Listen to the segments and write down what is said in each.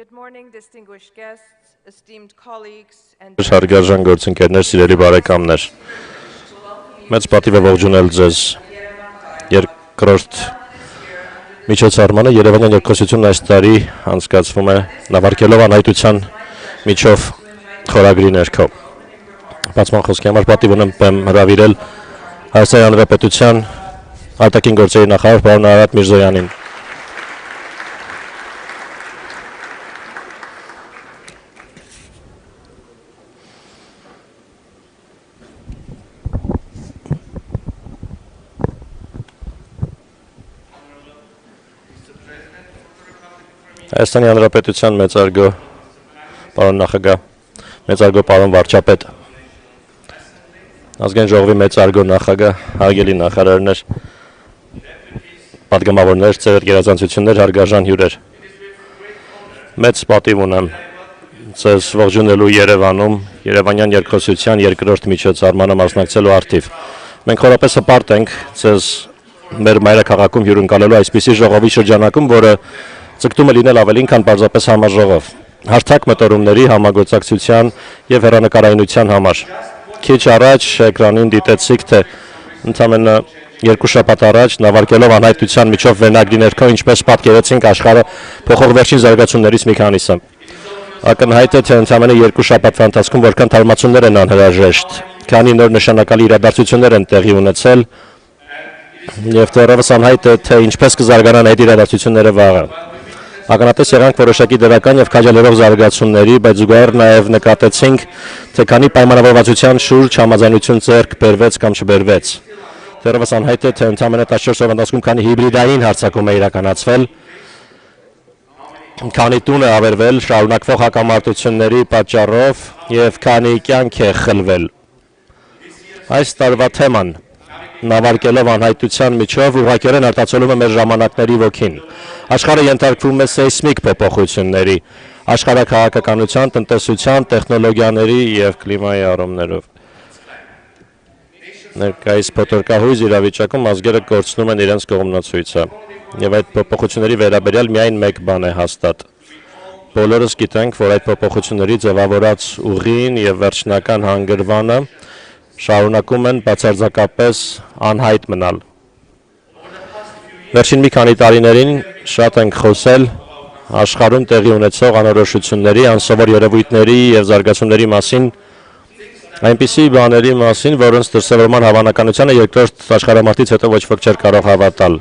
Good morning, distinguished guests, esteemed colleagues and Հարգարժան գործընկերներ, սիրելի բարեկամներ։ Մեծ պատիվ է ողջունել ձեզ երկրորդ միջոցառմանը Երևանյան երկխոսությունն այս տարի անցկացվում է նավարկելով անհայտության միջով խորագրի ներքո։ Բացման խոսքի համար պատիվ ունեմ հրավիրել Հայաստանի Հանրապետության արտաքին գործերի նախարար պարոն Արարատ Միրզոյանին։ Հայաստանի Հանրապետության մեծարգո պարոն նախագահ, մեծարգո պարոն վարչապետ, ազգային ժողովի մեծարգո նախագահ, հարգելի նախարարներ, պատգամավորներ, ծեր գերազանցություններ, հարգարժան հյուրեր։ Մեծ պատիվ ունեմ ձեզ ողջունելու Երևանում Երևանյան երկխոսության երկրորդ միջոցառմանը մասնակցելու առթիվ։ Մենք խորապես հպարտ ենք ձեզ մեր մայրաքաղաքում հյուրընկալելու այսպիսի ժողովի շրջանակում, որը ձգտում է լինել ավելին, քան պարզապես համաժողով, հարթակ մտորումների, համագործակցության և հեռանկարայնության համար։ Քիչ առաջ էկրանին դիտեցիք, թե ընդամենը երկու շաբաթ առաջ նավարկելով անհայտության միջով վերնագրի ներքո ինչպես պատկերեցինք աշխարհը փոխող վերջին զարգացումներից մի քանիսը։ Ակնհայտ է, թե ընդամենը երկու շաբաթվա ընթացքում որքան թարմացումներ են անհրաժեշտ, քանի նոր նշանակալի իրադարձություններ են տեղի ունեցել և դեռևս անհայտ է, թե ինչպես կզարգանան այդ իրադարձությունները վաղը։ Ականատես եղանք որոշակի դրական և քաջալերող զարգացումների, բայց զուգահեռ նաև նկատեցինք, թե քանի պայմանավորվածության շուրջ համաձայնություն ձեռք բերվեց կամ չբերվեց։ Դեռևս անհայտ է, թե ընդամենը 14 օրվա ընթացքում քանի հիբրիդային հարձակում է իրականացվել, քանի տուն է ավերվել շարունակվող հակամարտությունների պատճառով և քանի կյանք է խլվել։ Այս տարվա թեման նավարկելով անհայտության միջով ուղղակիորեն արտացոլում է մեր ժամանակների ոգին։ Աշխարհը ենթարկվում է սեյսմիկ փոփոխությունների, աշխարհաքաղաքականության, տնտեսության, տեխնոլոգիաների և կլիմայի առումներով։ Ներկայիս փոթորկահույզ իրավիճակում ազգերը կորցնում են իրենց կողմնացույցը, և այդ փոփոխությունների վերաբերյալ միայն մեկ բան է հաստատ։ Բոլորս գիտենք, որ այդ փոփոխությունների ձևավորած ուղին և վերջնական հանգրվանը շարունակում են բացարձակապես անհայտ մնալ։ Վերջին մի քանի տարիներին շատ ենք խոսել աշխարհում տեղի ունեցող անորոշությունների, անսովոր երևույթների և զարգացումների մասին, այնպիսի բաների մասին, որոնց դրսևորման հավանականությանը երկրորդ աշխարհամարտից հետո ոչ ոք չէր կարող հավատալ։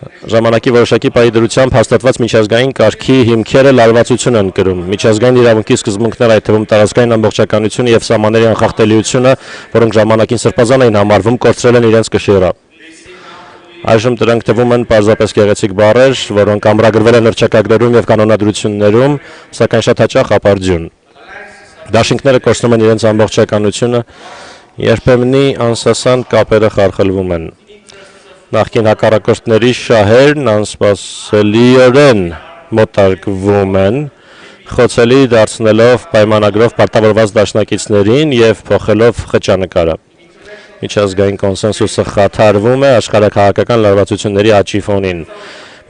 Ժամանակի որոշակի պայմանությամբ հաստատված միջազգային կարգի հիմքերը լարվածություն են կրում։ Միջազգային իրավունքի սկզբունքները, այդ թվում տարածքային ամբողջականությունը և սահմանների անխախտելիությունը, որոնք ժամանակին սրբազան էին համարվում, կորցրել են իրենց կշիռը։ Այժմ դրանք թվում են պարզապես գեղեցիկ բառեր, որոնք ամրագրվել են հռչակագրերում և կանոնադրություններում, սակայն շատ հաճախ ապարդյուն։ Դաշինքները կորցնում են իրենց ամբողջականությունը, երբեմնի անսասան կապերը խարխլվում են։ Նախկին հակառակորդների շահերն անսպասելիորեն մոտարկվում են, խոցելի դարձնելով պայմանագրով պարտավորված դաշնակիցներին և փոխելով խճանկարը։ Միջազգային կոնսենսուսը խաթարվում է աշխարհաքաղաքական լարվածությունների աճի ֆոնին։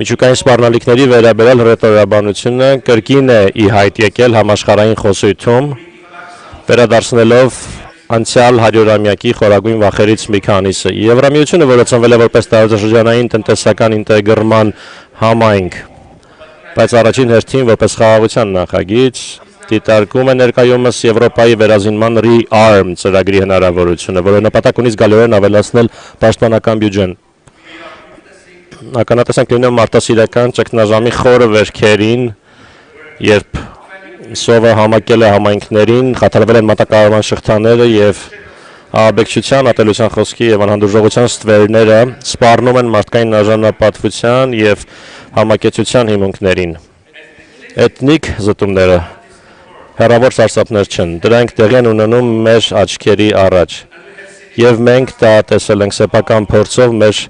Միջուկային սպառնալիքների վերաբերյալ հռետորաբանությունը կրկին է ի հայտ եկել համաշխարհային խոսույթում, վերադարձնելով անցյալ 100-ամյակի խորագույն վախերից մի քանիսը։ Եվրամիությունը, որը ծնվել է որպես տարածաշրջանային տնտեսական ինտեգրման համայնք, բայց առաջին հերթին որպես խաղաղության նախագիծ, դիտարկում է ներկայումս Եվրոպայի վերազինման ReArm ծրագրի հնարավորությունը, որը նպատակ ունի զգալիորեն ավելացնել պաշտպանական բյուջեն։ Ականատես ենք լինում արտասիրական ճգնաժամի խորը վերքերին, երբ սովը համակել է համայնքներին, խաթարվել են մատակարարման շղթաները և ահաբեկչության, ատելության խոսքի և անհանդուրժողության ստվերները սպառնում են մարդկային արժանապատվության և համակեցության հիմունքներին։ Էթնիկ զտումները հեռավոր սարսափներ չեն, դրանք տեղի են ունենում մեր աչքերի առաջ, և մենք դա տեսել ենք սեփական փորձով մեր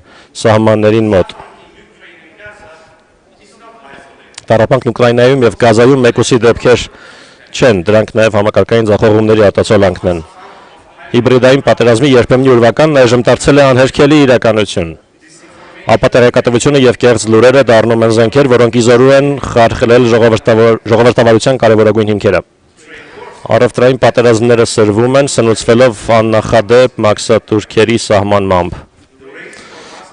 սահմաններին մոտ։ Տառապանքն Ուկրաինայում և Գազայում մեկուսի դեպքեր չեն, դրանք նաև համակարգային ձախողումների արտացոլանքն են։ Հիբրիդային պատերազմի երբեմնի ուրվականն այժմ դարձել է անհերքելի իրականություն։ ապա տեղեկատվությունը եւ կեղծ լուրերը դառնում են զենքեր, որոնք իզորու են խարխլել ժողովրդավարության կարևորագույն հիմքերը։ Առևտրային պատերազմները սրվում են, սնուցվելով աննախադեպ մաքսատուրքերի սահմանմամբ։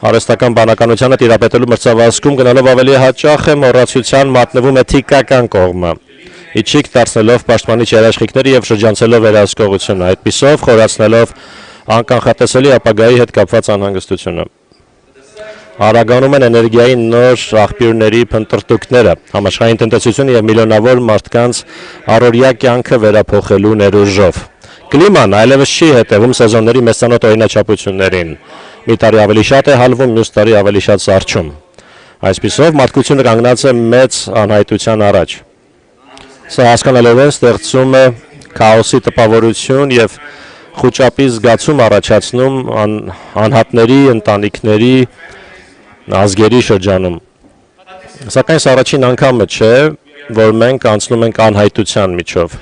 Արհեստական բանականությանը տիրապետելու մրցավազքում գնալով ավելի հաճախ է մոռացության մատնվում էթիկական կողմը, իջիկ դարձնելով պաշտպանիչ երաշխիքները եւ շրջանցելով վերահսկողությունը, այդպիսով խորացնելով անկանխատեսելի ապագայի հետ կապված անհանգստությունը։ Արագանում են էներգիայի նոր աղբյուրների փնտրտուքները, համաշխարհային տնտեսությունը եւ միլիոնավոր մարդկանց առօրյա կյանքը վերափոխելու ներուժով։ Կլիման այլևս չի հետևում սեզոնների մեծանոթ օրինաչափություններին։ Մի տարի ավելի շատ է հալվում, մյուս տարի ավելի շատ սառչում։ Այսպիսով մարդկությունը կանգնած է մեծ անհայտության առաջ։ Սա հասկանալով ստեղծում է քաոսի տպավորություն եւ խոճապի զգացում առաջացնում անհատների, ընտանիքների, ազգերի շրջանում։ Սակայն սա առաջին անգամը չէ, որ մենք անցնում ենք անհայտության միջով։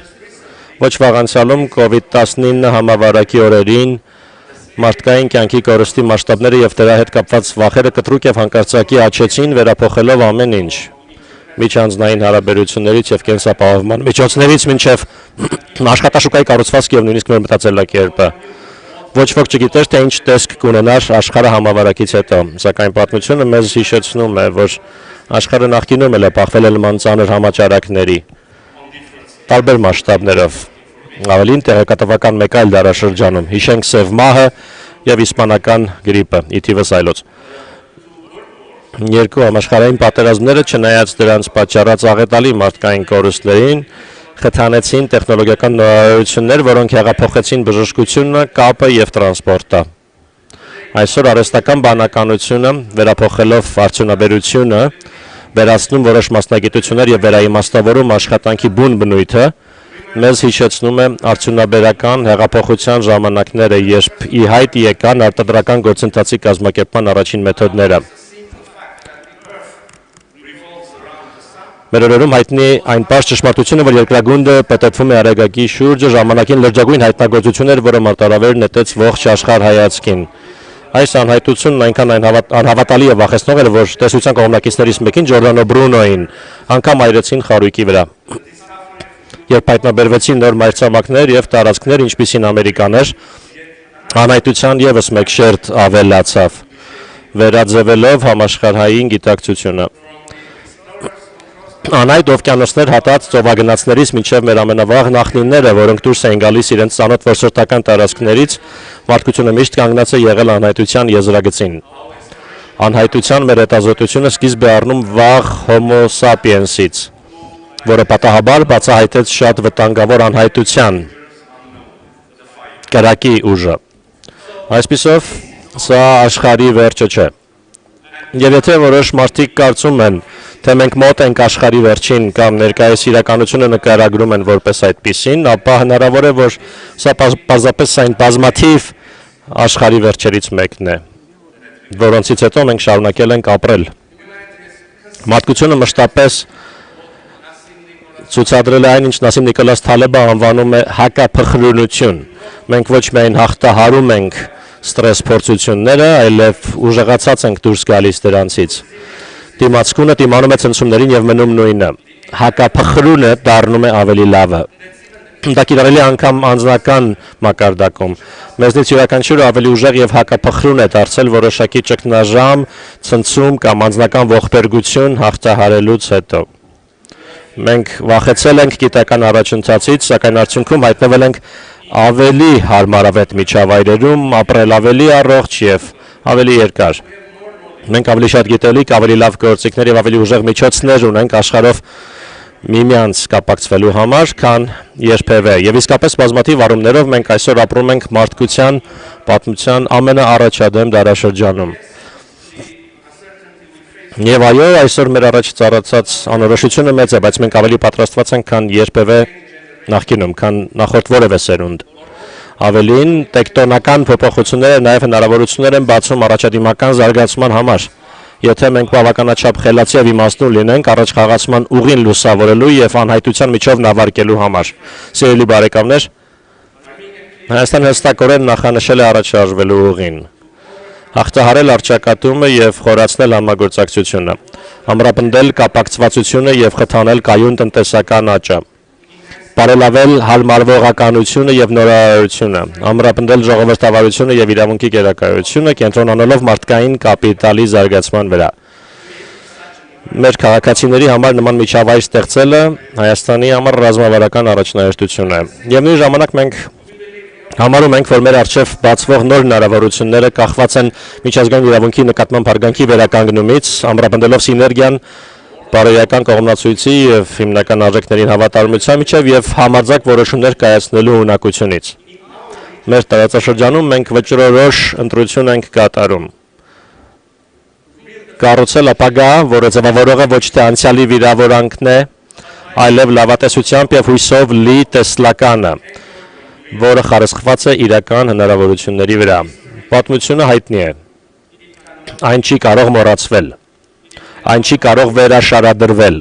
Ոչ վաղանցյալում COVID-19 համավարակի օրերին մարդկային կյանքի կորստի մասշտաբները եւ դրա հետ կապված վախերը կտրուկ եւ հանկարծակի աճեցին, վերափոխելով ամեն ինչ։ Միջանձնային հարաբերություններից եւ կենսապահովման միջոցներից մինչեւ աշխատաշուկայի կառուցվածք եւ նույնիսկ մեր մտածելակերպը։ Ոչ ոք չգիտեր, թե ինչ տեսք կունենար աշխարհը համավարակից հետո, սակայն պատմությունը մեզ հիշեցնում է, որ աշխարհը նախկինում էլ է փոխվել նման ծանր համաճարակների տարբեր մասշտաբներով, ավելին տեղեկատվական մեկ այլ դարաշրջանում, հիշենք Սև մահը եւ իսպանական գրիպը, ի թիվս այլոց։ Երկու համաշխարհային պատերազմները, չնայած դրանց պատճառած աղետալի մարդկային կորուստներին, խթանեցին տեխնոլոգիական նորարարություններ, որոնք հեղափոխեցին բժշկությունը, կապը եւ տրանսպորտը։ Այսօր արհեստական բանականությունը, վերափոխելով արդյունաբերությունը, վերացնում որոշ մասնագիտություններ եւ վերաիմաստավորում աշխատանքի բուն բնույթը, մեզ հիշեցնում է արդյունաբերական հեղափոխության ժամանակները, երբ ի հայտ եկան արտադրական գործընթացի կազմակերպման առաջին մեթոդները։ Մեր օրերում հայտնի այն պարզ ճշմարտությունը, որ երկրագունդը պետեթվում է արեգակի շուրջը, ժամանակին լրջագույն հայտնագործություն էր, որը մարտարավեր նետեց ողջ աշխարհ հայացքին։ Այս անհայտությունն այնքան անհավատալի եւ վախեցնող էր, որ տեսության կողմնակիցներից մեկին Ջորդանո Բրունոին անգամ այրեցին խարույկի վրա։ Երբ հայտնաբերվեցին նոր մայրցամաքներ եւ տարածքներ, ինչպիսին Ամերիկաներ, անհայտության եւս մեկ շերտ ավելացավ, վերաձևելով համաշխարհային գիտակցությունը։ Անհայտ օվկիանոսներ հատած ծովագնացներից մինչև մեր ամենավաղ նախնիները, որոնք դուրս էին գալիս իրենց ծանոթ որսորդական տարածքներից, մարդկությունը միշտ կանգնած է եղել անհայտության եզրագծին։ Անհայտության մեր հետազոտությունը սկիզբ է առնում վաղ Homo sapiens-ից, որը պատահաբար բացահայտեց շատ վտանգավոր անհայտության կրակի ուժը։ Այսպիսով, սա աշխարհի վերջը չէ։ Եվ եթե որոշ մարդիկ կարծում են, թե մենք մոտ ենք աշխարհի վերջին կամ ներկայիս իրականությունը նկարագրում են որպես այդպիսին, ապա հնարավոր է, որ սա պարզապես այն բազմաթիվ աշխարհի վերջերից մեկն է, որոնցից հետո մենք շարունակել ենք ապրել։ Մարդկությունը մշտապես ցուցադրել է այն, ինչ Նասիմ Նիկոլաս Թալեբը անվանում է հակափխրունություն։ Մենք ոչ միայն հաղթահարում ենք ստրես փորձությունները, այլև ուժեղացած ենք դուրս գալիս դրանցից։ Դիմացկունը դիմանում է ցնցումներին եւ մնում նույնը։ Հակափխրունը դառնում է ավելի լավը։ Դա կիրառելի անգամ անձնական մակարդակում։ Մեզնից յուրաքանչյուրը ավելի ուժեղ եւ հակափխրուն է դարձել որոշակի ճգնաժամ, ցնցում կամ անձնական ողբերգություն հաղթահարելուց հետո։ Մենք վախեցել ենք գիտական առաջընթացից, սակայն արդյունքում հայտնվել ենք ավելի հարմարավետ միջավայրերում, ապրել ավելի առողջ եւ ավելի երկար։ Մենք ավելի շատ գիտելիք, ավելի լավ գործիքներ եւ ավելի ուժեղ միջոցներ ունենք աշխարհով միմյանց կապակցվելու համար, քան երբևէ։ Եվ իսկապես բազմաթիվ առումներով մենք այսօր ապրում ենք մարդկության պատմության ամենաառաջադեմ դարաշրջանում։ Եվ այո, այսօր մեր առաջ ծառացած անորոշությունը մեծ է, բայց մենք ավելի պատրաստված ենք, քան երբևէ նախկինում, քան նախորդ որևէ սերունդ։ Ավելին, տեկտոնական փոփոխությունները նաև հնարավորություններ են բացում առաջադիմական զարգացման համար։ Եթե մենք բավականաչափ խելացի եւ իմաստուն լինենք առաջ խաղացման ուղին լուսավորելու եւ անհայտության միջով նավարկելու համար։ Սիրելի բարեկամներ, Հայաստանը հստակորեն նախանշել է առաջ շարժվելու ուղին։ հաղթահարել առճակատումը եւ խորացնել համագործակցությունը, ամրապնդել կապակցվածությունը եւ խթանել կայուն տնտեսական աճը, բարելավել հարմարվողականությունը եւ նորարարությունը, ամրապնդել ժողովրդավարությունը եւ իրավունքի գերակայությունը, կենտրոնանալով մարդկային կապիտալի զարգացման վրա։ Մեր քաղաքացիների համար նման միջավայր ստեղծելը Հայաստանի համար ռազմավարական առաջնահերթություն է։ Եվ նույն ժամանակ մենք համարում ենք, որ մեր առջև բացվող նոր հնարավորությունները կախված են միջազգային իրավունքի նկատմամբ հարգանքի վերականգնումից, ամրապնդելով սիներգիան բարոյական կողմնացույցի եւ հիմնական արժեքներին հավատարմության միջև եւ համարձակ որոշումներ կայացնելու ունակությունից։ Մեր տարածաշրջանում մենք վճռորոշ ընտրություն ենք կատարում։ Կառուցել ապագա, որը ձևավորողը ոչ թե անցյալի վիրավորանքն է, այլև լավատեսությամբ եւ հույսով լի տեսլականը, որը խարսխված է իրական հնարավորությունների վրա։ Պատմությունը հայտնի է։ Այն չի կարող մոռացվել։ Այն չի կարող վերաշարադրվել,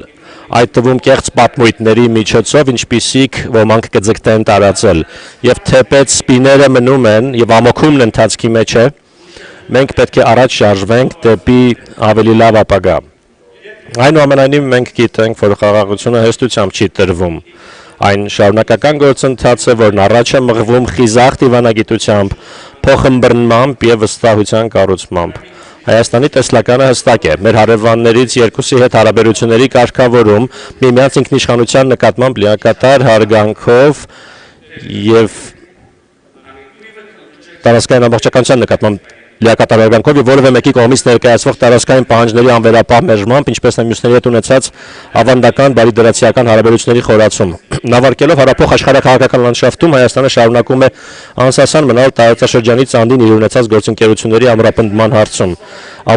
այդ թվում կեղծ պատմույթների միջոցով, ինչպիսիք ոմանք կձգտեն տարածել, եւ թեպետ սպիները մնում են եւ ամոքումն ընթացքի մեջ է, մենք պետք է առաջ շարժվենք դեպի ավելի լավ ապագա։ Այնուամենայնիվ մենք գիտենք, որ խաղաղությունը հեշտությամբ չի տրվում։ Այն շարունակական գործընթաց է, որն առաջ է մղվում խիզախ դիվանագիտությամբ, փոխըմբռնմամբ եւ վստահության կառուցմամբ։ Հայաստանի տեսլականը հստակ է։ Մեր հարևաններից երկուսի հետ հարաբերությունների կարգավորում միմյանց ինքնիշխանության նկատմամբ լիակատար հարգանքով եւ տարածքային ամբողջականության նկատմամբ լիակատար հարգանքով եւ որևէ մեկի կողմից ներկայացվող տարածքային պահանջների անվերապահ մերժմամբ, ինչպես նաեւ մյուսների հետ ունեցած ավանդական բարիդրացիական հարաբերությունների խորացում։ Նավարկելով հարաբող աշխարհակաղակական լանդշաֆտում Հայաստանը շարունակում է անսասան մնալ տարածաշրջանից անդին իր ունեցած գործընկերությունների ամրապնդման հարցում։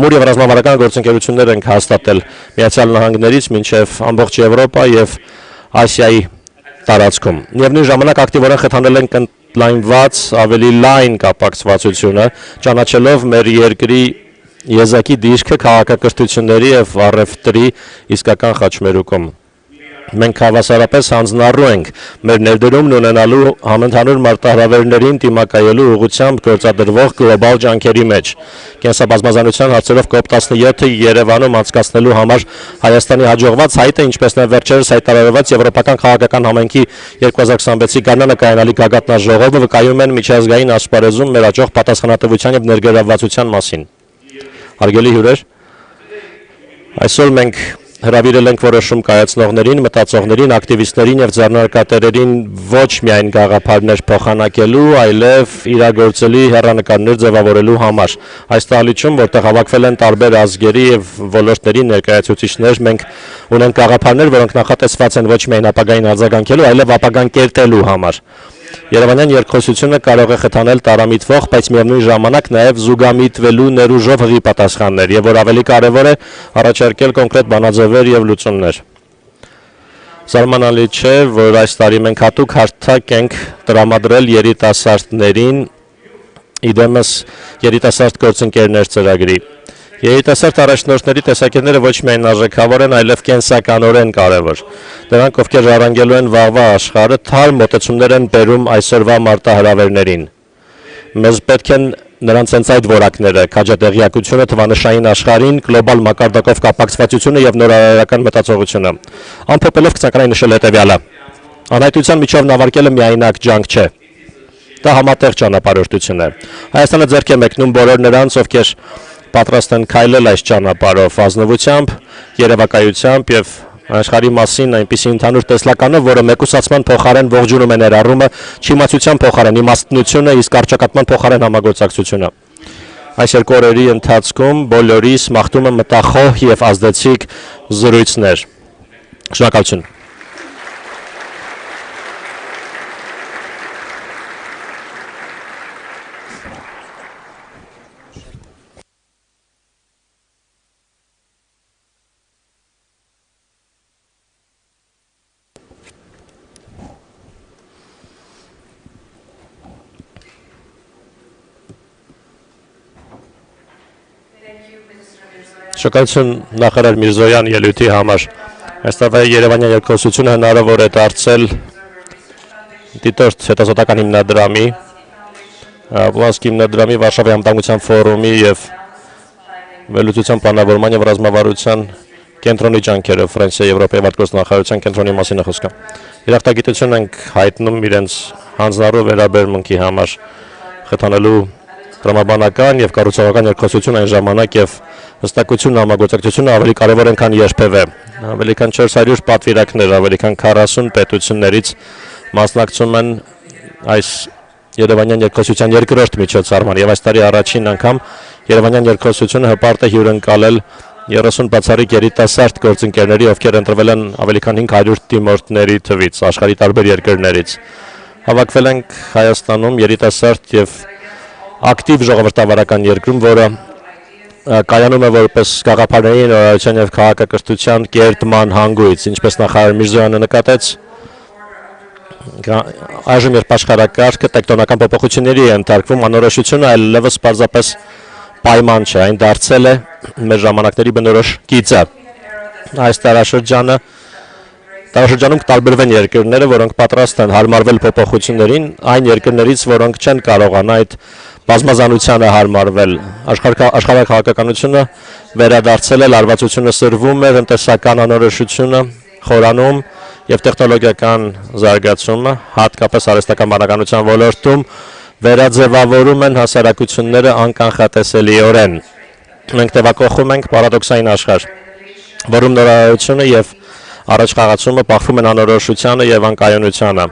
Ամուր եւ ռազմավարական գործընկերություններ ենք հաստատել Միացյալ Նահանգներից մինչեւ ամբողջ Եվրոպա եւ Ասիայի տարածքում։ Եվ նույն ժամանակ ակտիվորեն խթանել ենք լայնված ավելի լայն կապակցվածությունը, ճանաչելով մեր երկրի եզակի դիրքը քաղաքակրթությունների եւ առևտրի իսկական խաչմերուկում։ Մենք հավասարապես հանձնառու ենք մեր ներդրումն ունենալու համընդհանուր մարտահրավերներին դիմակայելու ուղղությամբ գործադրվող գլոբալ ջանքերի մեջ։ Կենսաբազմազանության հարցերով COP17-ը Երևանում անցկացնելու համար Հայաստանի հաջողված հայտը, ինչպես նաև վերջերս հայտարարված Եվրոպական քաղաքական համայնքի 2026-ի գարնանը կայանալի գագաթնաժողովը վկայում են միջազգային ասպարեզում մեր աճող պատասխանատվության եւ ներգրավվածության մասին։ Հարգելի հյուրեր, այսօր մենք հրավիրել ենք որոշում կայացնողներին, մտածողներին, ակտիվիստներին եւ ձեռնարկատերերին ոչ միայն գաղափարներ փոխանակելու, այլև իրագործելի հեռանկարներ ձևավորելու համար։ Այս տաղլիճում, որտեղ հավաքվել են տարբեր ազգերի եւ ոլորտների ներկայացուցիչներ, մենք ունենք գաղափարներ, որոնք նախատեսված են ոչ միայն ապագային արձագանքելու, այլև ապագան կերտելու համար։ Երևանյան երկխոսությունը կարող է խթանել տարամիտվող, բայց միևնույն ժամանակ նաև զուգամիտվելու ներուժով հղի պատասխաններ, եւ որ ավելի կարևոր է առաջարկել կոնկրետ բանաձևեր եւ լուծումներ։ Զարմանալի չէ, որ այս տարի մենք հատուկ հարթակ ենք տրամադրել երիտասարդներին իդեմս երիտասարդ գործընկերներ ծրագրի։ Երիտասարդ առաջնորդների տեսակետները ոչ միայն արժեքավոր են, այլև կենսականորեն կարևոր։ Նրանք, ովքեր ժառանգելու են վաղվա աշխարհը, թարմ մոտեցումներ են բերում այսօրվա մարտահրավերներին։ Մեզ պետք են նրանց հենց այդ որակները՝ քաջատեղյակությունը, թվանշային աշխարհին, գլոբալ մակարդակով կապակցվածությունը եւ նորարարական մտածողությունը։ Ամփոփելով կցանկանայի նշել հետևյալը. անհայտության միջով նավարկելը միայնակ ջանք չէ։ Դա համատեղ ճանապարհորդություն է։ Հայաստանը ձեռք է մեկնում բոլոր նրանց, ովքեր պատրաստ են քայլել այս ճանապարհով ազնվությամբ, երևակայությամբ եւ աշխարհի մասին այնպիսի ընդհանուր տեսլականով, որը մեկուսացման փոխարեն ողջունում է ներառումը, չիմացության փոխարեն իմաստնությունը, իսկ արճակատման փոխարեն համագործակցությունը։ Այս երկու օրերի ընթացքում բոլորիս մաղթում եմ մտախոհ եւ ազդեցիկ զրույցներ։ Շնորհակալություն։ Շնորհակալություն նախարար Միրզոյան ելույթի համար։ Այստեղ Երևանյան երկխոսությունը հնարավոր է դարձել դիտորդ հետազոտական հիմնադրամի Պլանսկի հիմնադրամի Վարշավի համտանգության ֆորումի եւ վերլուծության պլանավորման եւ ռազմավարության կենտրոնի ջանքերը Ֆրանսիայի Եվրոպայի վարչագործնախարարության կենտրոնի մասին է խոսքը։ Երախտագիտություն ենք հայտնում իրենց հանձնառու վերաբերմունքի համար խթանելու տրամաբանական եւ կառուցողական երկխոսություն այն ժամանակ եւ հստակությունն ու համագործակցությունը ավելի կարեւոր են քան երբևէ։ Ավելի քան 400 պատվիրակներ, ավելի քան 40 պետություններից մասնակցում են այս Երևանյան երկխոսության երկրորդ միջոցառման եւ այս տարի առաջին անգամ Երևանյան երկխոսությունը հպարտ է հյուրընկալել 30 բացառիկ երիտասարդ գործընկերների, ովքեր ընտրվել են ավելի քան 500 դիմորդների թվից, աշխարհի տարբեր երկրներից։ Հավաքվել ենք Հայաստանում երիտասարդ եւ ակտիվ ժողովրդավարական երկրում, որը կայանում է որպես գաղափարների նորարարության եւ քաղաքակրթության կերտման հանգույց, ինչպես նախարար Միրզոյանը նկատեց, այժմ երբ աշխարհակարգը տեկտոնական փոփոխությունների է ընթարկվում, անորոշությունը այլևս պարզապես պայման չէ, այն դարձել է մեր ժամանակների բնորոշ գիծը։ Այս տարաշրջանում կտարբերվեն երկրները, որոնք պատրաստ են հարմարվել փոփոխություններին, այն երկրներից, որոնք չեն կարողանա այդ բազմազանությանը հարմարվել։ Աշխարհաքաղաքականությունը վերադարձել է, լարվածությունը սրվում է, տնտեսական անորոշությունը խորանում եւ տեխնոլոգիական զարգացումը, հատկապես արհեստական բանականության ոլորտում, վերաձևավորում են հասարակությունները անկանխատեսելիորեն։ Մենք տևակոխում ենք պարադոքսային աշխարհ, որում նորարարությունը եւ առաջխաղացումը բախվում են անորոշությանը եւ անկայունությանը։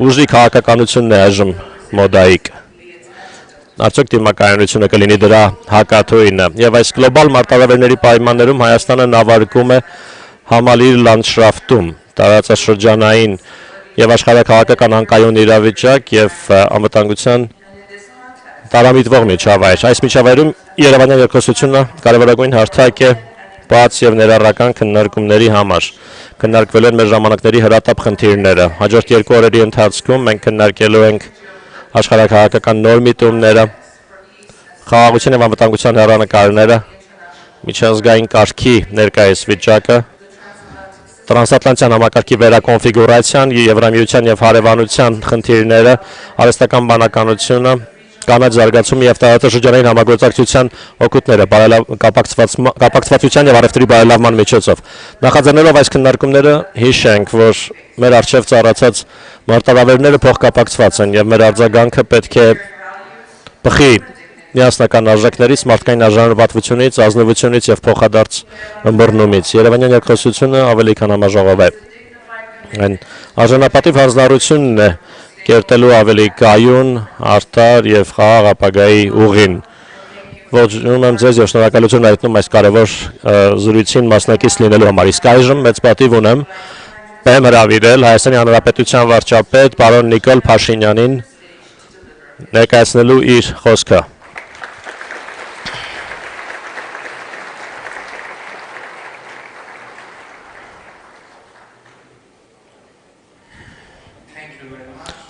Ուժի քաղաքականությունն է այժմ մոդայիկ։ Արդյոք դիմակայունությունը կլինի դրա հակաթույնը։ Եվ այս գլոբալ մարտահրավերների պայմաններում Հայաստանը նավարկում է համալիր լանդշաֆտում, տարածաշրջանային եւ աշխարհաքաղաքական անկայուն իրավիճակ եւ անվտանգության տարամիտվող միջավայր։ Այս միջավայրում Երևանյան երկխոսությունը կարևորագույն հարթակ է բաց եւ ներառական քննարկումների համար։ Քննարկվելու են մեր ժամանակների հրատապ խնդիրները։ Հաջորդ 2 օրերի ընթացքում մենք քննարկելու ենք աշխարհաքաղաքական նոր միտումները, խաղաղության եւ անվտանգության հեռանկարները, միջազգային կարգի ներկայիս վիճակը, տրանսատլանտյան համակարգի վերակոնֆիգուրացիան, Եվրամիության եւ հարևանության խնդիրները, արհեստական բանականությունը, կանաչ զարգացումը եւ տարածաշրջանային համագործակցության օգուտները, կապակցվածության եւ առևտրի բարելավման միջոցով։ Նախաձեռնելով այս քննարկումները հիշենք, որ մեր արժեվ ծառացած մարտահրավերները փոխկապակցված են եւ մեր արձագանքը պետք է բխի միասնական արժեքներից, մարդկային արժանապատվությունից, ազնվությունից եւ փոխադարձ ըմբռնումից։ Երևանյան երկխոսությունը ավելի քան համաժողով է։ Այն արժանապատիվ հանձնառությունն է կերտելու ավելի կայուն, արդար եւ խաղաղ ապագայի ուղին։ Ողջունում եմ ձեզ եւ շնորհակալություն հայտնում այս կարևոր զրույցին մասնակից լինելու համար։ Իսկ այժմ մեծ պատիվ ունեմ բեմ հրավիրել Հայաստանի Հանրապետության վարչապետ պարոն Նիկոլ Փաշինյանին ներկայացնելու իր խոսքը։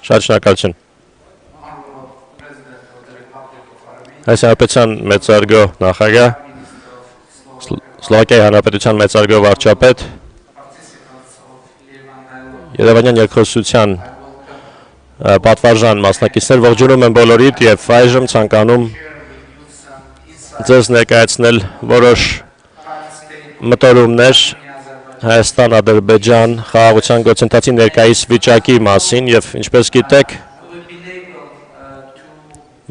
Շատ շնորհակալություն։ Հայաստանի Հանրապետության մեծարգո նախագահ, Սլովակիայի Հանրապետության մեծարգո վարչապետ, Երևանյան երկխոսության պատվարժան մասնակիցներ, ողջունում եմ բոլորիդ եւ այժմ ցանկանում ձեզ ներկայացնել որոշ մտորումներ Հայաստան, Ադրբեջան, խաղաղության գործընթացի ներկայիս վիճակի մասին եւ ինչպես գիտեք,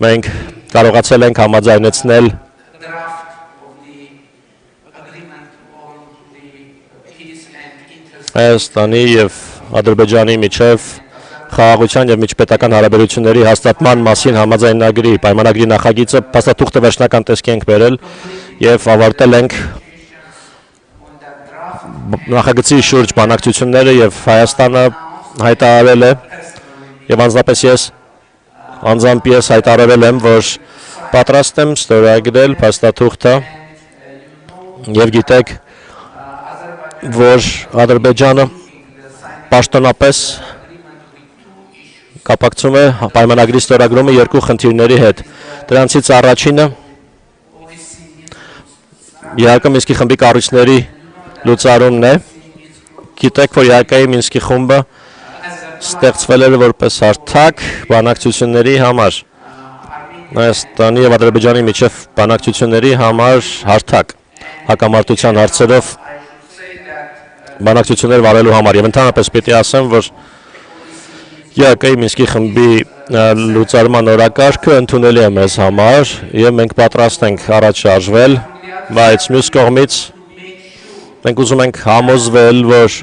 մենք կարողացել ենք համաձայնեցնել Հայաստանի եւ Ադրբեջանի միջև խաղաղության եւ միջպետական հարաբերությունների հաստատման մասին համաձայնագրի պայմանագրի նախագիծը փաստաթուղթը վերջնական տեսքի ենք բերել եւ ավարտել ենք նախագծի շուրջ բանակցությունները եւ Հայաստանը հայտարարել է եւ անձամբ ես հայտարարել եմ, որ պատրաստ եմ ստորագրել փաստաթուղթը եւ գիտեք, որ Ադրբեջանը պաշտոնապես կապակցում է պայմանագրի ստորագրումը երկու խնդիրների հետ։ Դրանցից առաջինը իհարկե Մինսկի խմբի կառույցների լուծարումն է։ Գիտեք, որ իհարկե Մինսկի խումբը ստեղծվել էր որպես հարթակ բանակցությունների համար։ Հայաստանի եւ Ադրբեջանի միջև բանակցությունների համար հարթակ հակամարտության հարցերով բանակցություններ վարելու համար եւ ընդհանրապես պիտի ասեմ, որ ԵԱԿ-ի Մինսկի խմբի լուծարման օրակարգը ընդունելի է մեզ համար եւ մենք պատրաստ ենք առաջ շարժվել, բայց մյուս կողմից մենք ուզում ենք համոզվել, որ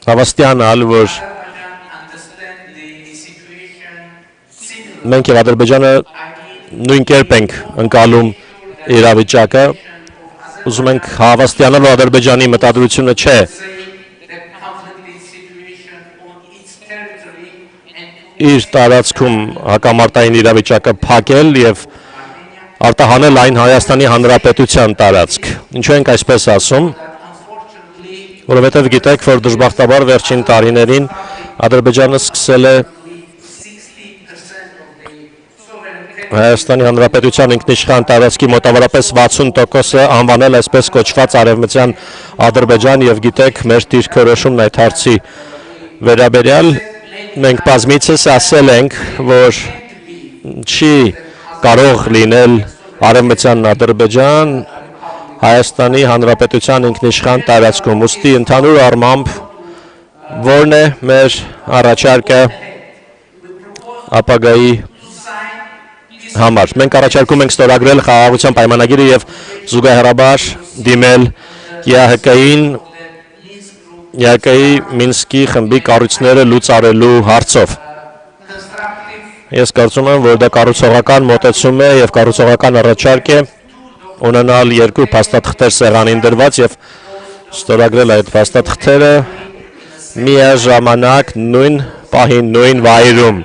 հավաստիանալ, որ մենք եւ Ադրբեջանը նույն կերպ ենք ընկալում իրավիճակը, ուզում ենք հավաստիանալ, որ Ադրբեջանի մտադրությունը չէ իր տարածքում հակամարտային իրավիճակը փակել եւ արտահանել այն Հայաստանի Հանրապետության տարածք։ Ինչու ենք այսպես ասում, որովհետեւ գիտեք, որ դժբախտաբար վերջին տարիներին Ադրբեջանը սկսել է Հայաստանի Հանրապետության ինքնիշխան տարածքի մոտավորապես 60%-ը անվանել այսպես կոչված արևմտյան Ադրբեջան եւ գիտեք մեր դիրքորոշումն այդ հարցի վերաբերյալ մենք բազմիցս ասել ենք, որ չի կարող լինել արևմտյան Ադրբեջան Հայաստանի Հանրապետության ինքնիշխան տարածքում։ Ուստի ընդհանուր առմամբ որն է մեր առաջարկը ապագայի համար։ Մենք առաջարկում ենք ստորագրել խաղաղության պայմանագիրը եւ զուգահեռաբար դիմել ԵԱՀԿ-ի Մինսկի խմբի կառույցները լուծարելու հարցով։ Ես կարծում եմ, որ դա կառուցողական մոտեցում է եւ կառուցողական առաջարկ է ունենալ երկու փաստաթղթեր սեղանին դրված եւ ստորագրել այդ փաստաթղթերը միաժամանակ նույն պահին, նույն վայրում։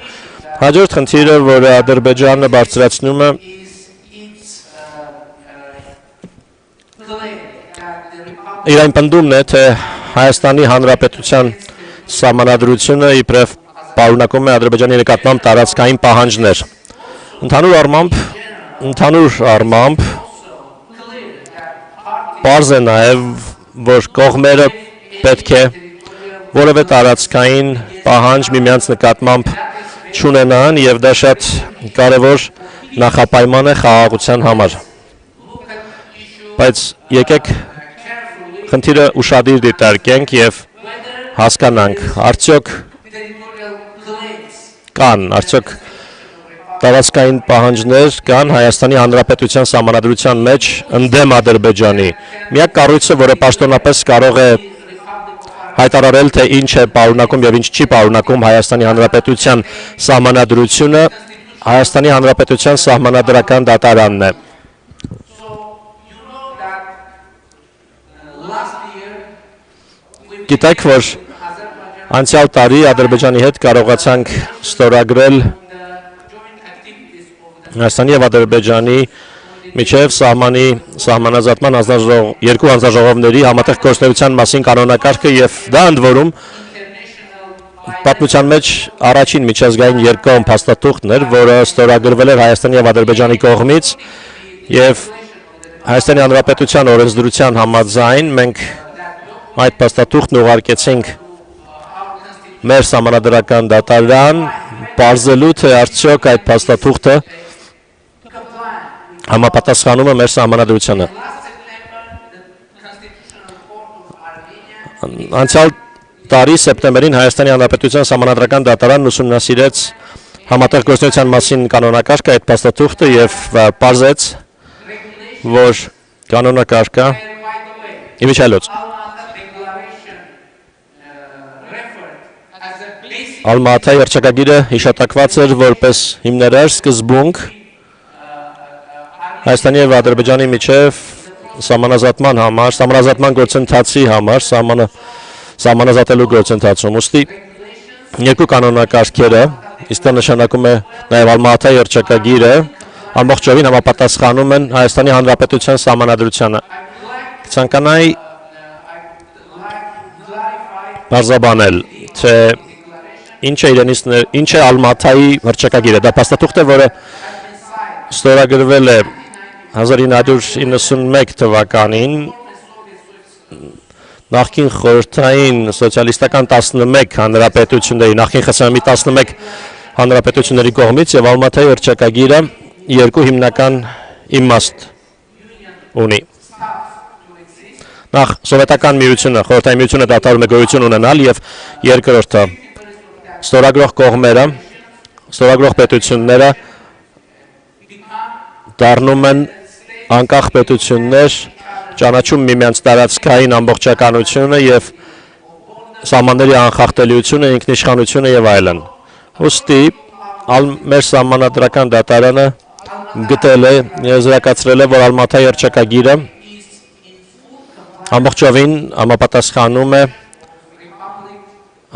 Հաջորդ խնդիրը, որը Ադրբեջանը բարձրացնում է, իր այն պնդումն է, թե Հայաստանի Հանրապետության սահմանադրությունը իբրև պարունակում է Ադրբեջանի նկատմամբ տարածքային պահանջներ։ Ընդհանուր առմամբ պարզ է նաև, որ կողմերը պետք է որևէ տարածքային պահանջ միմյանց նկատմամբ չունենան եւ դա շատ կարեւոր նախապայման է խաղաղության համար։ Բայց եկեք խնդիրը ուշադիր դիտարկենք եւ հասկանանք, արդյոք տարածքային պահանջներ կան Հայաստանի Հանրապետության սահմանադրության մեջ ընդդեմ Ադրբեջանի։ Միակ կառույցը, որը պաշտոնապես կարող է հայտարարել, թե ինչ է պարունակում եւ ինչ չի պարունակում Հայաստանի Հանրապետության սահմանադրությունը, Հայաստանի Հանրապետության սահմանադրական դատարանն է։ Գիտեք, որ անցյալ տարի Ադրբեջանի հետ կարողացանք ստորագրել Հայաստանի եւ Ադրբեջանի միջև սահմանազատման երկու հանձնաժողովների համատեղ գործունեության մասին կանոնակարգը եւ դա ընդ որում պատմության մեջ առաջին միջազգային երկկողմ փաստաթուղթն էր, որը ստորագրվել էր Հայաստանի եւ Ադրբեջանի կողմից եւ Հայաստանի Հանրապետության օրենսդրության համաձայն մենք այդ փաստաթուղթն ուղարկեցինք մեր սահմանադրական դատարան, պարզելու թե արդյոք այդ փաստաթուղթը համապատասխանում է մեր սահմանադրությանը։ Անցյալ տարի սեպտեմբերին Հայաստանի Հանրապետության սահմանադրական դատարանն ուսումնասիրեց համատեղ գործունեության մասին կանոնակարգը, այդ փաստաթուղթը եւ պարզեց, որ կանոնակարգը իմիջայլոց Ալմատայի հռչակագիրը հիշատակված էր որպես հիմներար սկզբունք Հայաստանի եւ Ադրբեջանի միջև սահմանազատման գործընթացի համար, սահմանազատելու գործընթացում։ Ուստի երկու կանոնակարգերը, իսկ դա նշանակում է նաեւ Ալմատայի հռչակագիրը, ամբողջովին համապատասխանում են Հայաստանի Հանրապետության սահմանադրությանը։ Ցանկանայի բարձրաբանել, թե ինչ է Ալմատայի հռչակագիրը։ Դա փաստաթուղթ է, որը ստորագրվել է 1991 թվականին նախկին խորհրդային սոցիալիստական 11 հանրապետությունների, նախկին ԽՍՀՄ-ի 11 հանրապետությունների կողմից եւ Ալմատայի հռչակագիրը երկու հիմնական իմաստ ունի։ Նախ սովետական միությունը, խորհրդային միությունը դադարում է գոյություն ունենալ եւ երկրորդը ստորագրող կողմերը, ստորագրող պետությունները դառնում են անկախ պետություններ, ճանաչում միմյանց տարածքային ամբողջականությունը եւ սահմանների անխախտելիությունը, ինքնիշխանությունը եւ այլն։ Ուստի մեր սահմանադրական դատարանը գտել է, եզրակացրել է, որ Ալմատայի հռչակագիրը ամբողջովին համապատասխանում է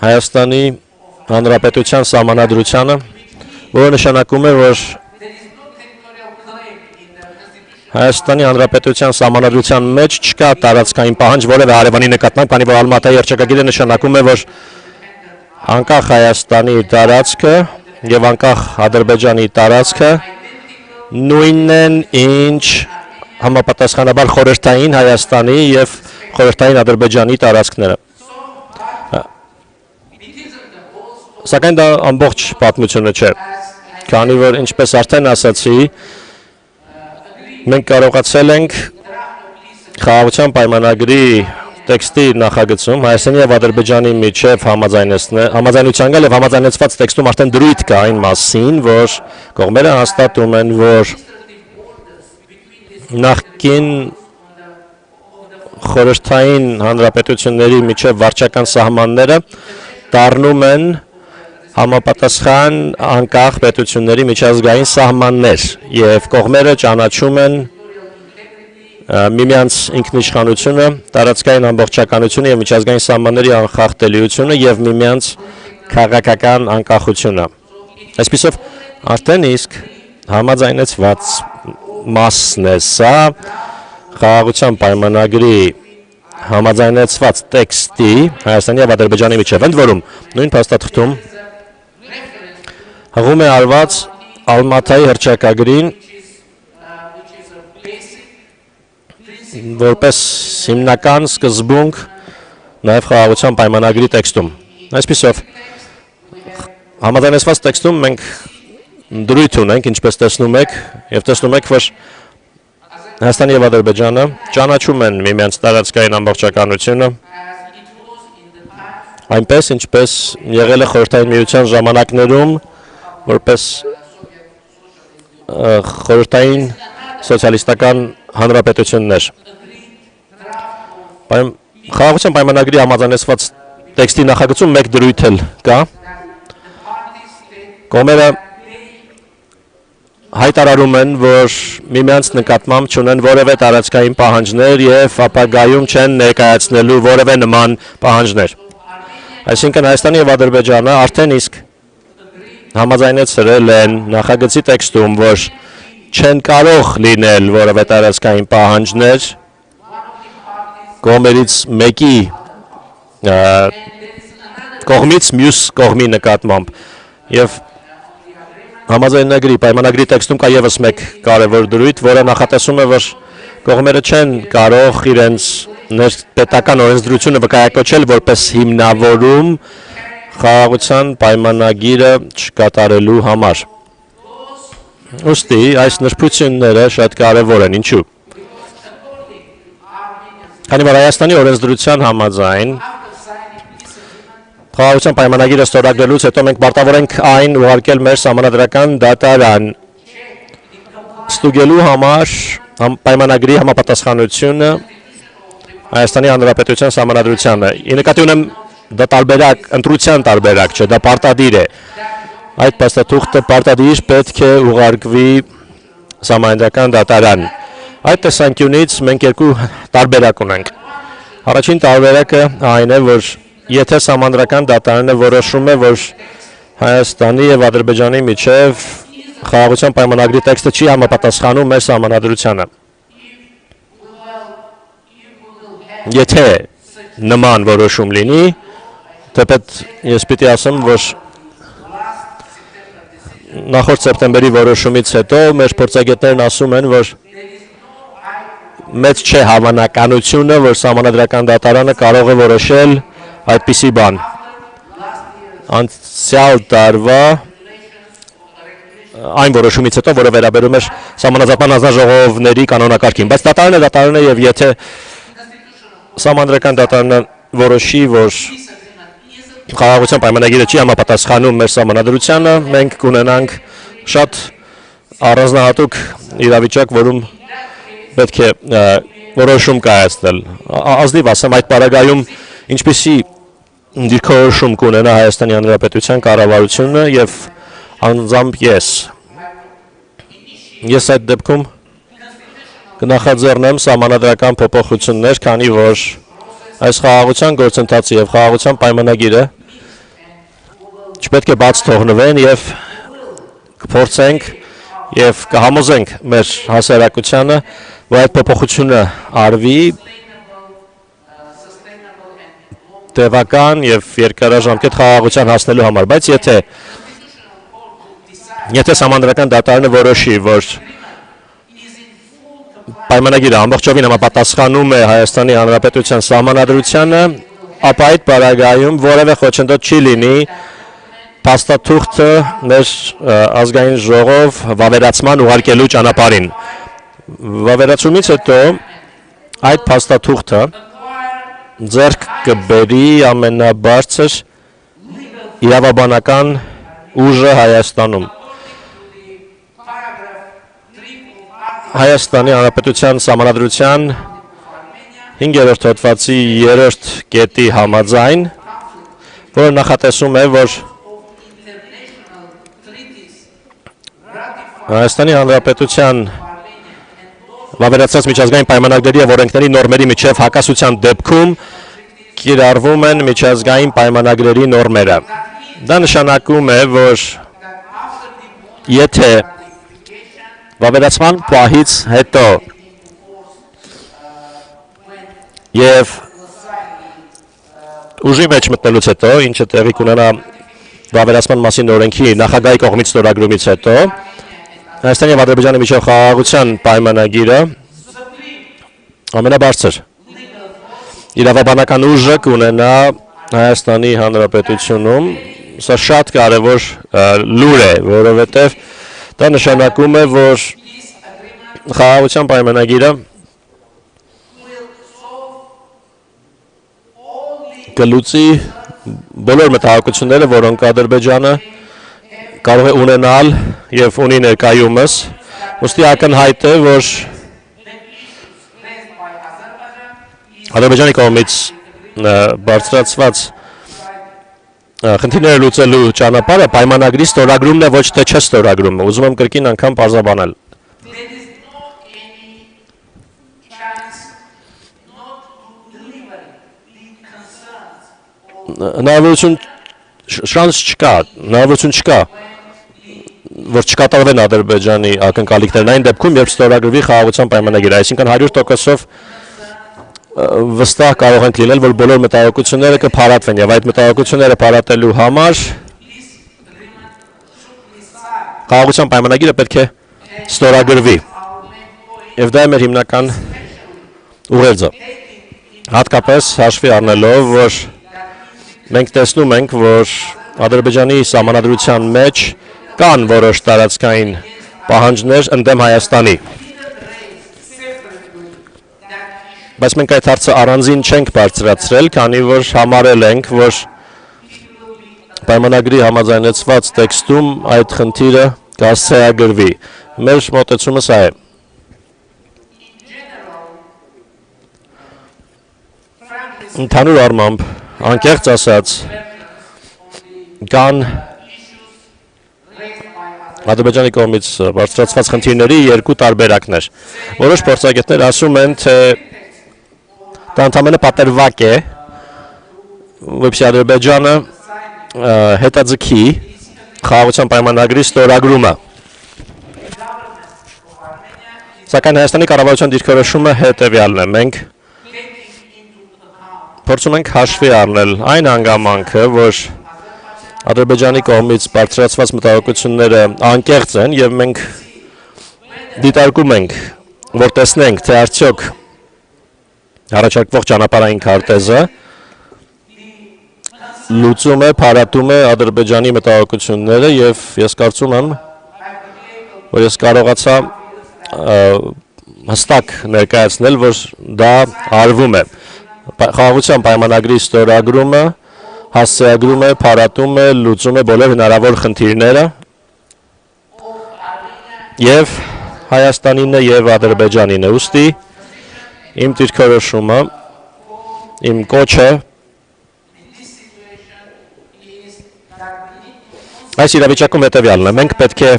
Հայաստանի Հանրապետության սահմանադրությանը, որը նշանակում է, որ Հայաստանի Հանրապետության սահմանադրության մեջ չկա տարածքային պահանջ որևէ հարևանի նկատմամբ, քանի որ Ալմատայի հռչակագիրը նշանակում է, որ անկախ Հայաստանի տարածքը եւ անկախ Ադրբեջանի տարածքը նույնն են, ինչ համապատասխանաբար խորհրդային Հայաստանի եւ խորհրդային Ադրբեջանի տարածքները։ Սակայն դա ամբողջ պատմությունը չէ, քանի որ ինչպես արդեն ասացի, մենք կարողացել ենք խաղաղության պայմանագրի տեքստի նախագծում Հայաստանի եւ Ադրբեջանի միջև համաձայնության գալ եւ համաձայնեցված տեքստում արդեն դրույթ կա այն մասին, որ կողմերը հաստատում են, որ նախկին խորհրդային հանրապետությունների միջև վարչական սահմանները դառնում են համապատասխան անկախ պետությունների միջազգային սահմաններ եւ կողմերը ճանաչում են միմյանց ինքնիշխանությունը, տարածքային ամբողջականությունը եւ միջազգային սահմանների անխախտելիությունը եւ միմյանց քաղաքական անկախությունը։ Այսպիսով արդեն իսկ համաձայնեցված մասն է սա խաղաղության պայմանագրի համաձայնեցված տեքստի Հայաստանի եւ Ադրբեջանի միջև, ընդ որում նույն փաստաթղթում հղում է արված Ալմատայի հռչակագրին որպես հիմնական սկզբունք նաև խաղաղության պայմանագրի տեքստում։ Այսպիսով համաձայնեցված տեքստում մենք դրույթ ունենք, ինչպես տեսնում եք, եւ տեսնում եք, որ Հայաստանը եւ Ադրբեջանը ճանաչում են միմյանց տարածքային ամբողջականությունը այնպես, ինչպես եղել է խորհրդային միության ժամանակներում որպես խորհրդային սոցիալիստական հանրապետություններ։ Խաղաղության պայմանագրի համաձայնեցված տեքստի նախագծում մեկ դրույթ էլ կա։ Կողմերը հայտարարում են, որ միմյանց նկատմամբ չունեն որևէ տարածքային պահանջներ եւ ապագայում չեն ներկայացնելու որևէ նման պահանջներ։ Այսինքն Հայաստանը եւ Ադրբեջանը արդեն իսկ համաձայնեցրել են նախագծի տեքստում, որ չեն կարող լինել որևէ տարածքային պահանջներ կողմերից մեկի կողմից մյուս կողմի նկատմամբ եւ համաձայնագրի պայմանագրի տեքստում կա եւս մեկ կարևոր դրույթ, որը նախատեսում է, որ կողմերը չեն կարող իրենց պետական օրենսդրությունը վկայակոչել որպես հիմնավորում խաղաղության պայմանագիրը չկատարելու համար։ Ուստի այս նրբությունները շատ կարևոր են, ինչու՞։ Քանի որ Հայաստանի օրենսդրության համաձայն խաղաղության պայմանագիրը ստորագրելուց հետո մենք պարտավոր ենք այն ուղարկել մեր սահմանադրական դատարան ստուգելու համար պայմանագրի համապատասխանությունը Հայաստանի Հանրապետության սահմանադրությանը։ Ի նկատի ունեմ դա տարբերակ, ընտրության տարբերակ չէ, դա պարտադիր է։ Այդ փաստաթուղթը պարտադիր պետք է ուղարկվի սահմանադրական դատարան։ Այդ տեսանկյունից մենք երկու տարբերակ ունենք։ Առաջին տարբերակը այն է, որ եթե սահմանադրական դատարանը որոշում է, որ Հայաստանի եւ Ադրբեջանի միջև խաղաղության պայմանագրի տեքստը չի համապատասխանում մեր սահմանադրությանը։ Եթե նման որոշում լինի, թեպետ ես պիտի ասեմ, որ նախորդ սեպտեմբերի որոշումից հետո մեր փորձագետներն ասում են, որ մեծ չէ հավանականությունը, որ սահմանադրական դատարանը կարող է որոշել այդպիսի բան։ Անցյալ տարվա այն որոշումից հետո, որը վերաբերում էր սահմանազատման հանձնաժողովների կանոնակարգին, բայց դատարանը եւ եթե սահմանադրական դատարանը որոշի, որ խաղաղության պայմանագիրը չի համապատասխանում մեր սահմանադրությանը, մենք կունենանք շատ առանձնահատուկ իրավիճակ, որում պետք է որոշում կայացնել։ Ազնիվ ասեմ, այդ պարագայում ինչպիսի դիրքորոշում կունենա Հայաստանի Հանրապետության կառավարությունը եւ անձամբ ես այդ դեպքում կնախաձեռնեմ սահմանադրական փոփոխություններ, քանի որ այս խաղաղության գործընթացը եւ խաղաղության պայմանագիրը չպետք է բաց թողնվեն եւ կփորձենք եւ կհամոզենք մեր հասարակությանը, որ այդ փոփոխությունը արվի տևական եւ երկարաժամկետ խաղաղության հասնելու համար, բայց եթե սահմանադրական դատարանը որոշի, որ պայմանագիրը ամբողջովին համապատասխանում է Հայաստանի Հանրապետության սահմանադրությանը, ապա այդ պարագայում որևէ խոչընդոտ չի լինի փաստաթուղթը մեր ազգային ժողով վավերացման ուղարկելու ճանապարհին։ Վավերացումից հետո այդ փաստաթուղթը ձեռք կբերի ամենաբարձր իրավաբանական ուժը Հայաստանում։ Հայաստանի Հանրապետության սահմանադրության 5-րդ հոդվածի 3-րդ կետի համաձայն, որը նախատեսում է, որ Հայաստանի Հանրապետության վավերացած միջազգային պայմանագրերի եւ օրենքների նորմերի միջև հակասության դեպքում կիրառվում են միջազգային պայմանագրերի նորմերը։ Դա նշանակում է, որ եթե վավերացման պահից հետո եւ ուժի մեջ մտնելուց հետո, ինչը տեղի կունենա վավերացման մասին օրենքի նախագահի կողմից ստորագրումից հետո, Հայաստանի եւ Ադրբեջանի միջև խաղաղության պայմանագիրը ամենաբարձր իրավաբանական ուժը կունենա Հայաստանի Հանրապետությունում։ Սա շատ կարևոր լուր է, որովհետեւ դա նշանակում է, որ խաղաղության պայմանագիրը կլուծի բոլոր մտահոգությունները, որոնք Ադրբեջանը կարող է ունենալ եւ ունի ներկայումս, ուստի ակնհայտ է, որ Ադրբեջանի կողմից բարձրացված խնդիրները լուծելու ճանապարհը պայմանագրի ստորագրումն է, ոչ թե չստորագրումը։ Ուզում եմ կրկին անգամ պարզաբանել։ Հնարավորություն չկա, որ չկատարվեն Ադրբեջանի ակնկալիքներն այն դեպքում, երբ ստորագրվի խաղաղության պայմանագիրը, այսինքն 100%-ով վստահ կարող ենք լինել, որ բոլոր մտահոգությունները կփարատվեն եւ այդ մտահոգությունները փարատելու համար խաղաղության պայմանագիրը պետք է ստորագրվի։ Եվ դա է մեր հիմնական ուղերձը։ Հատկապես հաշվի առնելով, որ մենք տեսնում ենք, որ Ադրբեջանի սահմանադրության մեջ կան որոշ տարածքային պահանջներ ընդդեմ Հայաստանի։ Բայց մենք այդ հարցը առանձին չենք բարձրացրել, քանի որ համարել ենք, որ պայմանագրի համաձայնեցված տեքստում այդ խնդիրը կհասցեագրվի։ Մեր մոտեցումը սա է։ Ընդհանուր առմամբ, անկեղծ ասած, կան Ադրբեջանի կողմից բարձրացված խնդիրների երկու տարբերակներ։ Որոշ փորձագետներ ասում են, թե դա ընդամենը պատերվակ է, որպեսզի Ադրբեջանը հետաձգի խաղաղության պայմանագրի ստորագրումը։ Սակայն Հայաստանի կառավարության դիրքորոշումը հետևյալն է։ Մենք փորձում ենք հաշվի առնել այն հանգամանքը, որ Ադրբեջանի կողմից բարձրացված մտահոգությունները անկեղծ են եւ մենք դիտարկում ենք, որ տեսնենք, թե արդյոք առաջարկվող ճանապարհային քարտեզը լուծում է, փարատում է Ադրբեջանի մտահոգությունները եւ ես կարծում եմ, որ ես կարողացա հստակ ներկայացնել, որ դա արվում է։ Խաղաղության պայմանագրի ստորագրումը հասցեագրում է, փարատում է, լուծում է բոլոր հնարավոր խնդիրները եւ Հայաստանին է եւ Ադրբեջանին է։ Ուստի իմ դիրքորոշումը, իմ կոչը այս իրավիճակում հետևյալն է։ Մենք պետք է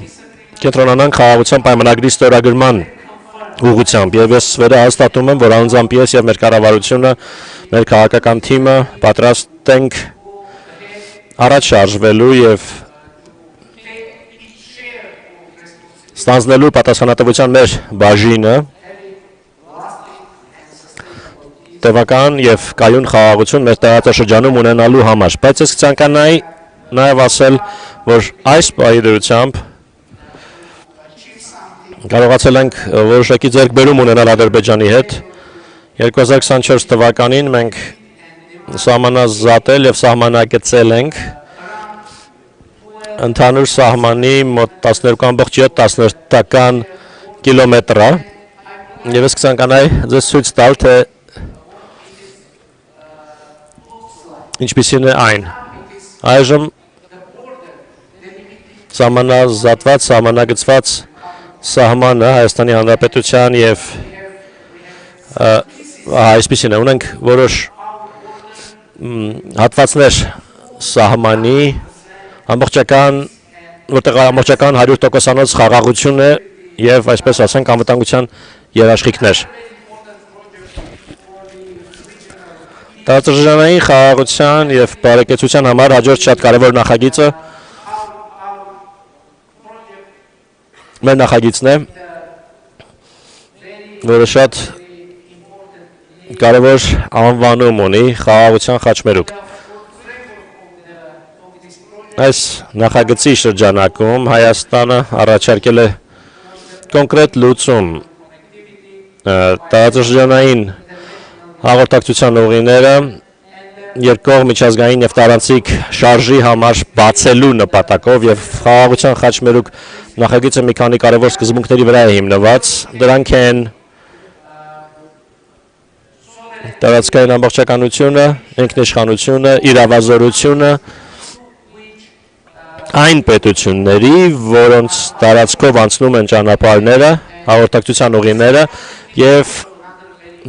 կենտրոնանանք խաղաղության պայմանագրի ստորագրման ուղղությամբ եւ ես վերահաստատում եմ, որ անձամբ ես եւ մեր կառավարությունը, մեր քաղաքական թիմը պատրաստ ենք առաջ շարժվելու եւ ստանձնելու պատասխանատվության մեր բաժինը տևական եւ կայուն խաղաղություն մեր տարածաշրջանում ունենալու համար։ Բայց ես կցանկանայի նաեւ ասել, որ այս պահի դրությամբ կարողացել ենք որոշակի ձեռքբերում ունենալ Ադրբեջանի հետ։ 2024 թվականին մենք սահմանազատել եւ սահմանակցել ենք ընդհանուր սահմանի մոտ 12.7 կիլոմետրը եւ ես կցանկանայի ձեզ ցույց տալ, թե ինչպիսին է այն։ Այժմ սահմանազատված, սահմանագծված սահմանը Հայաստանի Հանրապետության եւ այսպիսին է, ունենք որոշ հատվածներ սահմանի ամբողջական, որտեղ ամբողջական 100%-անոց խաղաղություն է եւ այսպես ասենք անվտանգության երաշխիքներ։ Տարածաշրջանային խաղաղության եւ բարեկեցության համար հաջորդ շատ կարեւոր նախագիծը մեր նախագիծն է, որը շատ կարևոր անվանում ունի խաղաղության խաչմերուկ։ Այս նախագծի շրջանակում Հայաստանը առաջարկել է կոնկրետ լուծում տարածաշրջանային հաղորդակցության ուղիները երկկողմ միջազգային եւ տարանցիկ շարժի համար բացելու նպատակով եւ խաղաղության խաչմերուկ նախագիծը մի քանի կարևոր սկզբունքների վրա է հիմնված։ Դրանք են տարածքային ամբողջականությունը, ինքնիշխանությունը, իրավազորությունը, այն պետությունների, որոնց տարածքով անցնում են ճանապարհները, հաղորդակցության ուղիները եւ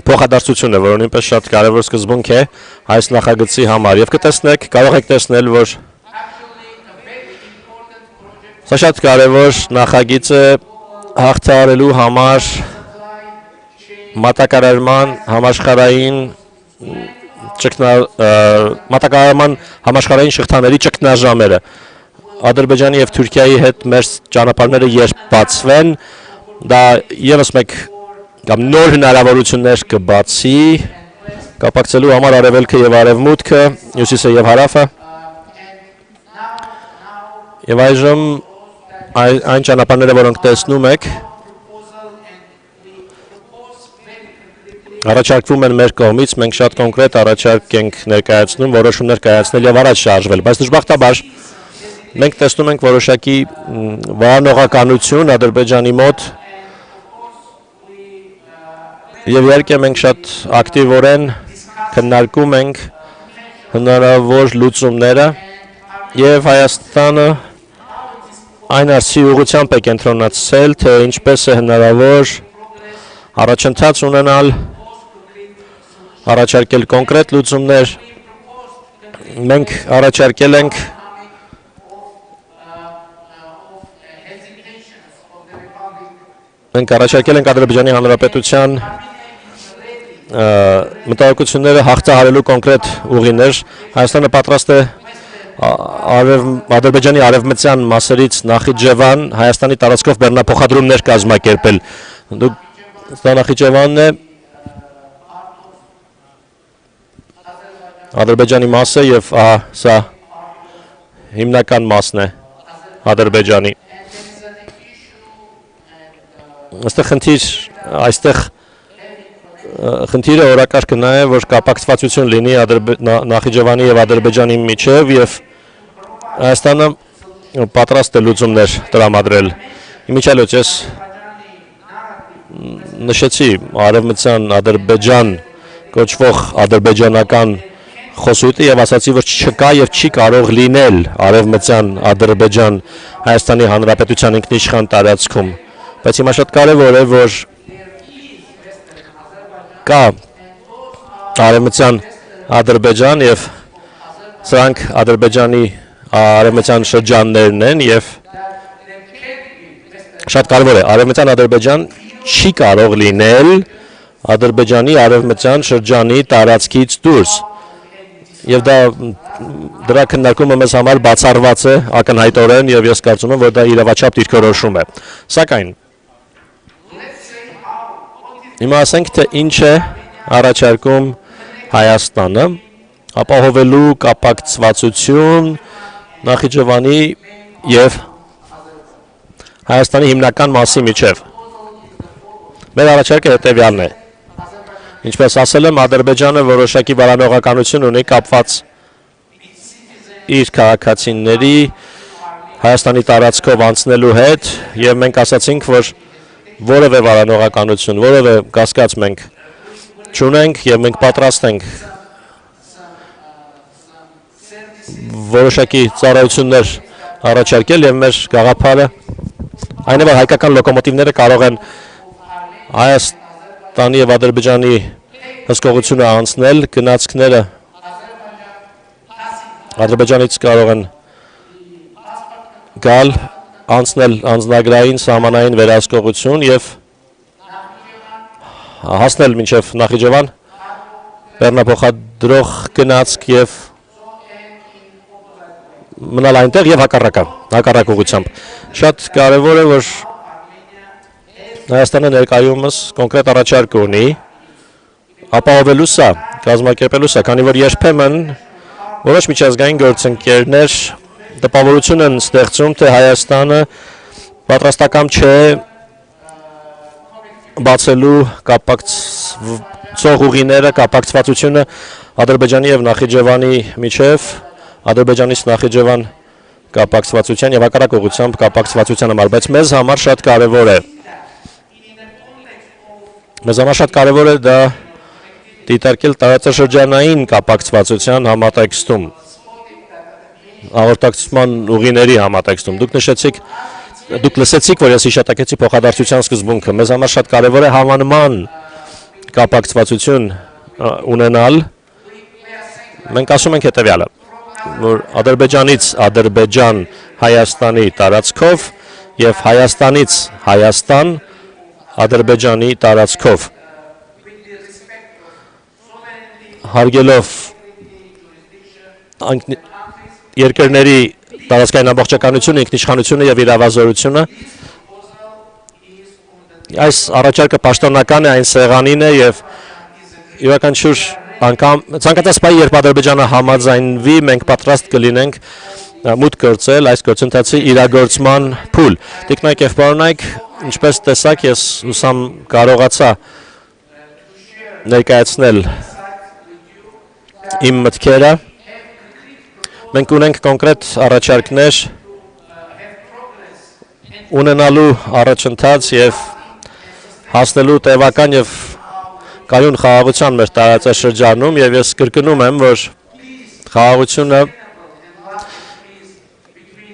փոխադարձությունը, որը նույնպես շատ կարևոր սկզբունք է այս նախագծի համար։ Եվ կտեսնեք, կարող եք տեսնել, որ սա շատ կարևոր նախագիծ է հաղթահարելու համար մատակարարման համաշխարհային շղթաների ճգնաժամերը։ Ադրբեջանի եւ Թուրքիայի հետ մեր ճանապարհները երբ բացվեն, դա եւս մեկ կամ նոր հնարավորություններ կբացի կապակցելու համար արևելքը եւ արևմուտքը, հյուսիսը եւ հարավը։ Եվ այժմ այն ճանապարհները, որոնք տեսնում եք, առաջարկվում են մեր կողմից, մենք շատ կոնկրետ առաջարկ ենք ներկայացնում, որոշումներ կայացնել եւ առաջ շարժվել, բայց դժբախտաբար մենք տեսնում ենք որոշակի վարանողականություն Ադրբեջանի մոտ եւ իհարկե մենք շատ ակտիվորեն քննարկում ենք հնարավոր լուծումները եւ Հայաստանը այն արծի ուղղությամբ է կենտրոնացել, թե ինչպես է հնարավոր առաջընթաց ունենալ, առաջարկել կոնկրետ լուծումներ։ Մենք առաջարկել ենք Ադրբեջանի Հանրապետության մտահոգությունները հաղթահարելու կոնկրետ ուղիներ։ Հայաստանը պատրաստ է Ադրբեջանի արևմտյան մասերից Նախիջևան Հայաստանի տարածքով բեռնափոխադրումներ կազմակերպել։ Դա Նախիջևանն է Ադրբեջանի մասը եւ սա հիմնական մասն է Ադրբեջանի։ Այստեղ խնդիրը օրակարգը նա է, որ կապակցվածություն լինի Նախիջևանի եւ Ադրբեջանի միջև եւ Հայաստանը պատրաստ է լուծումներ տրամադրել։ Իմիջիայլոց ես նշեցի արևմտյան Ադրբեջան կոչվող ադրբեջանական խոսույթը եւ ասացի, որ չկա եւ չի կարող լինել արևմտյան Ադրբեջան Հայաստանի Հանրապետության ինքնիշխան տարածքում, բայց հիմա շատ կարեւոր է, որ կա արևմտյան Ադրբեջան եւ սրանք Ադրբեջանի արևմտյան շրջաններն են եւ շատ կարևոր է արևմտյան Ադրբեջան չի կարող լինել Ադրբեջանի արևմտյան շրջանի տարածքից դուրս եւ դրա քննարկումը մեզ համար բացառված է ակնհայտորեն եւ ես կարծում եմ, որ դա իրավաչափ դիրքորոշում է։ Սակայն հիմա ասենք, թե ինչ է առաջարկում Հայաստանը ապահովելու կապակցվածություն Նախիջևանի եւ Հայաստանի հիմնական մասի միջև։ Մեր առաջարկը հետևյալն է։ Ինչպես ասել եմ, Ադրբեջանը որոշակի վարանողականություն ունի կապված իր քաղաքացիների Հայաստանի տարածքով անցնելու հետ եւ մենք ասացինք, որ որևէ վարանողականություն, որևէ կասկած մենք չունենք եւ մենք պատրաստ ենք որոշակի ծառայություններ առաջարկել եւ մեր գաղափարը այն է, որ հայկական լոկոմոտիվները կարող են Հայաստանի եւ Ադրբեջանի հսկողությունը անցնել, գնացքները Ադրբեջանից կարող են գալ, անցնել անձնագրային սահմանային վերահսկողություն եւ հասնել մինչեւ Նախիջևան, բեռնափոխադրող գնացք եւ մնալ այնտեղ եւ հակառակ ուղղությամբ։ Շատ կարեւոր է, որ Հայաստանը ներկայումս կոնկրետ առաջարկ ունի ապահովելու սա, կազմակերպելու սա, քանի որ երբեմն որոշ միջազգային գործընկերներ տպավորություն են ստեղծում, թե Հայաստանը պատրաստական չէ բացելու կապակցող ուղիները, կապակցվածությունը Ադրբեջանի եւ Նախիջևանի միջև, Ադրբեջանից Նախիջևան կապակցվածության եւ հակառակ ուղղությամբ կապակցվածության համար, բայց մեզ համար շատ կարեւոր է։ Մեզ համար շատ կարեւոր է դա դիտարկել տարածաշրջանային կապակցվածության համատեքստում, հաղորդակցման ուղիների համատեքստում։ Դուք լսեցիք, որ ես հիշատակեցի փոխադարձության սկզբունքը։ Մեզ համար շատ կարեւոր է հավանման կապակցվածություն ունենալ։ Մենք ասում ենք հետևյալը, որ Ադրբեջանից Ադրբեջան Հայաստանի տարածքով եւ Հայաստանից Հայաստան Ադրբեջանի տարածքով հարգելով երկրների տարածքային ամբողջականությունը, ինքնիշխանությունը եւ իրավազորությունը այս առաջարկը պաշտոնական է, այն սեղանին է եւ յուրաքանչյուր անգամ ցանկացած պահի, երբ Ադրբեջանը համաձայնվի, մենք պատրաստ կլինենք մուտք գործել այս գործընթացի իրագործման փուլ։ Տիկնայք եւ պարոնայք, ինչպես տեսակ, ես ուսամ կարողացա ներկայացնել իմ մտքերը։ Մենք ունենք կոնկրետ առաջարկներ ունենալու առաջընթաց եւ հասնելու տևական եւ կայուն խաղաղության մեր տարածաշրջանում եւ ես կրկնում եմ, որ խաղաղությունը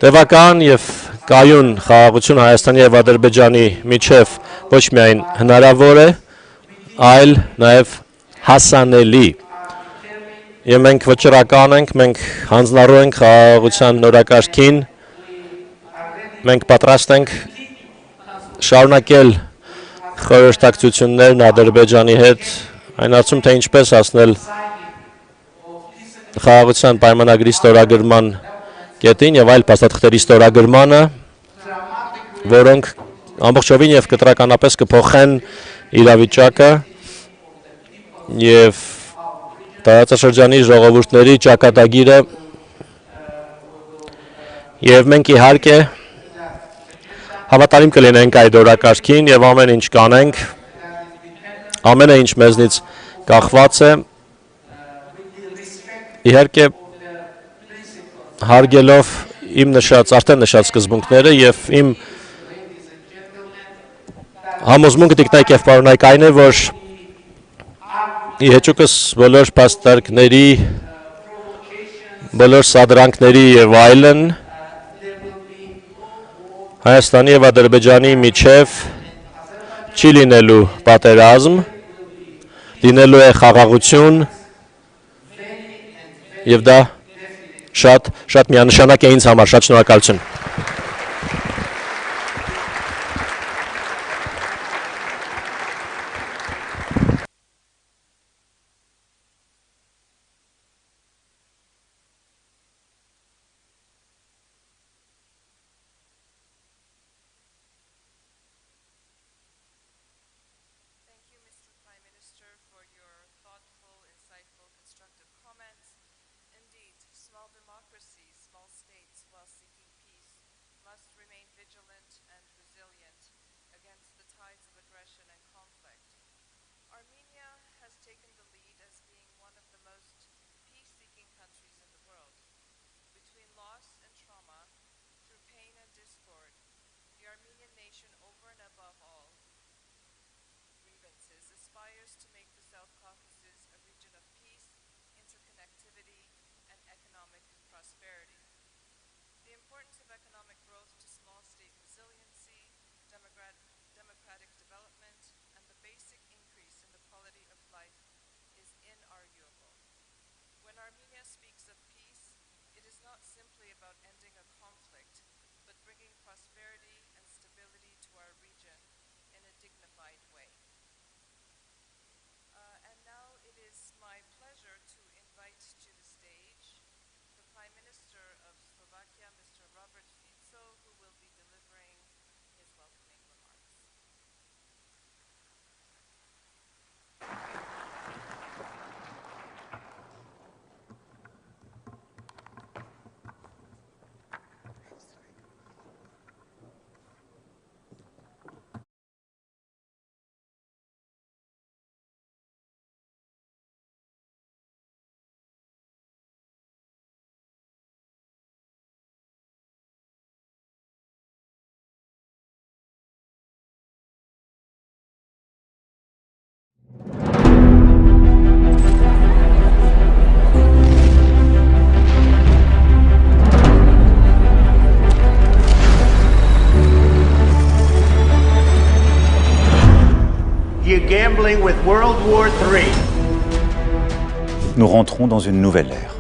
տևական եւ կայուն խաղաղություն Հայաստանի եւ Ադրբեջանի միջև ոչ միայն հնարավոր է, այլ նաեւ հասանելի։ Եվ մենք վճռական ենք, մենք հանձնառու ենք խաղաղության նորակարգին, մենք պատրաստ ենք շարունակել խորհրդակցություններն Ադրբեջանի հետ, այն հարցում, թե ինչպես հասնել խաղաղության պայմանագրի ստորագրման կետին եւ այլ փաստաթղթերի ստորագրմանը, որոնք ամբողջովին եւ կտրականապես կփոխեն իրավիճակը եւ տարածաշրջանի ժողովուրդների ճակատագիրը եւ մենք իհարկե հավատարիմ կլինենք այդ օրակարգին եւ ամեն ինչ կանենք, ամենը ինչ մեզնից կախված է, իհարկե հարգելով իմ նշած, արդեն նշած սկզբունքները եւ իմ Համոզմունքը տիկնայք եւ պարոնայք այն է, որ իհեճուկս բոլոր փաստարկների, բոլոր սադրանքների եւ այլն Հայաստանի եւ Ադրբեջանի միջև չի լինելու պատերազմ, լինելու է խաղաղություն եւ դա շատ միանշանակ է ինձ համար, շատ շնորհակալություն։ You're gambling with World War III. Nous rentrons dans une nouvelle ère.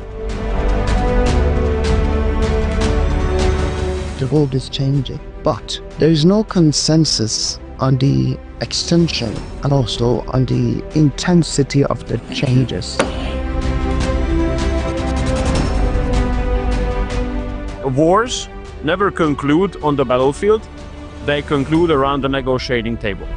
The world is changing, but there is no consensus on the extension and also on the intensity of the changes. Wars never conclude on the battlefield, they conclude around the negotiating table.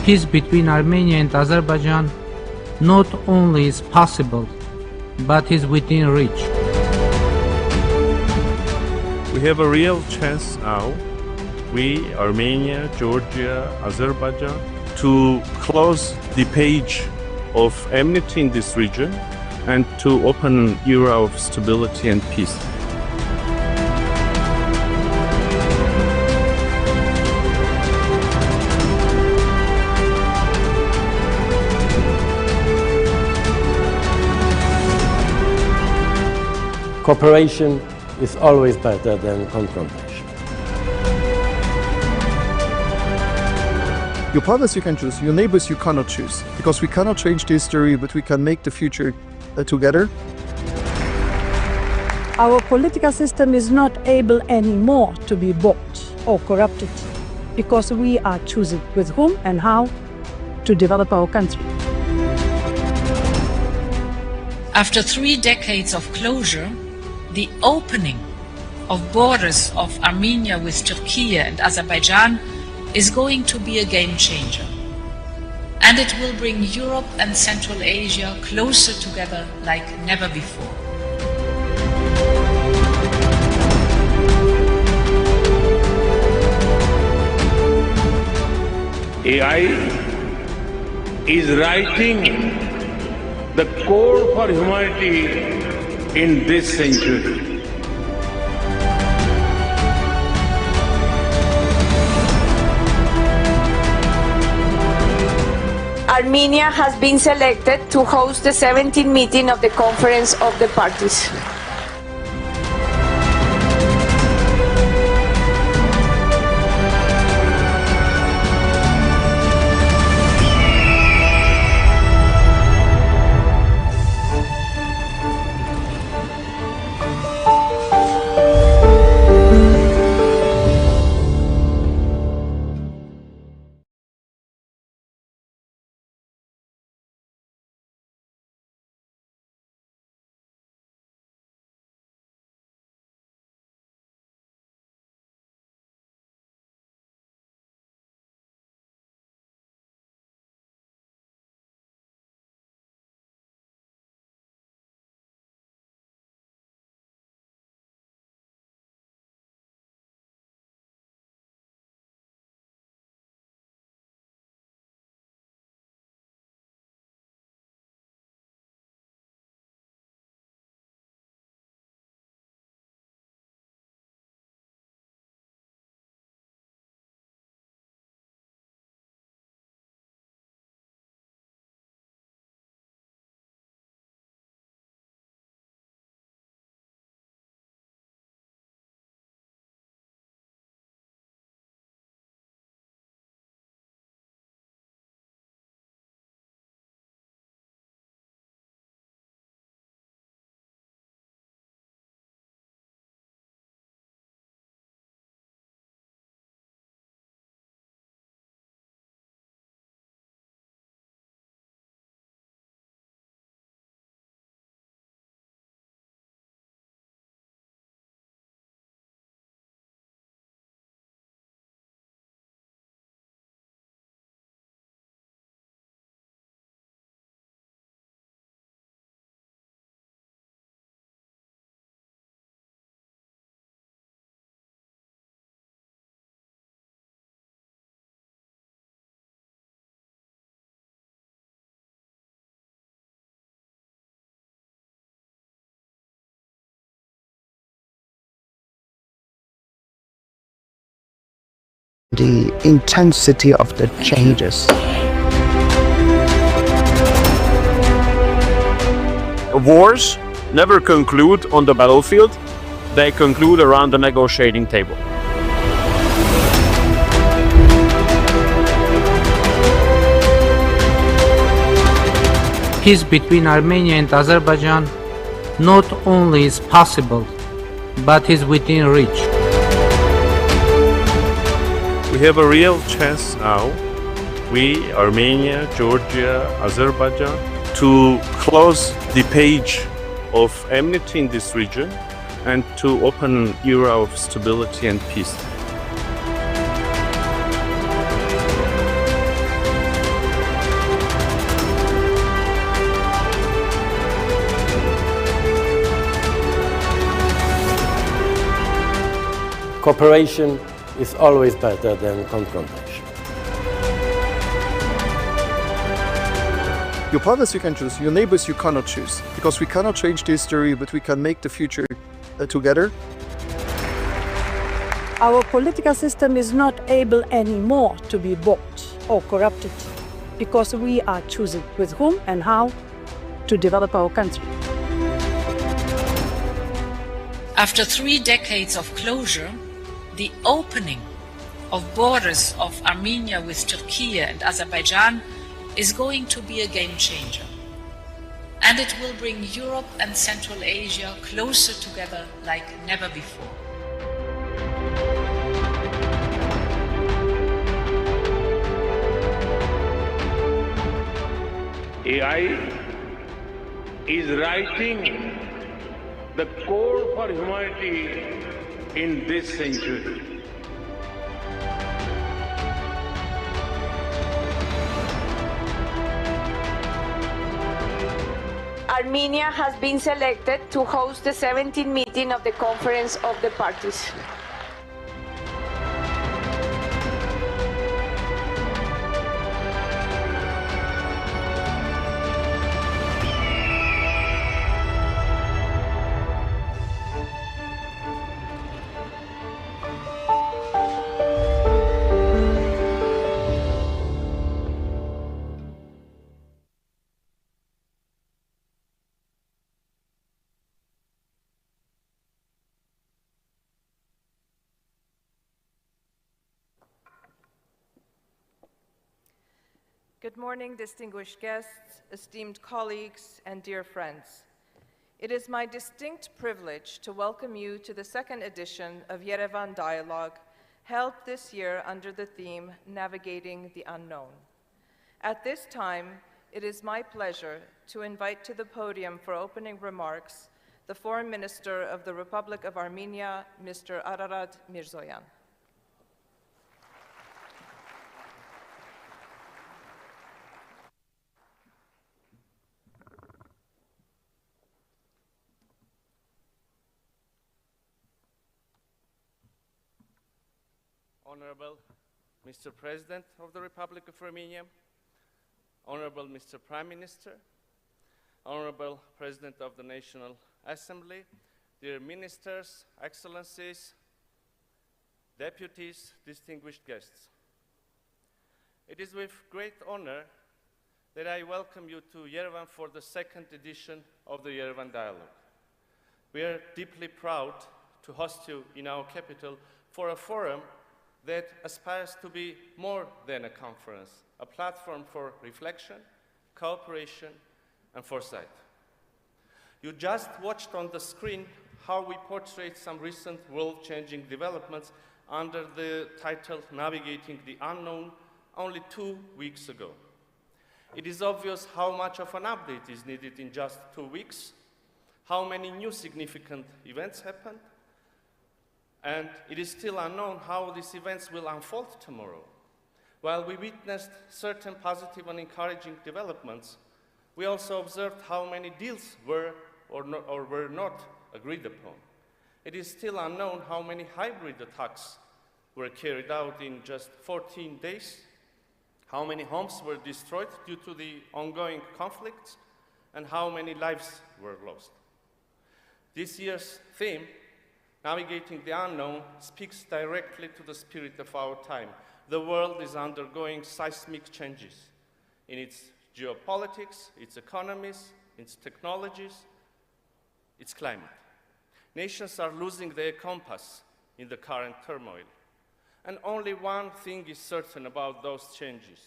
Peace between Armenia and Azerbaijan not only is possible, but is within reach. We have a real chance now, we, Armenia, Georgia, Azerbaijan, to close the page of enmity in this region and to open an era of stability and peace. Cooperation is always better than confrontation. Your partners you can choose, your neighbors you cannot choose, because we cannot change the history, but we can make the future together. Our political system is not able anymore to be bought or corrupted, because we are choosing with whom and how to develop our country. After 3 decades of closure, the opening of borders of Armenia with Turkey and Azerbaijan is going to be a game changer. And it will bring Europe and Central Asia closer together like never before. AI is writing the core for humanity in this century. Armenia has been selected to host the 17th meeting of the Conference of the Parties. The intensity of the changes. Wars never conclude on the battlefield, they conclude around the negotiating table. Peace between Armenia and Azerbaijan not only is possible, but is within reach. We have a real chance now, we, Armenia, Georgia, Azerbaijan, to close the page of enmity in this region and to open an era of stability and peace. Cooperation is always better than confrontation. Your partners you can choose, your neighbors you cannot choose, because we cannot change the history, but we can make the future together. Our political system is not able anymore to be bought or corrupted because we are choosing with whom and how to develop our country. After 3 decades of closure, the opening of borders of Armenia with Turkey and Azerbaijan is going to be a game changer. And it will bring Europe and Central Asia closer together like never before. AI is writing the core for humanity in this century. Armenia has been selected to host the 17th meeting of the Conference of the Parties. Good morning, distinguished guests, esteemed colleagues, and dear friends. It is my distinct privilege to welcome you to the second edition of Yerevan Dialogue, held this year under the theme Navigating the Unknown. At this time, it is my pleasure to invite to the podium for opening remarks the Foreign Minister of the Republic of Armenia, Mr. Ararat Mirzoyan. Honorable Mr. President of the Republic of Armenia, Honorable Mr. Prime Minister, Honorable President of the National Assembly, dear ministers, excellencies, deputies, distinguished guests. It is with great honor that I welcome you to Yerevan for the second edition of the Yerevan Dialogue. We are deeply proud to host you in our capital for a forum that aspires to be more than a conference, a platform for reflection, cooperation, and foresight. You just watched on the screen how we portrayed some recent world-changing developments under the title Navigating the Unknown only 2 weeks ago. It is obvious how much of an update is needed in just 2 weeks, how many new significant events happened, and it is still unknown how these events will unfold tomorrow. While we witnessed certain positive and encouraging developments, we also observed how many deals were or were not agreed upon. It is still unknown how many hybrid attacks were carried out in just 14 days, how many homes were destroyed due to the ongoing conflicts, and how many lives were lost. This year's theme, Navigating the Unknown, speaks directly to the spirit of our time. The world is undergoing seismic changes in its geopolitics, its economies, its technologies, its climate. Nations are losing their compass in the current turmoil. And only one thing is certain about those changes.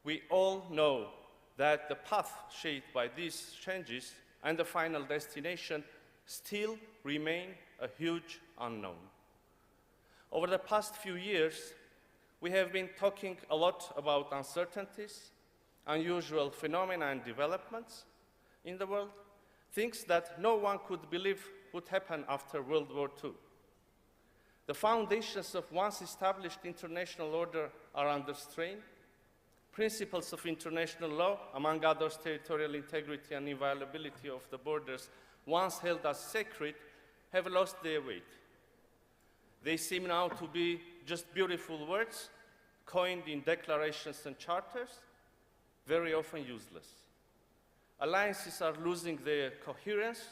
We all know that the path shaped by these changes and the final destination still remain a huge unknown. Over the past few years, we have been talking a lot about uncertainties, unusual phenomena and developments in the world, things that no one could believe would happen after World War II. The foundations of once established international order are under strain. Principles of international law, among others territorial integrity and inviolability of the borders, once held as sacred, have lost their weight. They seem now to be just beautiful words, coined in declarations and charters, very often useless. Alliances are losing their coherence,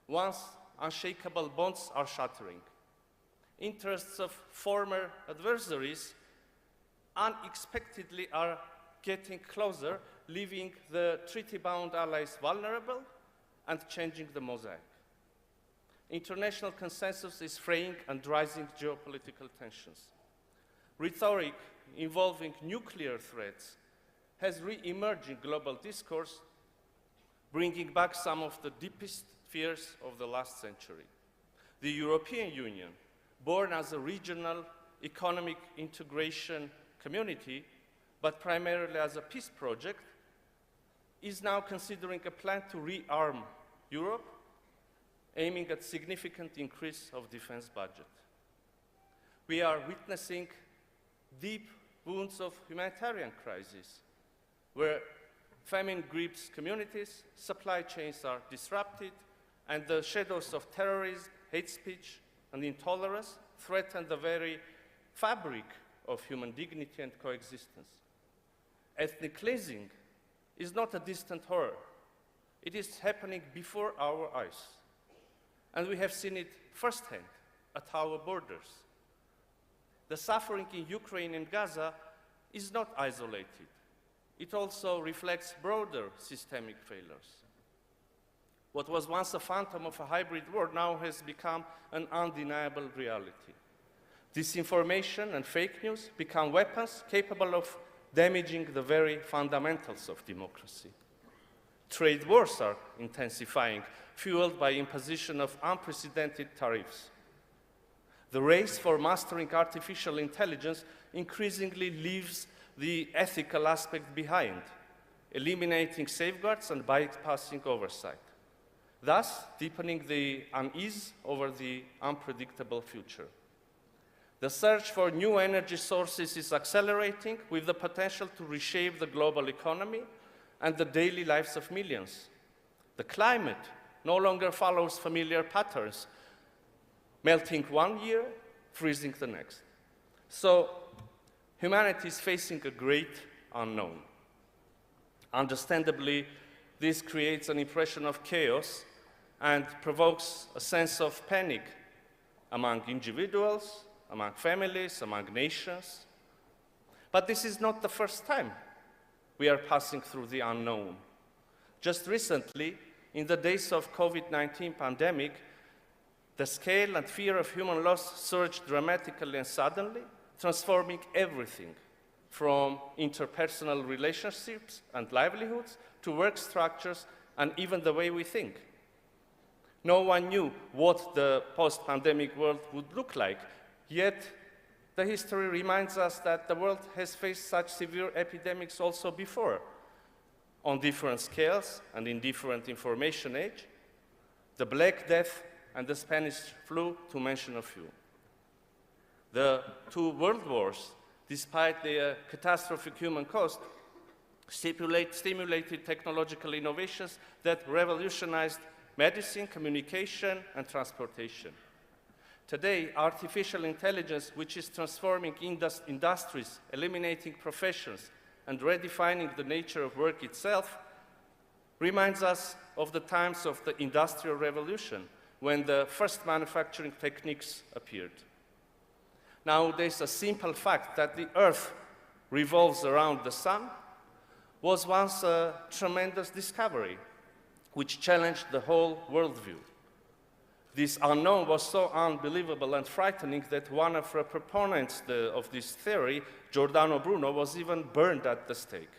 once unshakable bonds are shattering. Interests of former adversaries unexpectedly are getting closer, leaving the treaty-bound allies vulnerable and changing the mosaic. International consensus is fraying and rising geopolitical tensions. Rhetoric involving nuclear threats has re-emerged in global discourse, bringing back some of the deepest fears of the last century. The European Union, born as a regional economic integration community, but primarily as a peace project, is now considering a plan to rearm Europe, aiming at significant increase of defense budget. We are witnessing deep wounds of humanitarian crisis, where famine grips communities, supply chains are disrupted, and the shadows of terrorism, hate speech, and intolerance threaten the very fabric of human dignity and coexistence. Ethnic cleansing is not a distant horror. It is happening before our eyes. And we have seen it firsthand at our borders. The suffering in Ukraine and Gaza is not isolated. It also reflects broader systemic failures. What was once a phantom of a hybrid war now has become an undeniable reality. Disinformation and fake news become weapons capable of damaging the very fundamentals of democracy. Trade wars are intensifying, fueled by imposition of unprecedented tariffs. The race for mastering artificial intelligence increasingly leaves the ethical aspect behind, eliminating safeguards and bypassing oversight, thus deepening the unease over the unpredictable future. The search for new energy sources is accelerating, with the potential to reshape the global economy and the daily lives of millions. The climate no longer follows familiar patterns, melting one year, freezing the next. So humanity is facing a great unknown. Understandably, this creates an impression of chaos and provokes a sense of panic among individuals, among families, among nations. But this is not the first time we are passing through the unknown. Just recently, in the days of COVID-19 pandemic, the scale and fear of human loss surged dramatically and suddenly, transforming everything from interpersonal relationships and livelihoods to work structures and even the way we think. No one knew what the post-pandemic world would look like, yet the history reminds us that the world has faced such severe epidemics also before, on different scales and in different information age. The Black Death and the Spanish flu, to mention a few. The two world wars, despite their catastrophic human cost, stimulated technological innovations that revolutionized medicine, communication, and transportation. Today, artificial intelligence, which is transforming industries, eliminating professions, and redefining the nature of work itself, reminds us of the times of the Industrial Revolution, when the first manufacturing techniques appeared. Nowadays, a simple fact that the Earth revolves around the sun was once a tremendous discovery, which challenged the whole worldview. This unknown was so unbelievable and frightening that one of the proponents of this theory, Giordano Bruno, was even burned at the stake.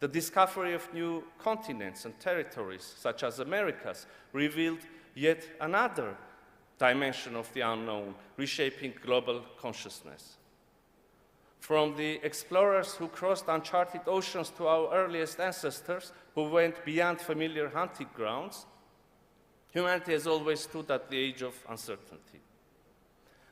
The discovery of new continents and territories, such as Americas, revealed yet another dimension of the unknown, reshaping global consciousness. From the explorers who crossed uncharted oceans to our earliest ancestors who went beyond familiar hunting grounds, humanity has always stood at the age of uncertainty.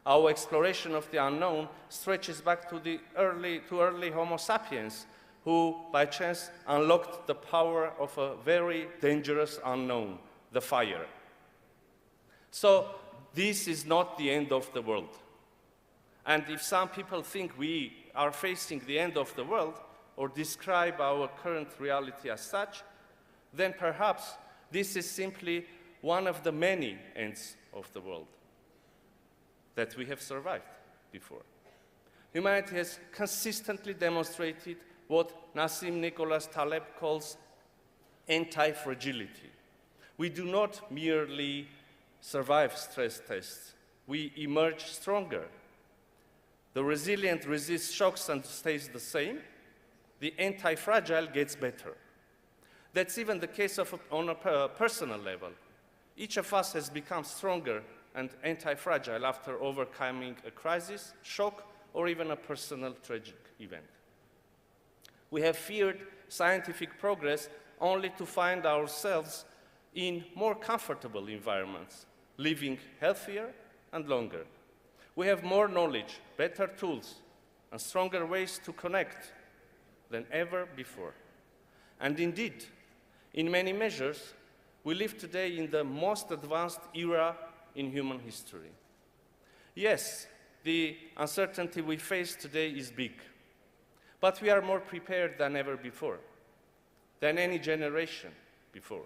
Our exploration of the unknown stretches back to early Homo sapiens, who by chance unlocked the power of a very dangerous unknown, the fire. So this is not the end of the world. And if some people think we are facing the end of the world or describe our current reality as such, then perhaps this is simply one of the many ends of the world that we have survived before. Humanity has consistently demonstrated what Nassim Nicholas Taleb calls anti-fragility. We do not merely survive stress tests, we emerge stronger. The resilient resists shocks and stays the same. The anti-fragile gets better. That's even the case on a personal level. Each of us has become stronger and anti-fragile after overcoming a crisis, shock, or even a personal tragic event. We have feared scientific progress only to find ourselves in more comfortable environments, living healthier and longer. We have more knowledge, better tools, and stronger ways to connect than ever before. And indeed, in many measures, we live today in the most advanced era in human history. Yes, the uncertainty we face today is big, but we are more prepared than ever before, than any generation before.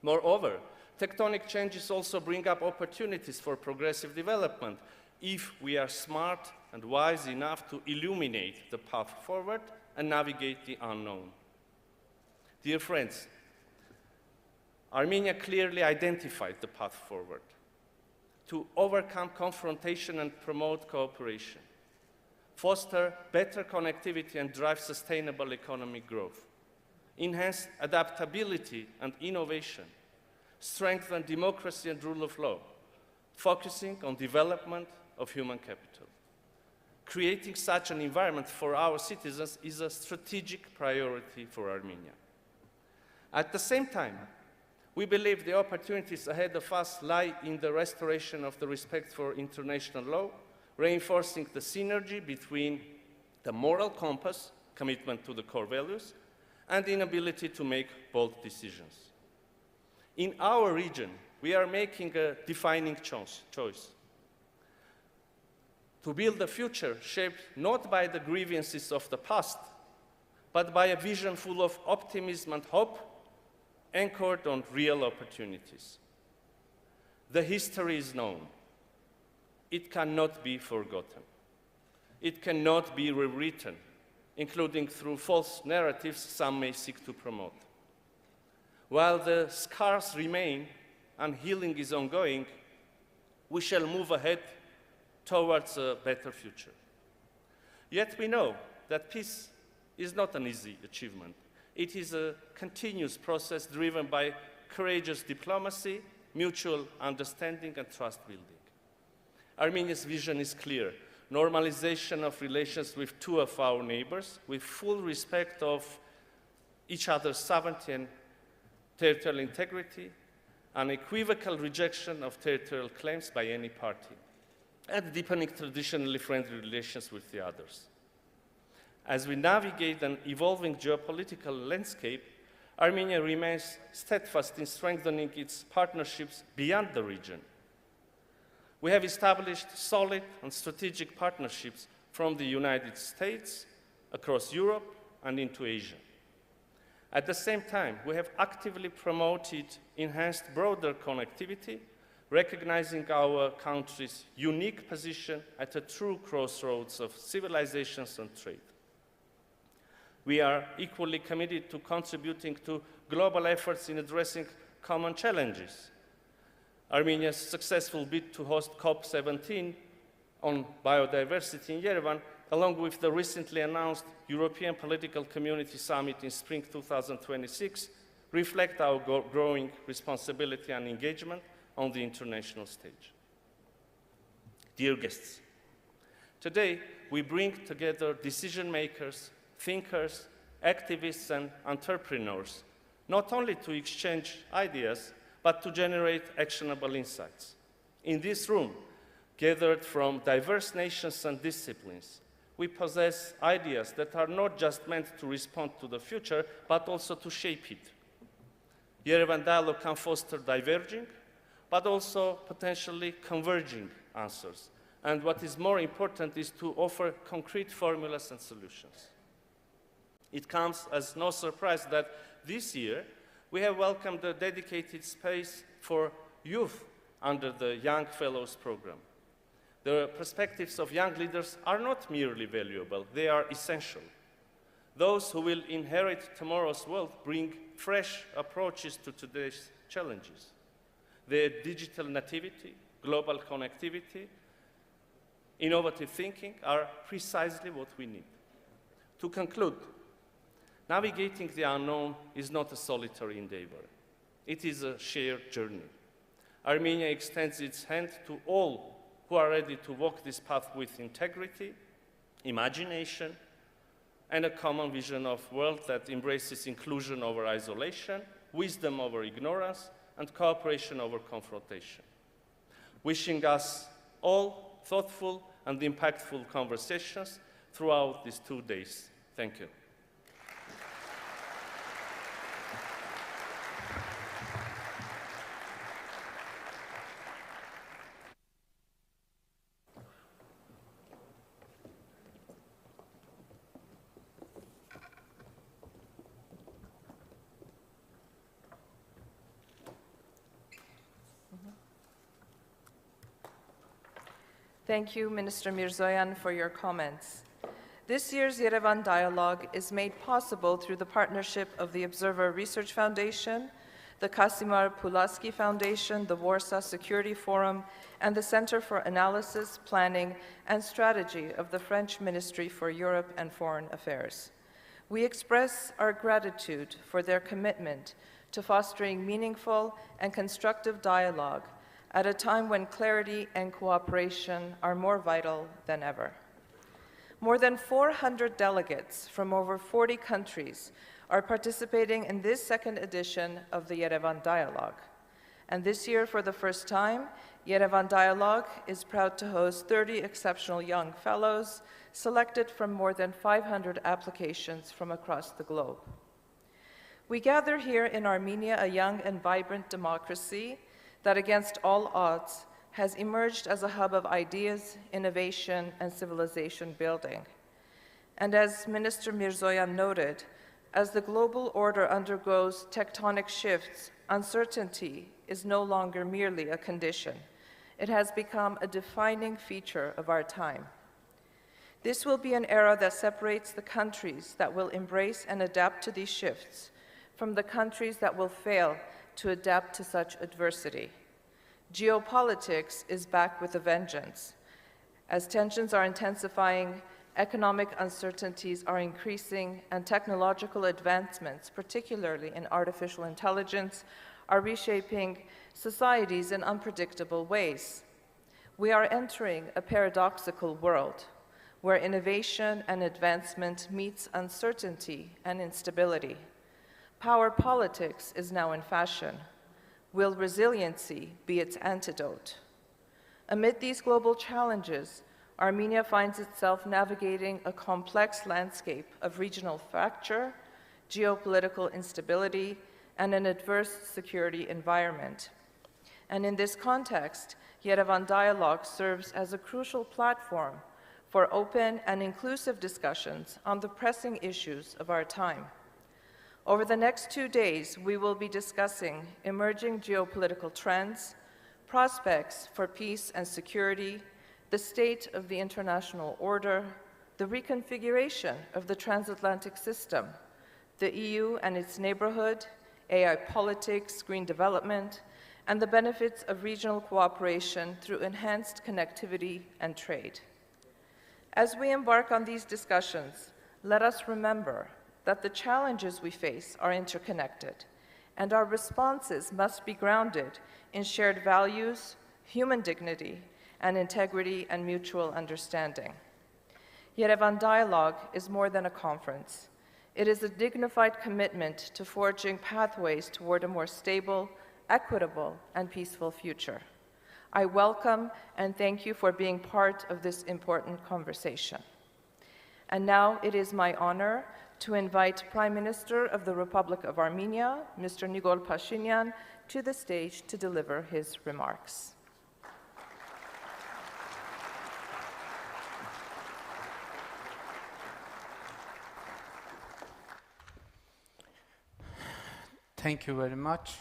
Moreover, tectonic changes also bring up opportunities for progressive development if we are smart and wise enough to illuminate the path forward and navigate the unknown. Dear friends, Armenia clearly identified the path forward to overcome confrontation and promote cooperation, foster better connectivity and drive sustainable economic growth, enhance adaptability and innovation, strengthen democracy and rule of law, focusing on development of human capital. Creating such an environment for our citizens is a strategic priority for Armenia. At the same time, we believe the opportunities ahead of us lie in the restoration of the respect for international law, reinforcing the synergy between the moral compass, commitment to the core values, and the inability to make bold decisions. In our region, we are making a defining choice to build a future shaped not by the grievances of the past, but by a vision full of optimism and hope, anchored on real opportunities. The history is known. It cannot be forgotten. It cannot be rewritten, including through false narratives some may seek to promote. While the scars remain and healing is ongoing, we shall move ahead towards a better future. Yet we know that peace is not an easy achievement. It is a continuous process driven by courageous diplomacy, mutual understanding, and trust building. Armenia's vision is clear: normalization of relations with two of our neighbors, with full respect of each other's sovereignty and territorial integrity, unequivocal rejection of territorial claims by any party, and deepening traditionally friendly relations with the others. As we navigate an evolving geopolitical landscape, Armenia remains steadfast in strengthening its partnerships beyond the region. We have established solid and strategic partnerships from the United States, across Europe, and into Asia. At the same time, we have actively promoted enhanced broader connectivity, recognizing our country's unique position at a true crossroads of civilizations and trade. We are equally committed to contributing to global efforts in addressing common challenges. Armenia's successful bid to host COP17 on biodiversity in Yerevan, along with the recently announced European Political Community Summit in spring 2026, reflect our growing responsibility and engagement on the international stage. Dear guests, today we bring together decision makers, thinkers, activists, and entrepreneurs, not only to exchange ideas, but to generate actionable insights. In this room, gathered from diverse nations and disciplines, we possess ideas that are not just meant to respond to the future, but also to shape it. Yerevan dialogue can foster diverging, but also potentially converging answers. And what is more important is to offer concrete formulas and solutions. It comes as no surprise that this year we have welcomed a dedicated space for youth under the Young Fellows program. The perspectives of young leaders are not merely valuable, they are essential. Those who will inherit tomorrow's world bring fresh approaches to today's challenges. Their digital nativity, global connectivity, innovative thinking are precisely what we need. To conclude, navigating the unknown is not a solitary endeavor. It is a shared journey. Armenia extends its hand to all who are ready to walk this path with integrity, imagination, and a common vision of a world that embraces inclusion over isolation, wisdom over ignorance, and cooperation over confrontation. Wishing us all thoughtful and impactful conversations throughout these 2 days. Thank you. Thank you, Minister Mirzoyan, for your comments. This year's Yerevan Dialogue is made possible through the partnership of the Observer Research Foundation, the Kasimir Pulaski Foundation, the Warsaw Security Forum, and the Center for Analysis, Planning, and Strategy of the French Ministry for Europe and Foreign Affairs. We express our gratitude for their commitment to fostering meaningful and constructive dialogue at a time when clarity and cooperation are more vital than ever. More than 400 delegates from over 40 countries are participating in this second edition of the Yerevan Dialogue. And this year, for the first time, Yerevan Dialogue is proud to host 30 exceptional young fellows selected from more than 500 applications from across the globe. We gather here in Armenia, a young and vibrant democracy that, against all odds, has emerged as a hub of ideas, innovation, and civilization building. And as Minister Mirzoyan noted, as the global order undergoes tectonic shifts, uncertainty is no longer merely a condition. It has become a defining feature of our time. This will be an era that separates the countries that will embrace and adapt to these shifts from the countries that will fail to adapt to such adversity. Geopolitics is back with a vengeance. As tensions are intensifying, economic uncertainties are increasing, and technological advancements, particularly in artificial intelligence, are reshaping societies in unpredictable ways. We are entering a paradoxical world where innovation and advancement meets uncertainty and instability. Power politics is now in fashion. Will resiliency be its antidote? Amid these global challenges, Armenia finds itself navigating a complex landscape of regional fracture, geopolitical instability, and an adverse security environment. And in this context, Yerevan Dialogue serves as a crucial platform for open and inclusive discussions on the pressing issues of our time. Over the next 2 days, we will be discussing emerging geopolitical trends, prospects for peace and security, the state of the international order, the reconfiguration of the transatlantic system, the EU and its neighborhood, AI politics, green development, and the benefits of regional cooperation through enhanced connectivity and trade. As we embark on these discussions, let us remember that the challenges we face are interconnected, and our responses must be grounded in shared values, human dignity, and integrity and mutual understanding. Yerevan Dialogue is more than a conference. It is a dignified commitment to forging pathways toward a more stable, equitable, and peaceful future. I welcome and thank you for being part of this important conversation. And now it is my honor to invite Prime Minister of the Republic of Armenia, Mr. Nikol Pashinyan, to the stage to deliver his remarks. Thank you very much.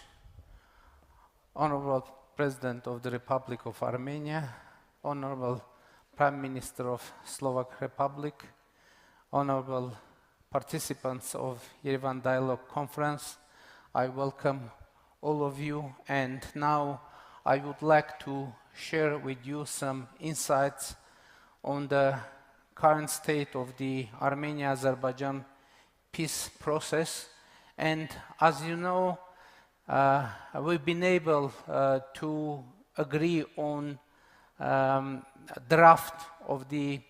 Honorable President of the Republic of Armenia, Honorable Prime Minister of Slovak Republic, Honorable participants of Yerevan Dialogue Conference, I welcome all of you, and now I would like to share with you some insights on the current state of the Armenia-Azerbaijan peace process. And as you know, we've been able to agree on a draft of the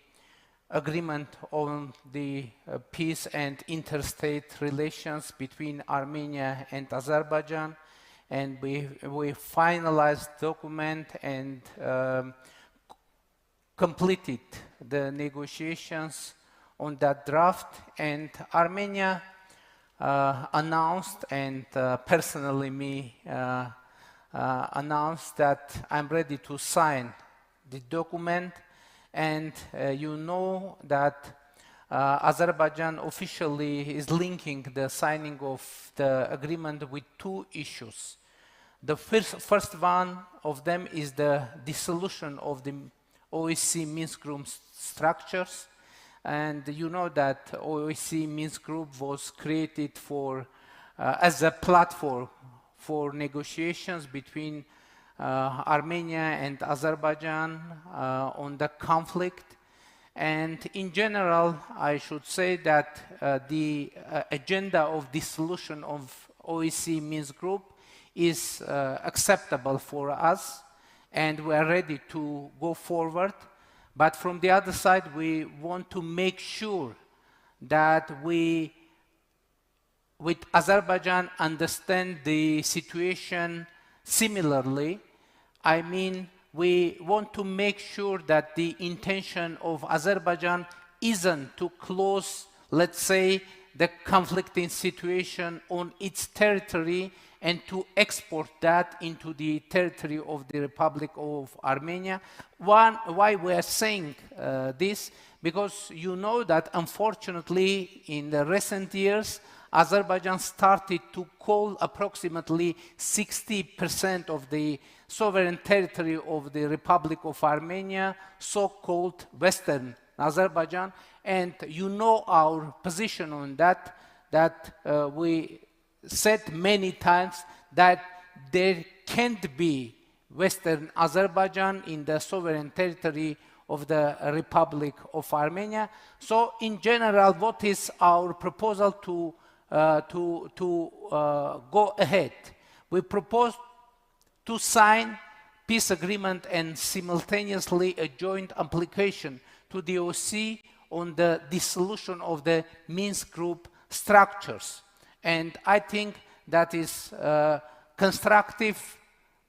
agreement on the peace and interstate relations between Armenia and Azerbaijan, and we finalized the document and completed the negotiations on that draft, and Armenia announced, and personally me announced that I'm ready to sign the document. And you know that Azerbaijan officially is linking the signing of the agreement with two issues. The first one of them is the dissolution of the OSCE Minsk Group structures. And you know that OSCE Minsk Group was created for, as a platform for negotiations between Armenia and Azerbaijan on the conflict. And in general, I should say that the agenda of dissolution of OEC Minsk Group is acceptable for us, and we are ready to go forward. But from the other side, we want to make sure that we, with Azerbaijan, understand the situation similarly. I mean, we want to make sure that the intention of Azerbaijan isn't to close, let's say, the conflicting situation on its territory and to export that into the territory of the Republic of Armenia. Why we are saying this? Because you know that unfortunately in the recent years, Azerbaijan started to call approximately 60% of the sovereign territory of the Republic of Armenia, so-called Western Azerbaijan. And you know our position on that, we said many times that there can't be Western Azerbaijan in the sovereign territory of the Republic of Armenia. So in general, what is our proposal to go ahead? We propose to sign peace agreement and simultaneously a joint application to the OSCE on the dissolution of the Minsk Group structures. And I think that is a constructive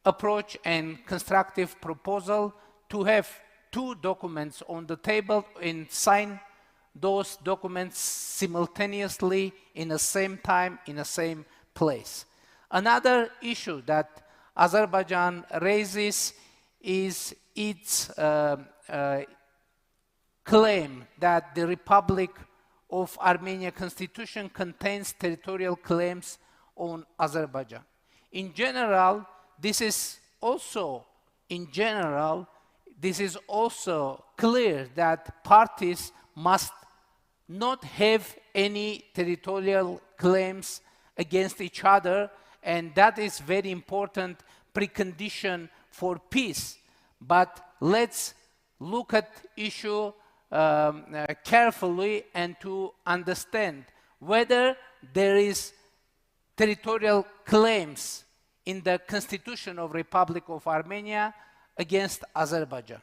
approach and constructive proposal to have two documents on the table and sign those documents simultaneously in the same time, in the same place. Another issue that Azerbaijan raises is its claim that the Republic of Armenia Constitution contains territorial claims on Azerbaijan. In general, this is also clear that parties must not have any territorial claims against each other, and that is very important precondition for peace. But let's look at issue carefully and to understand whether there is territorial claims in the Constitution of Republic of Armenia against Azerbaijan.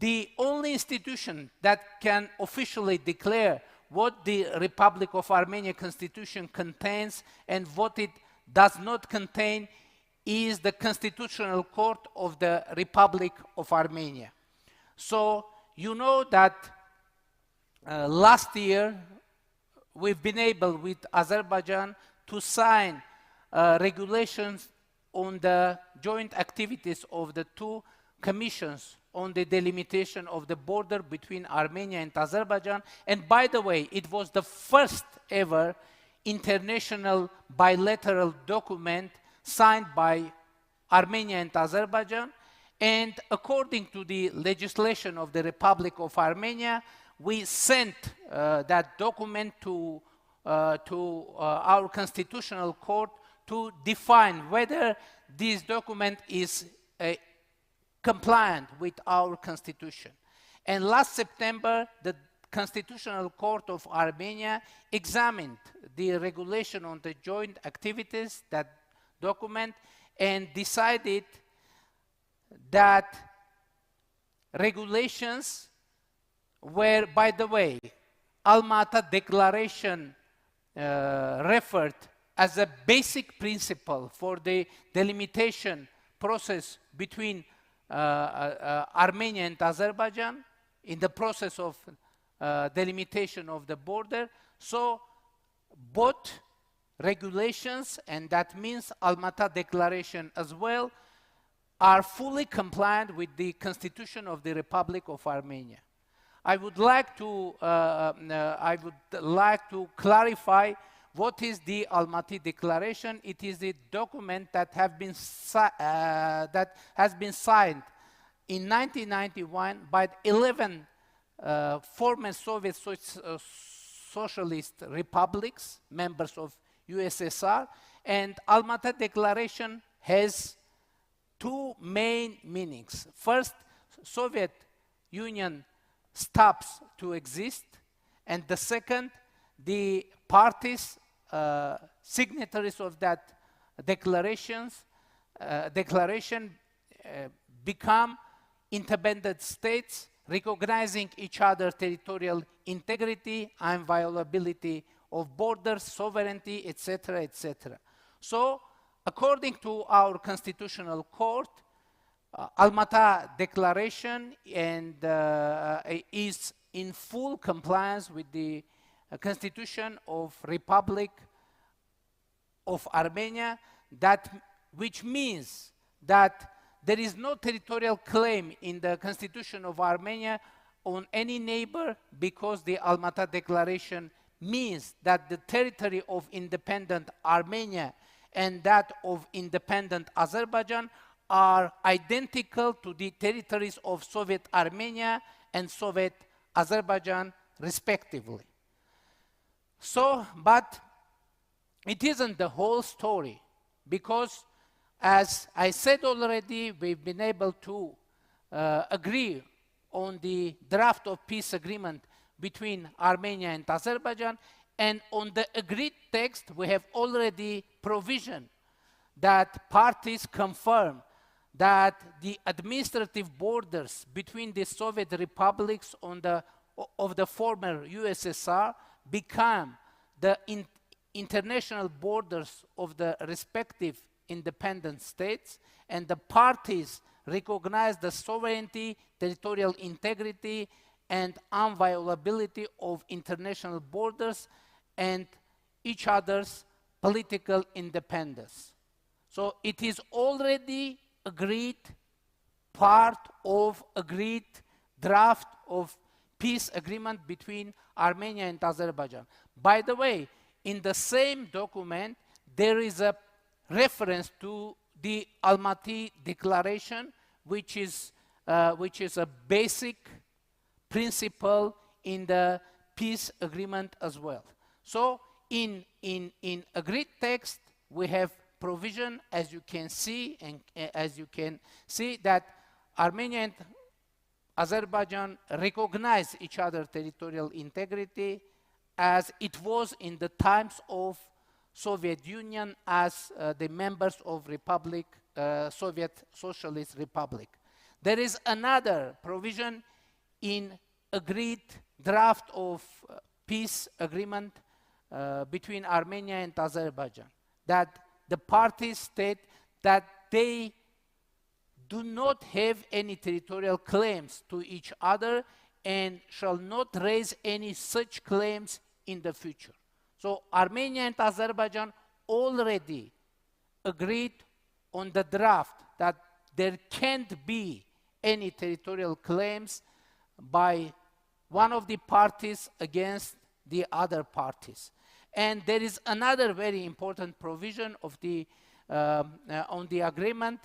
The only institution that can officially declare what the Republic of Armenia Constitution contains and what it does not contain is the Constitutional Court of the Republic of Armenia. So you know that last year we've been able with Azerbaijan to sign regulations on the joint activities of the two commissions on the delimitation of the border between Armenia and Azerbaijan. And by the way, it was the first ever international bilateral document signed by Armenia and Azerbaijan. And according to the legislation of the Republic of Armenia, we sent that document to our Constitutional Court to define whether this document is compliant with our Constitution. And last September, the Constitutional Court of Armenia examined the regulation on the joint activities, that document, and decided that regulations were, by the way, Alma-Ata Declaration referred as a basic principle for the delimitation process between Armenia and Azerbaijan in the process of delimitation of the border. So both regulations, and that means Alma-Ata Declaration as well, are fully compliant with the Constitution of the Republic of Armenia. I would like to clarify what is the Alma-Ata Declaration. It is a document that has been signed in 1991 by 11 former Soviet socialist republics, members of USSR, And Almaty Declaration has two main meanings. First, Soviet Union stops to exist, and the second, the parties, signatories of that declaration become independent states, recognizing each other's territorial integrity, inviolability of borders, sovereignty, etc., etc. So, according to our constitutional court, Almaty Declaration is in full compliance with the Constitution of Republic of Armenia, which means that there is no territorial claim in the Constitution of Armenia on any neighbor, because the Almaty Declaration means that the territory of independent Armenia and that of independent Azerbaijan are identical to the territories of Soviet Armenia and Soviet Azerbaijan, respectively. So, but it isn't the whole story, because as I said already, we've been able to agree on the draft of peace agreement between Armenia and Azerbaijan, and on the agreed text we have already provision that parties confirm that the administrative borders between the Soviet republics of the former USSR become the international borders of the respective independent states, and the parties recognize the sovereignty, territorial integrity, and inviolability of international borders and each other's political independence. So it is already agreed, part of agreed draft of peace agreement between Armenia and Azerbaijan. By the way, in the same document, there is a reference to the Almaty Declaration, which is a basic principle in the peace agreement as well. So in agreed text, we have provision, as you can see, that Armenia and Azerbaijan recognize each other's territorial integrity as it was in the times of Soviet Union as the members of Soviet Socialist Republic. There is another provision in agreed draft of peace agreement between Armenia and Azerbaijan, that the parties state that they do not have any territorial claims to each other and shall not raise any such claims in the future. So Armenia and Azerbaijan already agreed on the draft that there can't be any territorial claims by one of the parties against the other parties. And there is another very important provision of on the agreement,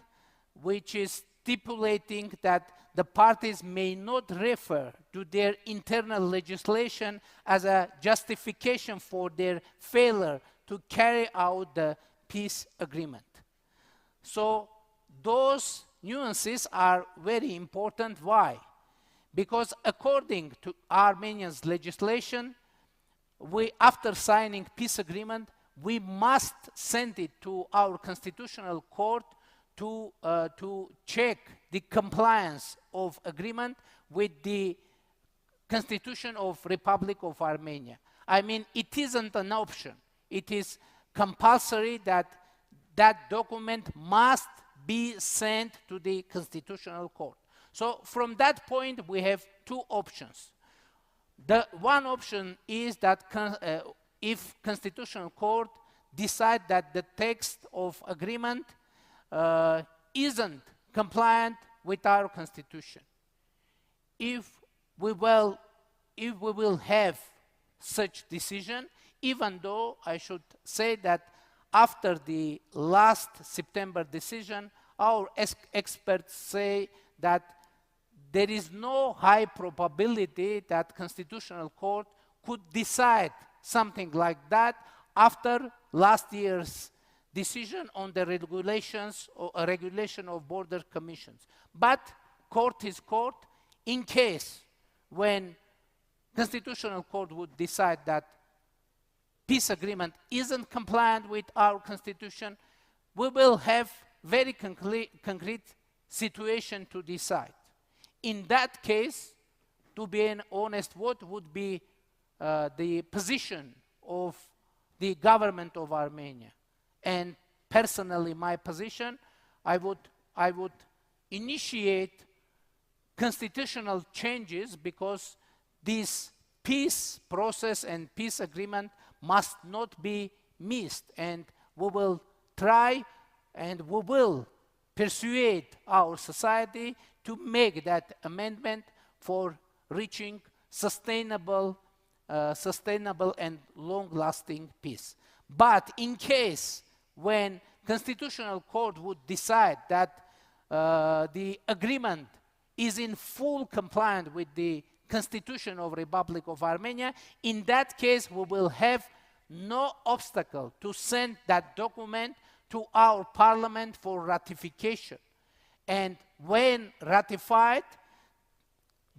which is stipulating that the parties may not refer to their internal legislation as a justification for their failure to carry out the peace agreement. So those nuances are very important. Why? Because according to Armenia's legislation, after signing peace agreement, we must send it to our constitutional court to check the compliance of agreement with the Constitution of Republic of Armenia. I mean, it isn't an option. It is compulsory that that document must be sent to the Constitutional Court. So from that point, we have two options. The one option is that if Constitutional Court decide that the text of agreement isn't compliant with our Constitution, if we will have such decision, even though I should say that after the last September decision, our experts say that there is no high probability that Constitutional Court could decide something like that after last year's decision on the regulations or a regulation of border commissions. But court is court. In case when Constitutional Court would decide that peace agreement isn't compliant with our constitution, we will have very concrete situation to decide. In that case, to be honest, what would be the position of the government of Armenia? And personally, my position, I would initiate constitutional changes, because this peace process and peace agreement must not be missed. And we will try and we will persuade our society to make that amendment for reaching sustainable and long-lasting peace. But in case when Constitutional Court would decide that the agreement is in full compliance with the Constitution of Republic of Armenia, in that case we will have no obstacle to send that document to our parliament for ratification. And when ratified,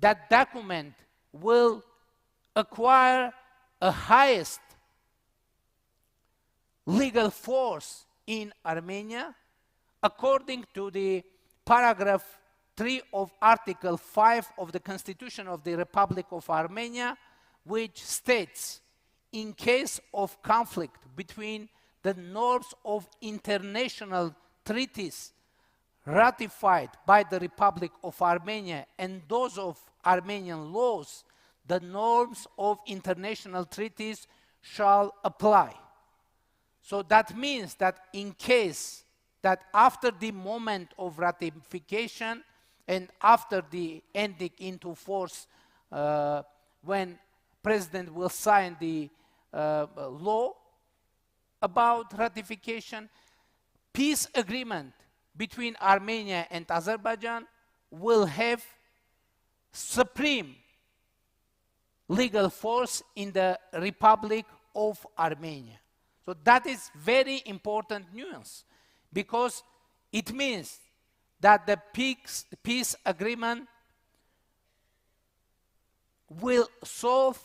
that document will acquire a highest legal force in Armenia, according to the paragraph 3 of Article 5 of the Constitution of the Republic of Armenia, which states, in case of conflict between the norms of international treaties ratified by the Republic of Armenia and those of Armenian laws, the norms of international treaties shall apply. So that means that in case that after the moment of ratification and after the ending into force, when President will sign the law about ratification, peace agreement between Armenia and Azerbaijan will have supreme legal force in the Republic of Armenia. So that is very important nuance, because it means that the peace agreement will solve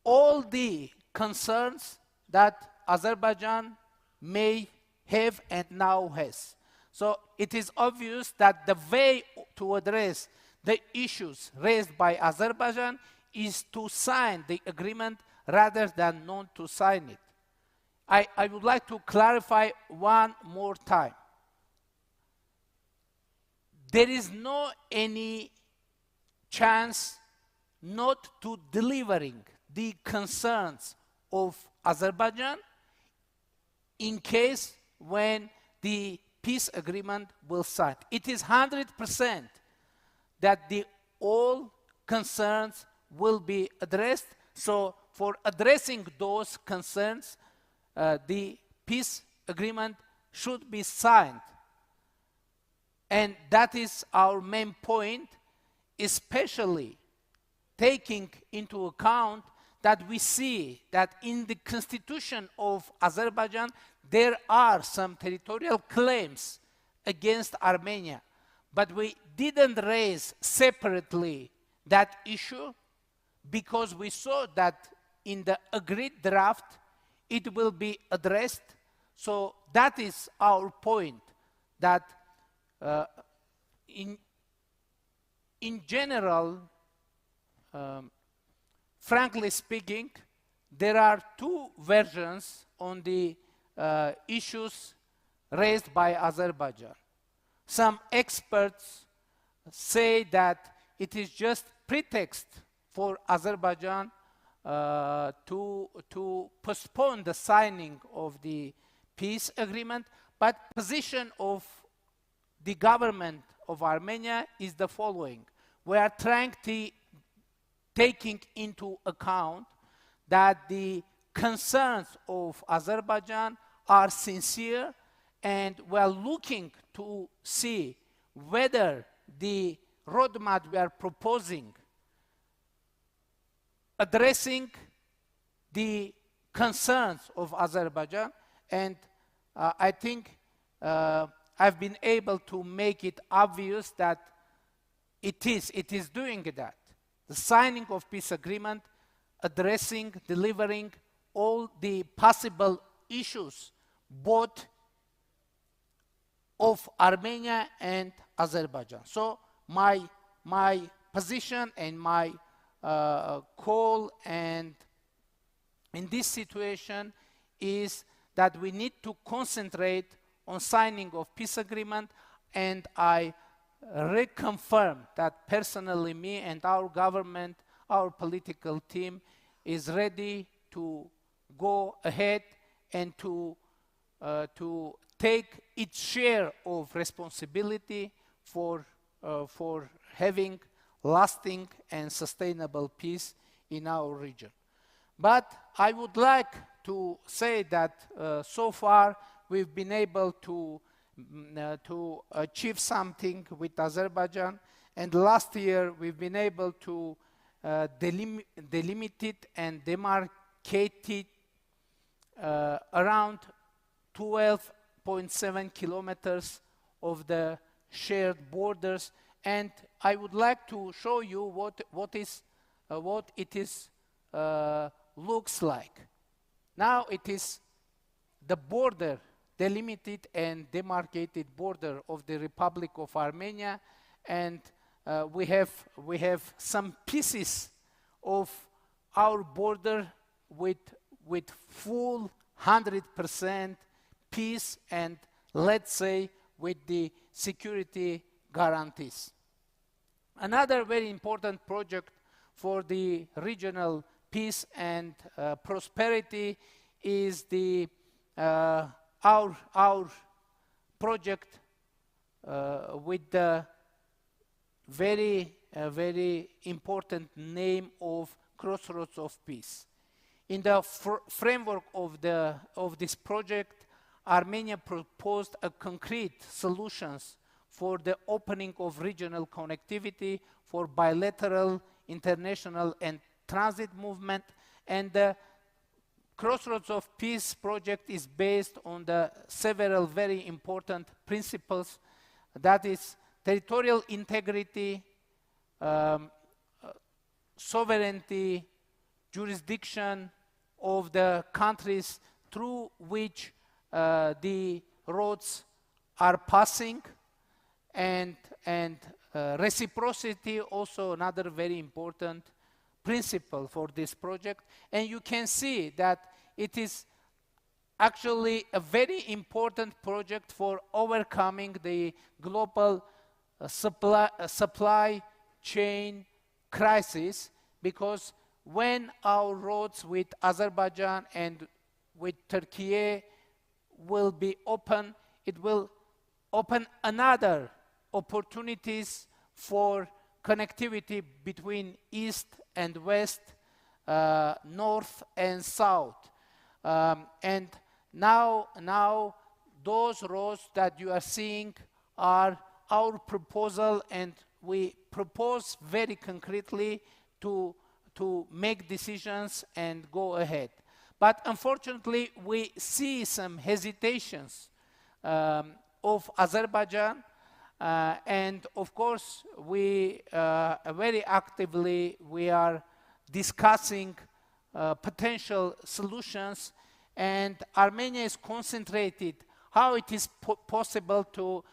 all the concerns that Azerbaijan may have and now has. So it is obvious that the way to address the issues raised by Azerbaijan is to sign the agreement rather than not to sign it. I would like to clarify one more time. There is no any chance not to delivering the concerns of Azerbaijan in case when the peace agreement will sign. It is 100% that all concerns will be addressed. So for addressing those concerns, the peace agreement should be signed. And that is our main point, especially taking into account that we see that in the constitution of Azerbaijan, there are some territorial claims against Armenia. But we didn't raise separately that issue because we saw that in the agreed draft, it will be addressed. So that is our point, that in general, frankly speaking, there are two versions on the issues raised by Azerbaijan. Some experts say that it is just pretext for Azerbaijan to postpone the signing of the peace agreement, but position of the government of Armenia is the following. We are trying to taking into account that the concerns of Azerbaijan are sincere, and we are looking to see whether the roadmap we are proposing addressing the concerns of Azerbaijan, and I think I've been able to make it obvious that it is doing that. The signing of peace agreement, addressing, delivering all the possible issues, both of Armenia and Azerbaijan. So my position and my call and in this situation is that we need to concentrate on signing of peace agreement, and I reconfirm that personally me and our government, our political team is ready to go ahead and to take its share of responsibility for having lasting and sustainable peace in our region. But I would like to say that so far we've been able to achieve something with Azerbaijan, and last year we've been able to delimit it and demarcate it around 12.7 kilometers of the shared borders, and I would like to show you what it is looks like. Now it is the border, delimited and demarcated border of the Republic of Armenia, and we have some pieces of our border with full 100% peace and, let's say, with the security guarantees. Another very important project for the regional peace and prosperity is our project with the very important name of Crossroads of Peace. In the framework of this project, Armenia proposed a concrete solutions for the opening of regional connectivity for bilateral, international, and transit movement, and the Crossroads of Peace project is based on the several very important principles, that is territorial integrity, sovereignty, jurisdiction of the countries through which the roads are passing, and reciprocity, also another very important principle for this project. And you can see that it is actually a very important project for overcoming the global supply chain crisis, because when our roads with Azerbaijan and with Turkey will be open, it will open another opportunities for connectivity between east and west, north and south. And now those roads that you are seeing are our proposal, and we propose very concretely to make decisions and go ahead. But unfortunately, we see some hesitations of Azerbaijan, and of course, we very actively we are discussing potential solutions, and Armenia is concentrated how it is possible to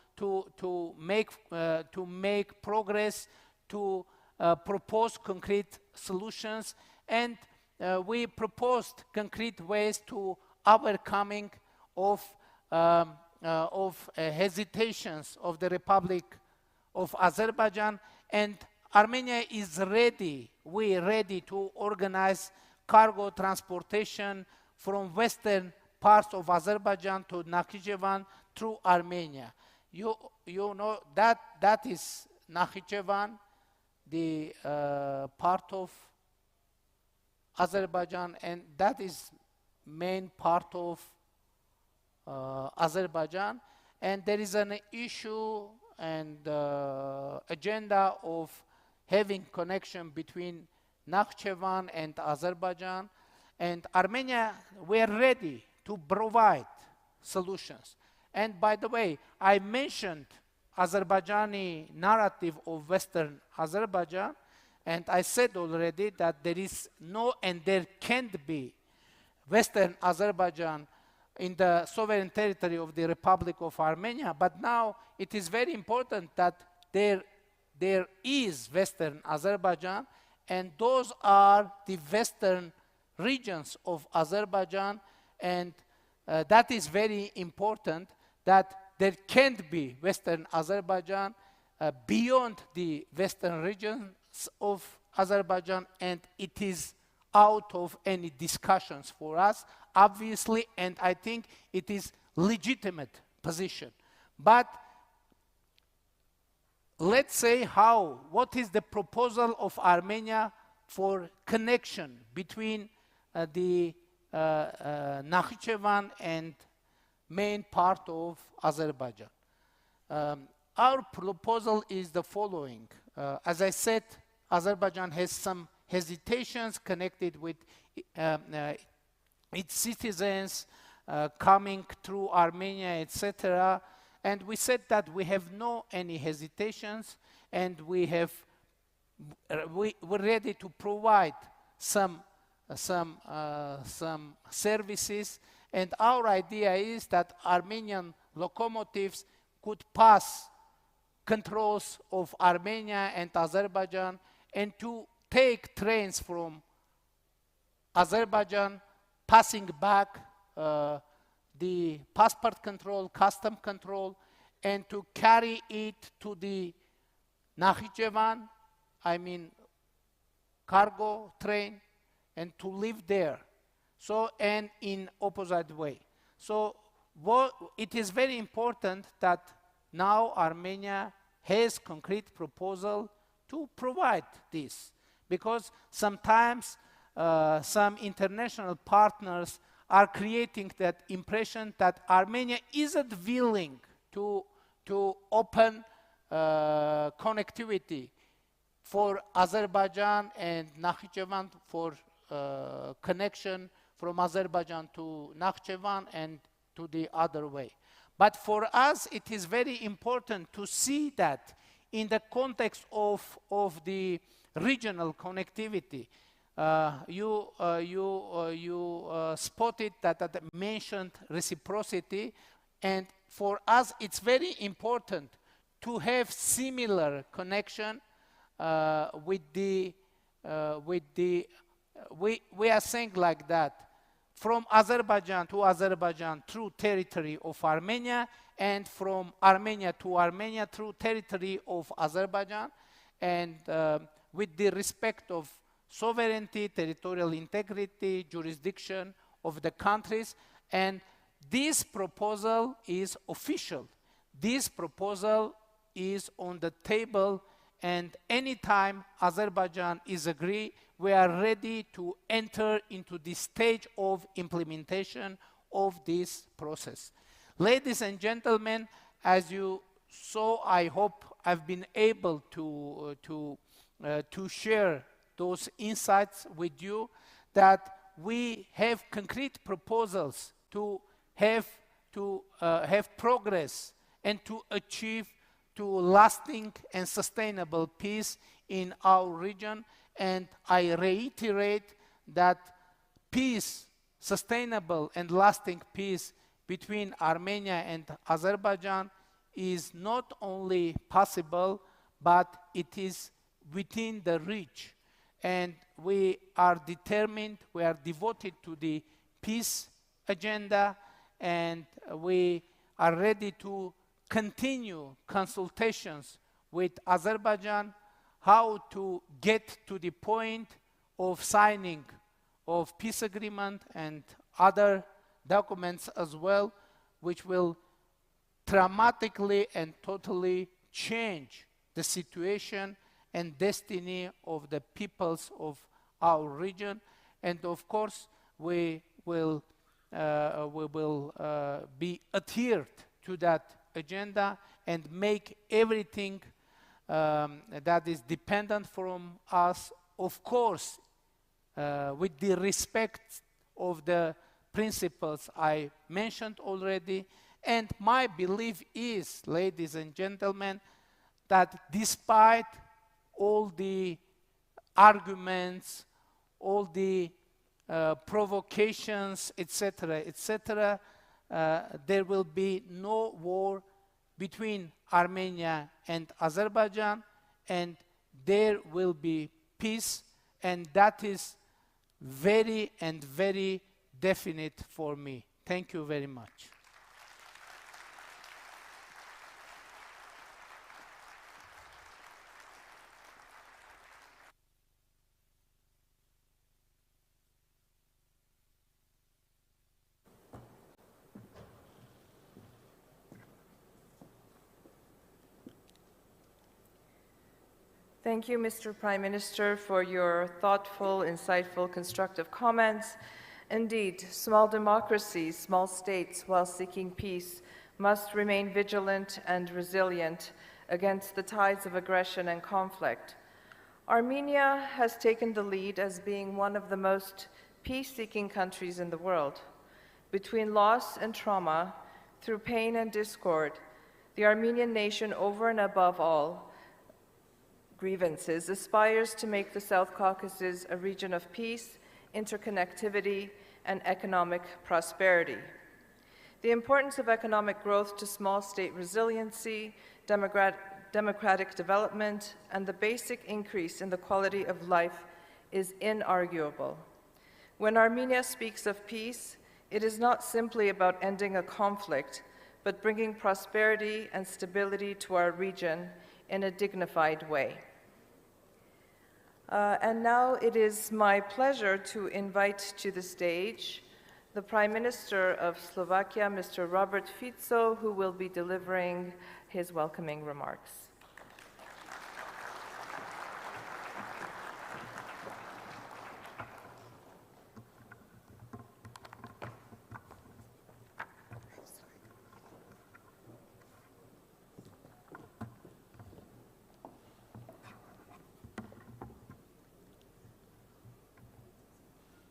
make progress, to propose concrete solutions, and we proposed concrete ways to overcoming of hesitations of the Republic of Azerbaijan, and Armenia is ready. We are ready to organize cargo transportation from western parts of Azerbaijan to Nakhichevan through Armenia. You know that is Nakhichevan, the part of Azerbaijan, and that is main part of Azerbaijan, and there is an issue and agenda of having connection between Nakhichevan and Azerbaijan, and Armenia, we are ready to provide solutions. And by the way, I mentioned Azerbaijani narrative of Western Azerbaijan, and I said already that there is no and there can't be Western Azerbaijan in the sovereign territory of the Republic of Armenia, but now it is very important that there is Western Azerbaijan, and those are the western regions of Azerbaijan, and that is very important, that there can't be Western Azerbaijan beyond the western regions of Azerbaijan, and it is out of any discussions for us, obviously, and I think it is legitimate position. But let's say what is the proposal of Armenia for connection between the Nakhichevan and main part of Azerbaijan. Our proposal is the following. As I said, Azerbaijan has some hesitations connected with its citizens coming through Armenia, etc. And we said that we have no any hesitations, and we're ready to provide some services. And our idea is that Armenian locomotives could pass controls of Armenia and Azerbaijan, and to take trains from Azerbaijan, passing back the passport control, custom control, and to carry it to the Nakhichevan, I mean cargo train, and to live there. So, and in opposite way. So it is very important that now Armenia has concrete proposal to provide this, because sometimes some international partners are creating that impression that Armenia isn't willing to open connectivity for Azerbaijan and Nakhichevan, for connection from Azerbaijan to Nakhichevan and to the other way. But for us, it is very important to see that in the context of the regional connectivity. You spotted that I mentioned reciprocity, and for us it's very important to have similar connection with the we are saying like that, from Azerbaijan to Azerbaijan through territory of Armenia, and from Armenia to Armenia through territory of Azerbaijan, and with the respect of sovereignty, territorial integrity, jurisdiction of the countries. And this proposal is official. This proposal is on the table, and anytime Azerbaijan is agreed, we are ready to enter into the stage of implementation of this process. Ladies and gentlemen, as you saw, I hope I've been able to share those insights with you, that we have concrete proposals to have progress and to achieve lasting and sustainable peace in our region. And I reiterate that peace, sustainable and lasting peace between Armenia and Azerbaijan is not only possible, but it is within the reach. And we are determined, we are devoted to the peace agenda, and we are ready to continue consultations with Azerbaijan how to get to the point of signing of peace agreement and other documents as well, which will dramatically and totally change the situation and destiny of the peoples of our region. And of course, we will be adhered to that agenda and make everything that is dependent from us, of course, with the respect of the principles I mentioned already. And my belief is, ladies and gentlemen, that despite all the arguments, all the provocations, etc., etc., there will be no war between Armenia and Azerbaijan, and there will be peace, and that is very and very definite for me. Thank you very much. Thank you, Mr. Prime Minister, for your thoughtful, insightful, constructive comments. Indeed, small democracies, small states, while seeking peace, must remain vigilant and resilient against the tides of aggression and conflict. Armenia has taken the lead as being one of the most peace-seeking countries in the world. Between loss and trauma, through pain and discord, the Armenian nation, over and above all grievances, aspires to make the South Caucasus a region of peace, interconnectivity, and economic prosperity. The importance of economic growth to small state resiliency, democratic development, and the basic increase in the quality of life is inarguable. When Armenia speaks of peace, it is not simply about ending a conflict, but bringing prosperity and stability to our region in a dignified way. And now it is my pleasure to invite to the stage the Prime Minister of Slovakia, Mr. Robert Fico, who will be delivering his welcoming remarks.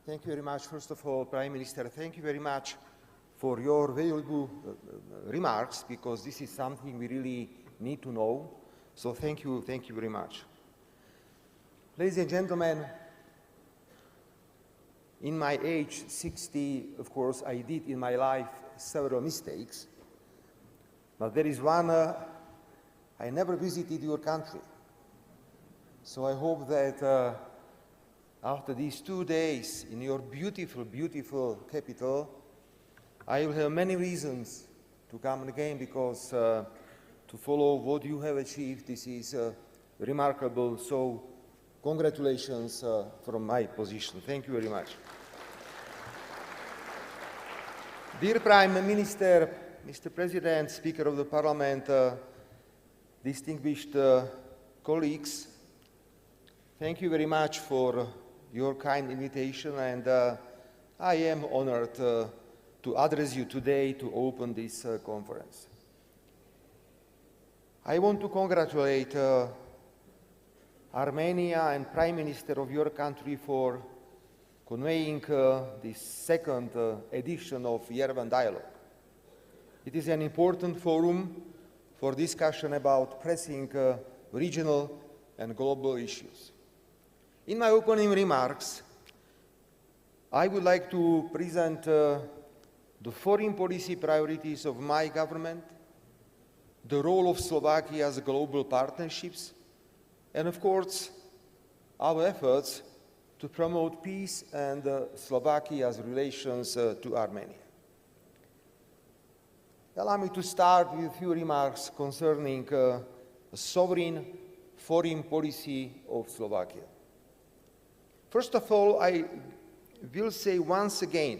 Thank you very much. First of all, Prime Minister, thank you very much for your valuable remarks, because this is something we really need to know. So thank you very much. Ladies and gentlemen, in my age, 60, of course, I did in my life several mistakes, but there is one, I never visited your country. So I hope that after these 2 days in your beautiful, beautiful capital, I will have many reasons to come again, because to follow what you have achieved, this is remarkable. So congratulations from my position. Thank you very much. Dear Prime Minister, Mr. President, Speaker of the Parliament, distinguished colleagues, thank you very much for your kind invitation, and I am honored to address you today to open this conference. I want to congratulate Armenia and Prime Minister of your country for conveying this second edition of Yerevan Dialogue. It is an important forum for discussion about pressing regional and global issues. In my opening remarks, I would like to present the foreign policy priorities of my government, the role of Slovakia's global partnerships, and of course, our efforts to promote peace and Slovakia's relations to Armenia. Allow me to start with a few remarks concerning the sovereign foreign policy of Slovakia. First of all, I will say once again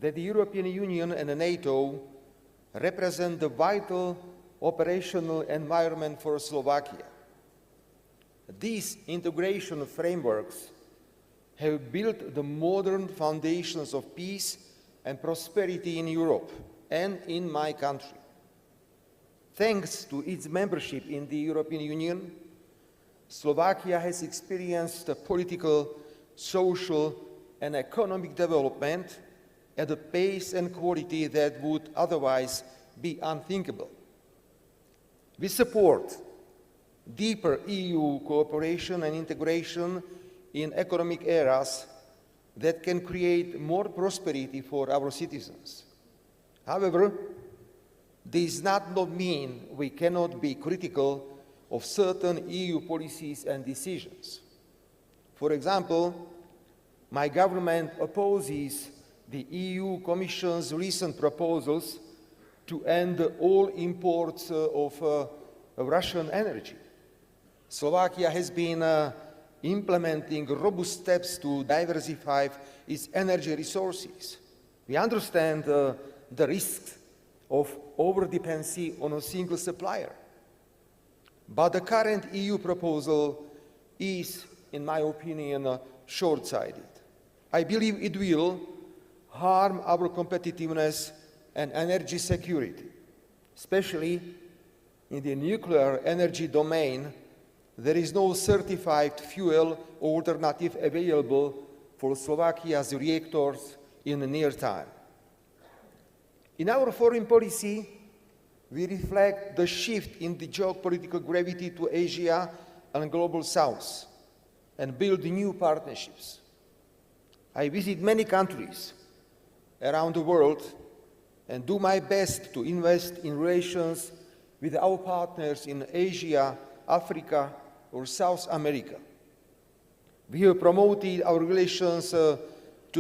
that the European Union and NATO represent the vital operational environment for Slovakia. These integration frameworks have built the modern foundations of peace and prosperity in Europe and in my country. Thanks to its membership in the European Union, Slovakia has experienced political, social, and economic development at a pace and quality that would otherwise be unthinkable. We support deeper EU cooperation and integration in economic areas that can create more prosperity for our citizens. However, this does not mean we cannot be critical of certain EU policies and decisions. For example, my government opposes the EU Commission's recent proposals to end all imports of Russian energy. Slovakia has been implementing robust steps to diversify its energy resources. We understand the risks of over-dependency on a single supplier. But the current EU proposal is, in my opinion, short-sighted. I believe it will harm our competitiveness and energy security, especially in the nuclear energy domain. There is no certified fuel alternative available for Slovakia's reactors in the near time. In our foreign policy, we reflect the shift in the geopolitical gravity to Asia and Global South and build new partnerships. I visit many countries around the world and do my best to invest in relations with our partners in Asia, Africa, or South America. We have promoted our relations to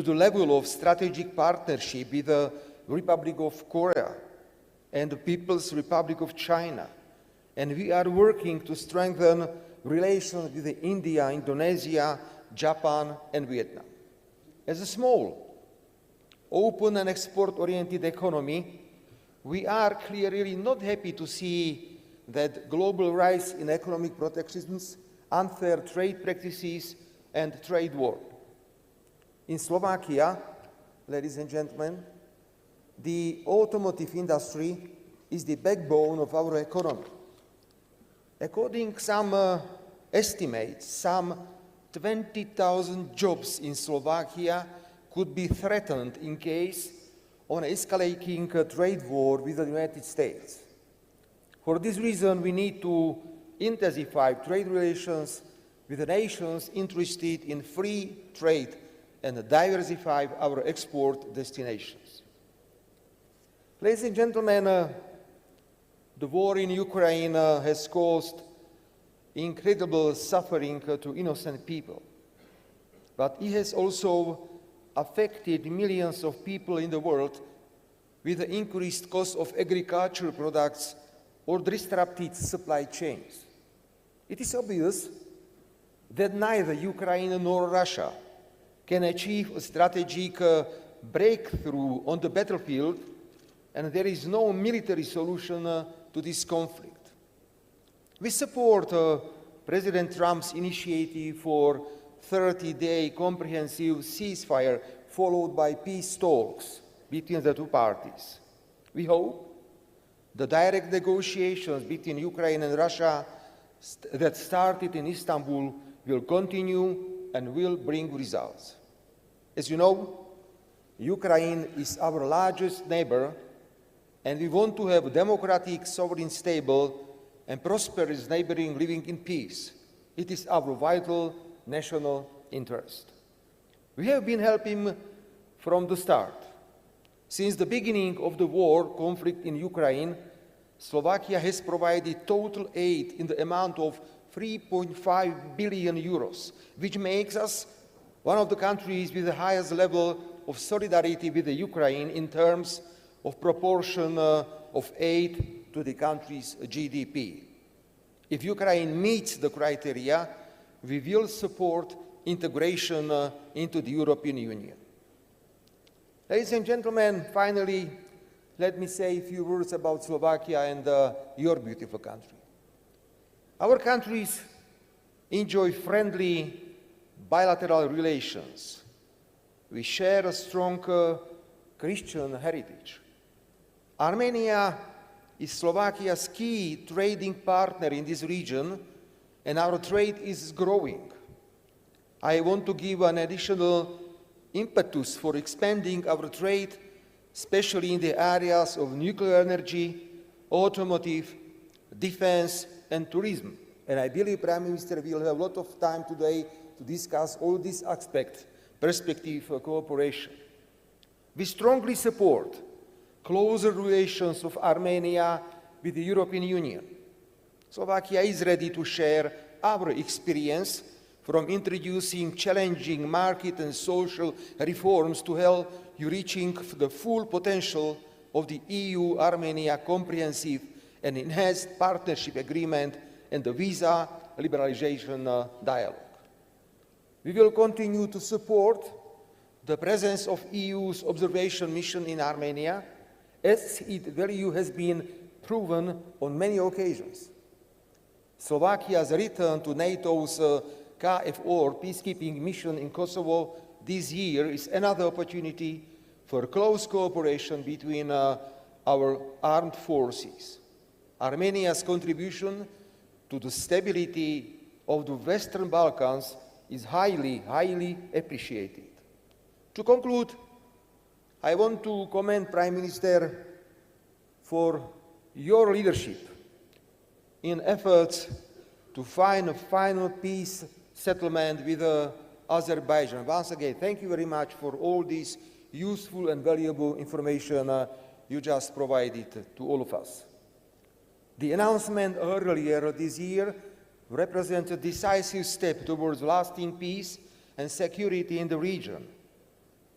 the level of strategic partnership with the Republic of Korea and the People's Republic of China, and we are working to strengthen relations with India, Indonesia, Japan, and Vietnam. As a small, open and export-oriented economy, we are clearly not happy to see that global rise in economic protections, unfair trade practices, and trade war. In Slovakia, ladies and gentlemen, the automotive industry is the backbone of our economy. According to some estimates, some 20,000 jobs in Slovakia could be threatened in case of an escalating trade war with the United States. For this reason, we need to intensify trade relations with the nations interested in free trade and diversify our export destinations. Ladies and gentlemen, the war in Ukraine has caused incredible suffering to innocent people, but it has also affected millions of people in the world with the increased cost of agricultural products or disrupted supply chains. It is obvious that neither Ukraine nor Russia can achieve a strategic breakthrough on the battlefield, and there is no military solution to this conflict. We support President Trump's initiative for 30-day comprehensive ceasefire followed by peace talks between the two parties. We hope the direct negotiations between Ukraine and Russia that started in Istanbul will continue and will bring results. As you know, Ukraine is our largest neighbor, and we want to have a democratic, sovereign, stable, and prosperous neighboring living in peace. It is our vital national interest. We have been helping from the start. Since the beginning of the war conflict in Ukraine, Slovakia has provided total aid in the amount of 3.5 billion euros, which makes us one of the countries with the highest level of solidarity with the Ukraine in terms of proportion of aid to the country's GDP. If Ukraine meets the criteria, we will support integration into the European Union. Ladies and gentlemen, finally, let me say a few words about Slovakia and your beautiful country. Our countries enjoy friendly bilateral relations. We share a strong Christian heritage. Armenia is Slovakia's key trading partner in this region, and our trade is growing. I want to give an additional impetus for expanding our trade, especially in the areas of nuclear energy, automotive, defense, and tourism. And I believe Prime Minister will have a lot of time today to discuss all these aspects, perspective for cooperation. We strongly support closer relations of Armenia with the European Union. Slovakia is ready to share our experience from introducing challenging market and social reforms to help you reaching the full potential of the EU-Armenia Comprehensive and Enhanced Partnership Agreement and the visa liberalization dialogue. We will continue to support the presence of EU's observation mission in Armenia, as its value has been proven on many occasions. Slovakia's return to NATO's KFOR peacekeeping mission in Kosovo this year is another opportunity for close cooperation between our armed forces. Armenia's contribution to the stability of the Western Balkans is highly, highly appreciated. To conclude, I want to commend Prime Minister for your leadership in efforts to find a final peace settlement with Azerbaijan. Once again, thank you very much for all this useful and valuable information you just provided to all of us. The announcement earlier this year represents a decisive step towards lasting peace and security in the region.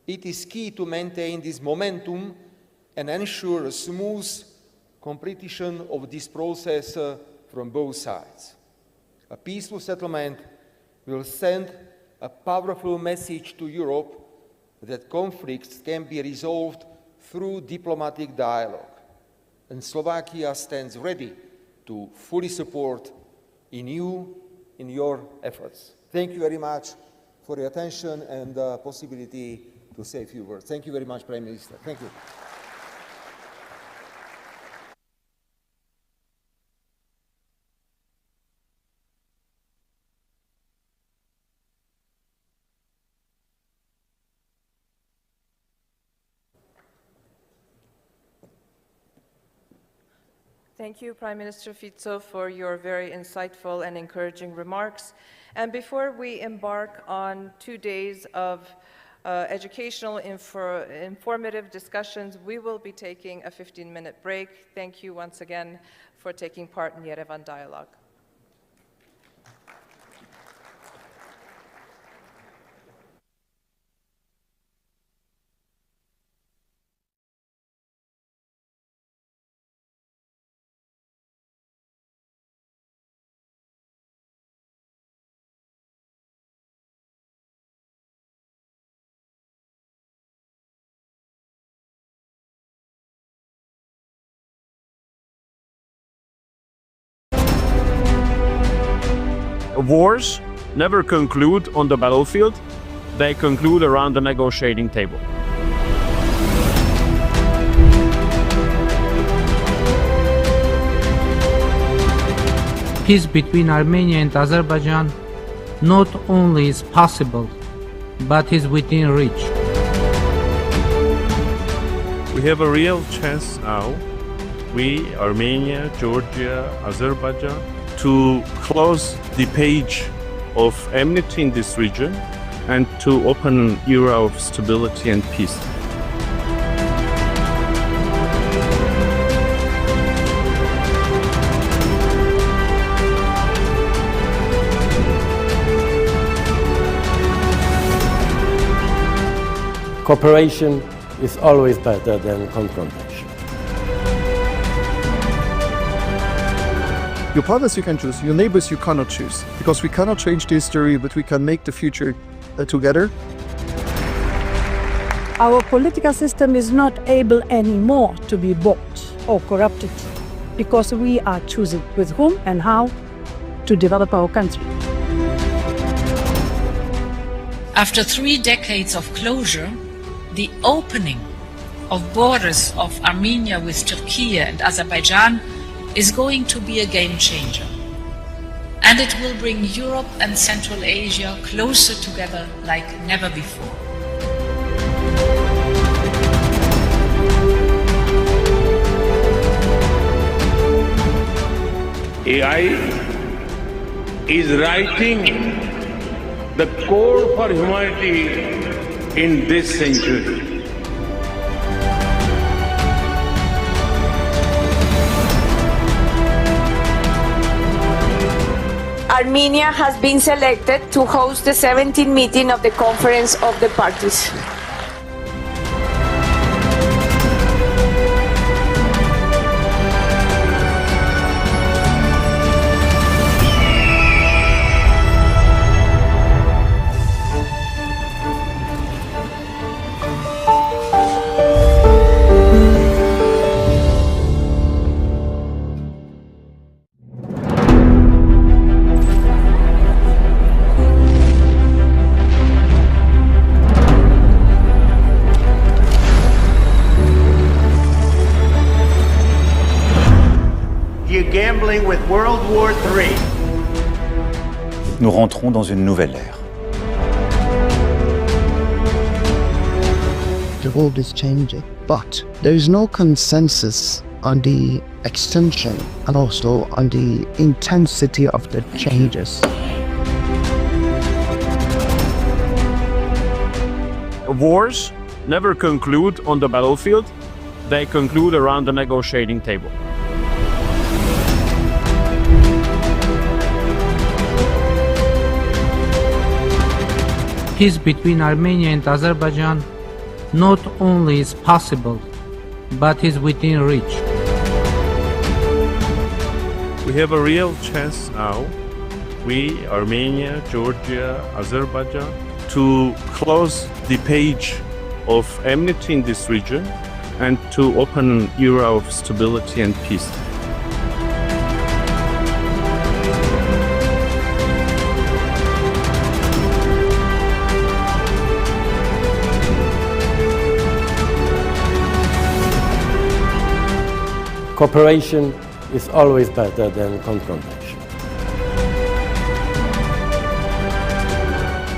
It is key to maintain this momentum and ensure a smooth completion of this process from both sides. A peaceful settlement will send a powerful message to Europe that conflicts can be resolved through diplomatic dialogue, and Slovakia stands ready to fully support you in your efforts. Thank you very much for your attention and the possibility to say a few words. Thank you very much, Prime Minister. Thank you. Thank you, Prime Minister Fico, for your very insightful and encouraging remarks. And before we embark on 2 days of educational, informative discussions, we will be taking a 15-minute break. Thank you once again for taking part in Yerevan Dialogue. Wars never conclude on the battlefield, they conclude around the negotiating table. Peace between Armenia and Azerbaijan not only is possible, but is within reach. We have a real chance now, we, Armenia, Georgia, Azerbaijan, to close the page of enmity in this region and to open an era of stability and peace. Cooperation is always better than confrontation. Your partners you can choose, your neighbors you cannot choose, because we cannot change the history, but we can make the future together. Our political system is not able anymore to be bought or corrupted, because we are choosing with whom and how to develop our country. After 3 decades of closure, the opening of borders of Armenia with Turkey and Azerbaijan is going to be a game changer. And it will bring Europe and Central Asia closer together like never before. AI is writing the core for humanity in this century. Armenia has been selected to host the 17th meeting of the Conference of the Parties. You're gambling with World War III. Nous rentrons dans une nouvelle ère. The world is changing, but there is no consensus on the extension and also on the intensity of the changes. Wars never conclude on the battlefield, they conclude around the negotiating table. Peace between Armenia and Azerbaijan not only is possible, but is within reach. We have a real chance now, we, Armenia, Georgia, Azerbaijan, to close the page of enmity in this region and to open an era of stability and peace. Cooperation is always better than confrontation.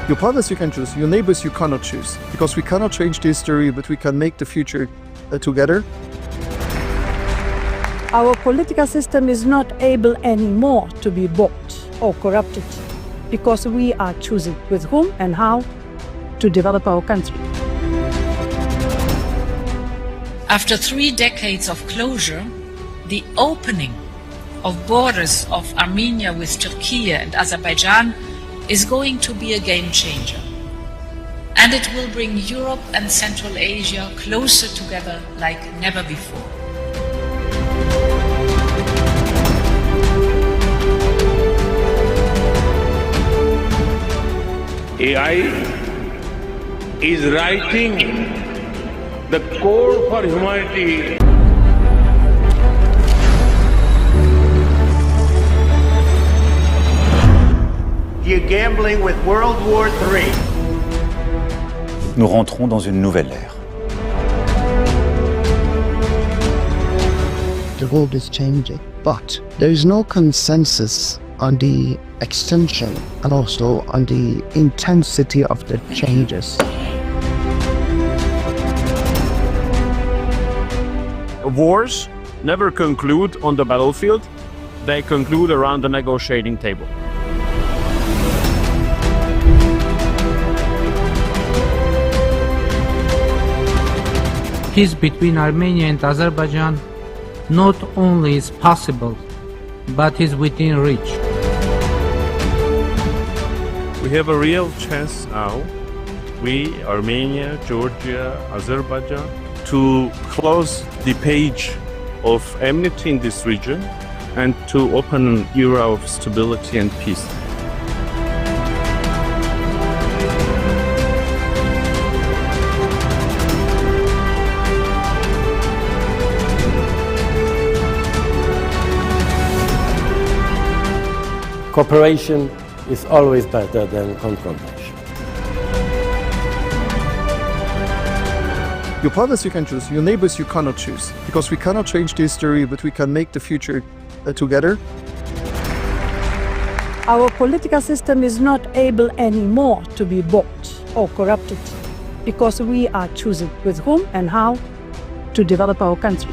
Your partners you can choose, your neighbors you cannot choose, because we cannot change the history, but we can make the future together. Our political system is not able anymore to be bought or corrupted because we are choosing with whom and how to develop our country. After 3 decades of closure, the opening of borders of Armenia with Turkey and Azerbaijan is going to be a game changer. And it will bring Europe and Central Asia closer together like never before. AI is writing the core for humanity. You're gambling with World War III. Nous rentrons dans une nouvelle ère. The world is changing, but there is no consensus on the extension and also on the intensity of the changes. Wars never conclude on the battlefield, they conclude around the negotiating table. Peace between Armenia and Azerbaijan not only is possible, but is within reach. We have a real chance now, we, Armenia, Georgia, Azerbaijan, to close the page of enmity in this region and to open an era of stability and peace. Cooperation is always better than confrontation. Your partners you can choose, your neighbors you cannot choose, because we cannot change the history, but we can make the future together. Our political system is not able anymore to be bought or corrupted because we are choosing with whom and how to develop our country.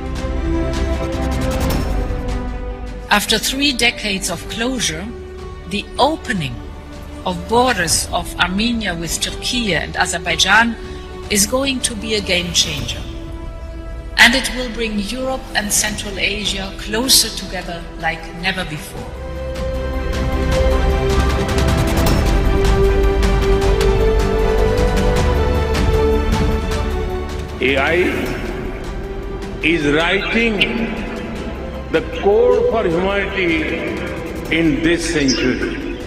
After 3 decades of closure, the opening of borders of Armenia with Turkey and Azerbaijan is going to be a game changer. And it will bring Europe and Central Asia closer together like never before. AI is writing the core for humanity in this century.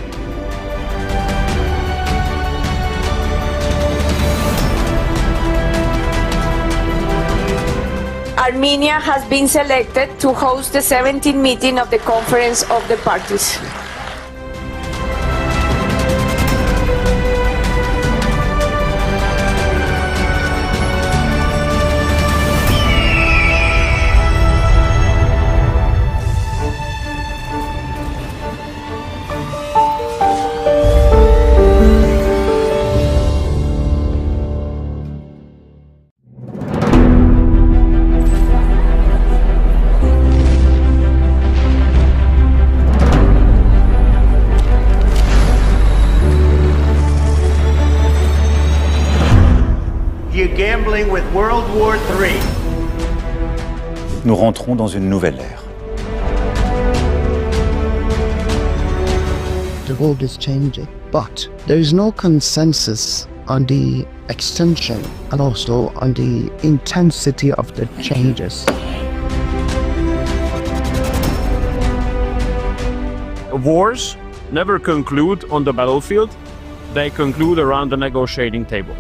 Armenia has been selected to host the 17th meeting of the Conference of the Parties. You're gambling with World War III. Nous rentrons dans une nouvelle ère. The world is changing, but there is no consensus on the extension and also on the intensity of the changes. Wars never conclude on the battlefield, they conclude around the negotiating table.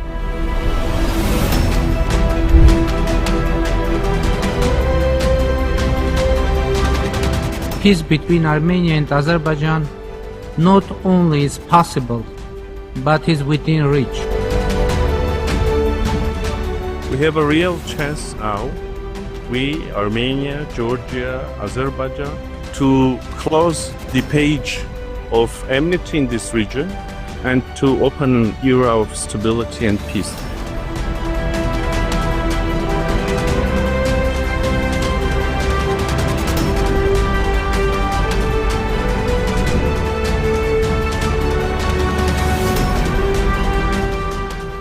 Peace between Armenia and Azerbaijan not only is possible, but is within reach. We have a real chance now, we, Armenia, Georgia, Azerbaijan, to close the page of enmity in this region and to open an era of stability and peace.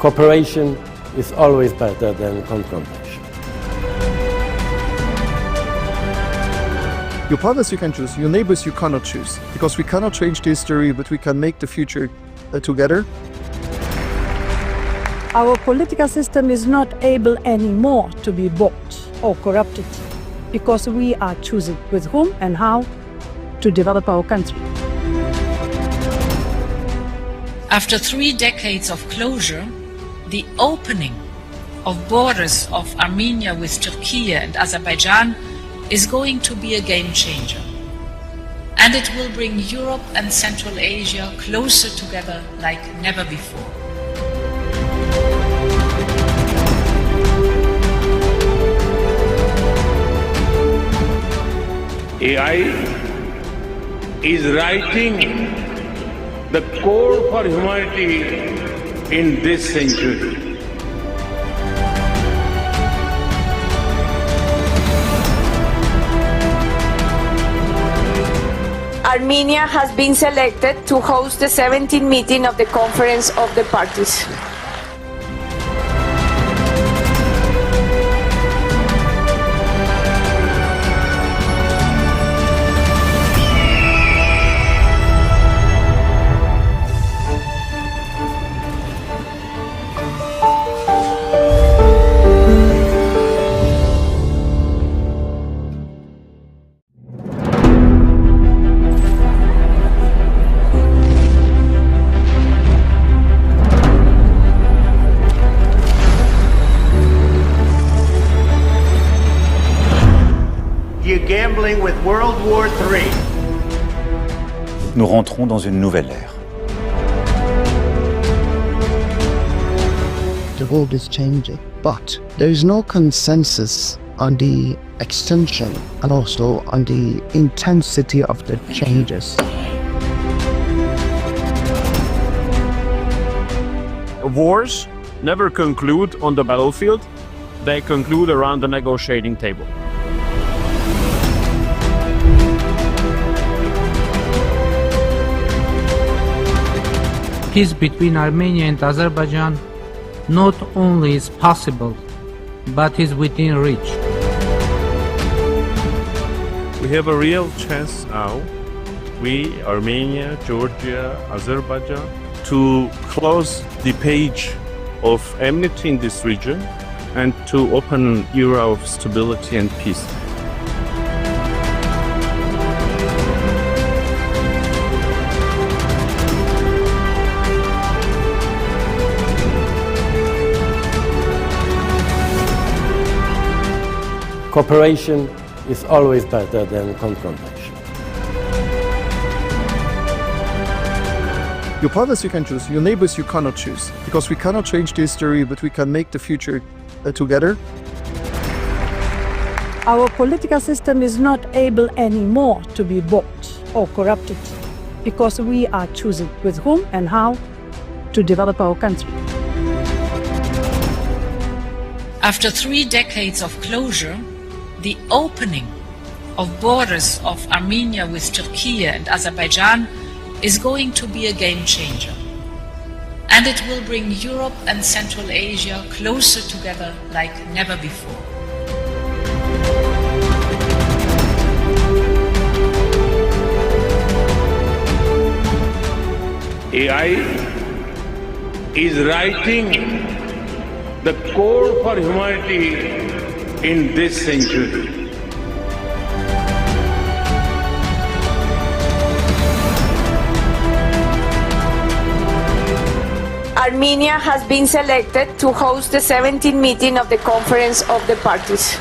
Cooperation is always better than confrontation. Your partners you can choose, your neighbors you cannot choose, because we cannot change the history, but we can make the future together. Our political system is not able anymore to be bought or corrupted because we are choosing with whom and how to develop our country. After 3 decades of closure, the opening of borders of Armenia with Turkey and Azerbaijan is going to be a game changer. And it will bring Europe and Central Asia closer together like never before. AI is writing the core for humanity in this century. Armenia has been selected to host the 17th meeting of the Conference of the Parties. You're gambling with World War III. Nous rentrons dans une nouvelle ère. The world is changing, but there is no consensus on the extension and also on the intensity of the changes. Wars never conclude on the battlefield, they conclude around the negotiating table. Peace between Armenia and Azerbaijan not only is possible, but is within reach. We have a real chance now, we, Armenia, Georgia, Azerbaijan, to close the page of enmity in this region and to open an era of stability and peace. Cooperation is always better than confrontation. Your partners you can choose, your neighbors you cannot choose, because we cannot change the history, but we can make the future together. Our political system is not able anymore to be bought or corrupted because we are choosing with whom and how to develop our country. After 3 decades of closure, the opening of borders of Armenia with Turkey and Azerbaijan is going to be a game changer. And it will bring Europe and Central Asia closer together like never before. AI is writing the core for humanity in this century. Armenia has been selected to host the 17th meeting of the Conference of the Parties.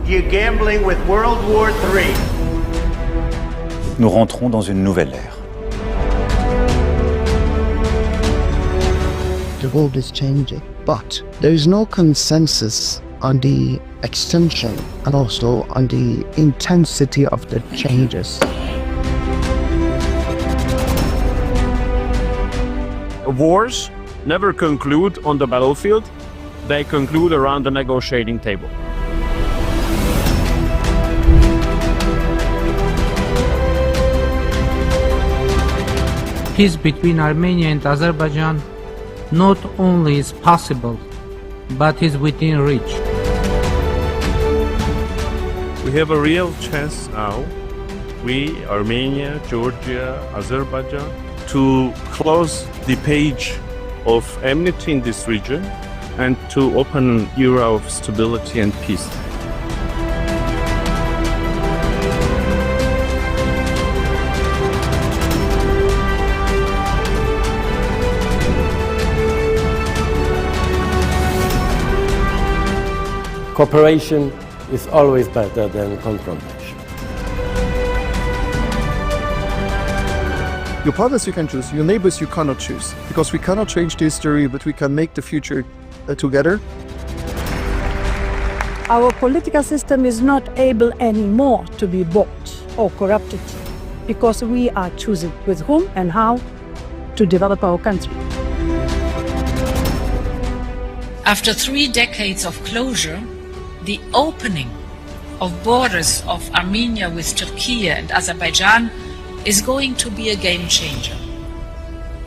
You're gambling with World War III. Nous rentrons dans une nouvelle ère. The world is changing, but there is no consensus on the extension and also on the intensity of the changes. Wars never conclude on the battlefield, they conclude around the negotiating table. Peace between Armenia and Azerbaijan not only is possible, but is within reach. We have a real chance now, we, Armenia, Georgia, Azerbaijan, to close the page of enmity in this region and to open an era of stability and peace. Cooperation is always better than confrontation. Your partners you can choose, your neighbors you cannot choose, because we cannot change the history, but we can make the future together. Our political system is not able anymore to be bought or corrupted because we are choosing with whom and how to develop our country. After 3 decades of closure, the opening of borders of Armenia with Turkey and Azerbaijan is going to be a game changer.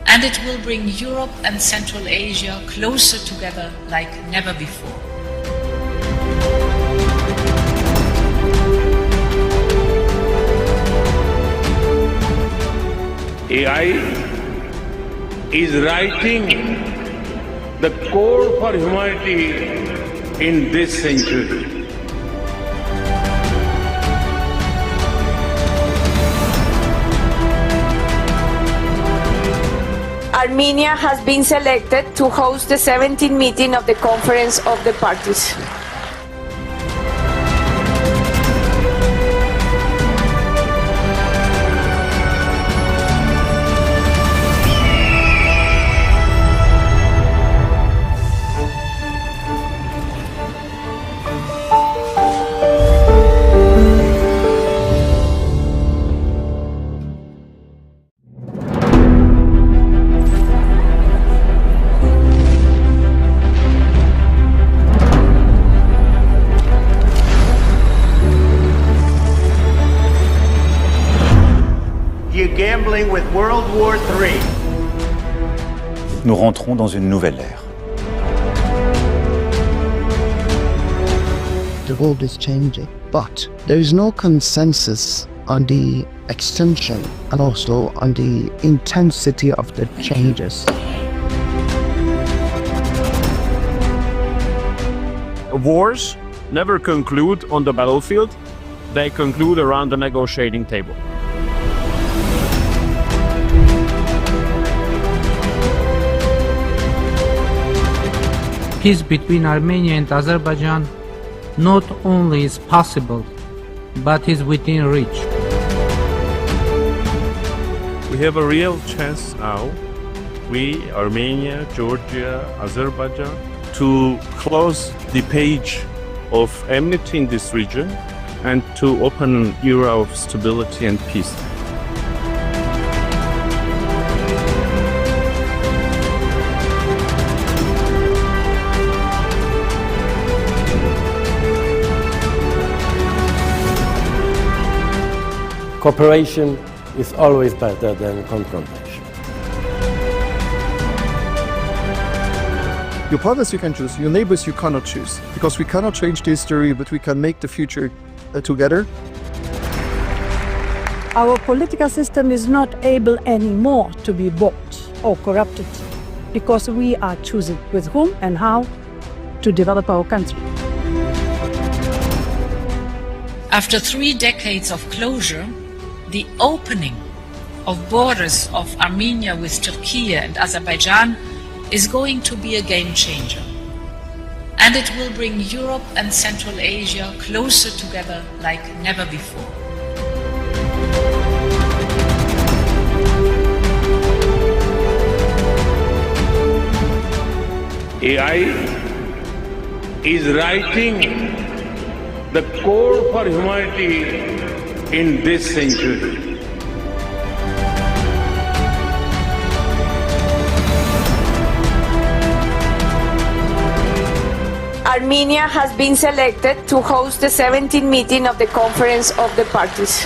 And it will bring Europe and Central Asia closer together like never before. AI is writing the core for humanity in this century. Armenia has been selected to host the 17th meeting of the Conference of the Parties. you're gambling with World War III. Nous rentrons dans une nouvelle ère. The world is changing, but there is no consensus on the extension and also on the intensity of the changes. Wars never conclude on the battlefield, they conclude around the negotiating table. Peace between Armenia and Azerbaijan not only is possible, but is within reach. We have a real chance now, we, Armenia, Georgia, Azerbaijan, to close the page of enmity in this region and to open an era of stability and peace. Cooperation is always better than confrontation. Your partners you can choose, your neighbors you cannot choose, because we cannot change the history, but we can make the future together. Our political system is not able anymore to be bought or corrupted because we are choosing with whom and how to develop our country. After 3 decades of closure, the opening of borders of Armenia with Turkey and Azerbaijan is going to be a game changer. And it will bring Europe and Central Asia closer together like never before. AI is writing the core for humanity in this century. Armenia has been selected to host the 17th meeting of the Conference of the Parties.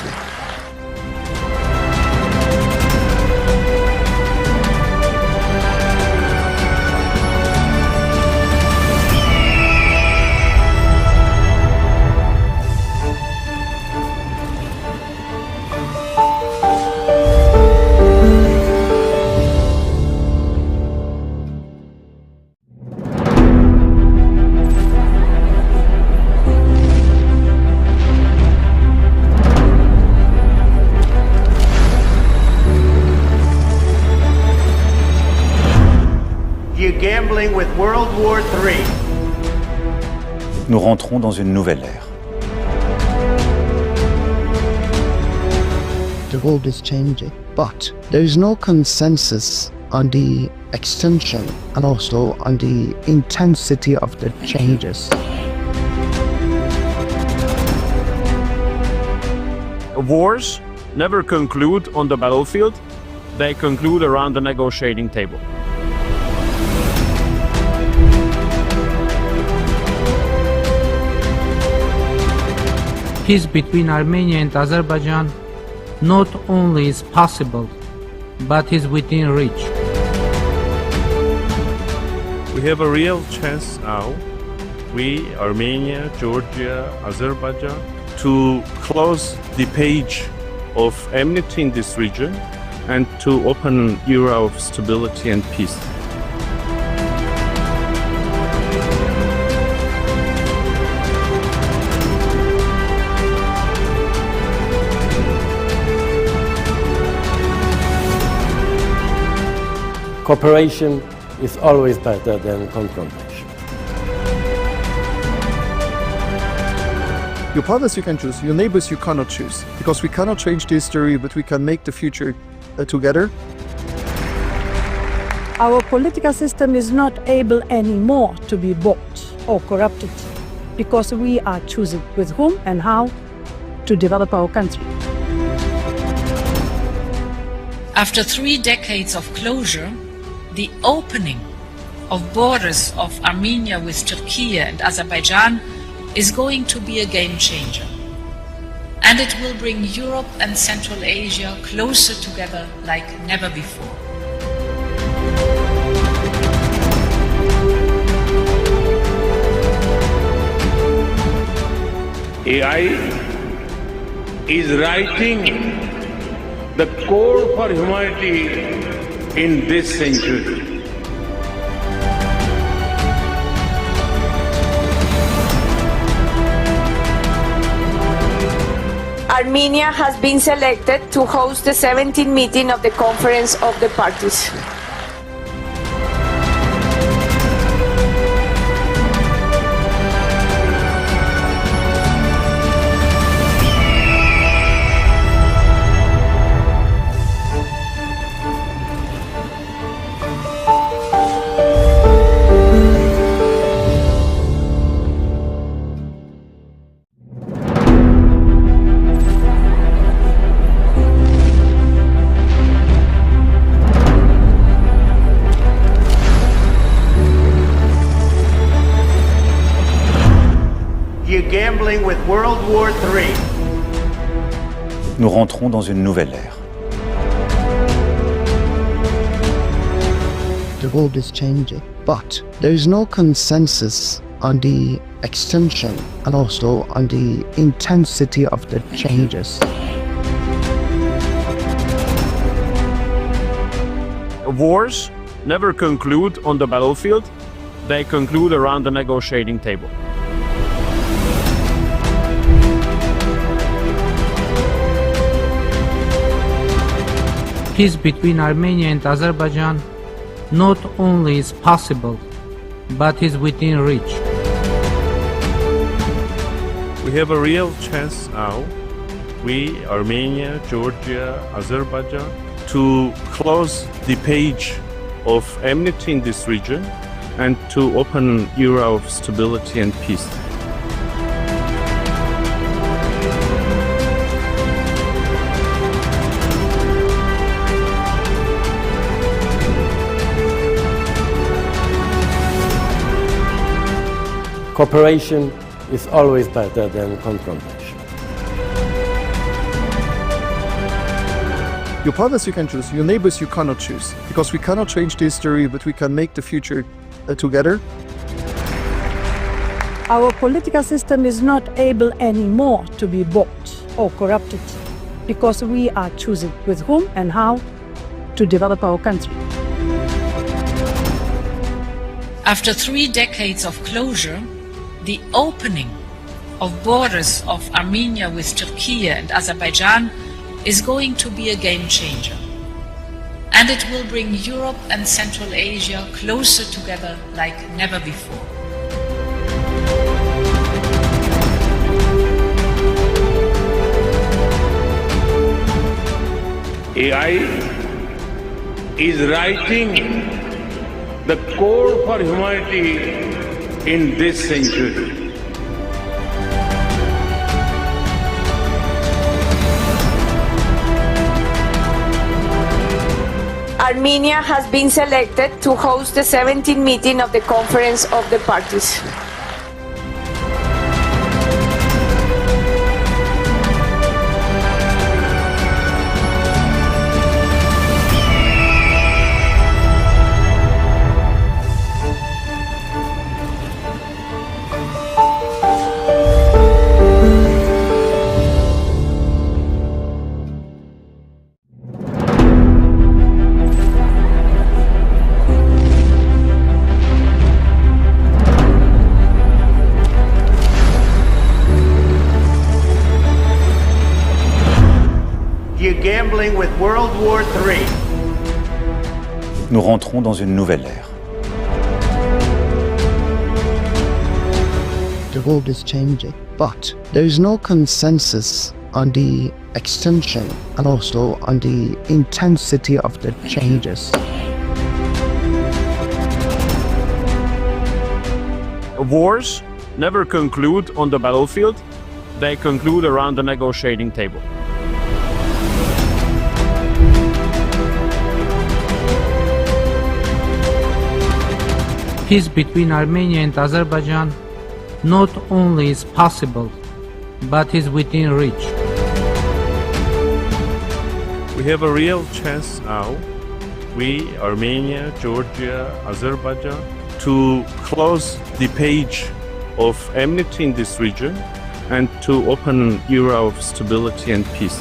You're gambling with World War III. Nous rentrons dans une nouvelle ère. The world is changing, but there is no consensus on the extension and also on the intensity of the changes. Wars never conclude on the battlefield, they conclude around the negotiating table. Peace between Armenia and Azerbaijan not only is possible, but is within reach. We have a real chance now, we, Armenia, Georgia, Azerbaijan, to close the page of enmity in this region and to open an era of stability and peace. Cooperation is always better than confrontation. Your partners you can choose, your neighbors you cannot choose, because we cannot change the history, but we can make the future together. Our political system is not able anymore to be bought or corrupted because we are choosing with whom and how to develop our country. After 3 decades of closure, the opening of borders of Armenia with Turkey and Azerbaijan is going to be a game changer. And it will bring Europe and Central Asia closer together like never before. AI is writing the core for humanity in this century. Armenia has been selected to host the 17th meeting of the Conference of the Parties. You're gambling with World War III. Nous rentrons dans une nouvelle ère. The world is changing, but there is no consensus on the extension and also on the intensity of the changes. Wars never conclude on the battlefield, they conclude around the negotiating table. Peace between Armenia and Azerbaijan not only is possible, but is within reach. We have a real chance now, we, Armenia, Georgia, Azerbaijan, to close the page of enmity in this region and to open an era of stability and peace. Cooperation is always better than confrontation. Your partners you can choose, your neighbors you cannot choose, because we cannot change the history, but we can make the future together. Our political system is not able anymore to be bought or corrupted because we are choosing with whom and how to develop our country. After 3 decades of closure, the opening of borders of Armenia with Turkey and Azerbaijan is going to be a game changer. And it will bring Europe and Central Asia closer together like never before. AI is writing the core for humanity in this century. Armenia has been selected to host the 17th meeting of the Conference of the Parties. You're gambling with World War III. Nous rentrons dans une nouvelle ère. The world is changing, but there is no consensus on the extension and also on the intensity of the changes. Wars never conclude on the battlefield, they conclude around the negotiating table. Peace between Armenia and Azerbaijan not only is possible, but is within reach. We have a real chance now, we, Armenia, Georgia, Azerbaijan, to close the page of enmity in this region and to open an era of stability and peace.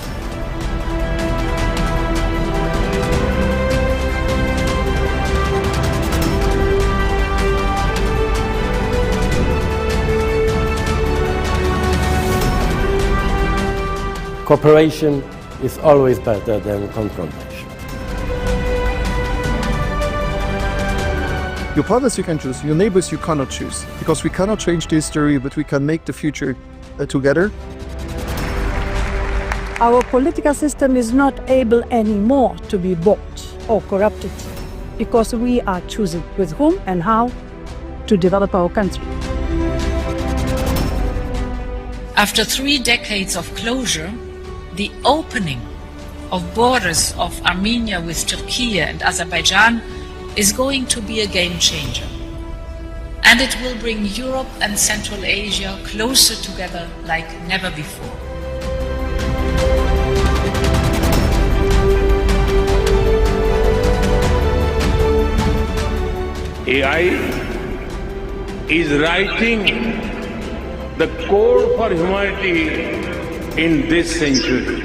Cooperation is always better than confrontation. Your partners you can choose, your neighbors you cannot choose, because we cannot change the history, but we can make the future together. Our political system is not able anymore to be bought or corrupted because we are choosing with whom and how to develop our country. After 3 decades of closure, the opening of borders of Armenia with Turkey and Azerbaijan is going to be a game changer. And it will bring Europe and Central Asia closer together like never before. AI is writing the code for humanity in this century.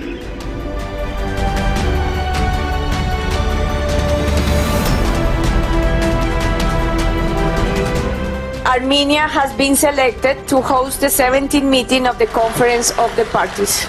Armenia has been selected to host the 17th meeting of the Conference of the Parties.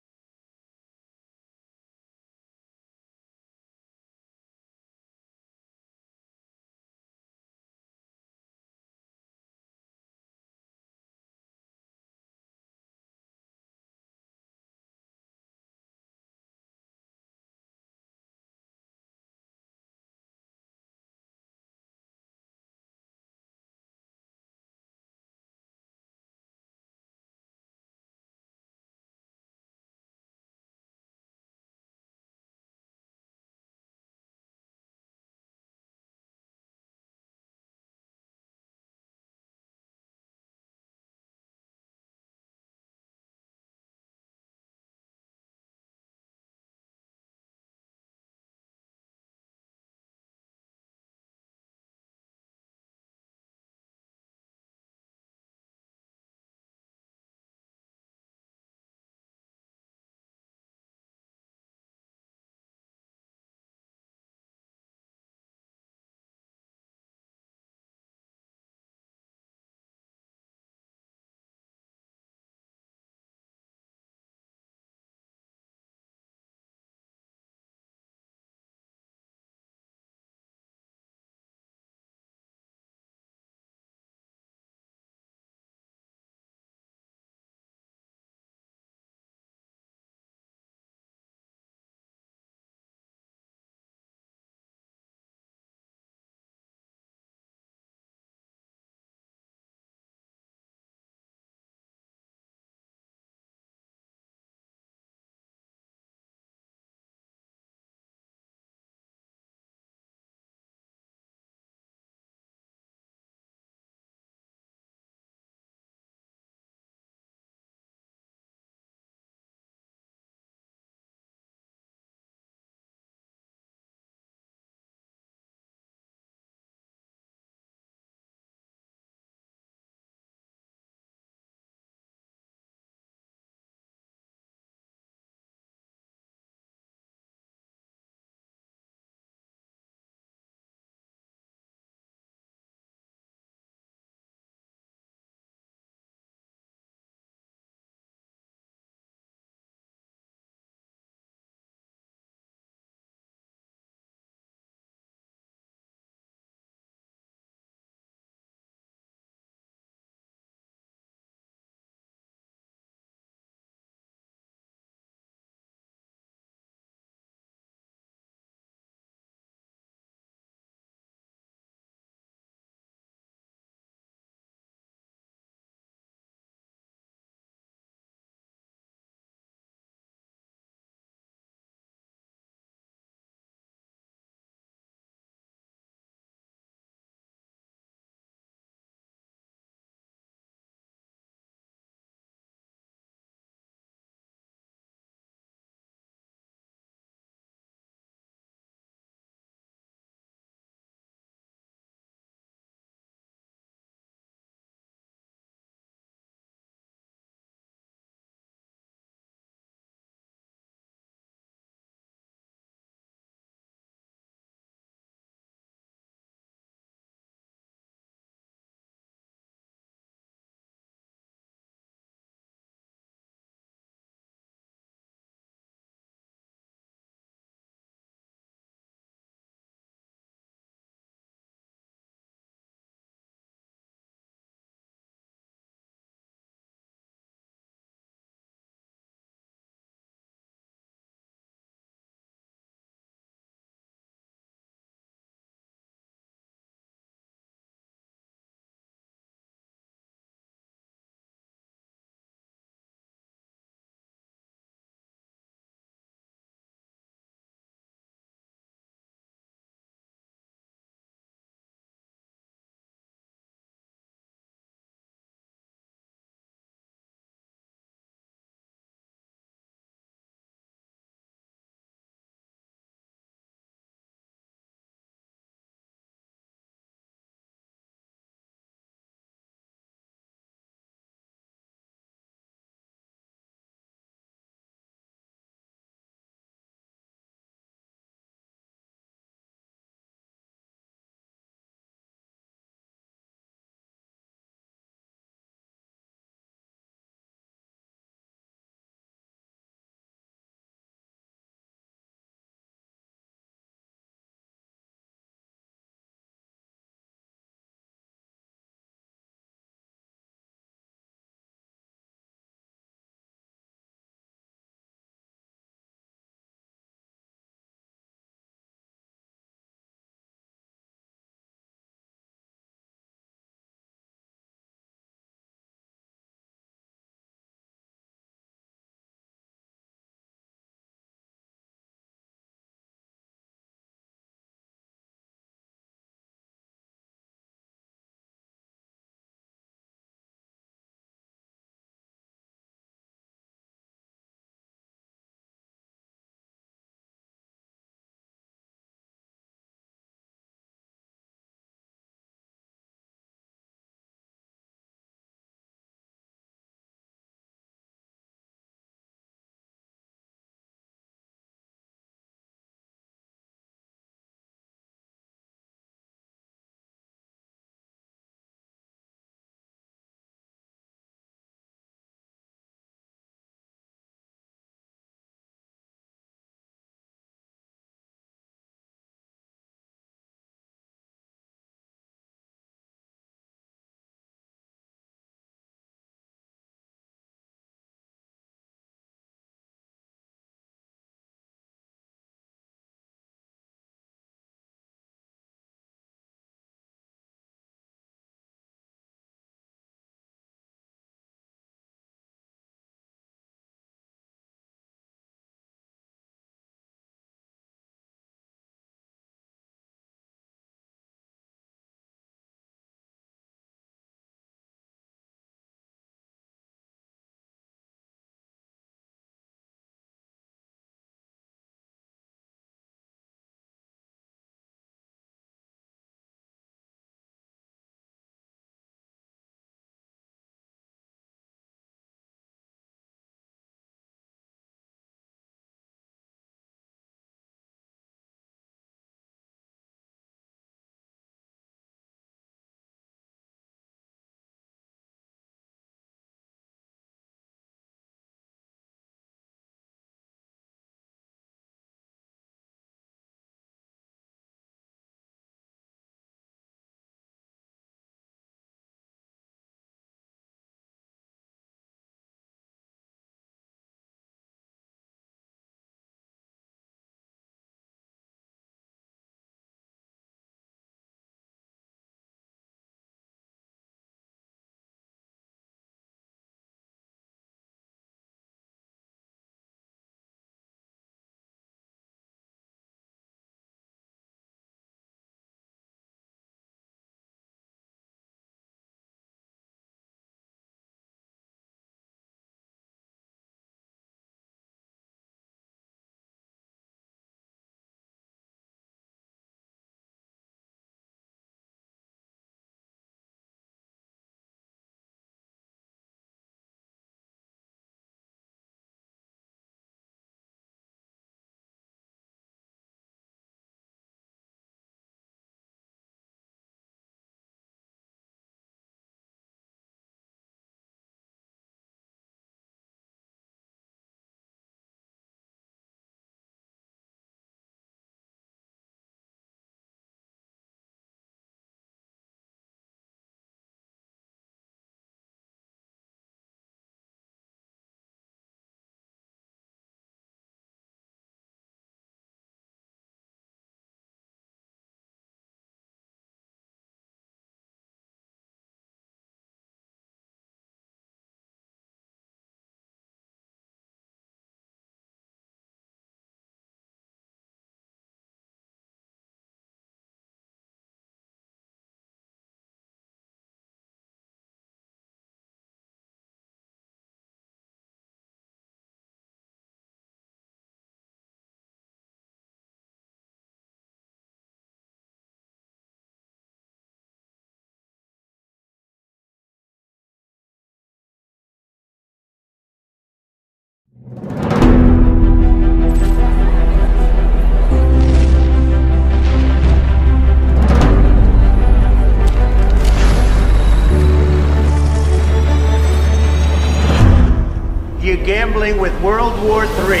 World War III.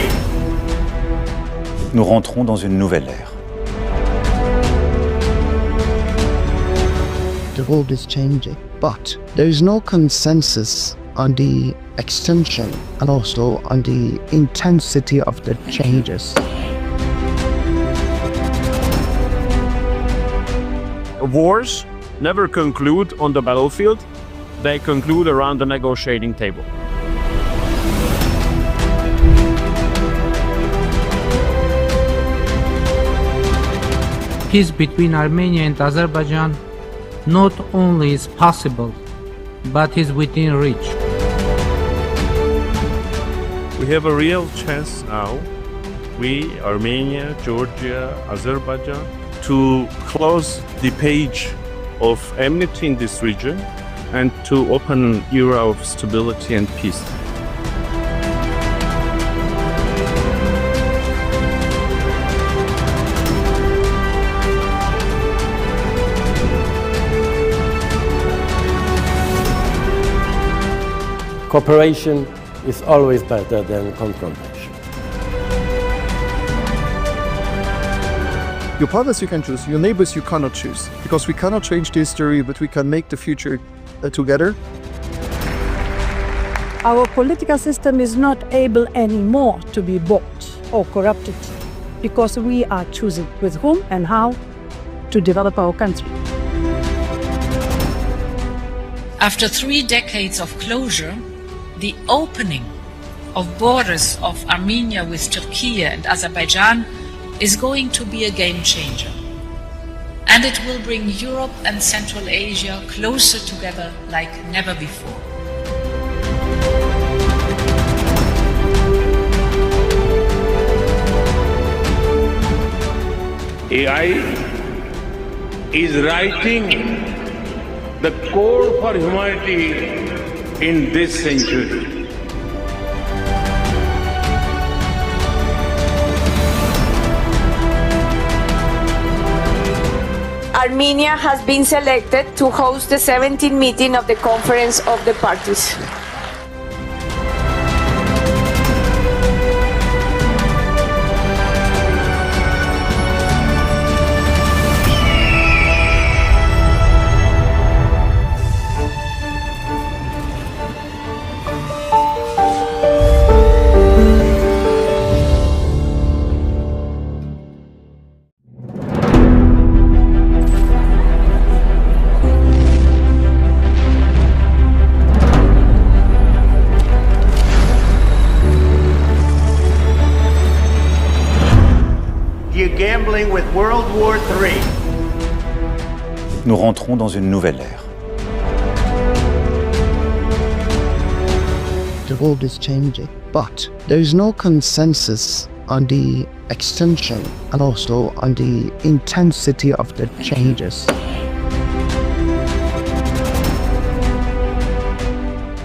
Nous rentrons dans une nouvelle ère. The world is changing, but there is no consensus on the extension and also on the intensity of the changes. Wars never conclude on the battlefield, they conclude around the negotiating table. Peace between Armenia and Azerbaijan not only is possible, but is within reach. We have a real chance now, we, Armenia, Georgia, Azerbaijan, to close the page of enmity in this region and to open an era of stability and peace. Cooperation is always better than confrontation. Your partners you can choose, your neighbors you cannot choose, because we cannot change the history, but we can make the future together. Our political system is not able anymore to be bought or corrupted because we are choosing with whom and how to develop our country. After 3 decades of closure, the opening of borders of Armenia with Turkey and Azerbaijan is going to be a game changer. And it will bring Europe and Central Asia closer together like never before. AI is writing the core for humanity in this century. Armenia has been selected to host the 17th meeting of the Conference of the Parties. You're gambling with World War III. Nous rentrons dans une nouvelle ère. The world is changing, but there is no consensus on the extension and also on the intensity of the changes.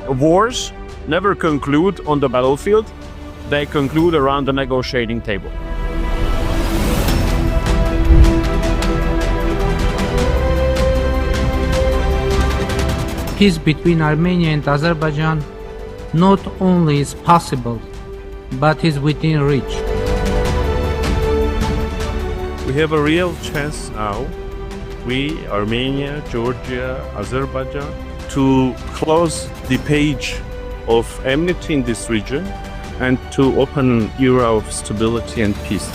Wars never conclude on the battlefield, they conclude around the negotiating table. Peace between Armenia and Azerbaijan not only is possible, but is within reach. We have a real chance now, we, Armenia, Georgia, Azerbaijan, to close the page of enmity in this region and to open an era of stability and peace.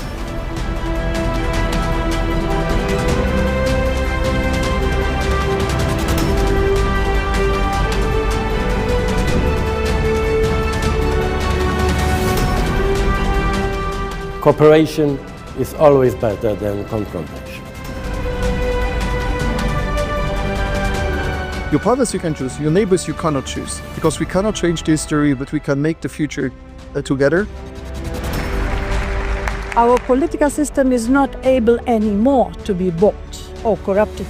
Cooperation is always better than confrontation. Your partners you can choose, your neighbors you cannot choose, because we cannot change the history, but we can make the future together. Our political system is not able anymore to be bought or corrupted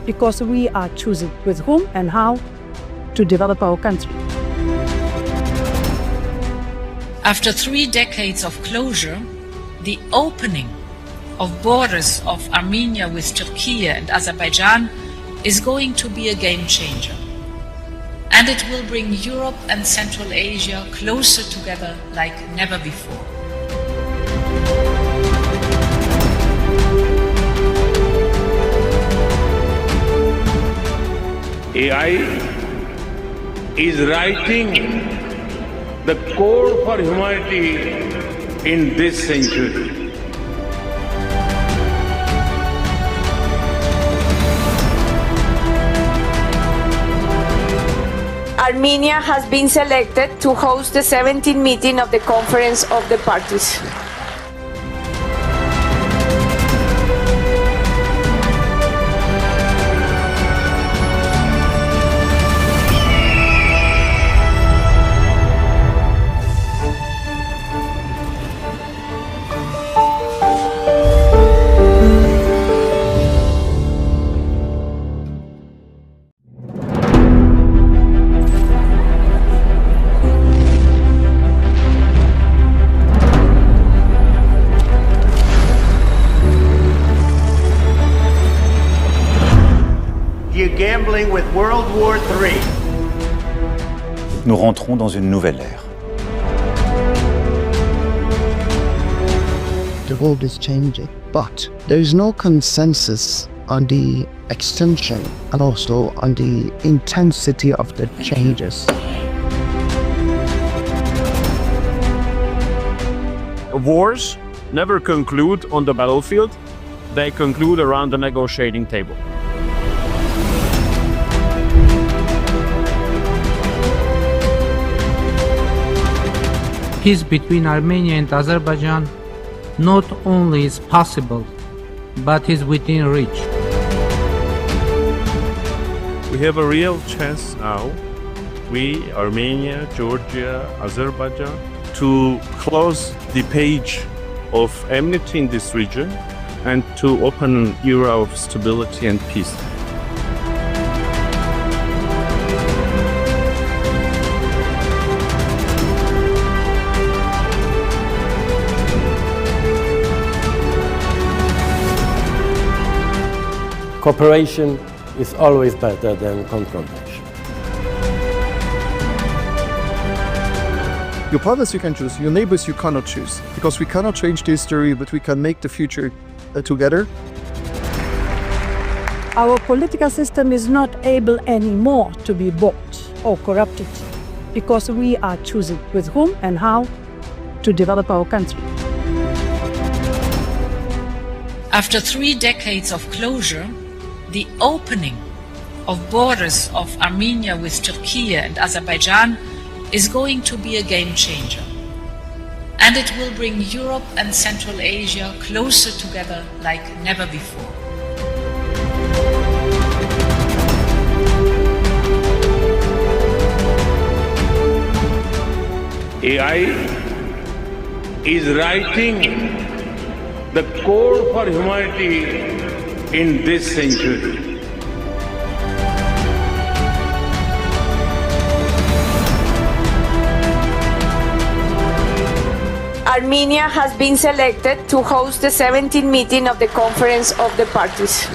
because we are choosing with whom and how to develop our country. After 3 decades of closure, the opening of borders of Armenia with Turkey and Azerbaijan is going to be a game changer. And it will bring Europe and Central Asia closer together like never before. AI is writing the code for humanity in this century. Armenia has been selected to host the 17th meeting of the Conference of the Parties. You're gambling with World War III. Nous rentrons dans une nouvelle ère. The world is changing, but there is no consensus on the extension and also on the intensity of the changes. Wars never conclude on the battlefield, they conclude around the negotiating table. Peace between Armenia and Azerbaijan not only is possible, but is within reach. We have a real chance now, we, Armenia, Georgia, Azerbaijan, to close the page of enmity in this region and to open an era of stability and peace. Cooperation is always better than confrontation. Your partners you can choose, your neighbors you cannot choose, because we cannot change the history, but we can make the future together. Our political system is not able anymore to be bought or corrupted because we are choosing with whom and how to develop our country. After 3 decades of closure, the opening of borders of Armenia with Turkey and Azerbaijan is going to be a game changer. And it will bring Europe and Central Asia closer together like never before. AI is writing the code for humanity in this century. Armenia has been selected to host the 17th meeting of the Conference of the Parties.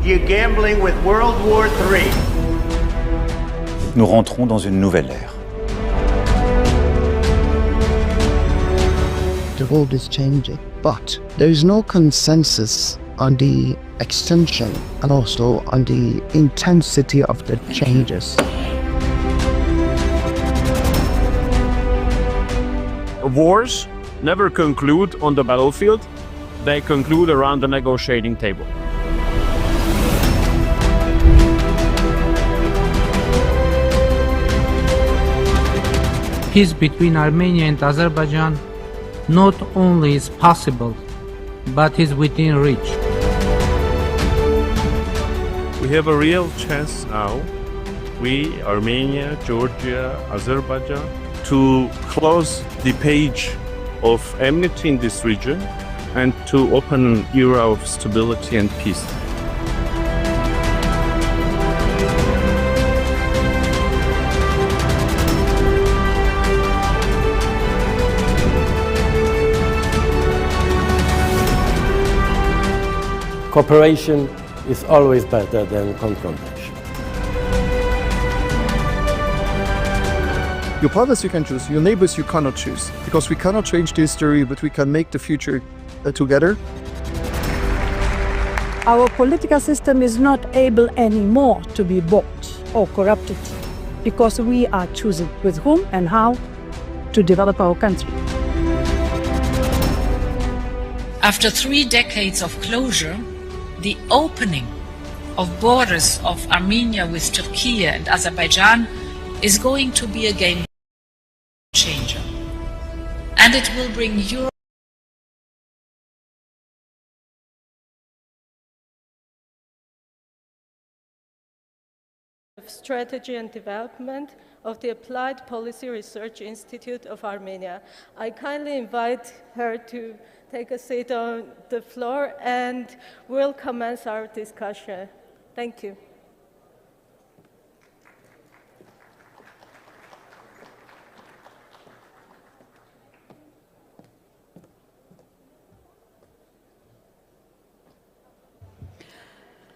You're gambling with World War III. Nous rentrons dans une nouvelle ère. The world is changing, but there is no consensus on the extension and also on the intensity of the changes. Wars never conclude on the battlefield, they conclude around the negotiating table. Peace between Armenia and Azerbaijan not only is possible, but is within reach. we have a real chance now, we, Armenia, Georgia, Azerbaijan, to close the page of enmity in this region and to open an era of stability and peace. Cooperation is always better than confrontation. Your partners you can choose, your neighbors you cannot choose, because we cannot change the history, but we can make the future together. Our political system is not able anymore to be bought or corrupted because we are choosing with whom and how to develop our country. After 3 decades of closure, the opening of borders of Armenia with Turkey and Azerbaijan is going to be a game changer. And it will bring Europe Strategy and Development of the Applied Policy Research Institute of Armenia. I kindly invite her to take a seat on the floor and we'll commence our discussion. Thank you.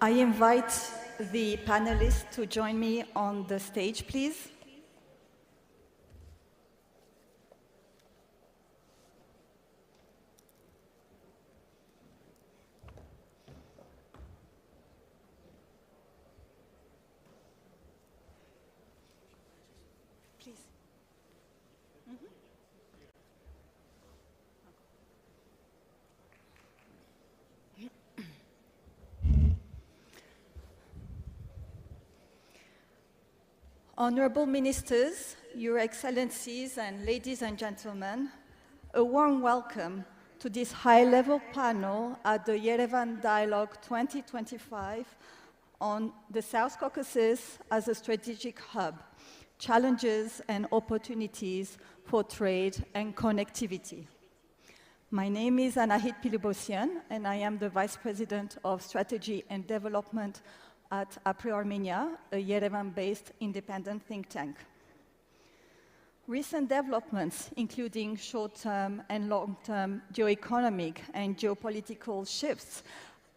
I invite the panelists to join me on the stage, please. Please. Honorable Ministers, Your Excellencies and ladies and gentlemen, a warm welcome to this high-level panel at the Yerevan Dialogue 2025 on the South Caucasus as a strategic hub, challenges and opportunities for trade and connectivity. My name is Anahit Pilibosyan, and I am the Vice President of Strategy and Development at APRE Armenia, a Yerevan-based independent think tank. Recent developments, including short-term and long-term geoeconomic and geopolitical shifts,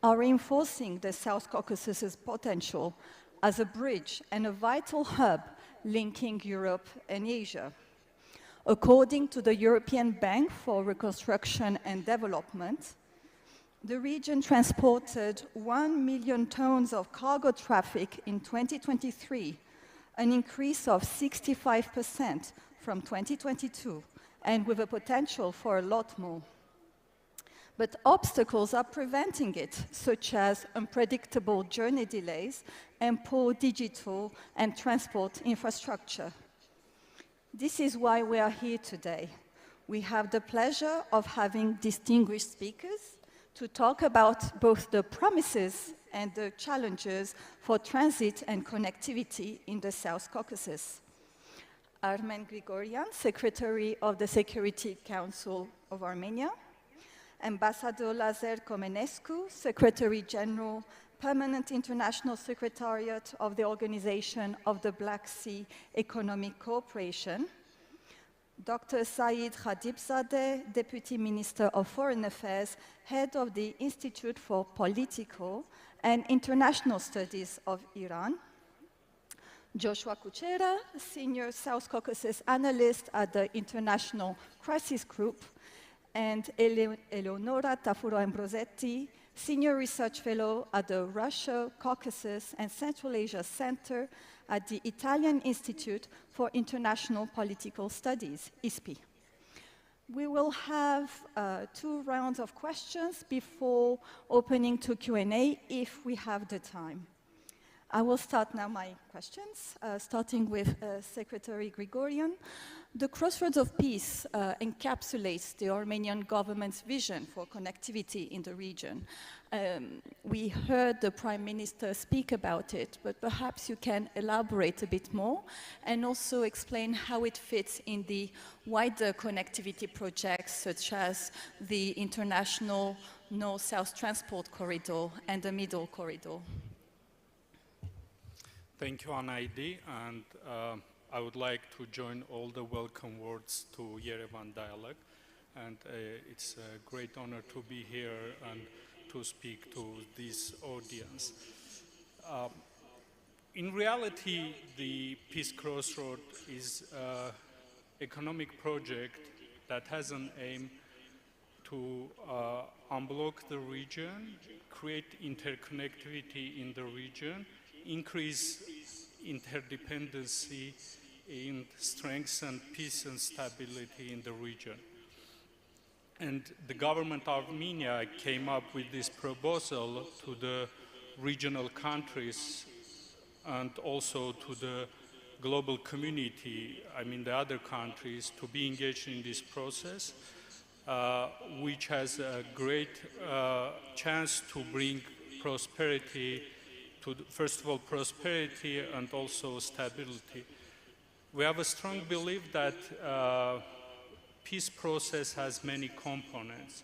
are reinforcing the South Caucasus's potential as a bridge and a vital hub linking Europe and Asia. According to the European Bank for Reconstruction and Development, the region transported 1 million tons of cargo traffic in 2023, an increase of 65% from 2022, and with a potential for a lot more. But obstacles are preventing it, such as unpredictable journey delays and poor digital and transport infrastructure. This is why we are here today. We have the pleasure of having distinguished speakers to talk about both the promises and the challenges for transit and connectivity in the South Caucasus. Armen Grigorian, Secretary of the Security Council of Armenia, Ambassador Lazar Comenescu, Secretary General, Permanent International Secretariat of the Organization of the Black Sea Economic Cooperation, Dr. Saeed Khadibzadeh, Deputy Minister of Foreign Affairs, Head of the Institute for Political and International Studies of Iran, Joshua Kuchera, Senior South Caucasus Analyst at the International Crisis Group, and Eleonora Tafuro-Ambrosetti, Senior Research Fellow at the Russia, Caucasus, and Central Asia Center at the Italian Institute for International Political Studies, ISPI. We will have 2 rounds of questions before opening to Q&A if we have the time. I will start now my questions, starting with Secretary Grigorian. The Crossroads of Peace encapsulates the Armenian government's vision for connectivity in the region. We heard the Prime Minister speak about it, but perhaps you can elaborate a bit more and also explain how it fits in the wider connectivity projects such as the International North-South Transport Corridor and the Middle Corridor. Thank you, Anaidi, and I would like to join all the welcome words to Yerevan Dialogue, and it's a great honor to be here and to speak to this audience. In reality, the Peace Crossroad is an economic project that has an aim to unblock the region, create interconnectivity in the region, increase interdependency, and strengthen peace and stability in the region. And the government of Armenia came up with this proposal to the regional countries and also to the global community, I mean the other countries, to be engaged in this process, which has a great chance to bring prosperity to, first of all, prosperity and also stability. We have a strong belief that peace process has many components,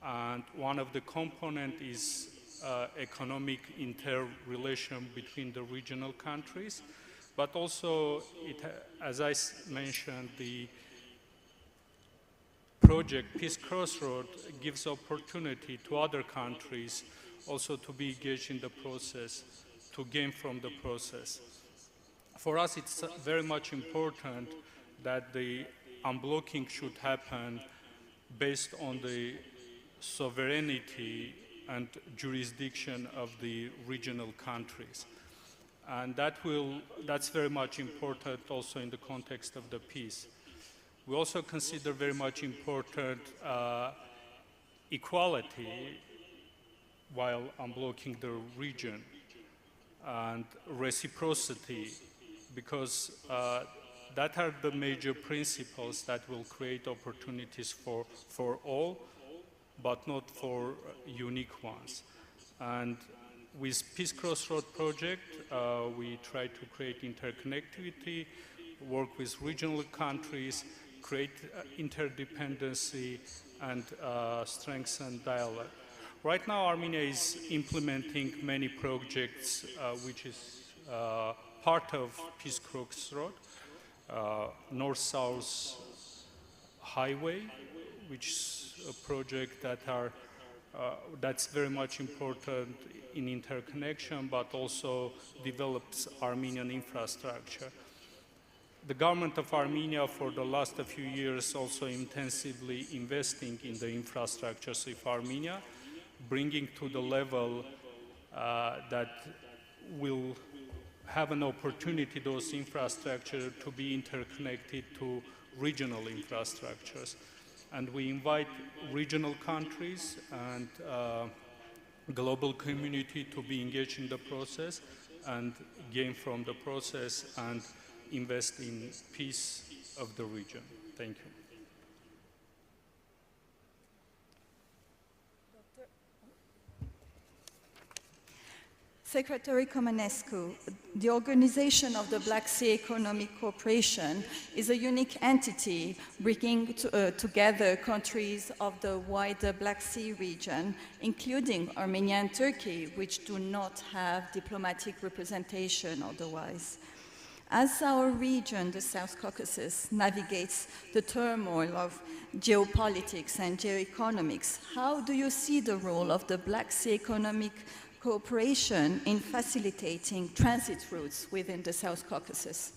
and one of the components is economic interrelation between the regional countries, but also, as I mentioned, the project Peace Crossroad gives opportunity to other countries also to be engaged in the process, to gain from the process. For us, it's very much important that the unblocking should happen based on the sovereignty and jurisdiction of the regional countries. And that's very much important also in the context of the peace. We also consider very much important equality while unblocking the region, and reciprocity, because that are the major principles that will create opportunities for all, but not for unique ones. And with Peace Crossroad project, we try to create interconnectivity, work with regional countries, create interdependency, and strengthen dialogue. Right now, Armenia is implementing many projects, which is part of Peace Crossroad, North-South Highway, which is a project that's very much important in interconnection, but also develops Armenian infrastructure. The government of Armenia for the last few years also intensively investing in the infrastructures of Armenia, bringing to the level that will have an opportunity, those infrastructure, to be interconnected to regional infrastructures. And we invite regional countries and global community to be engaged in the process and gain from the process and invest in peace of the region. Thank you. Secretary Comănescu, the organization of the Black Sea Economic Cooperation is a unique entity bringing together countries of the wider Black Sea region, including Armenia and Turkey, which do not have diplomatic representation otherwise. As our region, the South Caucasus, navigates the turmoil of geopolitics and geoeconomics, how do you see the role of the Black Sea Economic Cooperation in facilitating transit routes within the South Caucasus?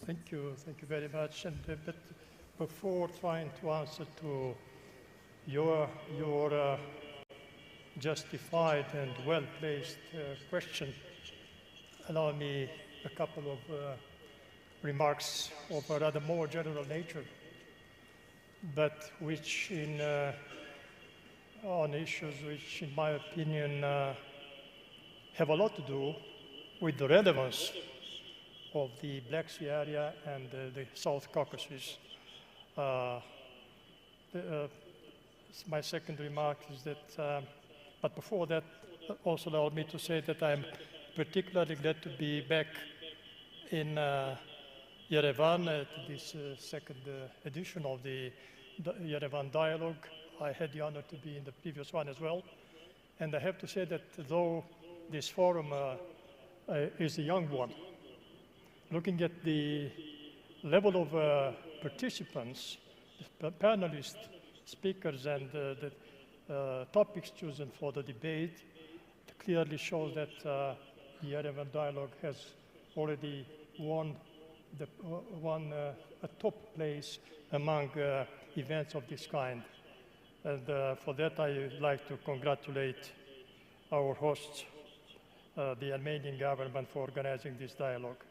Thank you very much. And but before trying to answer to your justified and well-placed question, allow me a couple of remarks of a rather more general nature, but which in on issues which, in my opinion, have a lot to do with the relevance of the Black Sea area and the South Caucasus. My second remark is that, but before that, also allow me to say that I'm particularly glad to be back in Yerevan at this second edition of the Yerevan Dialogue. I had the honor to be in the previous one as well. And I have to say that though this forum is a young one, looking at the level of participants, the panelists, speakers, and the topics chosen for the debate, it clearly shows that the Yerevan Dialogue has already won a top place among events of this kind. And for that, I would like to congratulate our hosts, the Armenian government, for organizing this dialogue.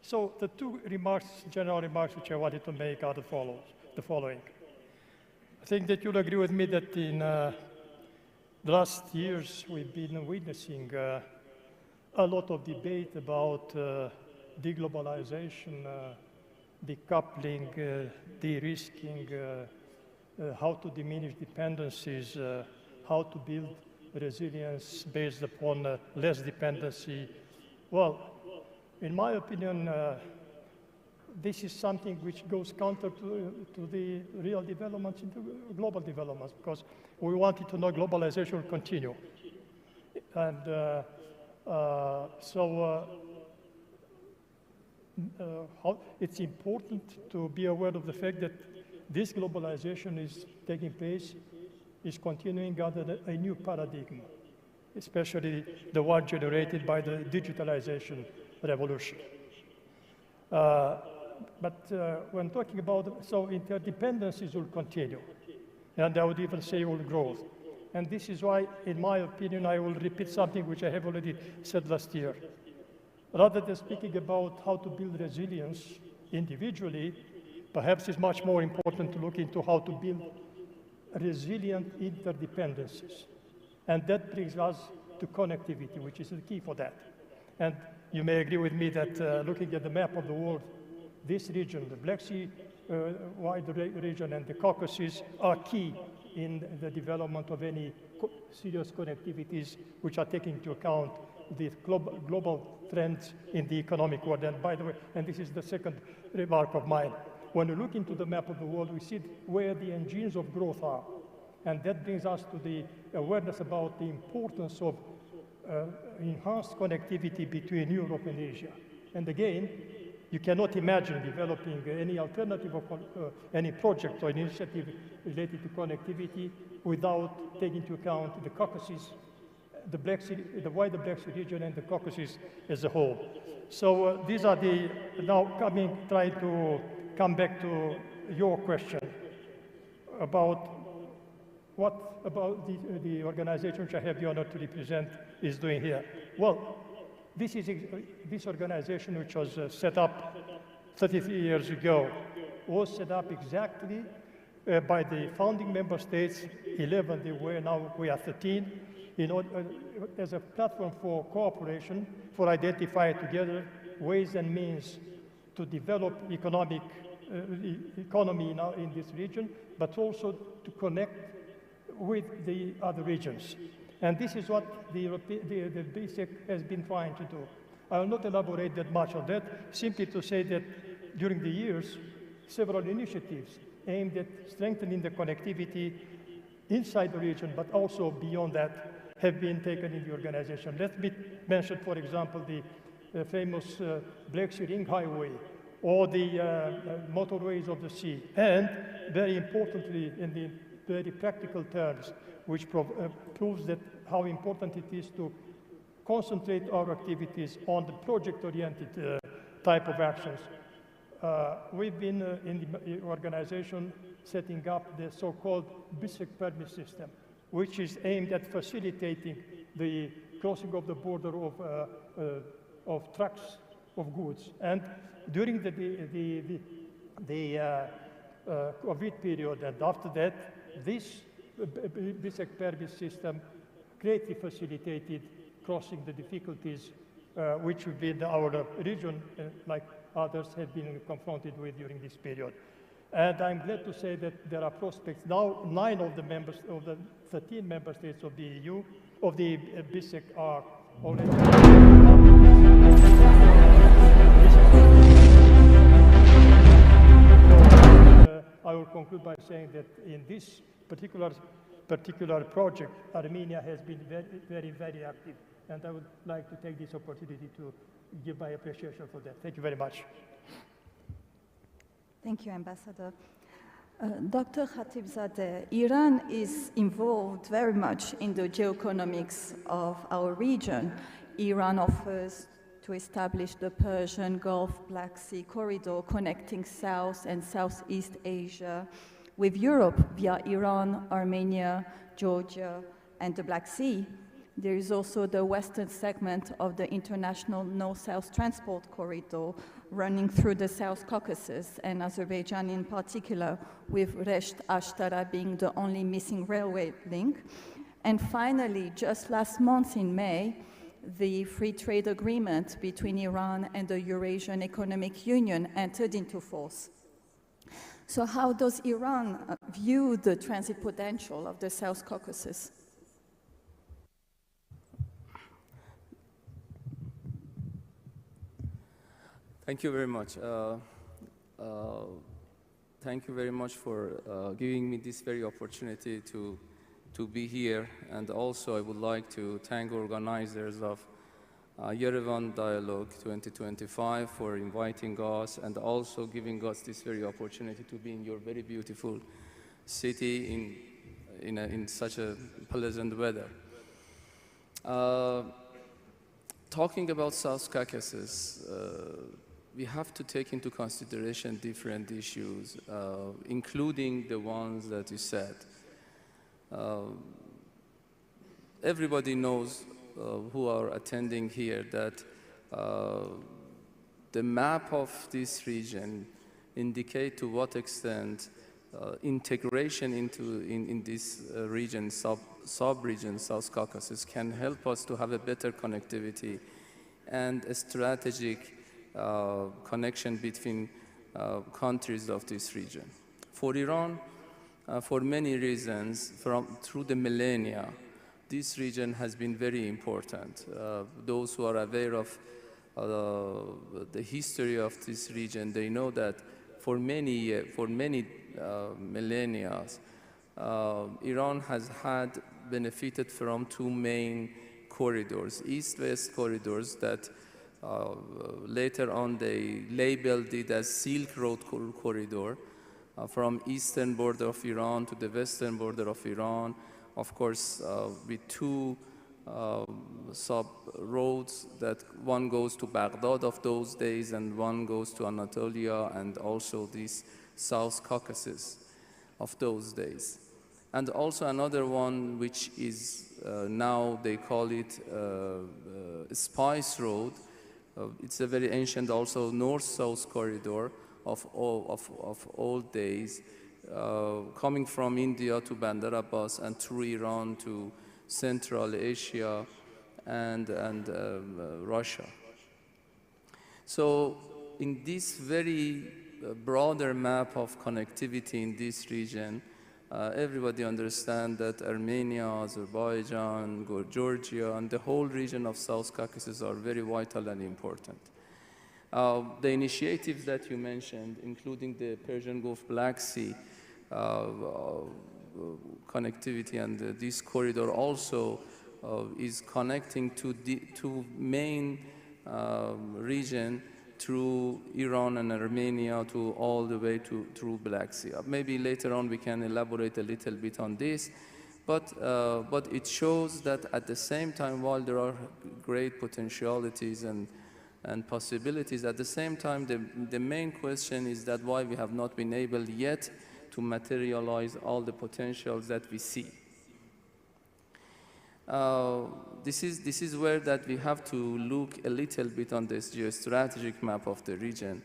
So the two remarks, general remarks, which I wanted to make are the following. I think that you'll agree with me that in the last years, we've been witnessing a lot of debate about deglobalization, decoupling, de-risking, how to diminish dependencies, how to build resilience based upon less dependency. Well, in my opinion, this is something which goes counter to the real developments, into global developments, because we wanted to know globalization will continue. And it's important to be aware of the fact that this globalization is taking place, is continuing under a new paradigm, especially the one generated by the digitalization revolution. But when talking about, so interdependencies will continue, and I would even say will grow. And this is why, in my opinion, I will repeat something which I have already said last year. Rather than speaking about how to build resilience individually, perhaps it's much more important to look into how to build resilient interdependencies. And that brings us to connectivity, which is the key for that. And you may agree with me that looking at the map of the world, this region, the Black Sea wide region and the Caucasus are key in the development of any serious connectivities which are taking into account the global trends in the economic world. And by the way, and this is the second remark of mine, when we look into the map of the world, we see where the engines of growth are. And that brings us to the awareness about the importance of enhanced connectivity between Europe and Asia. And again, you cannot imagine developing any alternative or any project or initiative related to connectivity without taking into account the Caucasus, the Black Sea, the wider Black Sea region, and the Caucasus as a whole. So these are the, now trying to come back to your question about what about the organization which I have the honor to represent is doing here. Well, this organization, which was set up 33 years ago, was set up exactly by the founding member states, 11 they were, now we are 13, in order, as a platform for cooperation, for identifying together ways and means to develop economy now in this region, but also to connect with the other regions. And this is what the BSEC has been trying to do. I will not elaborate that much on that, simply to say that during the years, several initiatives aimed at strengthening the connectivity inside the region, but also beyond that, have been taken in the organization. Let me mention, for example, the famous Black Sea Ring Highway, or the motorways of the sea, and very importantly, in the very practical terms, which proves that how important it is to concentrate our activities on the project-oriented type of actions. We've been in the organization setting up the so-called BSEC permit system, which is aimed at facilitating the crossing of the border of trucks of goods. And during the COVID period and after that, this BISEC permit system greatly facilitated crossing the difficulties which within our region, like others, have been confronted with during this period. And I'm glad to say that there are prospects now. 9 of the members of the 13 member states of the EU, of the BISEC, are already. I will conclude by saying that in this particular project, Armenia has been very active, and I would like to take this opportunity to give my appreciation for that. Thank you very much. Thank you, Ambassador. Dr. Khatibzadeh, Iran is involved very much in the geoeconomics of our region. Iran offers to establish the Persian Gulf Black Sea corridor connecting South and Southeast Asia with Europe via Iran, Armenia, Georgia, and the Black Sea. There is also the western segment of the international North-South transport corridor running through the South Caucasus and Azerbaijan in particular, with Resht Ashtara being the only missing railway link. And finally, just last month in May, the free trade agreement between Iran and the Eurasian Economic Union entered into force. So how does Iran view the transit potential of the South Caucasus? Thank you very much. Thank you very much for giving me this very opportunity to be here. And also I would like to thank organizers of Yerevan Dialogue 2025 for inviting us and also giving us this very opportunity to be in your very beautiful city in such a pleasant weather. Talking about South Caucasus, we have to take into consideration different issues, including the ones that you said. Everybody knows who are attending here that the map of this region indicate to what extent integration in this region, sub-region, South Caucasus, can help us to have a better connectivity and a strategic connection between countries of this region. For Iran, for many reasons, through the millennia, this region has been very important. Those who are aware of the history of this region, they know that for many millennia, Iran has benefited from 2 main corridors, east-west corridors that later on they labeled it as Silk Road corridor, from eastern border of Iran to the western border of Iran, of course, with 2 sub-roads, that one goes to Baghdad of those days and one goes to Anatolia and also this South Caucasus of those days. And also another one which is now they call it Spice Road. It's a very ancient also north-south corridor of old days, coming from India to Bandar Abbas and through Iran to Central Asia and Russia. So in this very broader map of connectivity in this region, everybody understands that Armenia, Azerbaijan, Georgia, and the whole region of South Caucasus are very vital and important. The initiatives that you mentioned, including the Persian Gulf Black Sea connectivity, and this corridor also is connecting to the 2 main regions through Iran and Armenia to all the way through Black Sea. Maybe later on we can elaborate a little bit on this, but it shows that at the same time, while there are great potentialities and possibilities, at the same time the main question is that why we have not been able yet to materialize all the potentials that we see. This is where that we have to look a little bit on this geostrategic map of the region,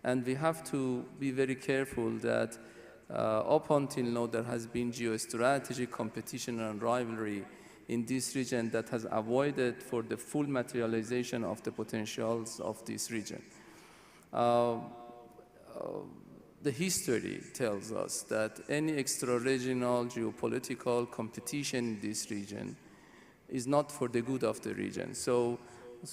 and we have to be very careful that Up until now, there has been geostrategic competition and rivalry in this region that has avoided for the full materialization of the potentials of this region. The history tells us that any extra-regional geopolitical competition in this region is not for the good of the region. So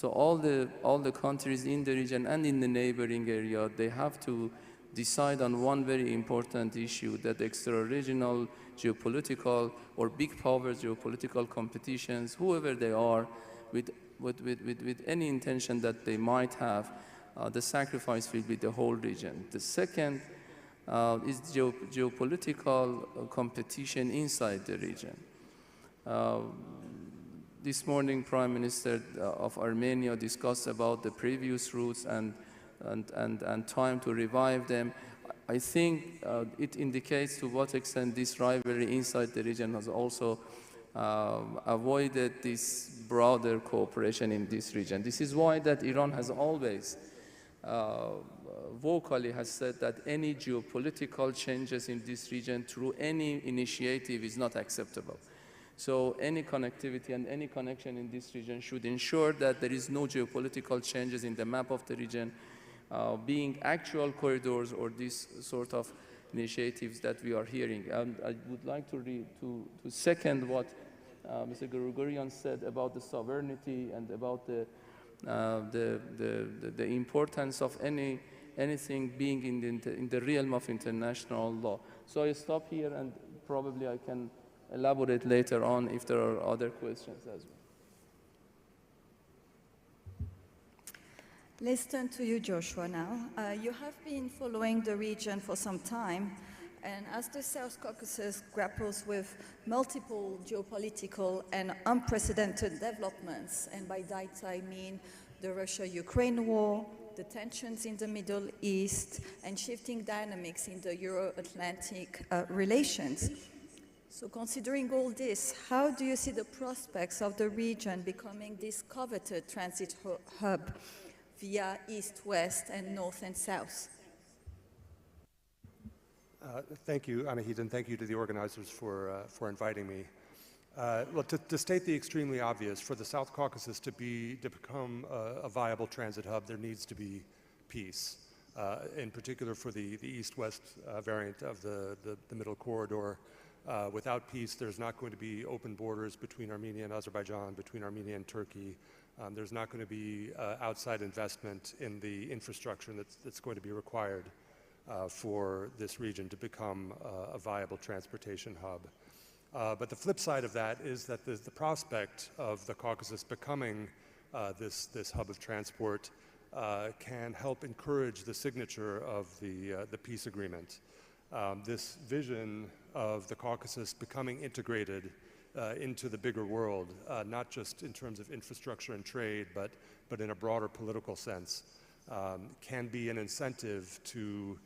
all the countries in the region and in the neighboring area, they have to decide on one very important issue, that extra-regional geopolitical or big power geopolitical competitions, whoever they are, with any intention that they might have, the sacrifice will be the whole region. The second is geopolitical competition inside the region. This morning, Prime Minister of Armenia discussed about the previous routes and time to revive them. I think it indicates to what extent this rivalry inside the region has also avoided this broader cooperation in this region. This is why that Iran has always vocally has said that any geopolitical changes in this region through any initiative is not acceptable. So any connectivity and any connection in this region should ensure that there is no geopolitical changes in the map of the region, being actual corridors or this sort of initiatives that we are hearing. And I would like to second what Mr. Grigorian said about the sovereignty and about the importance of anything being in the realm of international law. So I stop here, and probably I can elaborate later on if there are other questions as well. Let's turn to you, Joshua, now. You have been following the region for some time, and as the South Caucasus grapples with multiple geopolitical and unprecedented developments, and by that I mean the Russia-Ukraine war, the tensions in the Middle East, and shifting dynamics in the Euro-Atlantic relations. So considering all this, how do you see the prospects of the region becoming this coveted transit hub via east, west, and north and south? Thank you, Anahit, and thank you to the organizers for inviting me. Well, to state the extremely obvious, for the South Caucasus to become a viable transit hub, there needs to be peace. In particular, for the east-west variant of the middle corridor. Without peace, there's not going to be open borders between Armenia and Azerbaijan, between Armenia and Turkey. There's not going to be outside investment in the infrastructure that's going to be required for this region to become a viable transportation hub. But the flip side of that is that the prospect of the Caucasus becoming this hub of transport can help encourage the signature of the peace agreement. This vision of the Caucasus becoming integrated into the bigger world, not just in terms of infrastructure and trade, but in a broader political sense, can be an incentive to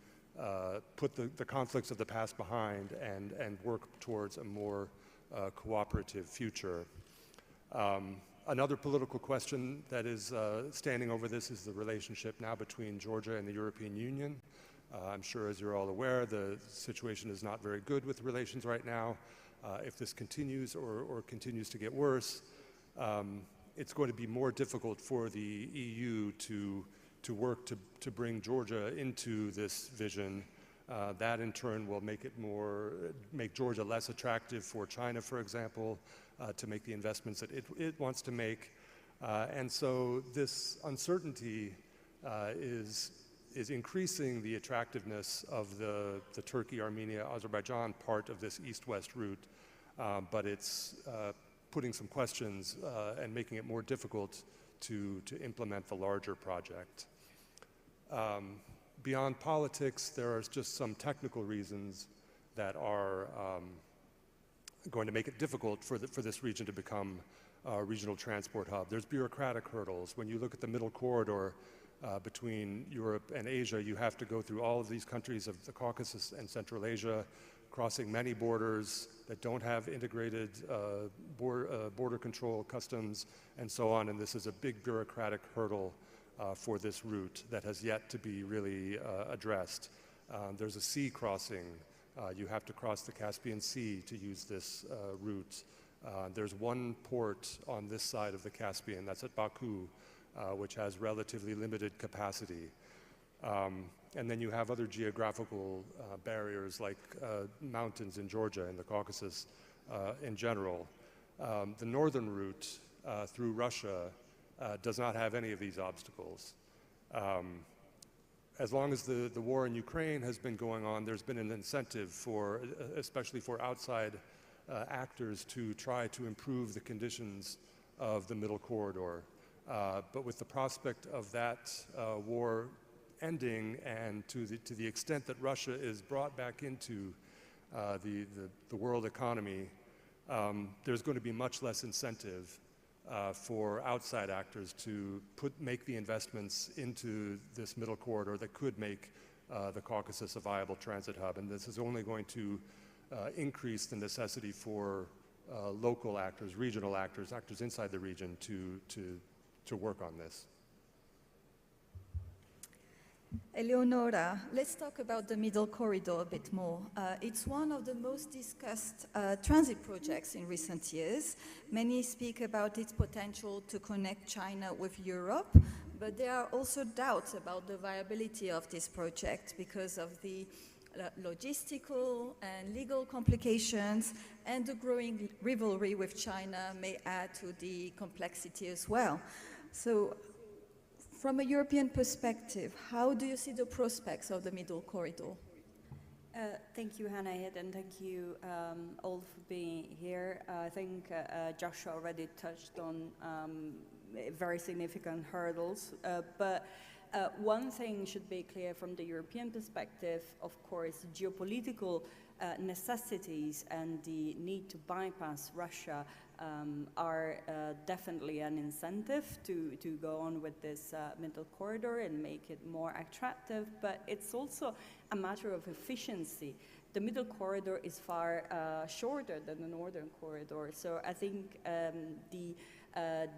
put the conflicts of the past behind and work towards a more cooperative future. Another political question that is standing over this is the relationship now between Georgia and the European Union. I'm sure, as you're all aware, the situation is not very good with relations right now. If this continues or continues to get worse, it's going to be more difficult for the EU to work to bring Georgia into this vision. That in turn will make Georgia less attractive for China, for example, to make the investments that it wants to make. And so this uncertainty is increasing the attractiveness of the Turkey, Armenia, Azerbaijan part of this east-west route, but it's putting some questions and making it more difficult to implement the larger project. Beyond politics, there are just some technical reasons that are going to make it difficult for this region to become a regional transport hub. There's bureaucratic hurdles. When you look at the middle corridor between Europe and Asia, you have to go through all of these countries of the Caucasus and Central Asia, crossing many borders that don't have integrated border control, customs, and so on. And this is a big bureaucratic hurdle for this route that has yet to be really addressed. There's a sea crossing You have to cross the Caspian Sea to use this route. There's one port on this side of the Caspian, that's at Baku, which has relatively limited capacity. And then you have other geographical barriers like mountains in Georgia and the Caucasus in general. The northern route through Russia does not have any of these obstacles. As long as the war in Ukraine has been going on, there's been an incentive for, especially for outside actors, to try to improve the conditions of the middle corridor. But with the prospect of that war ending, and to the extent that Russia is brought back into the world economy, there's going to be much less incentive for outside actors to make the investments into this middle corridor that could make the Caucasus a viable transit hub. And this is only going to increase the necessity for local actors, regional actors, actors inside the region to work on this. Eleonora, let's talk about the Middle Corridor a bit more. It's one of the most discussed transit projects in recent years. Many speak about its potential to connect China with Europe, but there are also doubts about the viability of this project because of the logistical and legal complications, and the growing rivalry with China may add to the complexity as well. So, from a European perspective, how do you see the prospects of the Middle Corridor? Thank you, Hannah, and thank you all for being here. I think Joshua already touched on very significant hurdles, but one thing should be clear from the European perspective. Of course, geopolitical necessities and the need to bypass Russia are definitely an incentive to go on with this middle corridor and make it more attractive, but it's also a matter of efficiency. The middle corridor is far shorter than the northern corridor, so I think the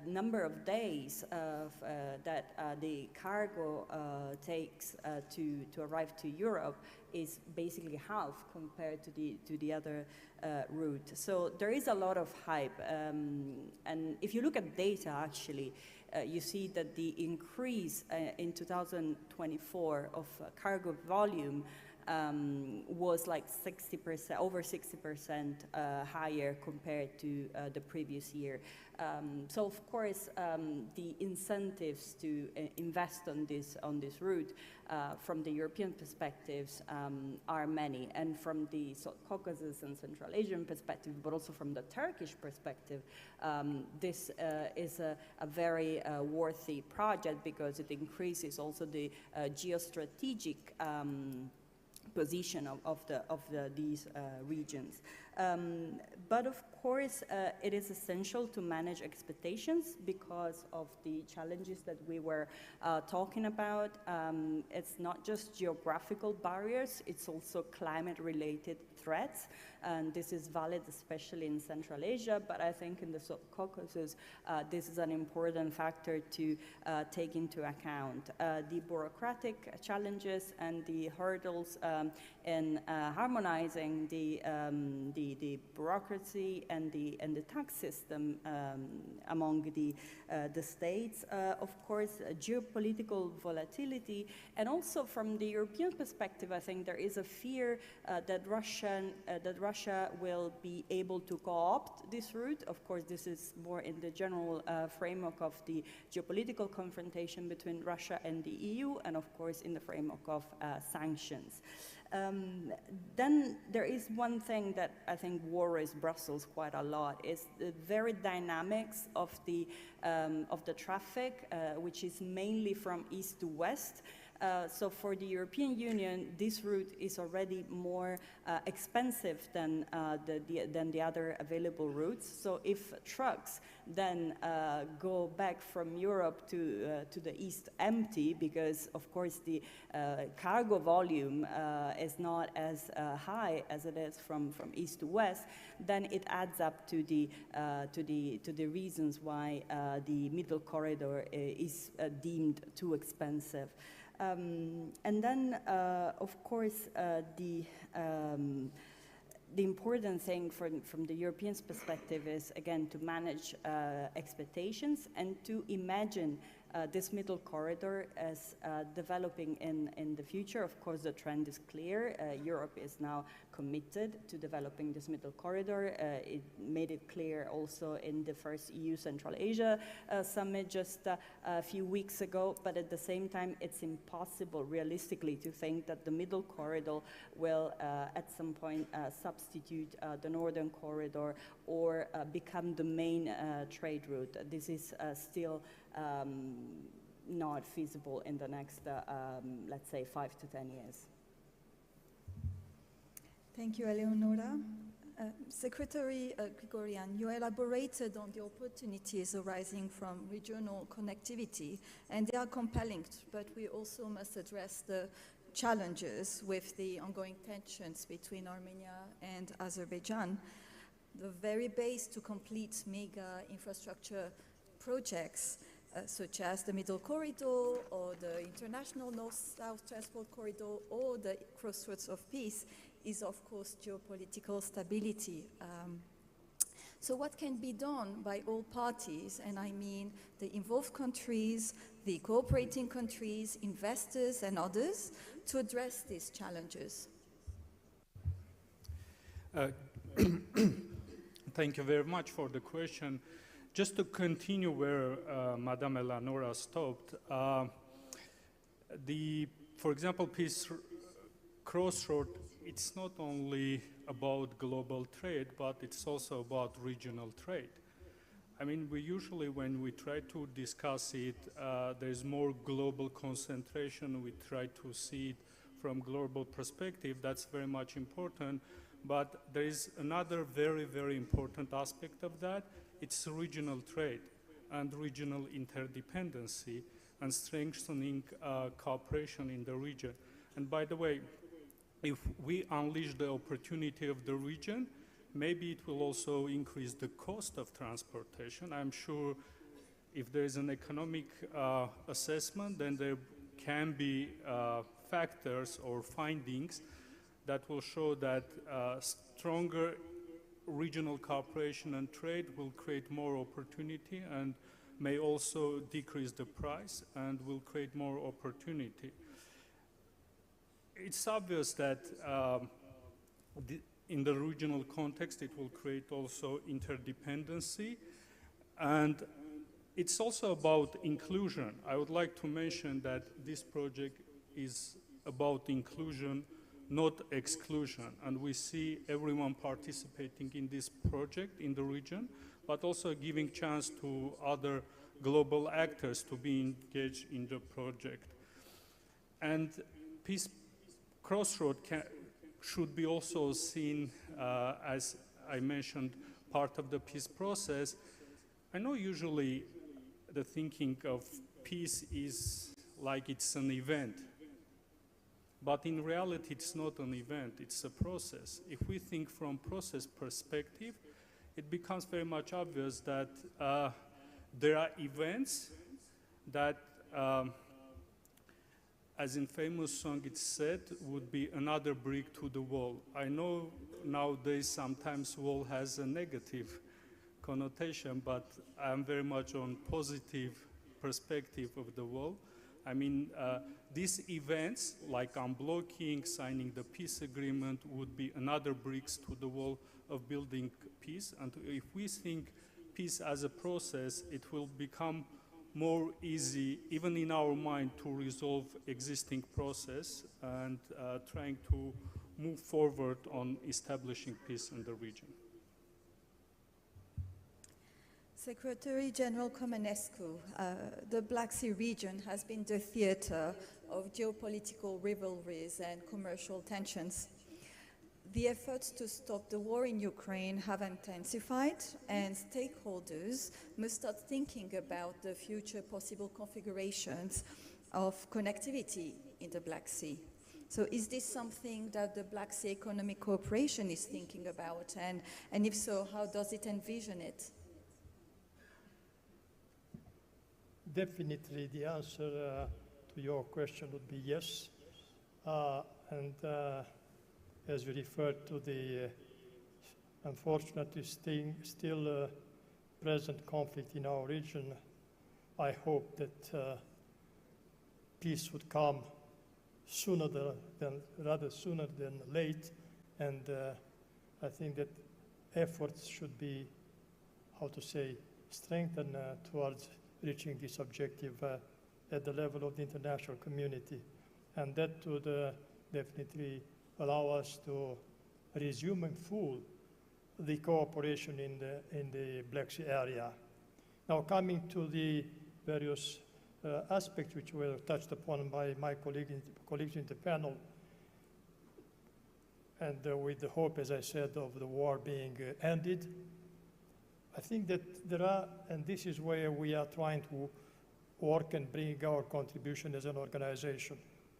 number of days that the cargo takes to arrive to Europe is basically half compared to the other route. So there is a lot of hype, and if you look at data, actually, you see that the increase in 2024 of cargo volume was like 60%, over 60% higher compared to the previous year. So of course, the incentives to invest on this route from the European perspectives are many, and from the Caucasus and Central Asian perspective, but also from the Turkish perspective, this is a very worthy project because it increases also the geostrategic position of these regions. But of course, it is essential to manage expectations because of the challenges that we were talking about. It's not just geographical barriers, it's also climate-related threats, and this is valid especially in Central Asia, but I think in the Caucasus, this is an important factor to take into account. The bureaucratic challenges and the hurdles in harmonizing the bureaucracy and the tax system among the states, of course, geopolitical volatility, and also from the European perspective, I think there is a fear that Russia will be able to co-opt this route. Of course, this is more in the general framework of the geopolitical confrontation between Russia and the EU, and of course in the framework of sanctions. Then there is one thing that I think worries Brussels quite a lot, is the very dynamics of the traffic, which is mainly from east to west. So for the European Union, this route is already more expensive than the other available routes. So if trucks then go back from Europe to the east empty, because of course the cargo volume is not as high as it is from east to west, then it adds up to the reasons why the middle corridor is deemed too expensive. And then, of course, the important thing from the European perspective is, again, to manage expectations and to imagine this middle corridor as developing in the future. Of course, the trend is clear. Europe is now committed to developing this middle corridor. It made it clear also in the first EU Central Asia summit just a few weeks ago. But at the same time, it's impossible realistically to think that the middle corridor will at some point substitute the northern corridor or become the main trade route. This is still not feasible in the next, let's say, 5 to 10 years. Thank you, Eleonora. Secretary Grigorian, you elaborated on the opportunities arising from regional connectivity, and they are compelling, but we also must address the challenges with the ongoing tensions between Armenia and Azerbaijan. The very base to complete mega infrastructure projects such as the Middle Corridor or the International North-South Transport Corridor or the Crossroads of Peace is, of course, geopolitical stability. So what can be done by all parties, and I mean the involved countries, the cooperating countries, investors and others, to address these challenges? Thank you very much for the question. Just to continue where Madame Eleonora stopped, for example, Peace Crossroad, it's not only about global trade, but it's also about regional trade. I mean, we usually, when we try to discuss it, there's more global concentration. We try to see it from global perspective. That's very much important. But there is another very, very important aspect of that. It's regional trade and regional interdependency and strengthening cooperation in the region. And by the way, if we unleash the opportunity of the region, maybe it will also increase the cost of transportation. I'm sure if there is an economic assessment, then there can be factors or findings that will show that stronger regional cooperation and trade will create more opportunity and may also decrease the price and will create more opportunity. It's obvious that in the regional context, it will create also interdependency, and it's also about inclusion. I would like to mention that this project is about inclusion, not exclusion, and we see everyone participating in this project in the region, but also giving chance to other global actors to be engaged in the project. And Peace Crossroad should be also seen as I mentioned, part of the peace process. I know usually the thinking of peace is like it's an event, but in reality it's not an event, it's a process. If we think from process perspective, it becomes very much obvious that there are events that, as in famous song it's said, would be another brick to the wall. I know nowadays sometimes wall has a negative connotation, but I'm very much on positive perspective of the wall. I mean, these events like unblocking, signing the peace agreement would be another bricks to the wall of building peace. And if we think peace as a process, it will become more easy, even in our mind, to resolve existing process and trying to move forward on establishing peace in the region. Secretary General Comenescu, the Black Sea region has been the theater of geopolitical rivalries and commercial tensions. The efforts to stop the war in Ukraine have intensified, and stakeholders must start thinking about the future possible configurations of connectivity in the Black Sea. So is this something that the Black Sea Economic Cooperation is thinking about? And if so, how does it envision it? Definitely the answer to your question would be yes. As we referred to the unfortunately still present conflict in our region, I hope that peace would come sooner than late, and I think that efforts should be, strengthened towards reaching this objective at the level of the international community, and that would definitely allow us to resume in full the cooperation in the Black Sea area. Now, coming to the various aspects which were touched upon by my colleagues in the panel, and with the hope, as I said, of the war being ended, I think that there are, and this is where we are trying to work and bring our contribution as an organization.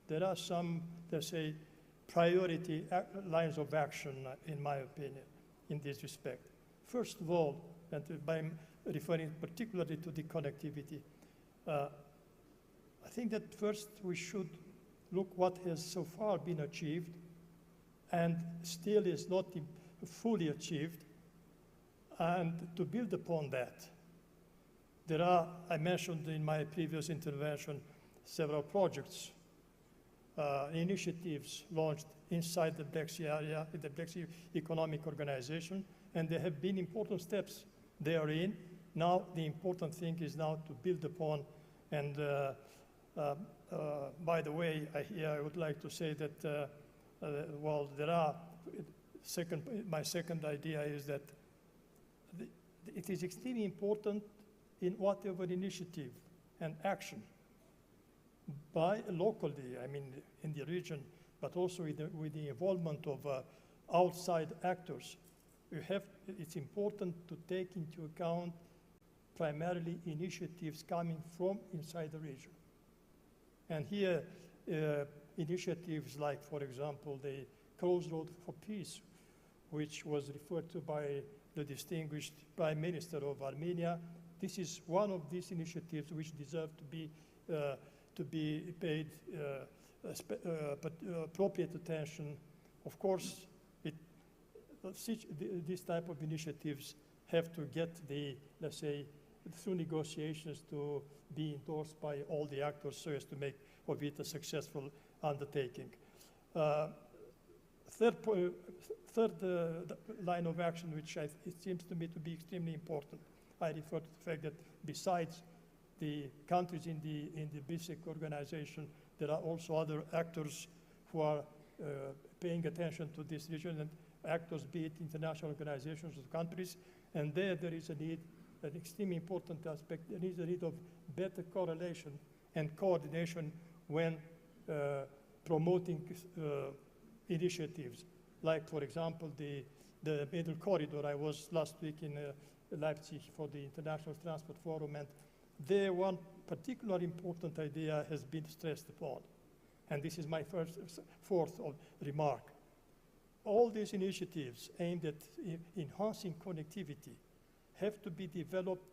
There are some, let's say, priority lines of action, in my opinion, in this respect. First of all, and by referring particularly to the connectivity, I think that first we should look what has so far been achieved and still is not fully achieved, and to build upon that. There are, I mentioned in my previous intervention, several projects, initiatives launched inside the Black Sea area, the Black Sea Economic Organization, and there have been important steps therein. Now, the important thing is now to build upon, and by the way, I would like to say that, well, there are, my second idea is that it is extremely important in whatever initiative and action by locally, I mean, in the region, but also with the involvement of outside actors. It's important to take into account primarily initiatives coming from inside the region. And here, initiatives like, for example, the Crossroad for Peace, which was referred to by the distinguished Prime Minister of Armenia. This is one of these initiatives which deserve to be paid appropriate attention. Of course, these type of initiatives have to get the, let's say, through negotiations to be endorsed by all the actors so as to make of it a successful undertaking. Third line of action, which it seems to me to be extremely important, I refer to the fact that besides the countries in the BISEC organization, there are also other actors who are paying attention to this region, and actors, be it international organizations or countries, and there is a need, an extremely important aspect, there is a need of better correlation and coordination when promoting initiatives. Like, for example, the Middle Corridor. I was last week in Leipzig for the International Transport Forum, and there one particular important idea has been stressed upon. And this is my fourth remark. All these initiatives aimed at enhancing connectivity have to be developed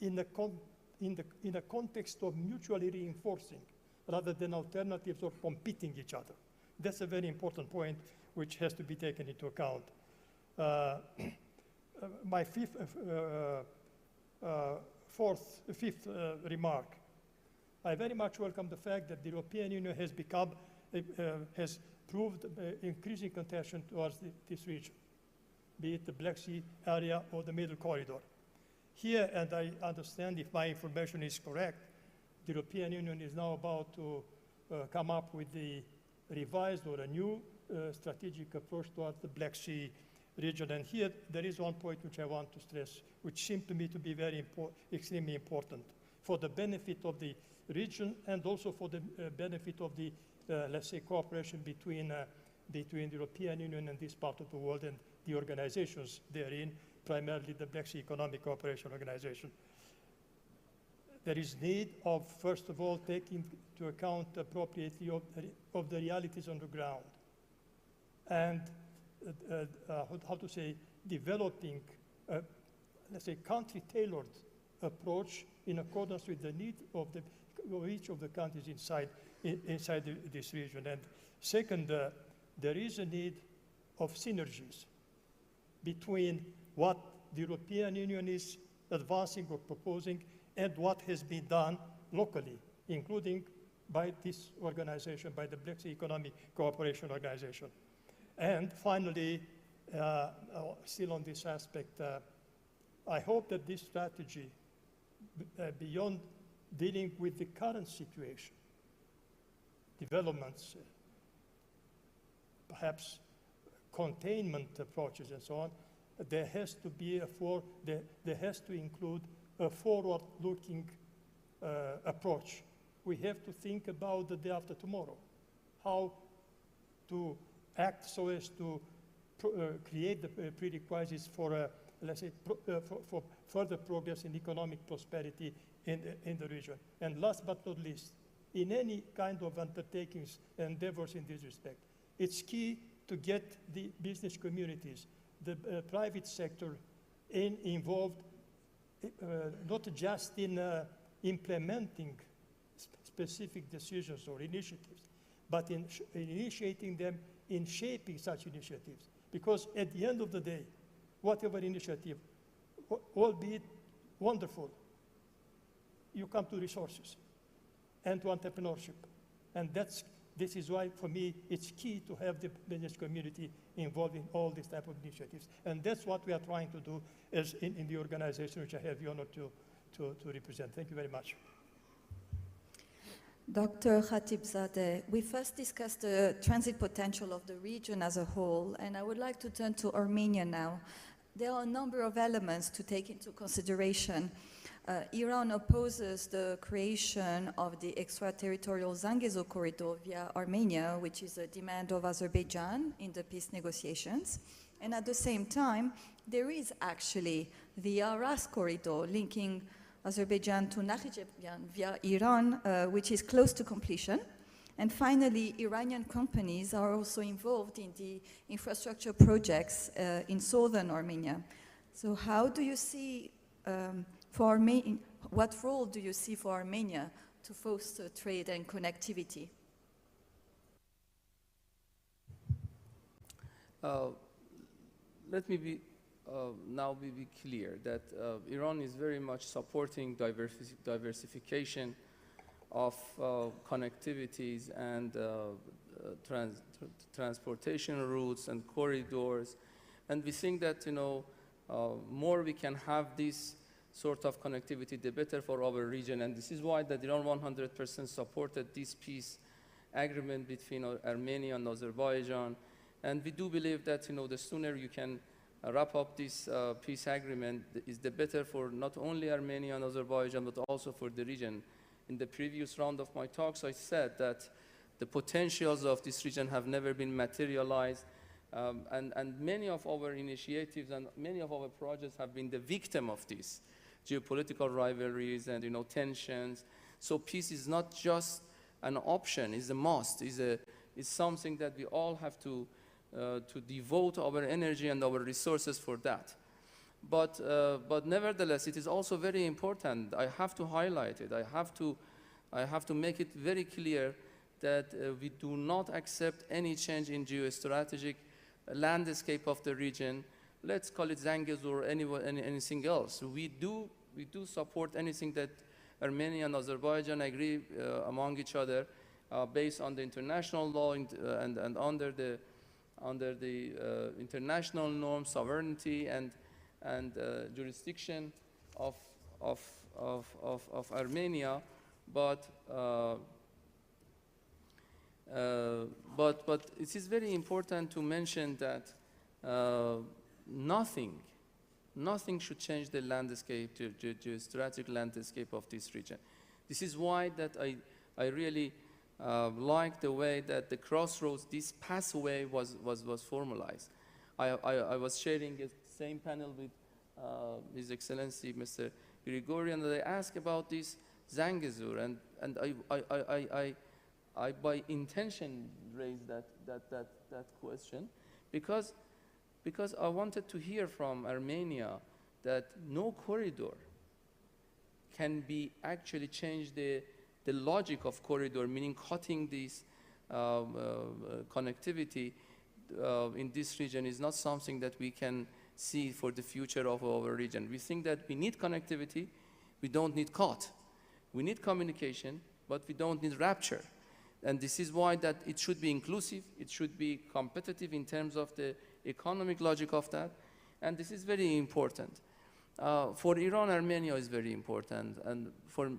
in a context of mutually reinforcing rather than alternatives or competing each other. That's a very important point which has to be taken into account. My fifth remark, I very much welcome the fact that the European Union has proved increasing attention towards this region, be it the Black Sea area or the Middle Corridor. Here, and I understand if my information is correct, the European Union is now about to come up with the revised or a new strategic approach towards the Black Sea region. And here there is one point which I want to stress, which seems to me to be extremely important for the benefit of the region and also for the benefit of the, let's say, cooperation between the European Union and this part of the world and the organizations therein, primarily the Black Sea Economic Cooperation Organization. There is need of, first of all, taking into account appropriately of the realities on the ground and, developing, let's say, country-tailored approach in accordance with the need of each of the countries inside this region. And second, there is a need of synergies between what the European Union is advancing or proposing and what has been done locally, including by this organization, by the Black Sea Economic Cooperation Organization. And finally, still on this aspect, I hope that this strategy, beyond dealing with the current situation, developments, perhaps containment approaches and so on, there has to be there has to include a forward-looking approach. We have to think about the day after tomorrow, how to act so as to create the prerequisites for, let's say, for further progress in economic prosperity in the region. And last but not least, in any kind of undertakings, endeavors in this respect, it's key to get the business communities, the private sector involved, not just in implementing specific decisions or initiatives, but in initiating them, in shaping such initiatives. Because at the end of the day, whatever initiative, albeit wonderful, you come to resources and to entrepreneurship. And this is why, for me, it's key to have the business community involved in all these type of initiatives. And that's what we are trying to do as in the organization which I have the honor to represent. Thank you very much. Dr. Khatibzadeh, we first discussed the transit potential of the region as a whole, and I would like to turn to Armenia now. There are a number of elements to take into consideration. Iran opposes the creation of the extraterritorial Zangezur corridor via Armenia, which is a demand of Azerbaijan in the peace negotiations. And at the same time, there is actually the Aras corridor linking Azerbaijan to Nakhichevan via Iran, which is close to completion. And finally, Iranian companies are also involved in the infrastructure projects in southern Armenia. So how do you see, what role do you see for Armenia to foster trade and connectivity? Let me now be clear that Iran is very much supporting diversification of connectivities and transportation routes and corridors, and we think that more we can have this sort of connectivity, the better for our region, and this is why that Iran 100% supported this peace agreement between Armenia and Azerbaijan, and we do believe that the sooner you can wrap up this peace agreement is the better for not only Armenia and Azerbaijan, but also for the region. In the previous round of my talks, I said that the potentials of this region have never been materialized, and many of our initiatives and many of our projects have been the victim of this geopolitical rivalries and tensions. So peace is not just an option; it's a must. It's something that we all have to devote our energy and our resources for that. But nevertheless, it is also very important. I have to highlight it. I have to make it very clear that we do not accept any change in geostrategic landscape of the region. Let's call it Zangezur or anything else. We do support anything that Armenia and Azerbaijan agree among each other based on the international law and under the international norm, sovereignty and jurisdiction of Armenia, but it is very important to mention that nothing should change the landscape, the geostrategic landscape of this region. This is why that I really like the way that the crossroads, this pathway was formalized. I was sharing the same panel with His Excellency Mr. Grigorian, and I asked about this Zangezur, and I by intention raised that question because I wanted to hear from Armenia that no corridor can be actually change the the logic of corridor, meaning cutting this connectivity in this region, is not something that we can see for the future of our region. We think that we need connectivity, we don't need cut. We need communication, but we don't need rupture. And this is why that it should be inclusive, it should be competitive in terms of the economic logic of that, and this is very important. For Iran, Armenia is very important, and for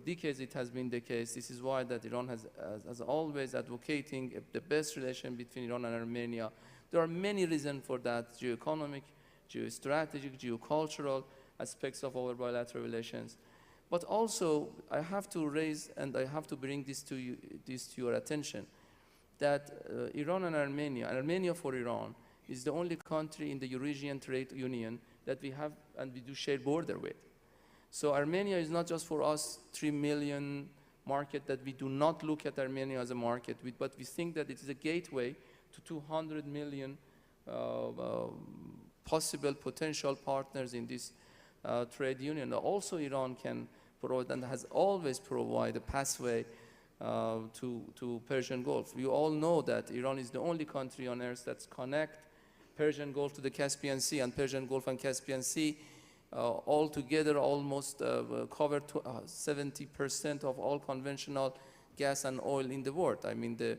decades it has been the case. This is why that Iran has always advocating the best relation between Iran and Armenia. There are many reasons for that: geoeconomic, geostrategic, geocultural aspects of our bilateral relations. But also, I have to raise and I have to bring this to your attention, that Iran and Armenia for Iran, is the only country in the Eurasian Trade Union that we have and we do share border with. So Armenia is not just for us 3 million market that we do not look at Armenia as a market, but we think that it is a gateway to 200 million possible potential partners in this trade union. Also Iran can provide and has always provided a pathway to Persian Gulf. You all know that Iran is the only country on earth that's connect Persian Gulf to the Caspian Sea, and Persian Gulf and Caspian Sea altogether almost cover 70% of all conventional gas and oil in the world. I mean the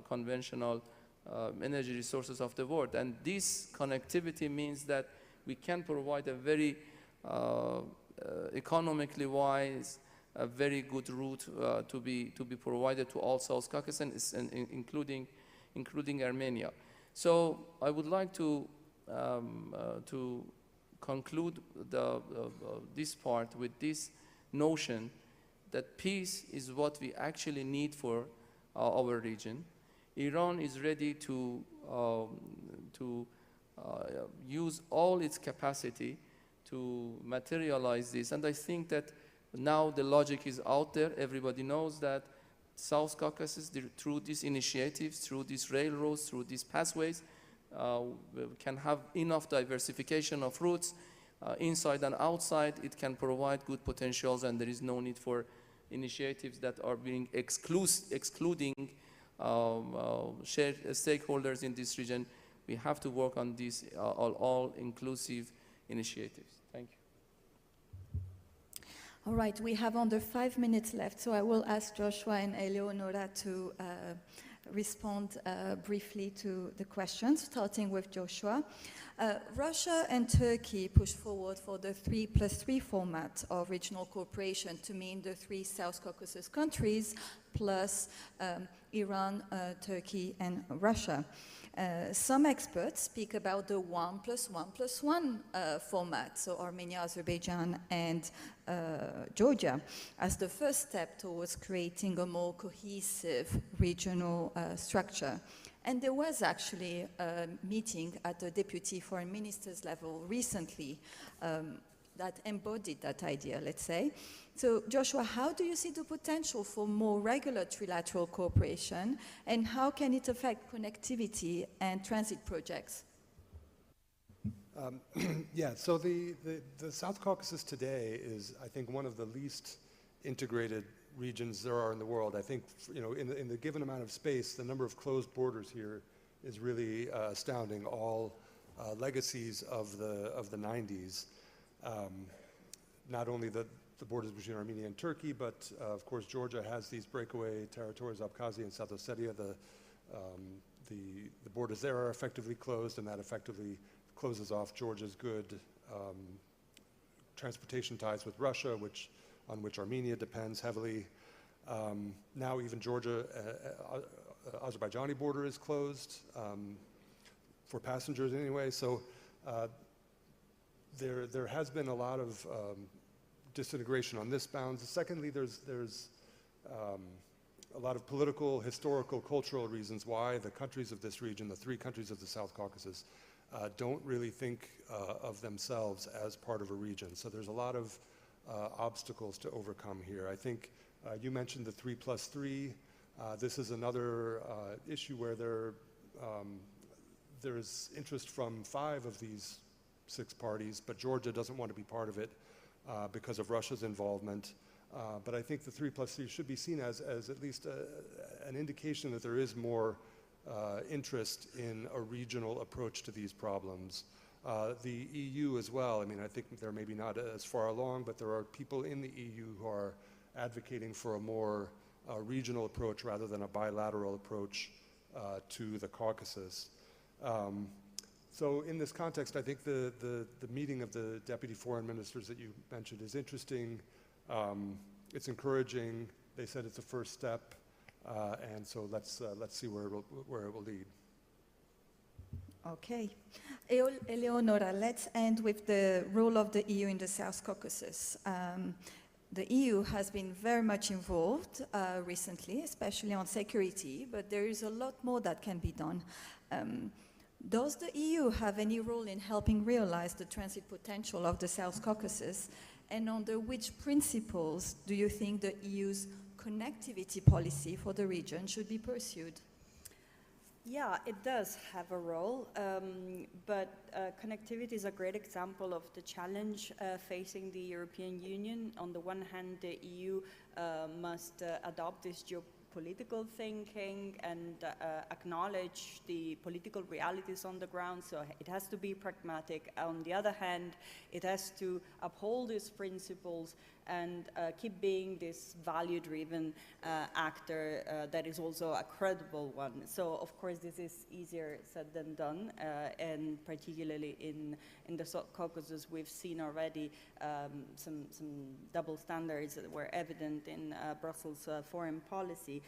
conventional energy resources of the world. And this connectivity means that we can provide a very economically wise, a very good route to be provided to all South Caucasus, including Armenia. So I would like to conclude this part with this notion that peace is what we actually need for our region. Iran is ready to use all its capacity to materialize this, and I think that now the logic is out there. Everybody knows that South Caucasus, through these initiatives, through these railroads, through these pathways, can have enough diversification of routes inside and outside. It can provide good potentials, and there is no need for initiatives that are being excluding shared stakeholders in this region. We have to work on these all-inclusive initiatives. Thank you. All right, we have under 5 minutes left, so I will ask Joshua and Eleonora to respond briefly to the questions, starting with Joshua. Russia and Turkey pushed forward for the 3+3 format of regional cooperation to mean the 3 South Caucasus countries plus Iran, Turkey, and Russia. Some experts speak about the 1+1+1 format, so Armenia, Azerbaijan, and Georgia, as the first step towards creating a more cohesive regional structure. And there was actually a meeting at the Deputy Foreign Ministers level recently that embodied that idea, let's say. So, Joshua, how do you see the potential for more regular trilateral cooperation, and how can it affect connectivity and transit projects? Yeah, so the South Caucasus today is, I think, one of the least integrated regions there are in the world. I think, you know, in the given amount of space, the number of closed borders here is really astounding. All legacies of the 90s. Not only the borders between Armenia and Turkey, but of course Georgia has these breakaway territories, Abkhazia and South Ossetia. The borders there are effectively closed, and that effectively closes off Georgia's good transportation ties with Russia, on which Armenia depends heavily. Now even Georgia, Azerbaijani border is closed for passengers anyway. So there has been a lot of disintegration on this bounds. Secondly, there's a lot of political, historical, cultural reasons why the countries of this region, the 3 countries of the South Caucasus, don't really think of themselves as part of a region. So there's a lot of obstacles to overcome here. I think you mentioned the 3+3. This is another issue where there's interest from 5 of these 6 parties, but Georgia doesn't want to be part of it because of Russia's involvement. But I think the 3+3 should be seen as at least an indication that there is more interest in a regional approach to these problems. The EU as well, I mean, I think they're maybe not as far along, but there are people in the EU who are advocating for a more regional approach rather than a bilateral approach to the Caucasus. So in this context, I think the meeting of the deputy foreign ministers that you mentioned is interesting. It's encouraging. They said it's a first step, and so let's see where it will lead. Okay. Eleonora, let's end with the role of the EU in the South Caucasus. The EU has been very much involved recently, especially on security, but there is a lot more that can be done. Does the EU have any role in helping realize the transit potential of the South Caucasus? And under which principles do you think the EU's connectivity policy for the region should be pursued? Yeah, it does have a role, but connectivity is a great example of the challenge facing the European Union. On the one hand, the EU must adopt this geopolitical thinking and acknowledge the political realities on the ground, so it has to be pragmatic. On the other hand, it has to uphold its principles and keep being this value-driven actor that is also a credible one. So, of course, this is easier said than done, and particularly in the South Caucasus, we've seen already some double standards that were evident in Brussels' foreign policy.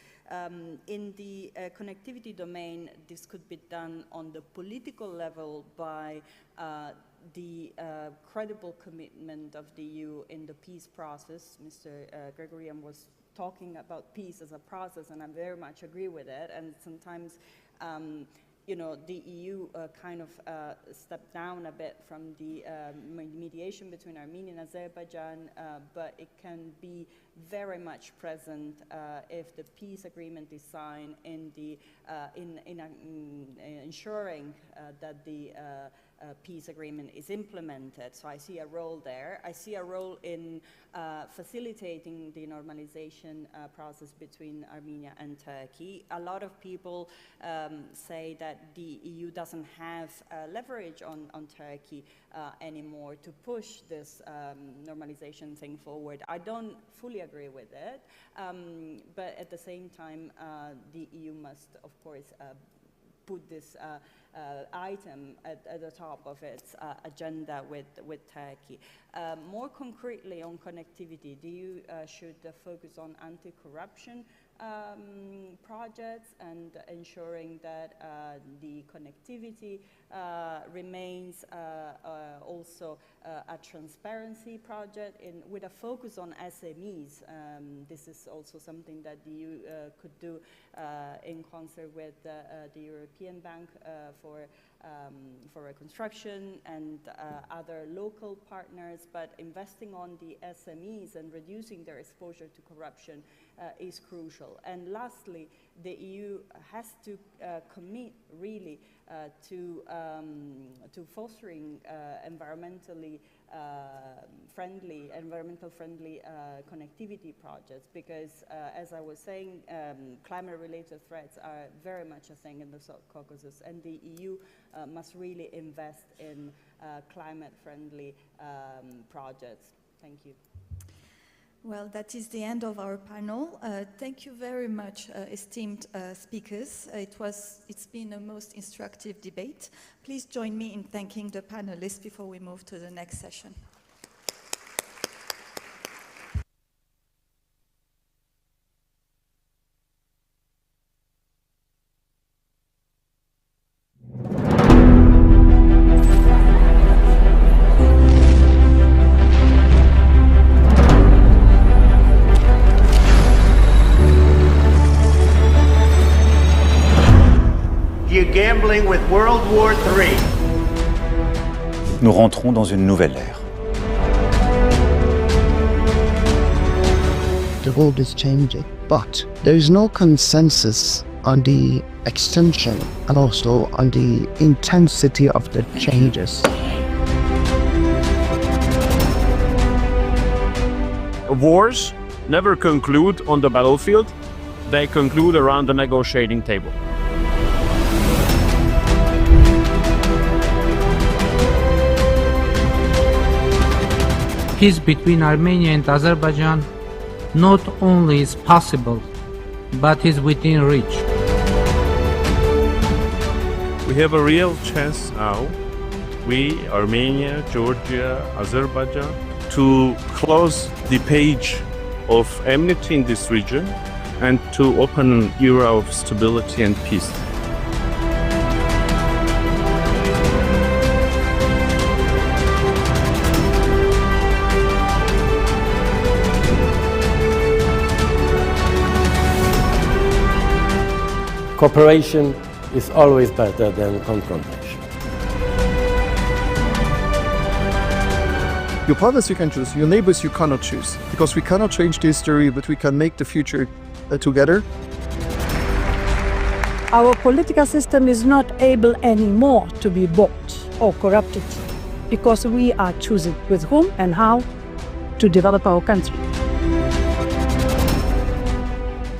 In the connectivity domain, this could be done on the political level by the credible commitment of the EU in the peace process. Mr. Gregorian was talking about peace as a process, and I very much agree with it. And sometimes, you know, the EU kind of stepped down a bit from the mediation between Armenia and Azerbaijan, but it can be very much present if the peace agreement is signed in ensuring that the peace agreement is implemented. So I see a role there. I see a role in facilitating the normalization process between Armenia and Turkey. A lot of people say that the EU doesn't have leverage on Turkey anymore to push this normalization thing forward. I don't fully agree with it, but at the same time, the EU must, of course, put this item at the top of its agenda with Turkey. More concretely on connectivity, the EU should focus on anti-corruption projects and ensuring that the connectivity remains also a transparency project with a focus on SMEs. This is also something that the EU could do in concert with the European Bank for Reconstruction and other local partners, but investing on the SMEs and reducing their exposure to corruption is crucial. And lastly, the EU has to commit really to fostering environmental friendly connectivity projects, because as I was saying, climate-related threats are very much a thing in the South Caucasus, and the EU must really invest in climate-friendly projects. Thank you. Well, that is the end of our panel. Thank you very much, esteemed speakers. It's been a most instructive debate. Please join me in thanking the panelists before we move to the next session. You're gambling with World War III. Nous rentrons dans une nouvelle ère. The world is changing, but there is no consensus on the extension and also on the intensity of the changes. Wars never conclude on the battlefield, they conclude around the negotiating table. Peace between Armenia and Azerbaijan not only is possible, but is within reach. We have a real chance now, we, Armenia, Georgia, Azerbaijan, to close the page of enmity in this region and to open an era of stability and peace. Cooperation is always better than confrontation. Your partners you can choose, your neighbors you cannot choose, because we cannot change the history, but we can make the future together. Our political system is not able anymore to be bought or corrupted because we are choosing with whom and how to develop our country.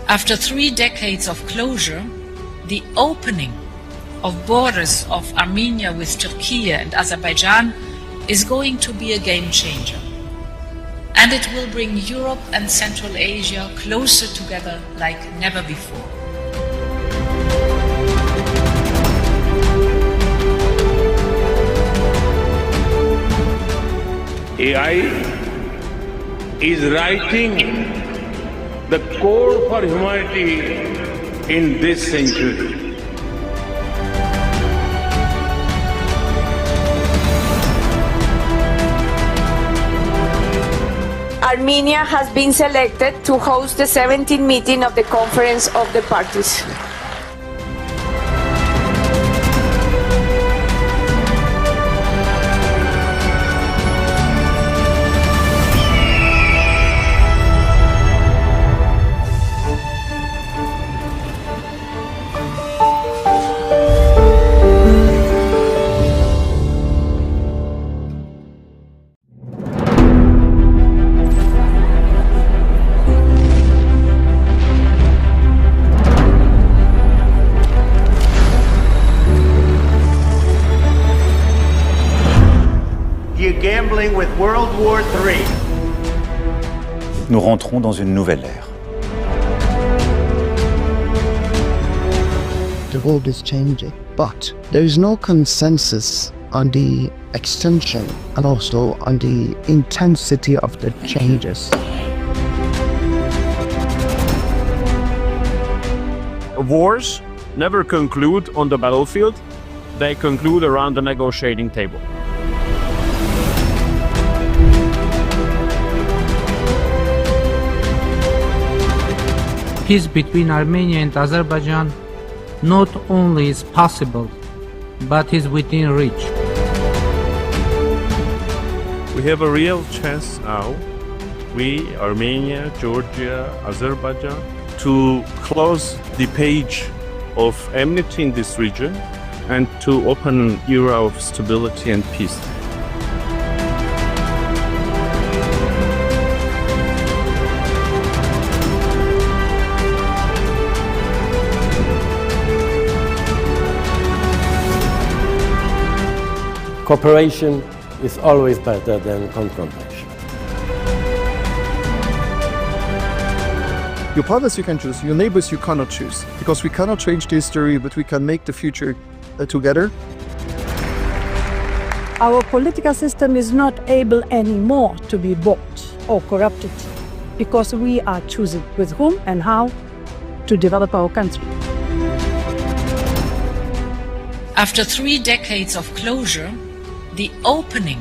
After 3 decades of closure, the opening of borders of Armenia with Turkey and Azerbaijan is going to be a game changer. And it will bring Europe and Central Asia closer together like never before. AI is writing the core for humanity in this century. Armenia has been selected to host the 17th meeting of the Conference of the Parties. You're gambling with World War III. Nous rentrons dans une nouvelle ère. The world is changing, but there is no consensus on the extension and also on the intensity of the changes. Wars never conclude on the battlefield, they conclude around the negotiating table. Peace between Armenia and Azerbaijan not only is possible, but is within reach. We have a real chance now, we, Armenia, Georgia, Azerbaijan, to close the page of enmity in this region and to open an era of stability and peace. Cooperation is always better than confrontation. Your partners you can choose, your neighbors you cannot choose, because we cannot change the history, but we can make the future together. Our political system is not able anymore to be bought or corrupted because we are choosing with whom and how to develop our country. After 3 decades of closure, the opening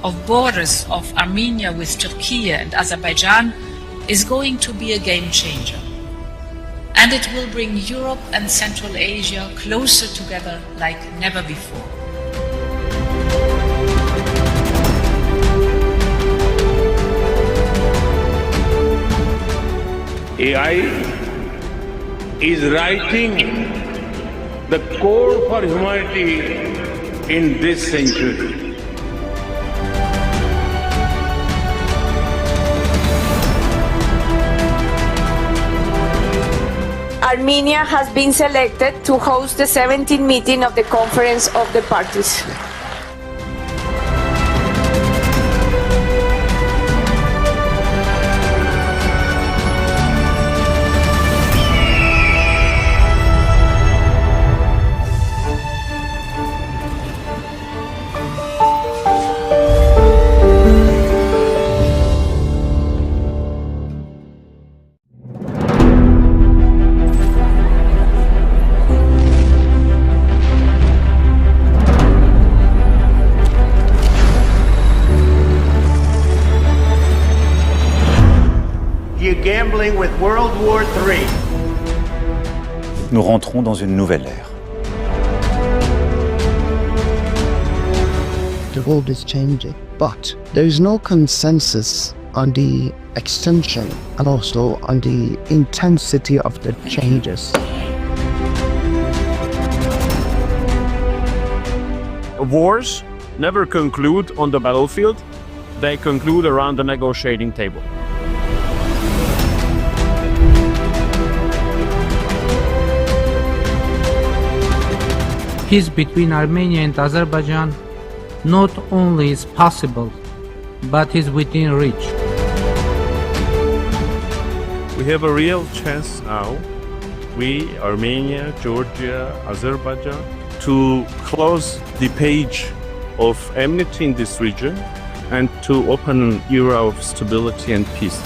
of borders of Armenia with Turkey and Azerbaijan is going to be a game changer. And it will bring Europe and Central Asia closer together like never before. AI is writing the core for humanity in this century. Armenia has been selected to host the 17th meeting of the Conference of the Parties. You're gambling with World War III. Nous rentrons dans une nouvelle ère. The world is changing, but there is no consensus on the extension and also on the intensity of the changes. Wars never conclude on the battlefield, they conclude around the negotiating table. Peace between Armenia and Azerbaijan not only is possible, but is within reach. We have a real chance now, we, Armenia, Georgia, Azerbaijan, to close the page of enmity in this region and to open an era of stability and peace.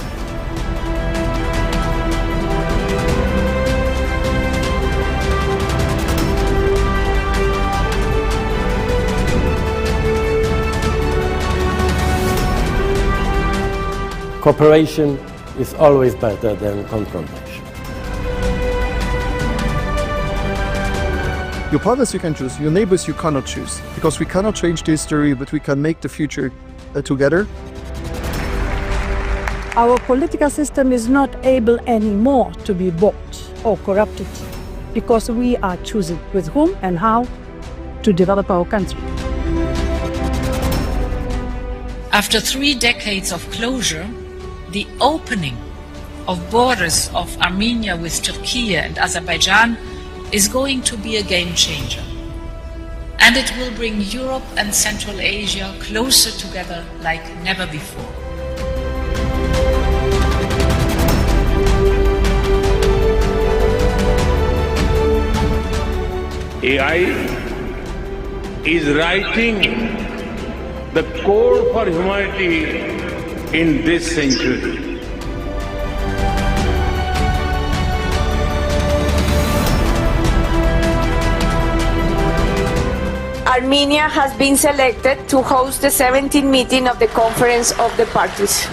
Cooperation is always better than confrontation. Your partners you can choose, your neighbors you cannot choose, because we cannot change the history, but we can make the future together. Our political system is not able anymore to be bought or corrupted because we are choosing with whom and how to develop our country. After 3 decades of closure, the opening of borders of Armenia with Turkey and Azerbaijan is going to be a game changer. And it will bring Europe and Central Asia closer together like never before. AI is writing the core for humanity in this century. Armenia has been selected to host the 17th meeting of the Conference of the Parties.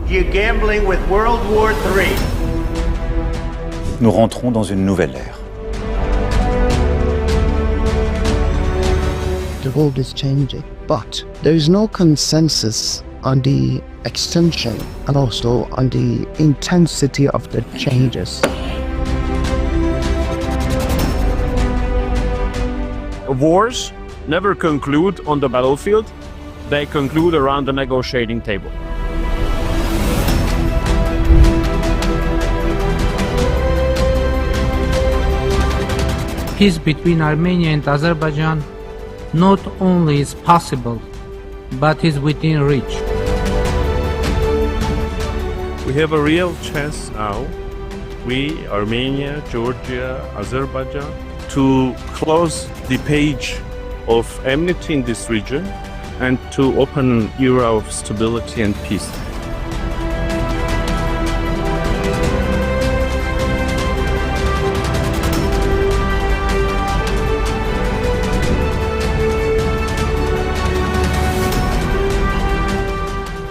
You're gambling with World War III. Nous rentrons dans une nouvelle ère. The world is changing, but there is no consensus on the extension and also on the intensity of the changes. Wars never conclude on the battlefield, they conclude around the negotiating table. Peace between Armenia and Azerbaijan not only is possible, but is within reach. We have a real chance now, we, Armenia, Georgia, Azerbaijan, to close the page of enmity in this region and to open an era of stability and peace.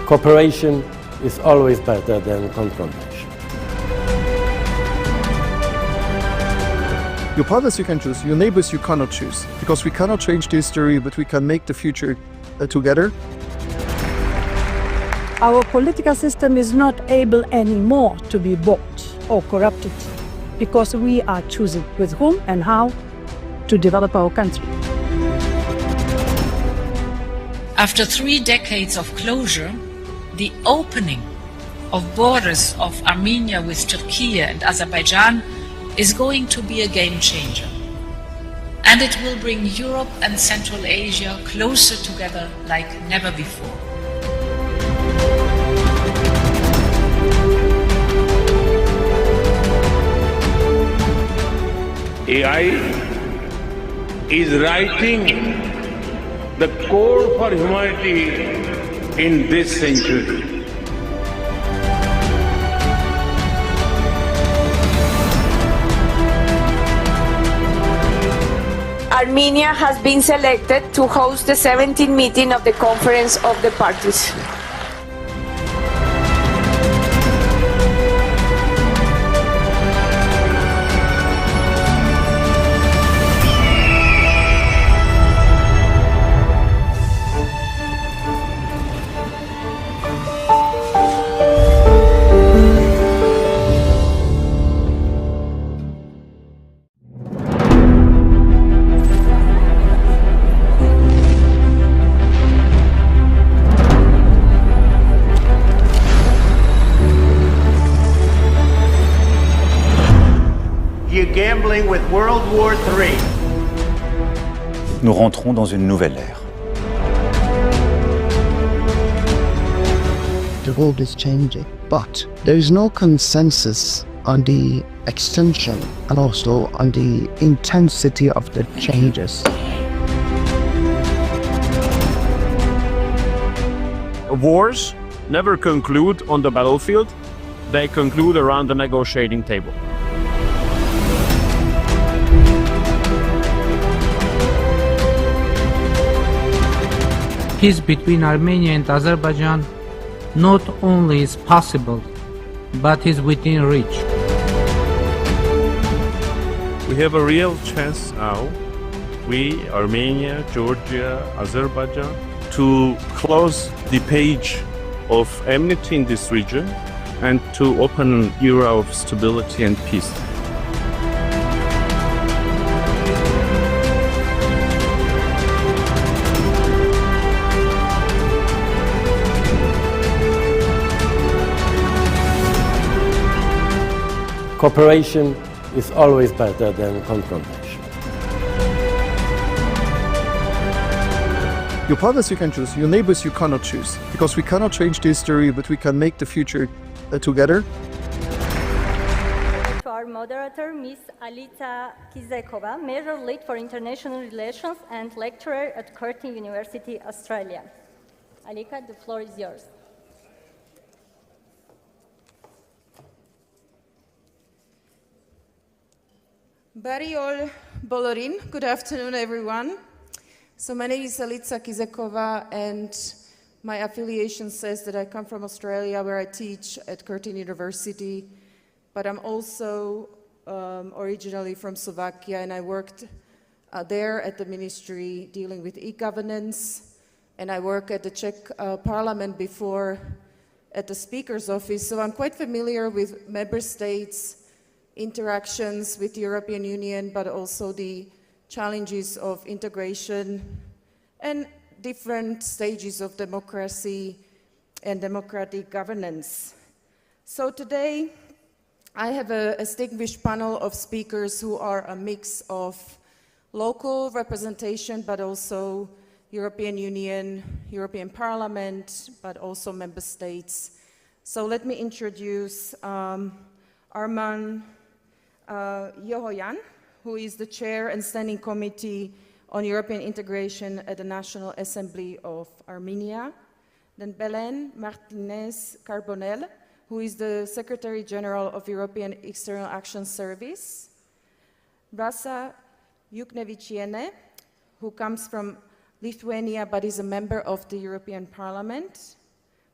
Cooperation is always better than confrontation. Your partners you can choose, your neighbors you cannot choose, because we cannot change the history, but we can make the future together. Our political system is not able anymore to be bought or corrupted because we are choosing with whom and how to develop our country. After 3 decades of closure, the opening of borders of Armenia with Turkey and Azerbaijan is going to be a game changer. And it will bring Europe and Central Asia closer together like never before. AI is writing the core for humanity in this century. Armenia has been selected to host the 17th meeting of the Conference of the Parties. You're gambling with World War III. Nous rentrons dans une nouvelle ère. The world is changing, but there is no consensus on the extension and also on the intensity of the changes. Wars never conclude on the battlefield, they conclude around the negotiating table. Peace between Armenia and Azerbaijan not only is possible, but is within reach. We have a real chance now, we, Armenia, Georgia, Azerbaijan, to close the page of enmity in this region and to open an era of stability and peace. Cooperation is always better than confrontation. Your partners you can choose, your neighbors you cannot choose, because we cannot change the history, but we can make the future together. To our moderator, Ms. Alita Kizekova, Major Lead for International Relations and lecturer at Curtin University, Australia. Alika, the floor is yours. Bariol Bolorin, good afternoon everyone. So my name is Alita Kizekova and my affiliation says that I come from Australia where I teach at Curtin University, but I'm also originally from Slovakia and I worked there at the ministry dealing with e-governance and I work at the Czech Parliament before at the Speaker's office, so I'm quite familiar with member states' interactions with the European Union, but also the challenges of integration and different stages of democracy and democratic governance. So today, I have a distinguished panel of speakers who are a mix of local representation, but also European Union, European Parliament, but also member states. So let me introduce Arman Yohoyan, who is the chair and standing committee on European integration at the National Assembly of Armenia. Then Belen Martinez Carbonell, who is the Secretary General of European External Action Service. Rasa Yuknevichiene, who comes from Lithuania but is a member of the European Parliament.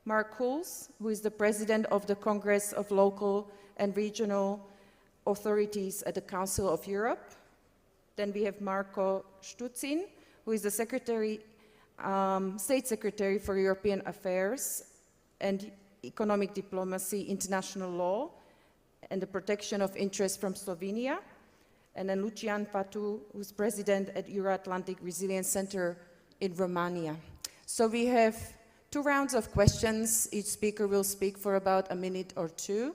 Mark Hulse, who is the president of the Congress of Local and Regional Authorities at the Council of Europe. Then we have Marko Štucin, who is the State Secretary for European Affairs and Economic Diplomacy, International Law, and the Protection of Interests from Slovenia. And then Lucian Patu, who's president at Euro-Atlantic Resilience Center in Romania. So we have 2 rounds of questions. Each speaker will speak for about a minute or 2,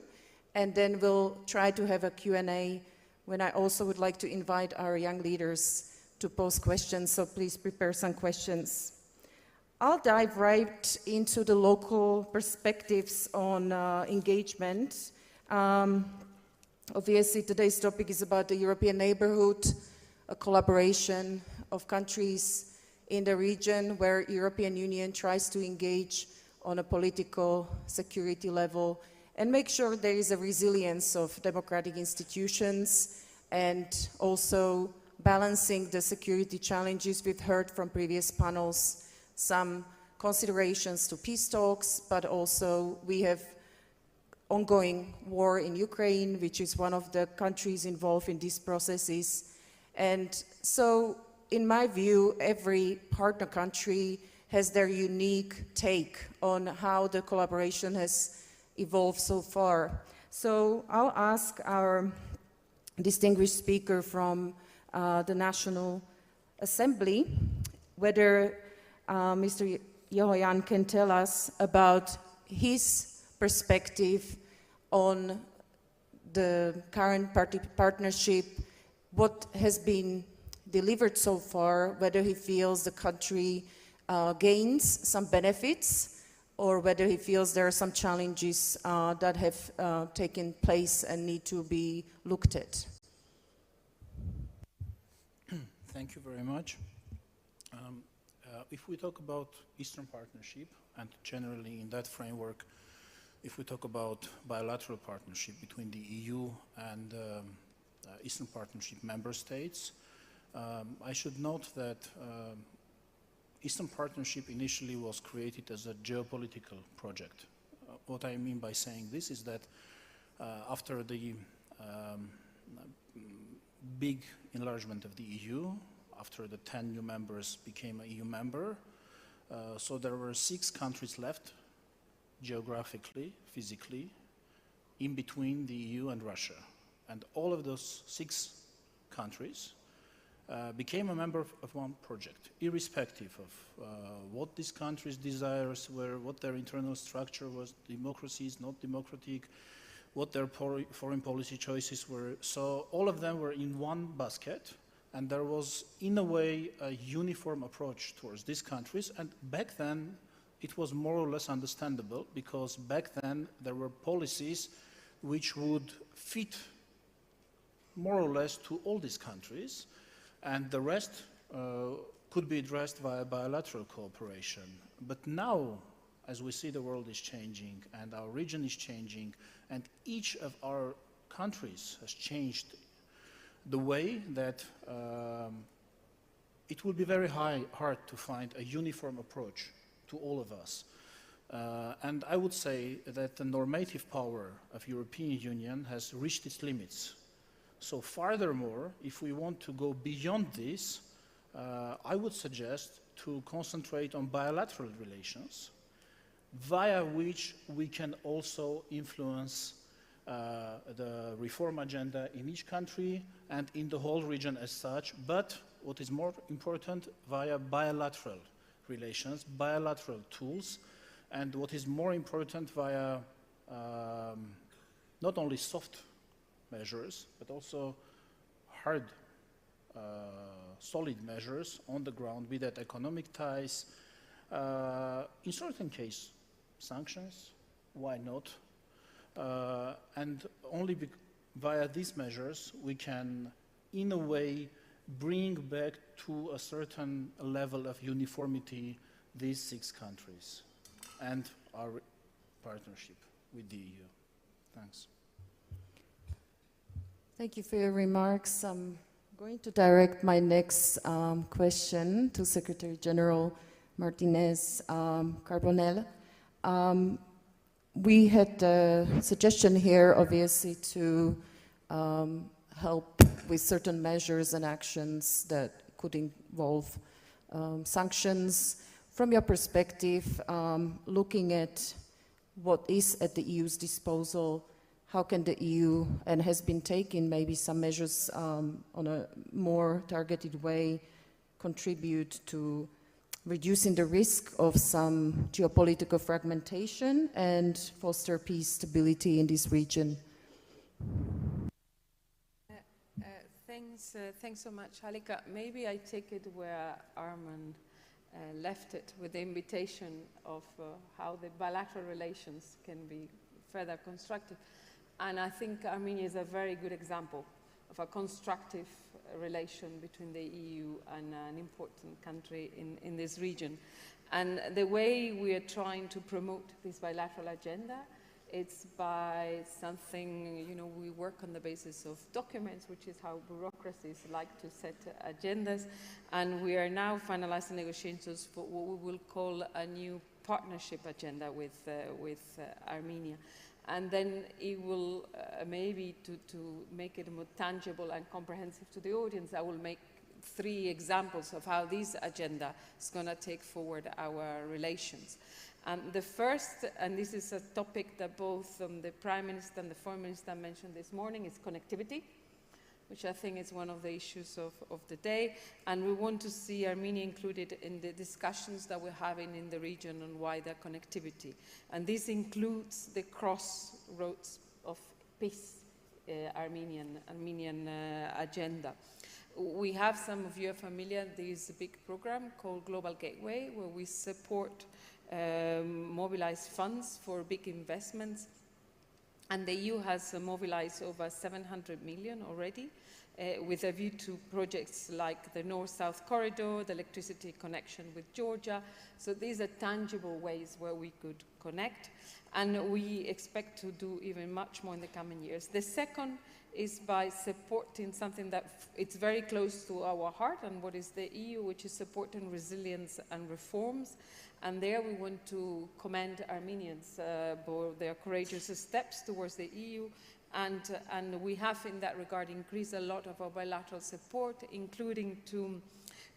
and then we'll try to have a Q&A when I also would like to invite our young leaders to pose questions, so please prepare some questions. I'll dive right into the local perspectives on engagement. Obviously, today's topic is about the European neighborhood, a collaboration of countries in the region where European Union tries to engage on a political security level and make sure there is a resilience of democratic institutions and also balancing the security challenges. We've heard from previous panels some considerations to peace talks, but also we have ongoing war in Ukraine, which is one of the countries involved in these processes. And so, in my view, every partner country has their unique take on how the collaboration has evolved so far. So I'll ask our distinguished speaker from the National Assembly whether Mr. Yerevan can tell us about his perspective on the current partnership, what has been delivered so far, whether he feels the country gains some benefits, or whether he feels there are some challenges that have taken place and need to be looked at. Thank you very much. If we talk about Eastern Partnership, and generally in that framework, if we talk about bilateral partnership between the EU and Eastern Partnership member states, I should note that Eastern Partnership initially was created as a geopolitical project. What I mean by saying this is that after the big enlargement of the EU, after the 10 new members became an EU member, so there were 6 countries left geographically, physically, in between the EU and Russia. And all of those 6 countries became a member of one project, irrespective of what these countries' desires were, what their internal structure was, democracies, not democratic, what their foreign policy choices were. So all of them were in one basket, and there was, in a way, a uniform approach towards these countries. And back then, it was more or less understandable, because back then there were policies which would fit more or less to all these countries, and the rest could be addressed via bilateral cooperation. But now, as we see the world is changing and our region is changing, and each of our countries has changed the way that it will be very hard to find a uniform approach to all of us. And I would say that the normative power of European Union has reached its limits. So furthermore, if we want to go beyond this, I would suggest to concentrate on bilateral relations, via which we can also influence the reform agenda in each country and in the whole region as such, but what is more important, via bilateral relations, bilateral tools, and what is more important, via not only soft measures, but also hard, solid measures on the ground, be that economic ties, in certain cases, sanctions, why not? And only via these measures we can, in a way, bring back to a certain level of uniformity these 6 countries and our partnership with the EU. Thanks. Thank you for your remarks. I'm going to direct my next question to Secretary General Martinez Carbonell. We had a suggestion here, obviously, to help with certain measures and actions that could involve sanctions. From your perspective, looking at what is at the EU's disposal, how can the EU, and has been taking maybe some measures on a more targeted way, contribute to reducing the risk of some geopolitical fragmentation and foster peace, stability in this region? Thanks so much, Halika. Maybe I take it where Arman left it, with the invitation of how the bilateral relations can be further constructed. And I think Armenia is a very good example of a constructive relation between the EU and an important country in this region. And the way we are trying to promote this bilateral agenda, it's by something, we work on the basis of documents, which is how bureaucracies like to set agendas. And we are now finalizing negotiations for what we will call a new partnership agenda with Armenia. And then it will, maybe to make it more tangible and comprehensive to the audience, I will make 3 examples of how this agenda is going to take forward our relations. The first, and this is a topic that both the Prime Minister and the Foreign Minister mentioned this morning, is connectivity, which I think is one of the issues of the day. And we want to see Armenia included in the discussions that we're having in the region on wider connectivity. And this includes the crossroads of peace, Armenian agenda. We have, some of you are familiar, there is a big program called Global Gateway, where we support mobilize funds for big investments. And the EU has mobilized over 700 million already, with a view to projects like the North-South Corridor, the electricity connection with Georgia. So these are tangible ways where we could connect, and we expect to do even much more in the coming years. The second is by supporting something that it's very close to our heart and what is the EU, which is supporting resilience and reforms. And there we want to commend Armenians for their courageous steps towards the EU. And we have in that regard increased a lot of our bilateral support, including to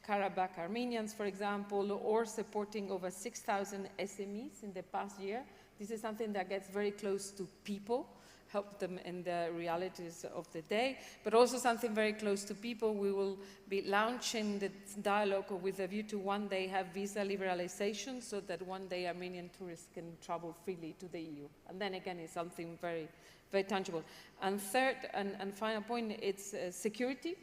Karabakh Armenians, for example, or supporting over 6,000 SMEs in the past year. This is something that gets very close to people, help them in the realities of the day, but also something very close to people. We will be launching the dialogue with a view to one day have visa liberalization, so that one day Armenian tourists can travel freely to the EU. And then again, it's something very, very tangible. And third and final point, it's security.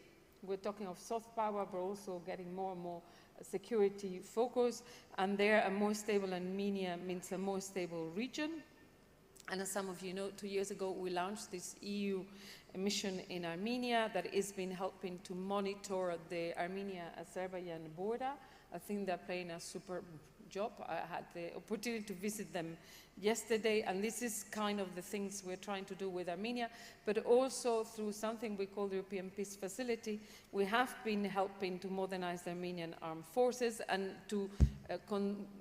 We're talking of soft power, but also getting more and more security focus. And there, a more stable Armenia means a more stable region. And as some of you know, 2 years ago, we launched this EU mission in Armenia that has been helping to monitor the Armenia-Azerbaijan border. I think they're playing a superb job. I had the opportunity to visit them yesterday, and this is kind of the things we're trying to do with Armenia, but also through something we call the European Peace Facility. We have been helping to modernize the Armenian armed forces and to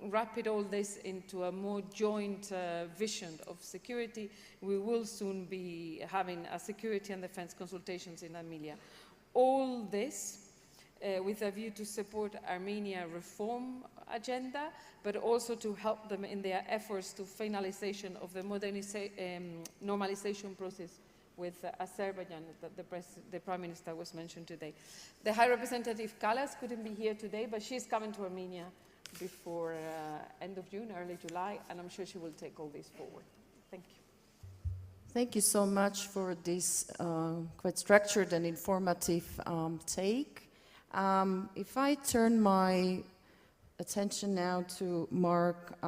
wrap it all this into a more joint vision of security. We will soon be having a security and defense consultations in Armenia. All this with a view to support Armenia reform agenda, but also to help them in their efforts to finalization of the normalization process with Azerbaijan that the Prime Minister was mentioned today. The High Representative Kallas couldn't be here today, but she's coming to Armenia before end of June, early July, and I'm sure she will take all this forward. Thank you. Thank you so much for this quite structured and informative take. If I turn my attention now to Mark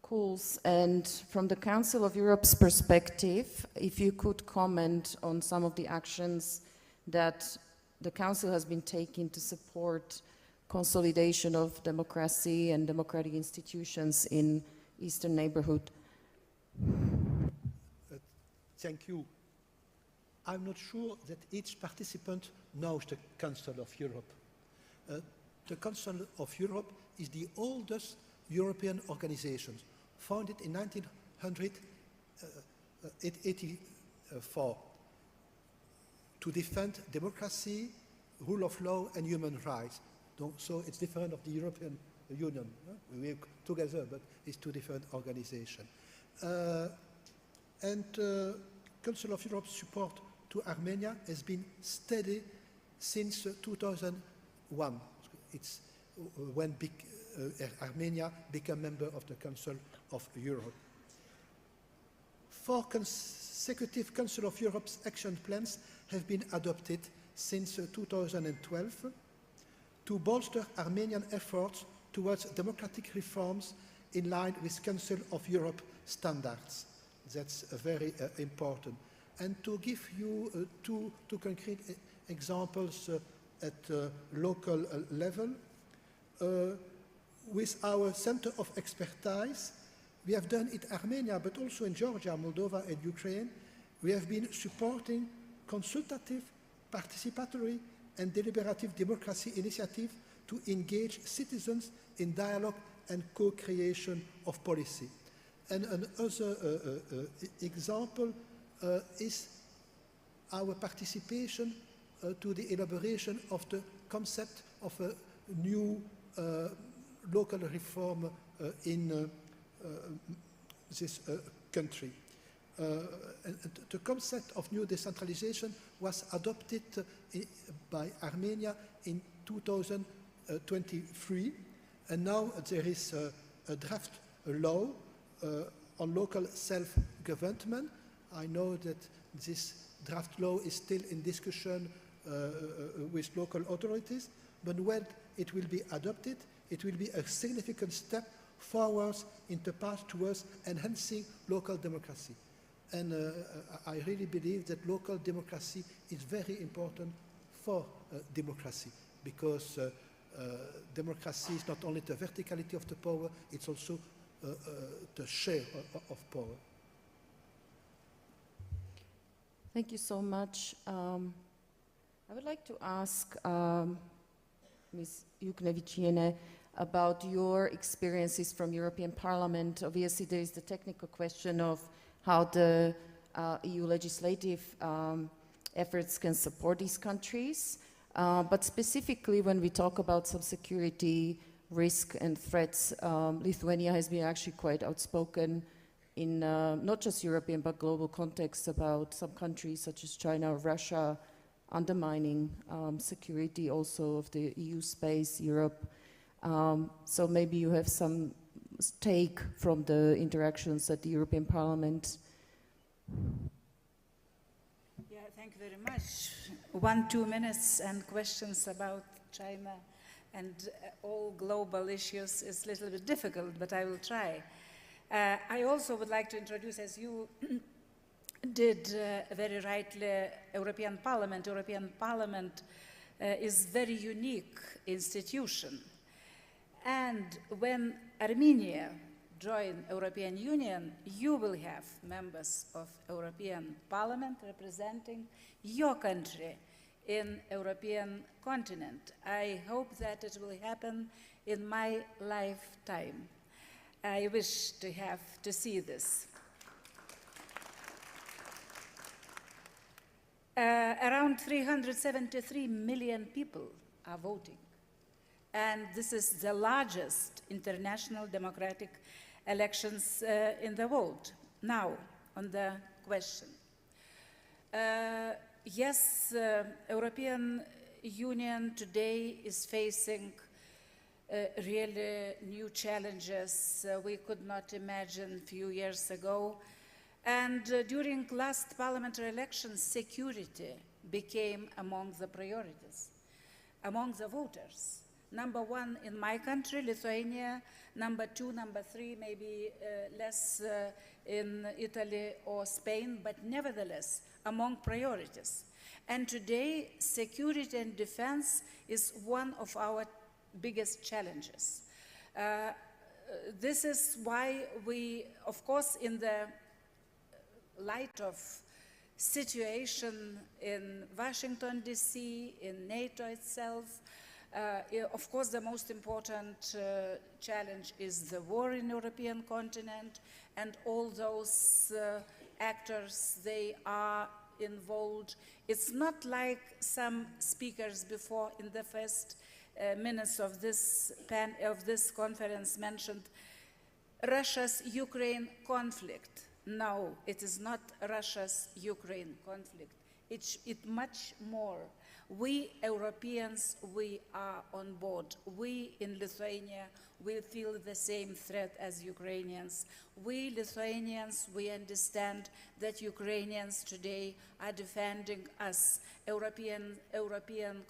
Kuls, and from the Council of Europe's perspective, if you could comment on some of the actions that the Council has been taking to support consolidation of democracy and democratic institutions in Eastern neighborhood. Thank you. I'm not sure that each participant knows the Council of Europe. The Council of Europe is the oldest European organizations, founded in 1984 to defend democracy, rule of law, and human rights. So it's different of the European Union. We work together, but it's two different organizations. Council of Europe's support to Armenia has been steady since 2001. It's when Armenia became a member of the Council of Europe. 4 consecutive Council of Europe's action plans have been adopted since 2012 to bolster Armenian efforts towards democratic reforms in line with Council of Europe standards. That's very important. And to give you two concrete examples at local level, with our Center of Expertise, we have done it in Armenia, but also in Georgia, Moldova, and Ukraine. We have been supporting consultative, participatory, and deliberative democracy initiatives to engage citizens in dialogue and co-creation of policy. And another example is our participation to the elaboration of the concept of a new local reform in this country. The concept of new decentralization was adopted by Armenia in 2023, and now there is a draft law on local self-government. I know that this draft law is still in discussion with local authorities, but when it will be adopted, it will be a significant step forward in the path towards enhancing local democracy. And I really believe that local democracy is very important for democracy, because democracy is not only the verticality of the power, it's also the share of power. Thank you so much. I would like to ask Ms. Yuknevichiene about your experiences from European Parliament. Obviously, there is the technical question of how the EU legislative efforts can support these countries. But specifically, when we talk about some security risk and threats, Lithuania has been actually quite outspoken in not just European but global context about some countries such as China or Russia undermining security also of the EU space, Europe. So maybe you have some take from the interactions at the European Parliament. Yeah, thank you very much. 1-2 minutes and questions about China and all global issues is a little bit difficult, but I will try. I also would like to introduce, as you did very rightly, European Parliament. European Parliament is a very unique institution. And when Armenia joins European Union, you will have members of European Parliament representing your country in European continent. I hope that it will happen in my lifetime. I wish to see this. Around 373 million people are voting. And this is the largest international democratic elections in the world. Now, on the question. Yes, European Union today is facing really new challenges we could not imagine a few years ago. And during last parliamentary elections, security became among the priorities, among the voters. Number 1 in my country, Lithuania, number 2, number 3, maybe less in Italy or Spain, but nevertheless, among priorities. And today, security and defense is one of our biggest challenges. This is why we, of course, in the light of situation in Washington, D.C., in NATO itself, Of course, the most important challenge is the war in the European continent, and all those actors, they are involved. It's not like some speakers before in the first minutes of this conference mentioned Russia's Ukraine conflict. No, it is not Russia's Ukraine conflict. It's much more. We Europeans, we are on board. We in Lithuania, we feel the same threat as Ukrainians. We Lithuanians, we understand that Ukrainians today are defending us, European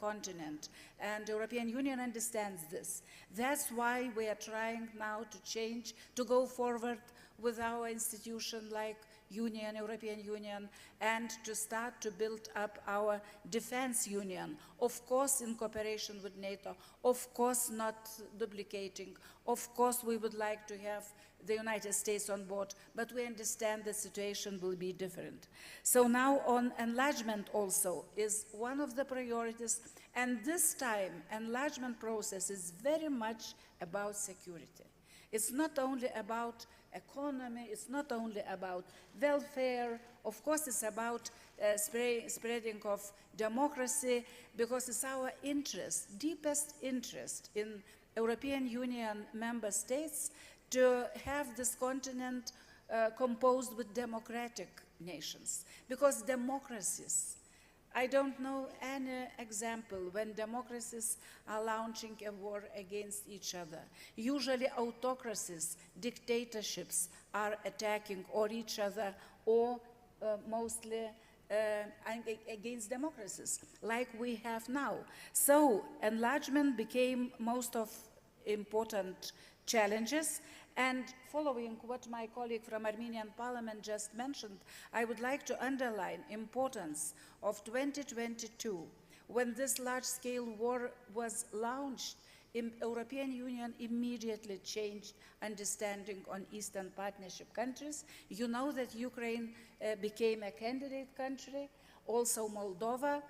continent, and European Union understands this. That's why we are trying now to change, to go forward with our institution like European Union, and to start to build up our defense union, of course in cooperation with NATO, of course not duplicating, of course we would like to have the United States on board, but we understand the situation will be different. So now on enlargement also is one of the priorities, and this time enlargement process is very much about security. It's not only about economy, it's not only about welfare, of course it's about spreading of democracy, because it's our interest, deepest interest in European Union member states to have this continent composed with democratic nations, because democracies, I don't know any example when democracies are launching a war against each other. Usually autocracies, dictatorships are attacking or each other or mostly against democracies, like we have now. So enlargement became most of important challenges. And following what my colleague from Armenian Parliament just mentioned, I would like to underline importance of 2022, when this large-scale war was launched. European Union immediately changed understanding on Eastern Partnership countries. You know that Ukraine became a candidate country, also Moldova,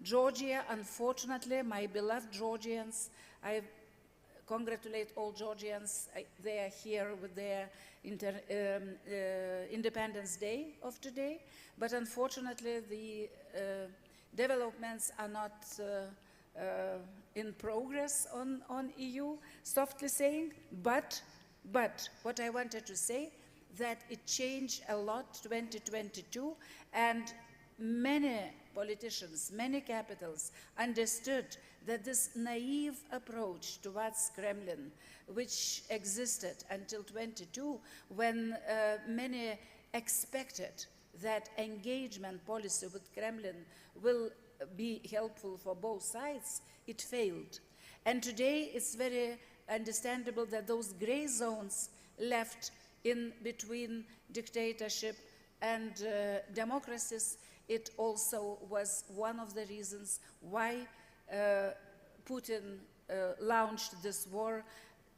Georgia. Unfortunately, my beloved Georgians, I congratulate all Georgians. They are here with their Independence Day of today, but unfortunately the developments are not in progress on EU, softly saying, but what I wanted to say, that it changed a lot 2022, and many politicians, many capitals understood that this naive approach towards Kremlin, which existed until 22, when many expected that engagement policy with Kremlin will be helpful for both sides, it failed. And today it's very understandable that those gray zones left in between dictatorship and democracies, it also was one of the reasons why Putin launched this war,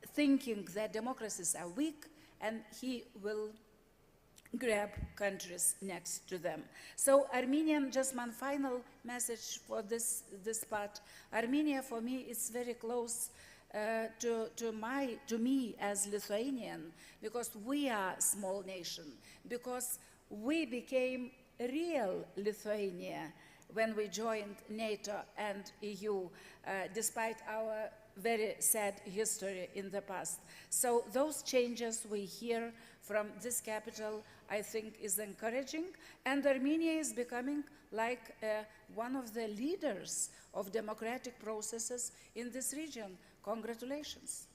thinking that democracies are weak and he will grab countries next to them. So Armenian, just one final message for this part. Armenia for me is very close to me as Lithuanian, because we are a small nation, because we became real Lithuania when we joined NATO and EU, despite our very sad history in the past. So those changes we hear from this capital, I think, is encouraging, and Armenia is becoming like one of the leaders of democratic processes in this region. Congratulations.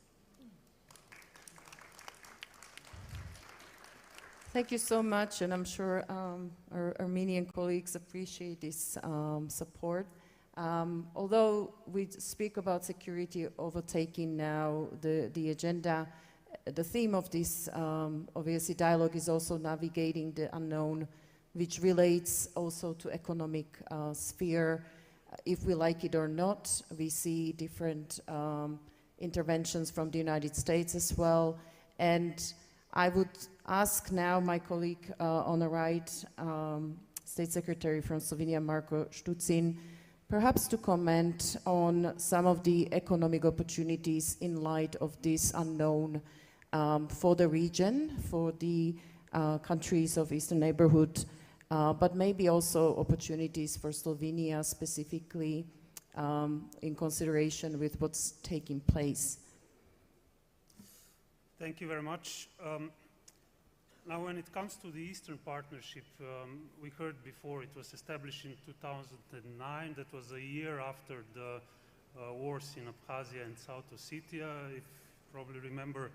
Thank you so much, and I'm sure our Armenian colleagues appreciate this support. Although we speak about security overtaking now the agenda, the theme of this obviously dialogue is also navigating the unknown, which relates also to economic sphere. If we like it or not, we see different interventions from the United States as well. And I would ask now my colleague on the right, State Secretary from Slovenia, Marko Štucin, perhaps to comment on some of the economic opportunities in light of this unknown for the region, for the countries of Eastern Neighborhood, but maybe also opportunities for Slovenia specifically in consideration with what's taking place. Thank you very much. Now, when it comes to the Eastern Partnership, we heard before it was established in 2009. That was a year after the wars in Abkhazia and South Ossetia, if you probably remember.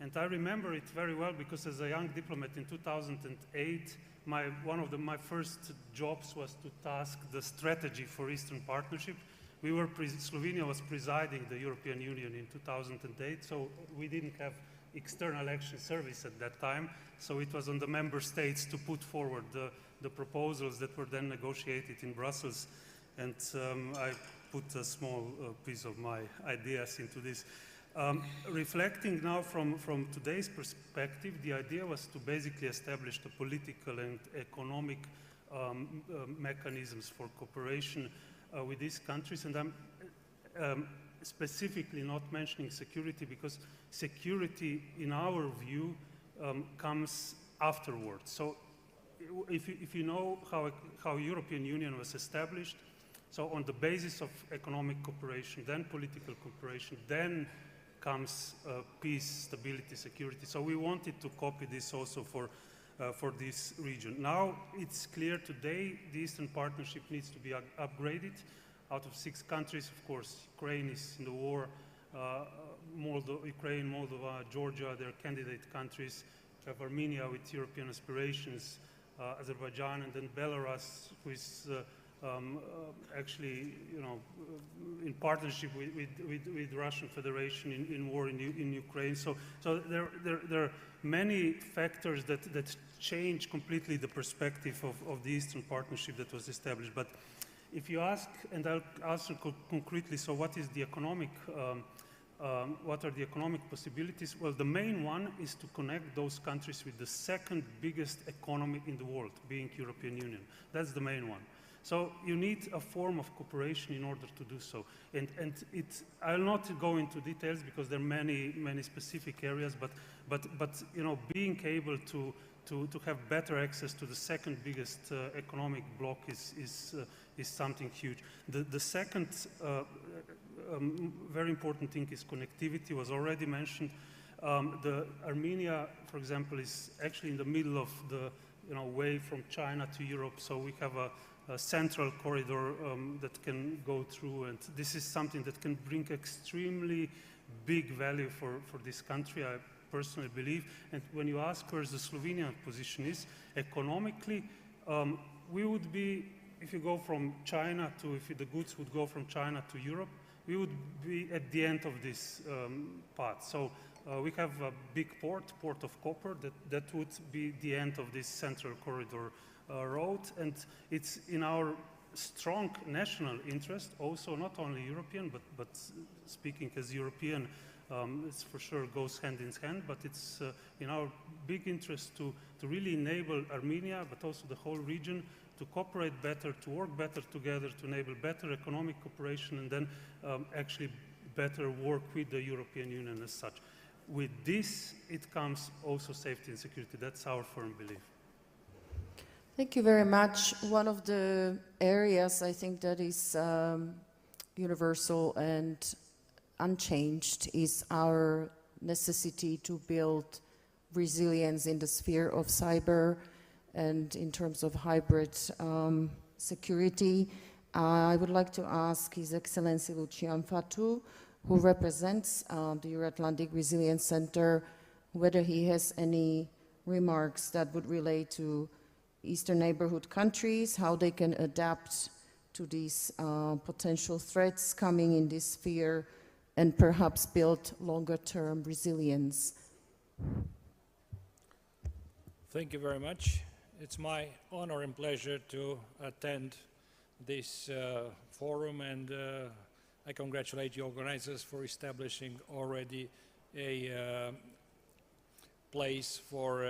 And I remember it very well because as a young diplomat in 2008, one of my first jobs was to task the strategy for Eastern Partnership. Slovenia was presiding the European Union in 2008, so we didn't have external action service at that time, so it was on the member states to put forward the proposals that were then negotiated in Brussels, and I put a small piece of my ideas into this. Reflecting now from today's perspective, the idea was to basically establish the political and economic mechanisms for cooperation with these countries, and I'm specifically not mentioning security because security, in our view, comes afterwards. So if you know how European Union was established, so on the basis of economic cooperation, then political cooperation, then comes peace, stability, security. So we wanted to copy this also for this region. Now it's clear today the Eastern Partnership needs to be upgraded. Out of 6 countries, of course, Ukraine is in the war, Ukraine, Moldova, Georgia, they're candidate countries. We have Armenia with European aspirations, Azerbaijan, and then Belarus, who is actually, in partnership with Russian Federation in war in Ukraine. So there are many factors that change completely the perspective of the Eastern Partnership that was established. But if you ask, and I'll answer concretely, so what is the economic, what are the economic possibilities? Well, the main one is to connect those countries with the second biggest economy in the world, being European Union. That's the main one. So you need a form of cooperation in order to do so. And I'll not go into details because there are many specific areas, but being able to have better access to the second biggest economic bloc is something huge. The second very important thing is connectivity, was already mentioned. Armenia, for example, is actually in the middle of the way from China to Europe, so we have a central corridor that can go through, and this is something that can bring extremely big value for this country, I personally believe. And when you ask where the Slovenian position is, economically, we would be, if you go from China to, if the goods would go from China to Europe, we would be at the end of this path. So we have a big port of Koper, that would be the end of this central corridor road, and it's in our strong national interest, also not only European, but speaking as European, it's for sure goes hand in hand, but it's in our big interest to really enable Armenia, but also the whole region, to cooperate better, to work better together, to enable better economic cooperation, and then actually better work with the European Union as such. With this, it comes also safety and security. That's our firm belief. Thank you very much. One of the areas I think that is universal and unchanged is our necessity to build resilience in the sphere of cyber and in terms of hybrid security. I would like to ask His Excellency Lucian Fatu, who represents the Euro-Atlantic Resilience Center, whether he has any remarks that would relate to Eastern Neighborhood countries, how they can adapt to these potential threats coming in this sphere, and perhaps build longer-term resilience. Thank you very much. It's my honor and pleasure to attend this forum, and I congratulate the organizers for establishing already a place for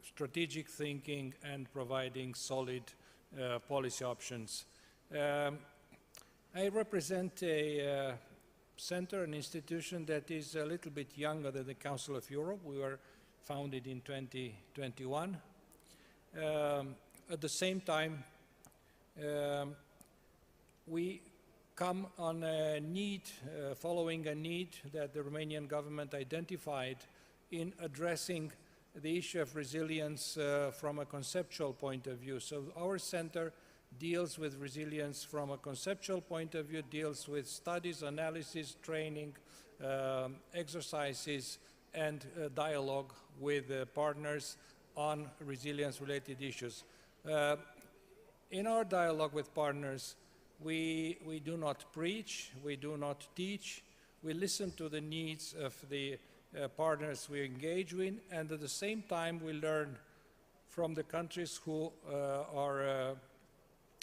strategic thinking and providing solid policy options I represent a center, an institution that is a little bit younger than the Council of Europe. We were founded in 2021. At the same time, we come on a need, following a need that the Romanian government identified in addressing the issue of resilience from a conceptual point of view. So our center deals with resilience from a conceptual point of view, deals with studies, analysis, training, exercises, and dialogue with partners on resilience-related issues. In our dialogue with partners, we do not preach, we do not teach, we listen to the needs of the partners we engage with, and at the same time we learn from the countries who are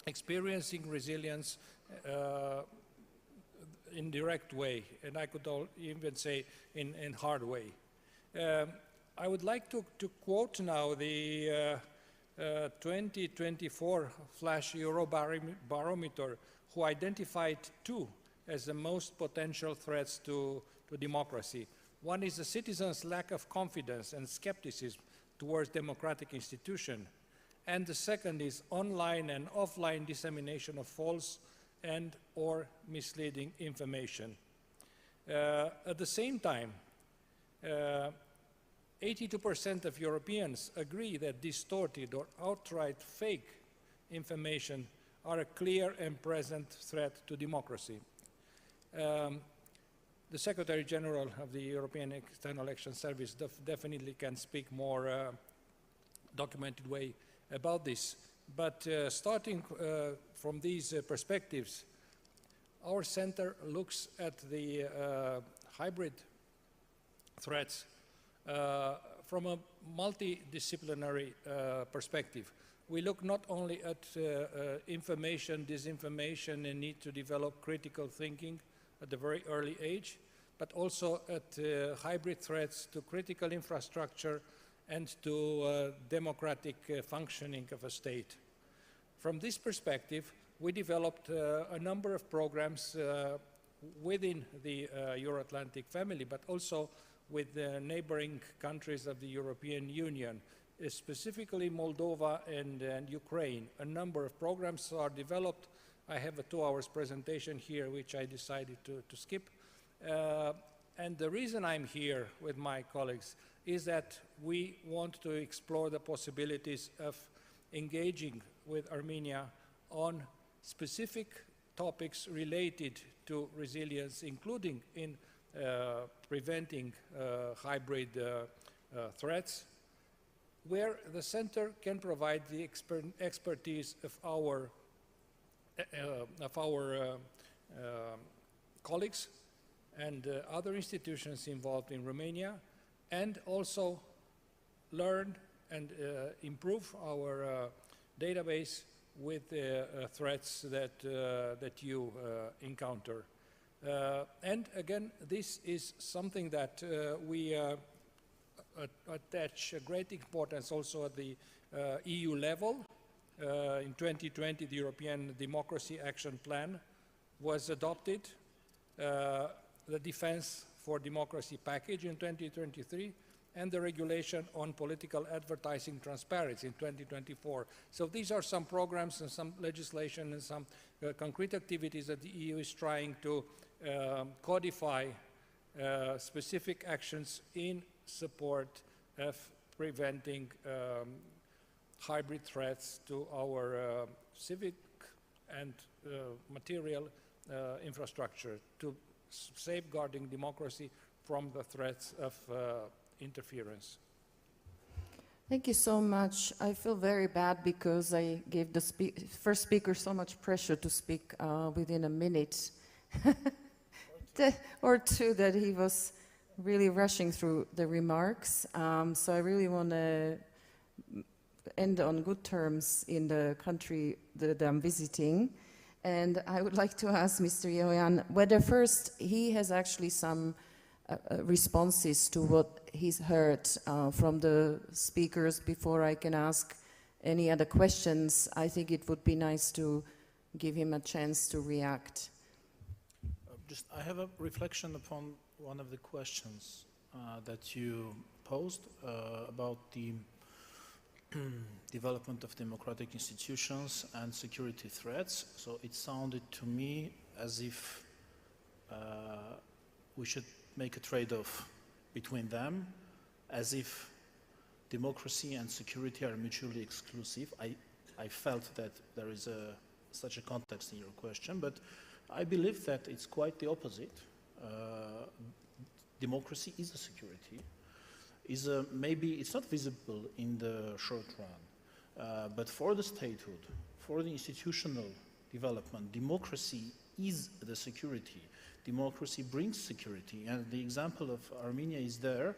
experiencing resilience in direct way, and I could even say in hard way. I would like to quote now the 2024 Flash Eurobarometer, who identified two as the most potential threats to democracy. One is the citizens' lack of confidence and skepticism towards democratic institutions, and the second is online and offline dissemination of false and or misleading information. At the same time, 82% of Europeans agree that distorted or outright fake information are a clear and present threat to democracy. The Secretary General of the European External Action Service definitely can speak more documented way about this. But starting from these perspectives, our center looks at the hybrid threats from a multidisciplinary perspective. We look not only at information, disinformation, and need to develop critical thinking at a very early age, but also at hybrid threats to critical infrastructure and to democratic functioning of a state. From this perspective, we developed a number of programs within the Euro-Atlantic family, but also with the neighboring countries of the European Union, specifically Moldova and Ukraine. A number of programs are developed. I have a 2-hour presentation here, which I decided to skip. And the reason I'm here with my colleagues is that we want to explore the possibilities of engaging with Armenia on specific topics related to resilience, including in preventing hybrid threats, where the center can provide the expertise of our colleagues and other institutions involved in Romania, and also learn and improve our database with threats that you encounter. And again, this is something that we attach a great importance also at the EU level. In 2020, the European Democracy Action Plan was adopted. The Defense for Democracy package in 2023, and the regulation on political advertising transparency in 2024. So these are some programs and some legislation and some concrete activities that the EU is trying to codify specific actions in support of preventing hybrid threats to our civic and material infrastructure, to safeguarding democracy from the threats of interference. Thank you so much. I feel very bad because I gave the first speaker so much pressure to speak within a minute or two, that he was really rushing through the remarks. So I really want to end on good terms in the country that I'm visiting. And I would like to ask Mr. Yerevan whether first he has actually some responses to what he's heard from the speakers before I can ask any other questions. I think it would be nice to give him a chance to react. I have a reflection upon one of the questions that you posed about the development of democratic institutions and security threats. So it sounded to me as if we should make a trade-off between them, as if democracy and security are mutually exclusive. I felt that there is such a context in your question, but I believe that it's quite the opposite. Democracy is a security. Maybe it's not visible in the short run, but for the statehood, for the institutional development, democracy is the security. Democracy brings security, and the example of Armenia is there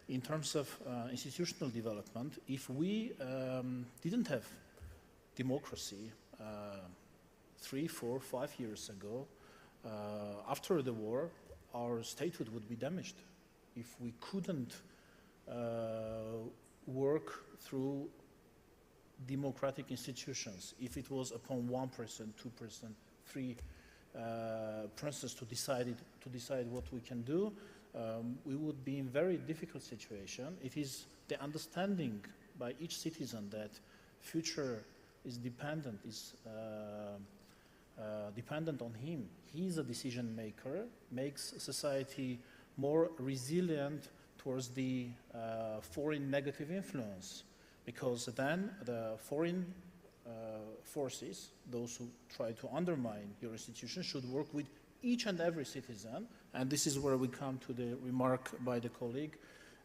in terms of institutional development. If we didn't have democracy 3, 4, 5 years ago, after the war, our statehood would be damaged. If we couldn't work through democratic institutions, if it was upon 1%, 2%, 3% to decide what we can do, we would be in very difficult situation. It is the understanding by each citizen that future is dependent on him. He is a decision maker, makes society more resilient towards the foreign negative influence, because then the foreign forces, those who try to undermine your institution, should work with each and every citizen. And this is where we come to the remark by the colleague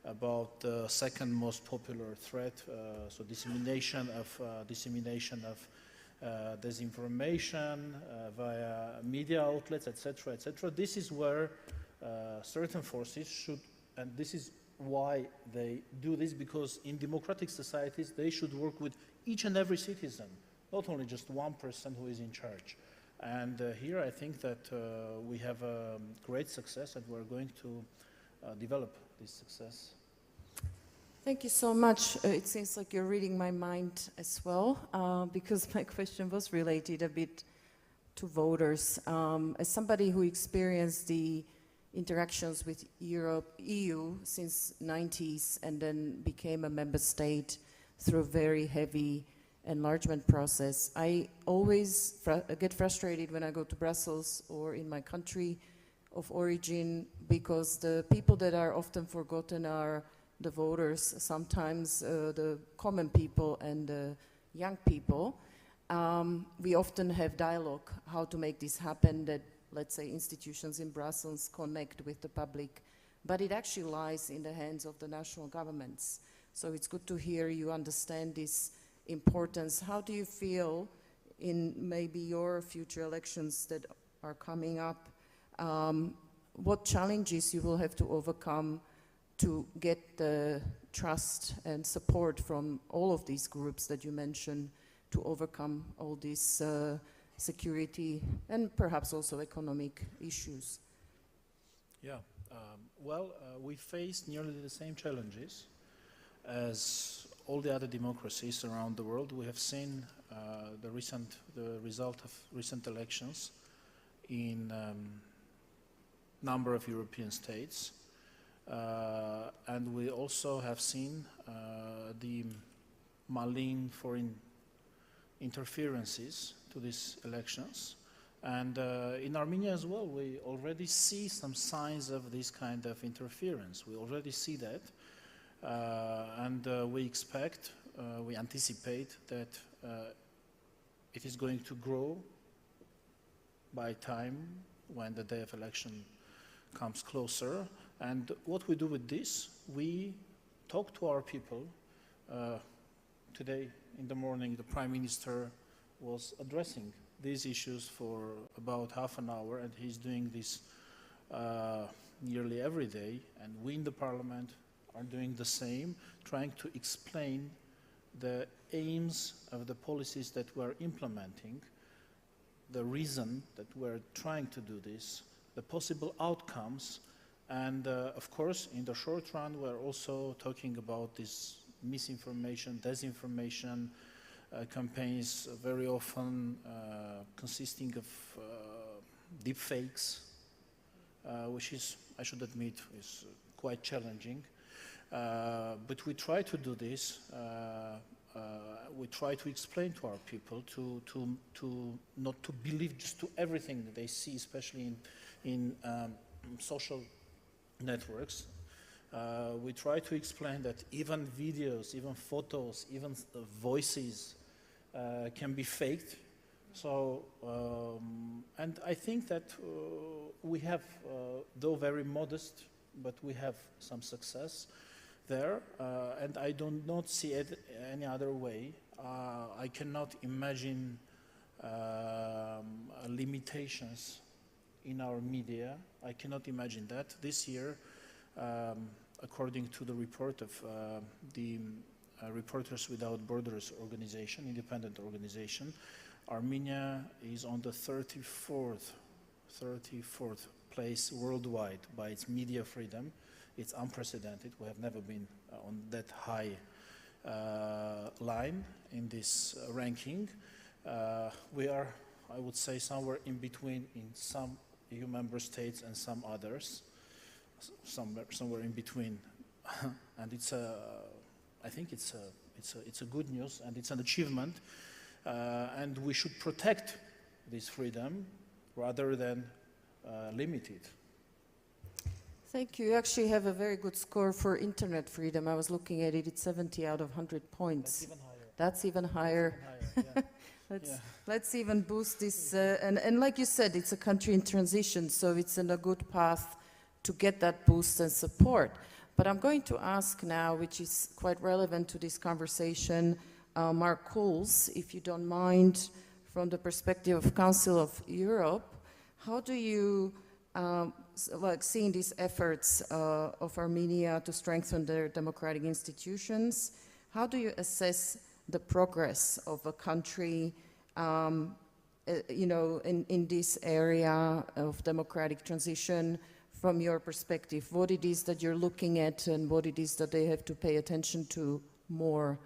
about the second most popular threat, so dissemination of disinformation via media outlets, etc., etc. This is where certain forces should, and this is why they do this, because in democratic societies they should work with each and every citizen, not only just one person who is in charge. And here I think that we have a great success, and we're going to develop this success. Thank you so much. It seems like you're reading my mind as well, because my question was related a bit to voters. As somebody who experienced the interactions with EU since 90s and then became a member state through a very heavy enlargement process, I always get frustrated when I go to Brussels or in my country of origin, because the people that are often forgotten are the voters, sometimes the common people and the young people. We often have dialogue how to make this happen, that, let's say, institutions in Brussels connect with the public, but it actually lies in the hands of the national governments. So it's good to hear you understand this importance. How do you feel in maybe your future elections that are coming up? What challenges you will have to overcome to get the trust and support from all of these groups that you mentioned to overcome all these security and perhaps also economic issues? Yeah, we face nearly the same challenges as all the other democracies around the world. We have seen the result of recent elections in number of European states. And we also have seen the malign foreign interferences to these elections. And in Armenia as well, we already see some signs of this kind of interference. We already see that. And we expect, we anticipate that it is going to grow by time when the day of election comes closer. And what we do with this, we talk to our people. Today in the morning, the Prime Minister was addressing these issues for about half an hour, and he's doing this nearly every day. And we in the Parliament are doing the same, trying to explain the aims of the policies that we're implementing, the reason that we're trying to do this, the possible outcomes. And of course, in the short run, we're also talking about this misinformation, disinformation, campaigns very often consisting of deep fakes, which is, I should admit, is quite challenging. But we try to do this. We try to explain to our people to not to believe just to everything that they see, especially in social networks. We try to explain that even videos, even photos, even voices can be faked. So, and I think that we have, though very modest, but we have some success there, and I do not see it any other way. I cannot imagine limitations in our media. I cannot imagine that. This year, according to the report of the Reporters Without Borders organization, independent organization, Armenia is on the 34th place worldwide by its media freedom. It's unprecedented. We have never been on that high line in this ranking. We are, I would say, somewhere in between in some EU member states and some others, somewhere in between. And it's I think it's a good news and it's an achievement. And we should protect this freedom rather than limit it. Thank you. You actually have a very good score for internet freedom. I was looking at it, it's 70 out of 100 points. That's even higher. Let's even boost this. And like you said, it's a country in transition, so it's in a good path to get that boost and support. But I'm going to ask now, which is quite relevant to this conversation, Mark Coles, if you don't mind, from the perspective of Council of Europe, how do you, like seeing these efforts of Armenia to strengthen their democratic institutions, how do you assess the progress of a country, you know, in this area of democratic transition from your perspective? What it is that you're looking at and what it is that they have to pay attention to more?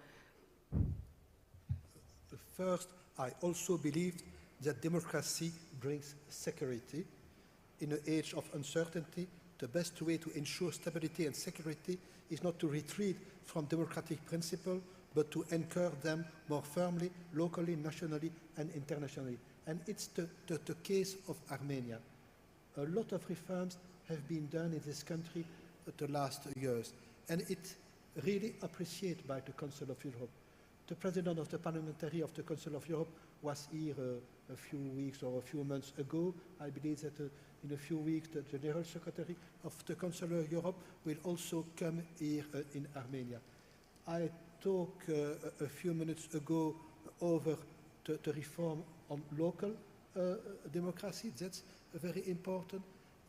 First, I also believe that democracy brings security. In an age of uncertainty, the best way to ensure stability and security is not to retreat from democratic principles, but to anchor them more firmly, locally, nationally, and internationally. And it's the case of Armenia. A lot of reforms have been done in this country the last years, and it's really appreciated by the Council of Europe. The president of the parliamentary of the Council of Europe was here a few weeks or a few months ago. I believe that in a few weeks the General Secretary of the Council of Europe will also come here in Armenia. I talked a few minutes ago over the reform on local democracy. That's very important.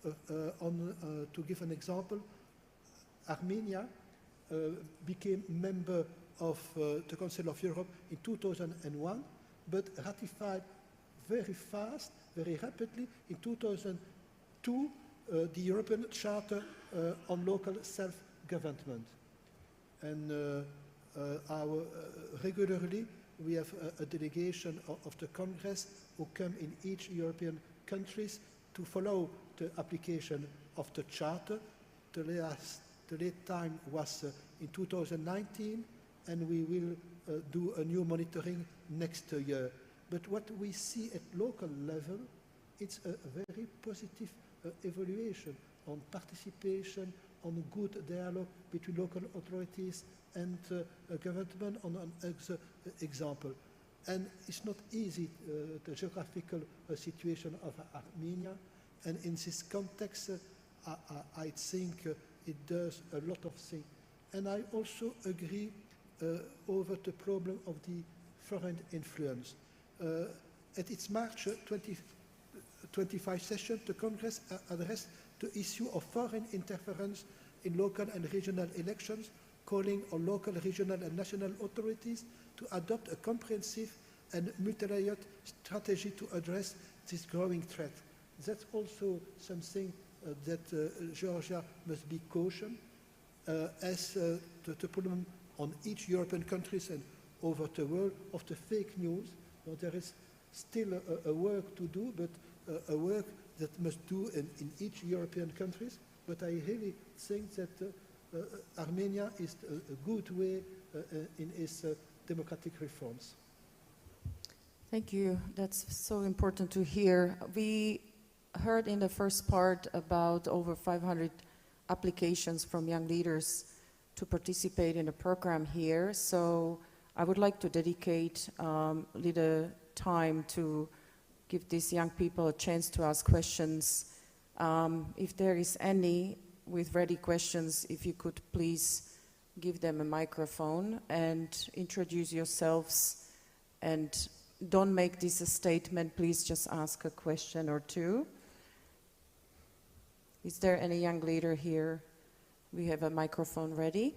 To give an example, Armenia became member of the Council of Europe in 2001, but ratified very fast, very rapidly in 2002 the European Charter on Local Self-Government. And regularly we have a delegation of the Congress who come in each European countries to follow the application of the Charter. The late time was in 2019, and we will do a new monitoring next year. But what we see at local level, it's a very positive evaluation on participation, on good dialogue between local authorities and government on an example. And it's not easy, the geographical situation of Armenia, and in this context, I think it does a lot of things. And I also agree over the problem of the foreign influence. At its March 2025 session, the Congress addressed the issue of foreign interference in local and regional elections, calling on local, regional and national authorities to adopt a comprehensive and multi-layered strategy to address this growing threat. That's also something that Georgia must be cautioned, as the problem on each European countries and over the world of the fake news. So there is still a work to do, but a work that must do in each European countries. But I really think that Armenia is a good way in its democratic reforms. Thank you. That's so important to hear. We heard in the first part about over 500 applications from young leaders to participate in the program here. So I would like to dedicate a little time to give these young people a chance to ask questions. If there is any with ready questions, if you could please give them a microphone and introduce yourselves, and don't make this a statement, please just ask a question or two. Is there any young leader here? We have a microphone ready.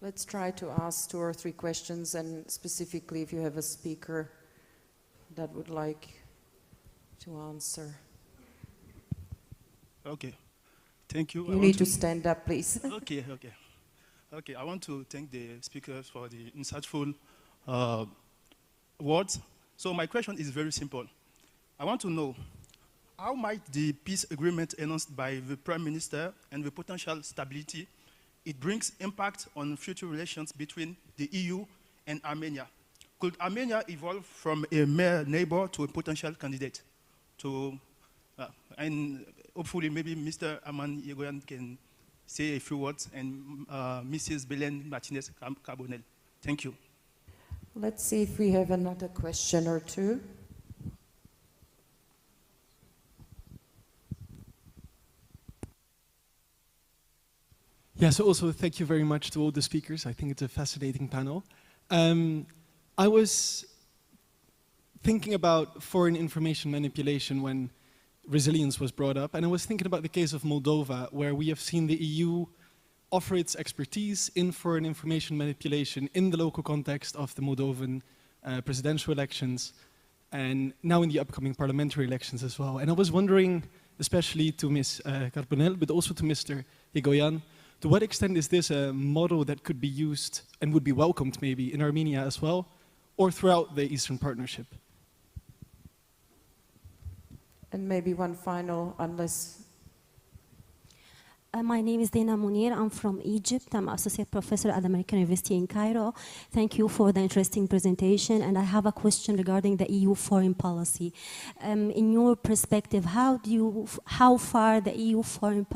Let's try to ask 2 or 3 questions, and specifically if you have a speaker that would like to answer. Okay, thank you. You need to stand up, please. Okay, I want to thank the speakers for the insightful words. So my question is very simple. I want to know, how might the peace agreement announced by the Prime Minister and the potential stability it brings impact on future relations between the EU and Armenia? Could Armenia evolve from a mere neighbor to a potential candidate? And hopefully maybe Mr. Arman Yegoyan can say a few words, and Mrs. Belen Martinez-Carbonell. Thank you. Let's see if we have another question or two. Yeah, so also thank you very much to all the speakers. I think it's a fascinating panel. I was thinking about foreign information manipulation when resilience was brought up, and I was thinking about the case of Moldova, where we have seen the EU offer its expertise in foreign information manipulation in the local context of the Moldovan presidential elections, and now in the upcoming parliamentary elections as well. And I was wondering, especially to Ms. Carbonell, but also to Mr. Yegoyan, to what extent is this a model that could be used and would be welcomed maybe in Armenia as well, or throughout the Eastern Partnership? And maybe one final, unless... My name is Dina Munir. I'm from Egypt. I'm associate professor at the American University in Cairo. Thank you for the interesting presentation. And I have a question regarding the EU foreign policy. In your perspective, how far the EU foreign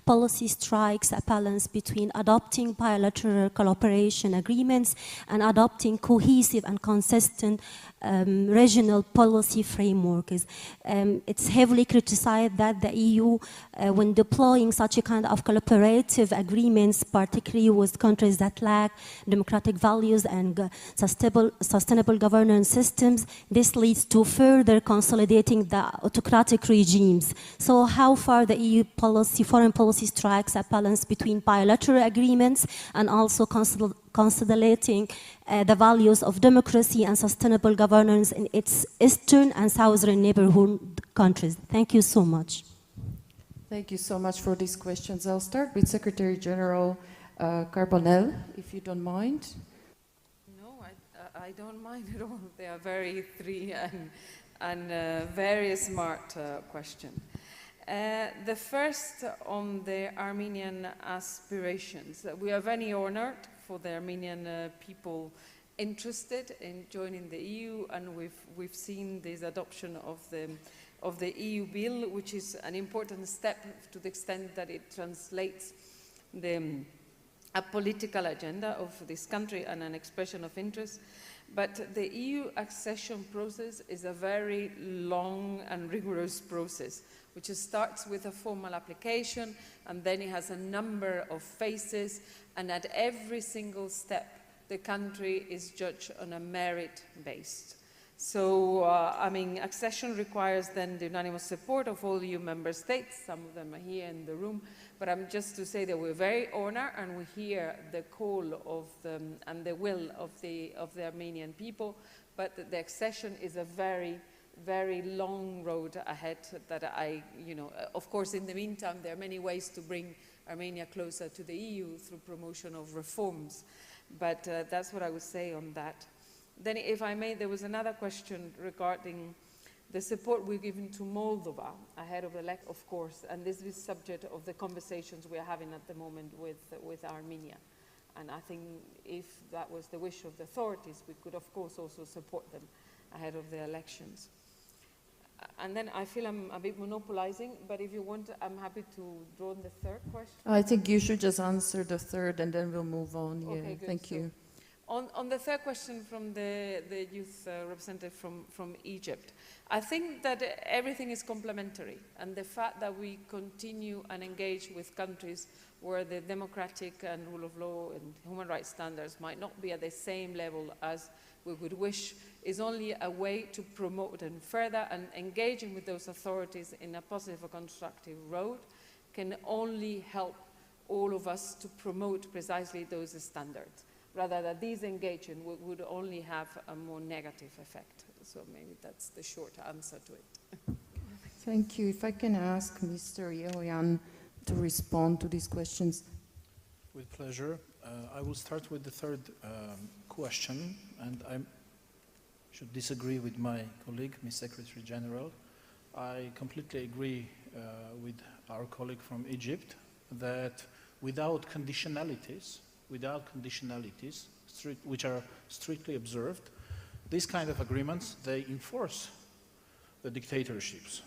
policy strikes a balance between adopting bilateral cooperation agreements and adopting cohesive and consistent regional policy frameworks? It's heavily criticized that the EU, when deploying such a kind of collaborative agreements, particularly with countries that lack democratic values and sustainable governance systems, this leads to further consolidating the autocratic regimes. So how far the EU foreign policy strikes a balance between bilateral agreements and also consolidating the values of democracy and sustainable governance in its eastern and southern neighborhood countries? Thank you so much. Thank you so much for these questions. I'll start with Secretary General Carbonell, if you don't mind. No, I don't mind at all. They are very and very smart questions. The first on the Armenian aspirations. We are very honored for the Armenian people interested in joining the EU, and we've seen this adoption of the EU bill, which is an important step to the extent that it translates a political agenda of this country and an expression of interest. But the EU accession process is a very long and rigorous process, which starts with a formal application, and then it has a number of phases, and at every single step, the country is judged on a merit-based. So, I mean, accession requires then the unanimous support of all EU member states. Some of them are here in the room, but I'm just to say that we're very honored, and we hear the call of and the will of the Armenian people. But the accession is a very very long road ahead that of course, in the meantime, there are many ways to bring Armenia closer to the EU through promotion of reforms. But that's what I would say on that. Then, if I may, there was another question regarding the support we're giving to Moldova ahead of the election, of course, and this is subject of the conversations we are having at the moment with Armenia. And I think if that was the wish of the authorities, we could, of course, also support them ahead of the elections. And then I feel I'm a bit monopolizing, but if you want, I'm happy to draw on the third question. I think you should just answer the third and then we'll move on. Yeah, Okay, good. thank you. On the third question from the youth representative from Egypt, I think that everything is complementary, and the fact that we continue and engage with countries where the democratic and rule of law and human rights standards might not be at the same level as we would wish is only a way to promote and further, and engaging with those authorities in a positive or constructive road can only help all of us to promote precisely those standards, rather than these engagement would only have a more negative effect. So maybe that's the short answer to it. Thank you. If I can ask Mr. Yerevan to respond to these questions. With pleasure. I will start with the third question, and I should disagree with my colleague, Ms. Secretary General. I completely agree with our colleague from Egypt that without conditionalities, which are strictly observed, these kind of agreements, they enforce the dictatorships.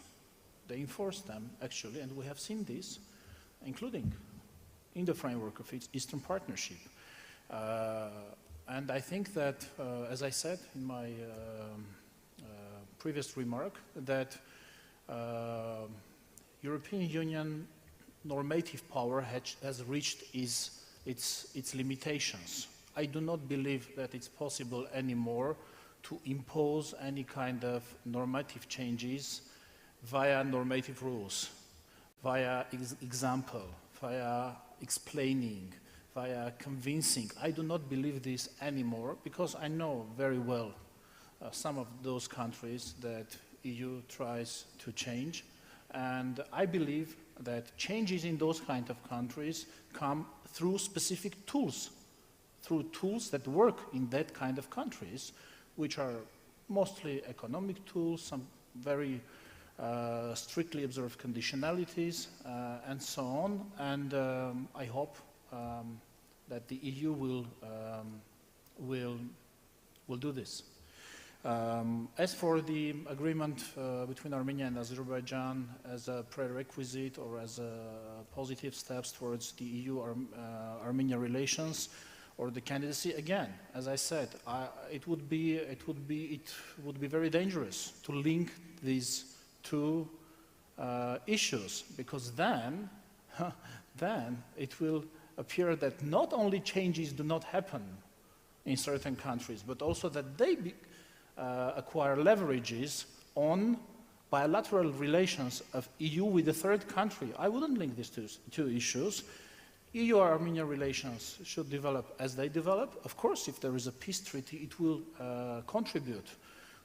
They enforce them, actually, and we have seen this, including in the framework of its Eastern Partnership. And I think that, as I said in my previous remark, that European Union normative power has reached its limitations. I do not believe that it's possible anymore to impose any kind of normative changes via normative rules, via example, via explaining, via convincing. I do not believe this anymore because I know very well some of those countries that EU tries to change, and I believe that changes in those kind of countries come through specific tools, through tools that work in that kind of countries, which are mostly economic tools, some very strictly observed conditionalities, and so on. And I hope that the EU will do this. As for the agreement between Armenia and Azerbaijan as a prerequisite or as a positive steps towards the EU-Armenia relations or the candidacy, again, as I said, it would be very dangerous to link these two issues, because then it will appear that not only changes do not happen in certain countries, but also that they acquire leverages on bilateral relations of EU with a third country. I wouldn't link these two issues. EU-Armenia relations should develop as they develop. Of course, if there is a peace treaty, it will contribute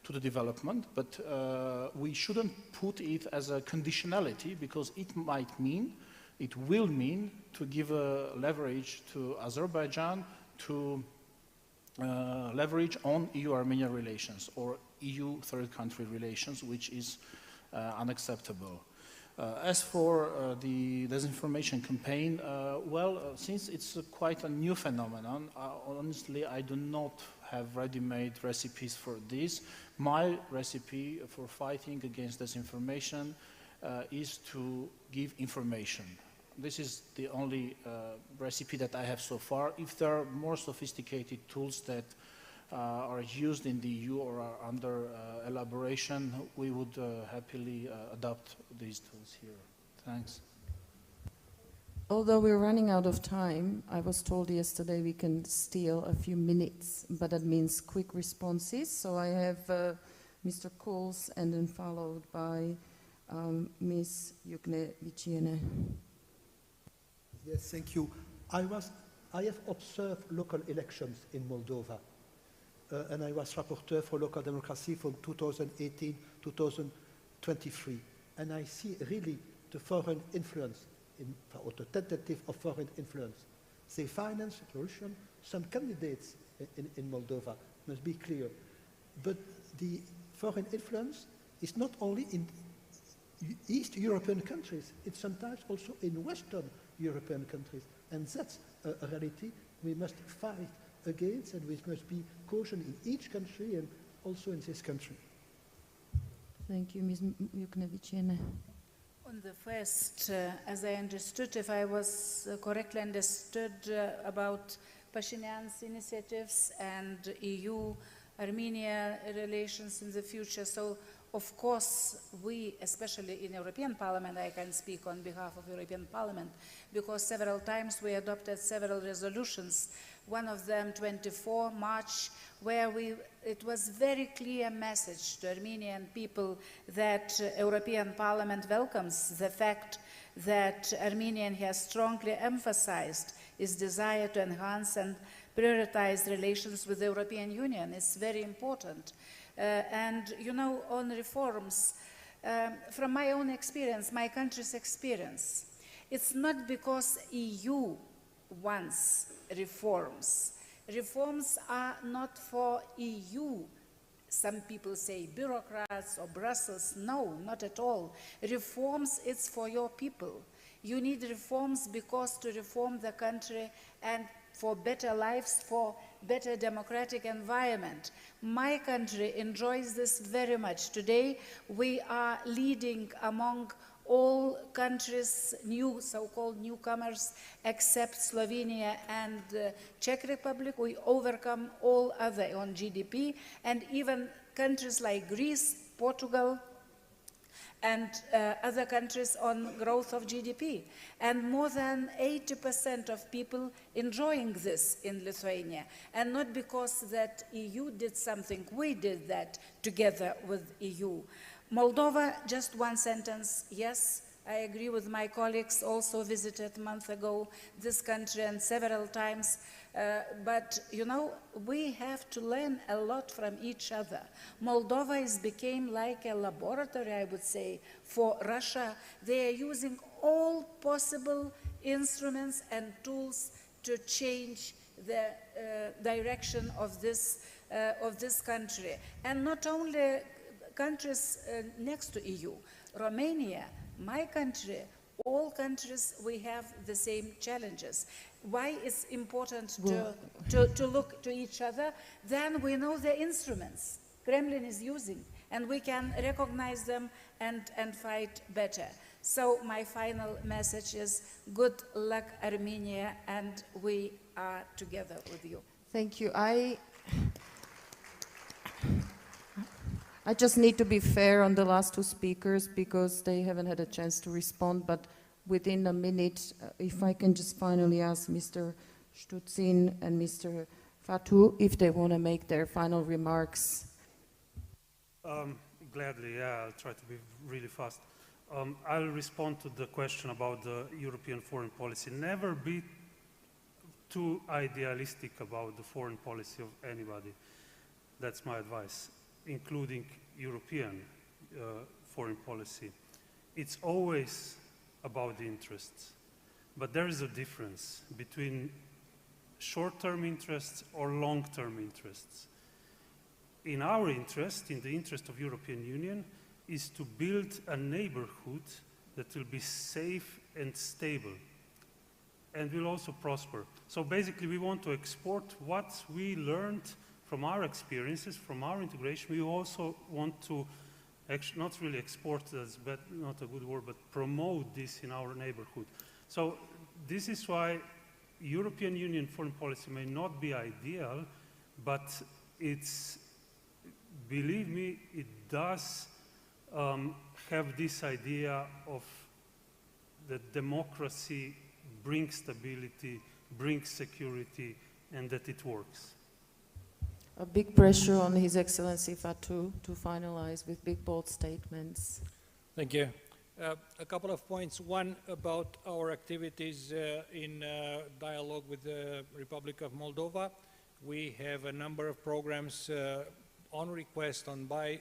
to the development, but we shouldn't put it as a conditionality, because it will mean to give a leverage to Azerbaijan to leverage on EU-Armenia relations or EU third country relations, which is unacceptable. As for the disinformation campaign, since it's quite a new phenomenon, honestly, I do not have ready-made recipes for this. My recipe for fighting against disinformation is to give information. This is the only recipe that I have so far. If there are more sophisticated tools that are used in the EU or are under elaboration, we would happily adopt these tools here. Thanks. Although we're running out of time, I was told yesterday we can steal a few minutes, but that means quick responses. So I have Mr. Coles and then followed by Ms. Yukne-Vichiene. Yes, thank you. I have observed local elections in Moldova, and I was rapporteur for local democracy from 2018 2023. And I see really the foreign influence, or the tentative of foreign influence. They finance revolution, some candidates in Moldova, must be clear. But the foreign influence is not only in East European countries, it's sometimes also in Western European countries. And that's a reality we must fight against, and we must be cautious in each country and also in this country. Thank you, Ms. Yuknevichene. On the first, as I understood, if I was correctly understood about Pashinyan's initiatives and EU-Armenia relations in the future, so of course we, especially in European Parliament, I can speak on behalf of European Parliament, because several times we adopted several resolutions, one of them 24 March, where it was very clear message to Armenian people that European Parliament welcomes the fact that Armenia has strongly emphasized its desire to enhance and prioritize relations with the European Union. It's very important. And you know, on reforms, from my own experience, my country's experience, it's not because EU wants reforms. Reforms are not for EU. Some people say bureaucrats or Brussels. No, not at all. Reforms, it's for your people. You need reforms because to reform the country and for better lives, for better democratic environment. My country enjoys this very much. Today, we are leading among all countries, new so-called newcomers, except Slovenia and Czech Republic. We overcome all other on GDP, and even countries like Greece, Portugal, and other countries on growth of GDP. And more than 80% of people enjoying this in Lithuania. And not because that EU did something, we did that together with EU. Moldova, just one sentence, yes, I agree with my colleagues, also visited a month ago this country and several times. But, you know, we have to learn a lot from each other. Moldova became like a laboratory, I would say, for Russia. They are using all possible instruments and tools to change the direction of this country. And not only countries next to EU, Romania, my country, all countries, we have the same challenges. Why it's important to look to each other? Then we know the instruments Kremlin is using, and we can recognize them and fight better. So my final message is good luck, Armenia, and we are together with you. Thank you. I just need to be fair on the last two speakers because they haven't had a chance to respond, but within a minute, if I can just finally ask Mr. Stutzin and Mr. Fatou if they want to make their final remarks. Gladly, yeah, I'll try to be really fast. I'll respond to the question about the European foreign policy. Never be too idealistic about the foreign policy of anybody. That's my advice, including European foreign policy. It's always about the interests, but there is a difference between short-term interests or long-term interests. In our interest, in the interest of European Union, is to build a neighborhood that will be safe and stable and will also prosper. So basically we want to export what we learned from our experiences, from our integration. We also want to not really export, that's not a good word, but promote this in our neighborhood. So this is why European Union foreign policy may not be ideal, but it's, believe me, it does have this idea of that democracy brings stability, brings security, and that it works. A big pressure on His Excellency Fatou to finalize with big, bold statements. Thank you. A couple of points. One, about our activities in dialogue with the Republic of Moldova. We have a number of programs on request by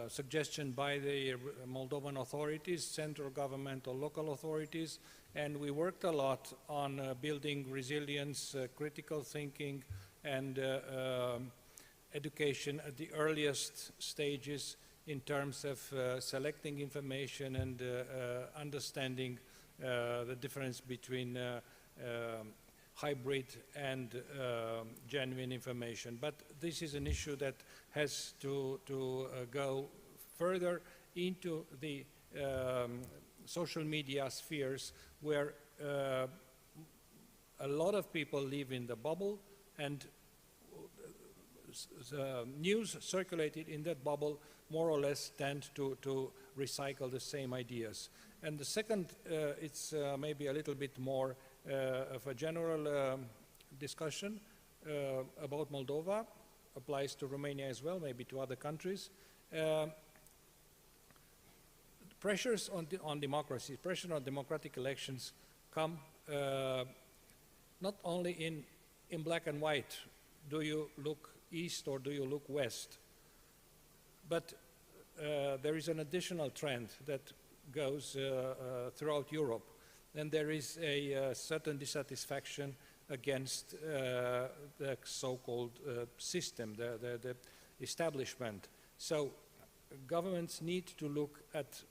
suggestion by the Moldovan authorities, central government or local authorities, and we worked a lot on building resilience, critical thinking, and education at the earliest stages in terms of selecting information and understanding the difference between hybrid and genuine information. But this is an issue that has to go further into the social media spheres where a lot of people live in the bubble, and news circulated in that bubble more or less tend to recycle the same ideas. And the second, it's maybe a little bit more of a general discussion about Moldova, applies to Romania as well, maybe to other countries. Pressures on democracy, pressure on democratic elections come not only in black and white, do you look east or do you look west, but there is an additional trend that goes throughout Europe, and there is a certain dissatisfaction against the so-called system, the establishment. So governments need to look at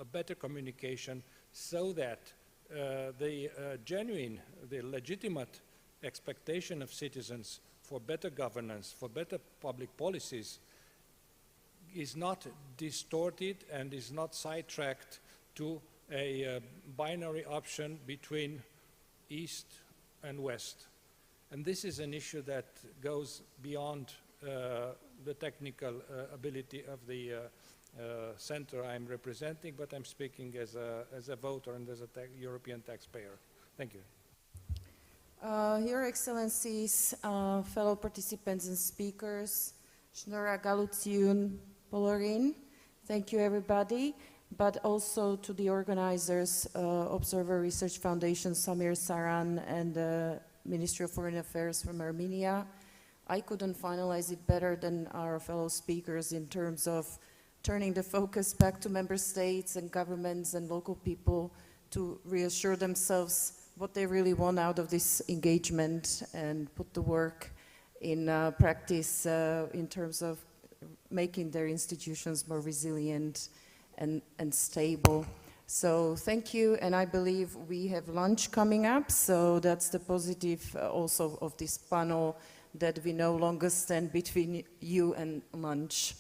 a better communication so that the genuine, the legitimate expectation of citizens for better governance, for better public policies, is not distorted and is not sidetracked to a binary option between East and West. And this is an issue that goes beyond the technical ability of the center I'm representing, but I'm speaking as a voter and as a European taxpayer. Thank you. Your Excellencies, fellow participants and speakers, Shnura Galutsiun, Polorin, thank you everybody, but also to the organizers, Observer Research Foundation, Samir Saran, and the Ministry of Foreign Affairs from Armenia. I couldn't finalize it better than our fellow speakers in terms of turning the focus back to member states and governments and local people to reassure themselves what they really want out of this engagement and put the work in practice in terms of making their institutions more resilient and stable. So thank you, and I believe we have lunch coming up, so that's the positive also of this panel, that we no longer stand between you and lunch.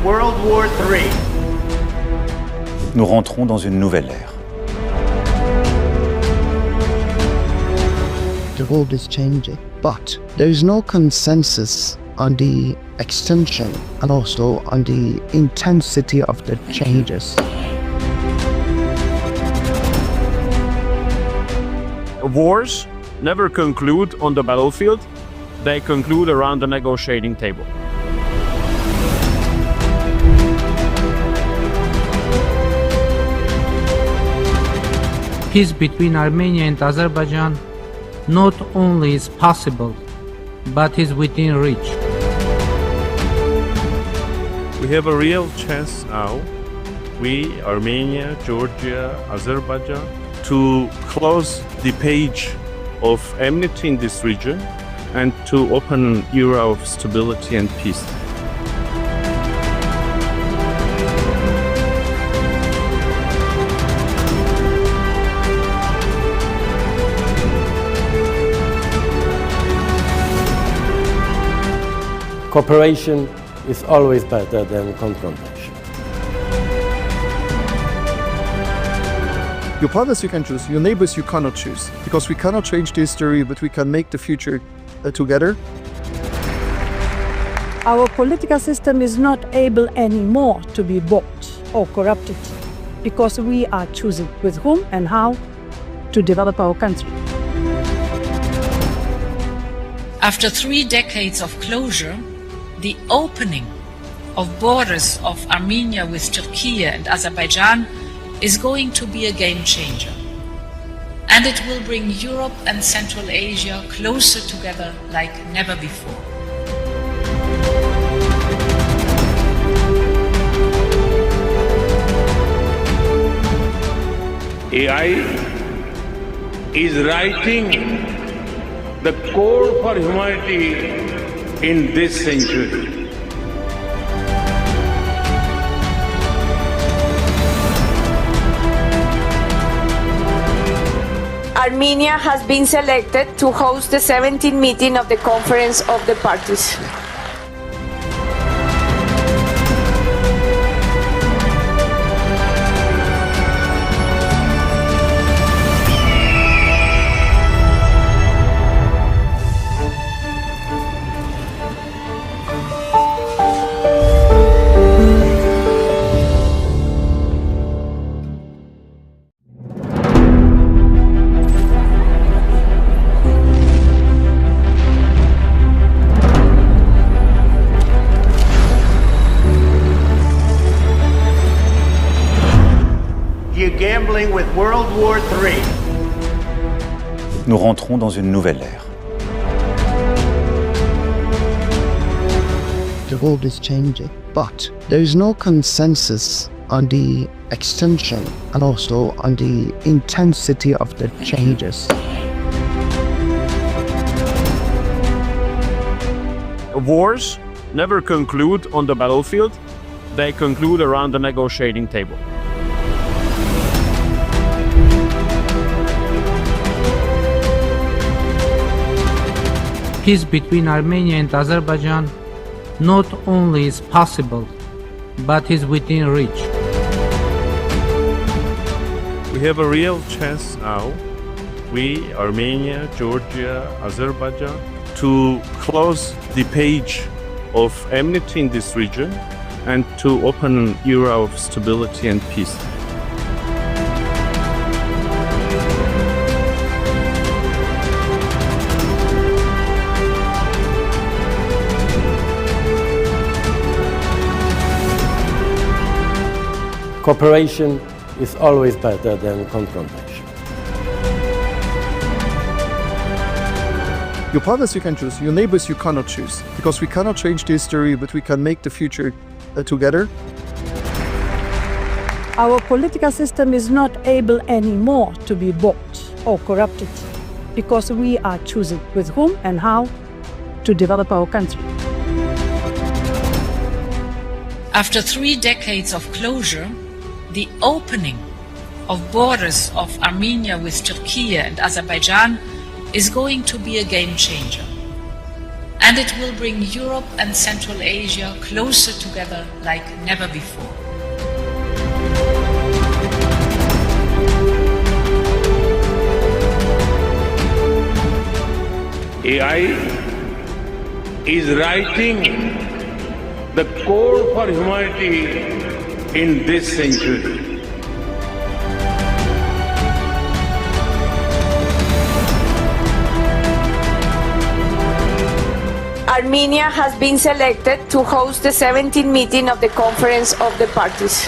World War III. Nous rentrons dans une nouvelle ère. The world is changing, but there is no consensus on the extension and also on the intensity of the changes. Wars never conclude on the battlefield, they conclude around the negotiating table. Peace between Armenia and Azerbaijan not only is possible, but is within reach. We have a real chance now, we, Armenia, Georgia, Azerbaijan, to close the page of enmity in this region and to open an era of stability and peace. Cooperation is always better than confrontation. Your partners you can choose, your neighbors you cannot choose, because we cannot change the history, but we can make the future together. Our political system is not able anymore to be bought or corrupted, because we are choosing with whom and how to develop our country. After 3 decades of closure, the opening of borders of Armenia with Turkey and Azerbaijan is going to be a game changer. And it will bring Europe and Central Asia closer together like never before. AI is writing the code for humanity in this century. Armenia has been selected to host the 17th meeting of the Conference of the Parties. You're gambling with World War III. Nous rentrons dans une nouvelle ère. The world is changing, but there is no consensus on the extension and also on the intensity of the changes. Wars never conclude on the battlefield, they conclude around the negotiating table. Peace between Armenia and Azerbaijan not only is possible, but is within reach. We have a real chance now, we, Armenia, Georgia, Azerbaijan, to close the page of enmity in this region and to open an era of stability and peace. Cooperation is always better than confrontation. Your partners you can choose, your neighbors you cannot choose, because we cannot change the history, but we can make the future together. Our political system is not able anymore to be bought or corrupted, because we are choosing with whom and how to develop our country. After 3 decades of closure, the opening of borders of Armenia with Turkey and Azerbaijan is going to be a game changer. And it will bring Europe and Central Asia closer together like never before. AI is writing the code for humanity in this century. Armenia has been selected to host the 17th meeting of the Conference of the Parties.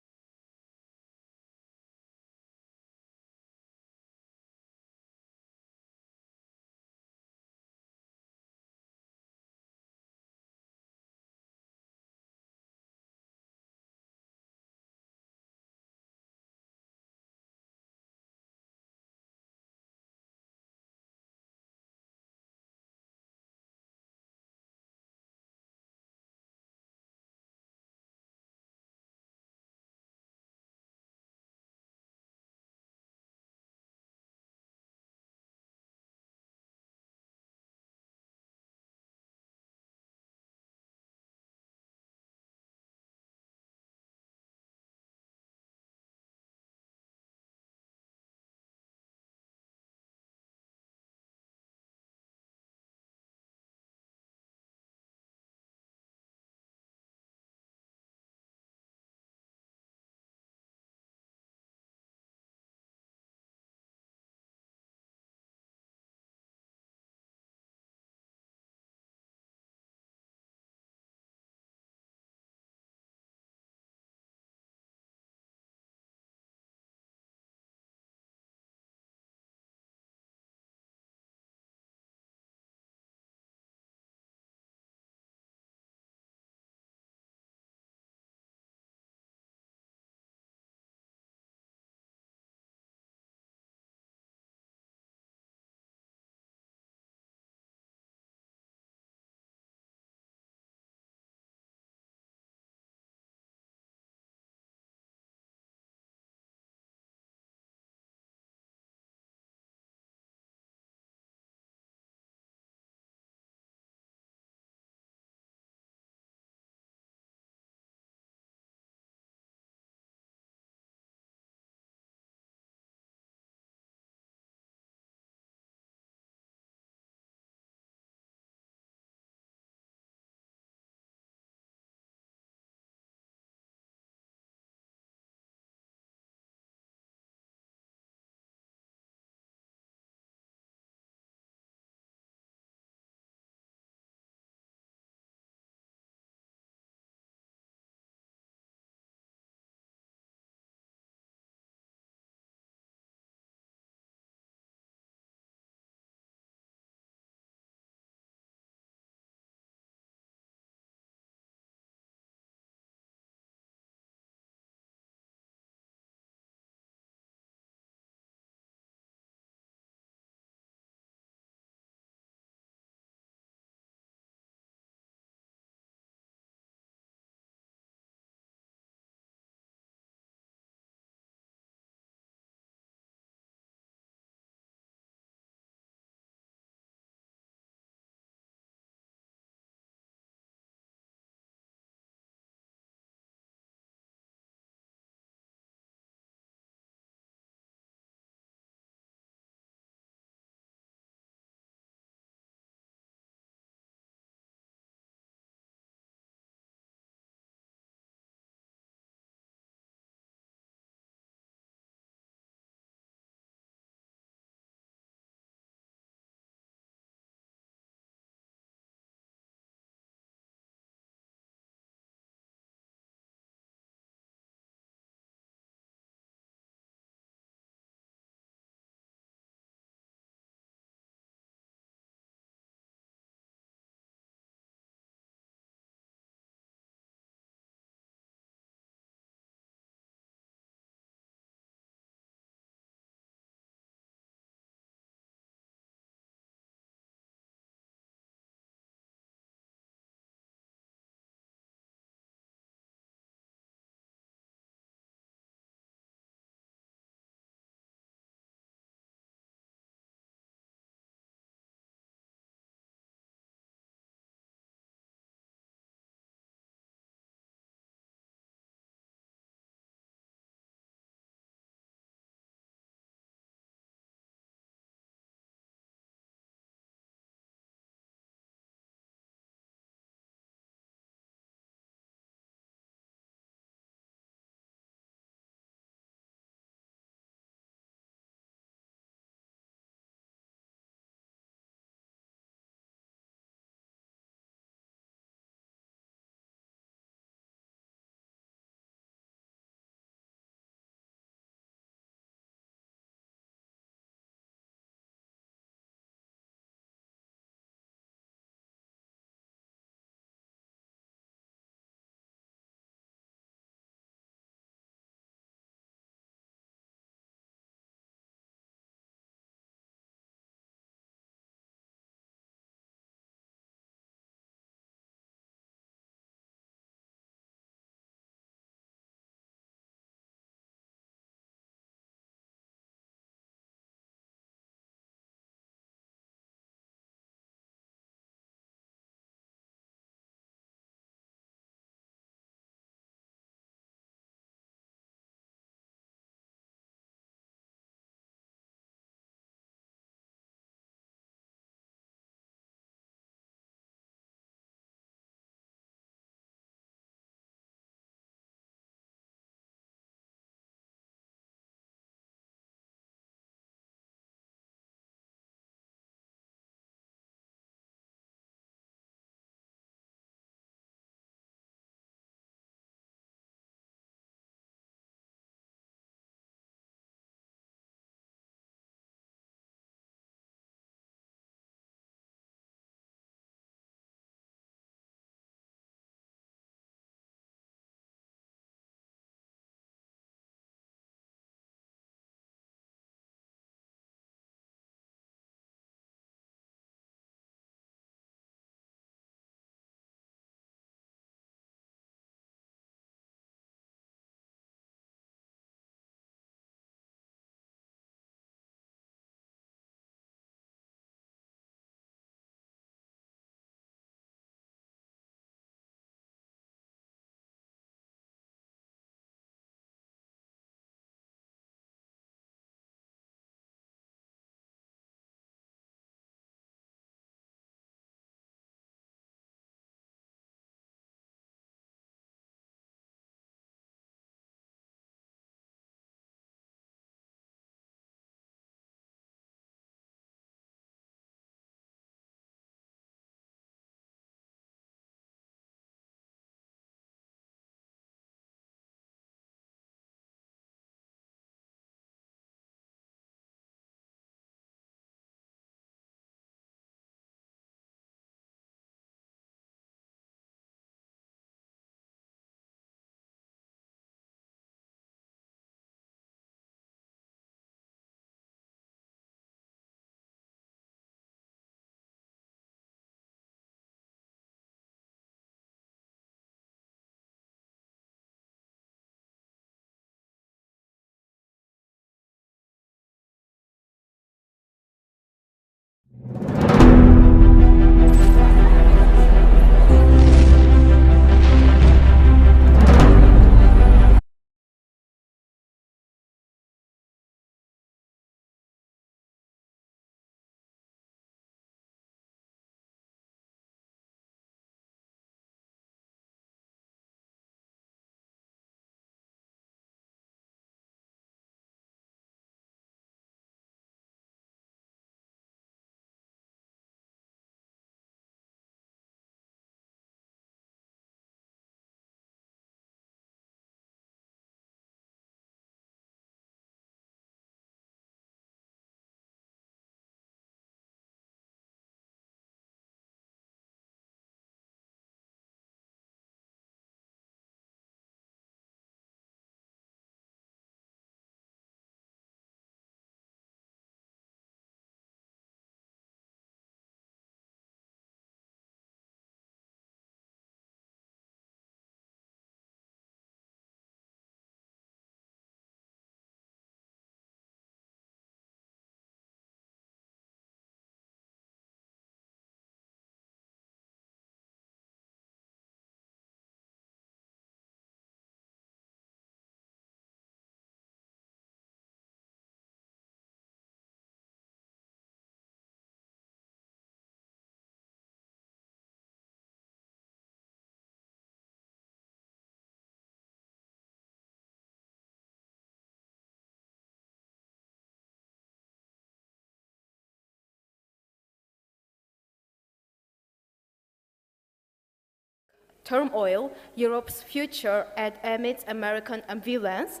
turmoil, Europe's future amidst American ambivalence,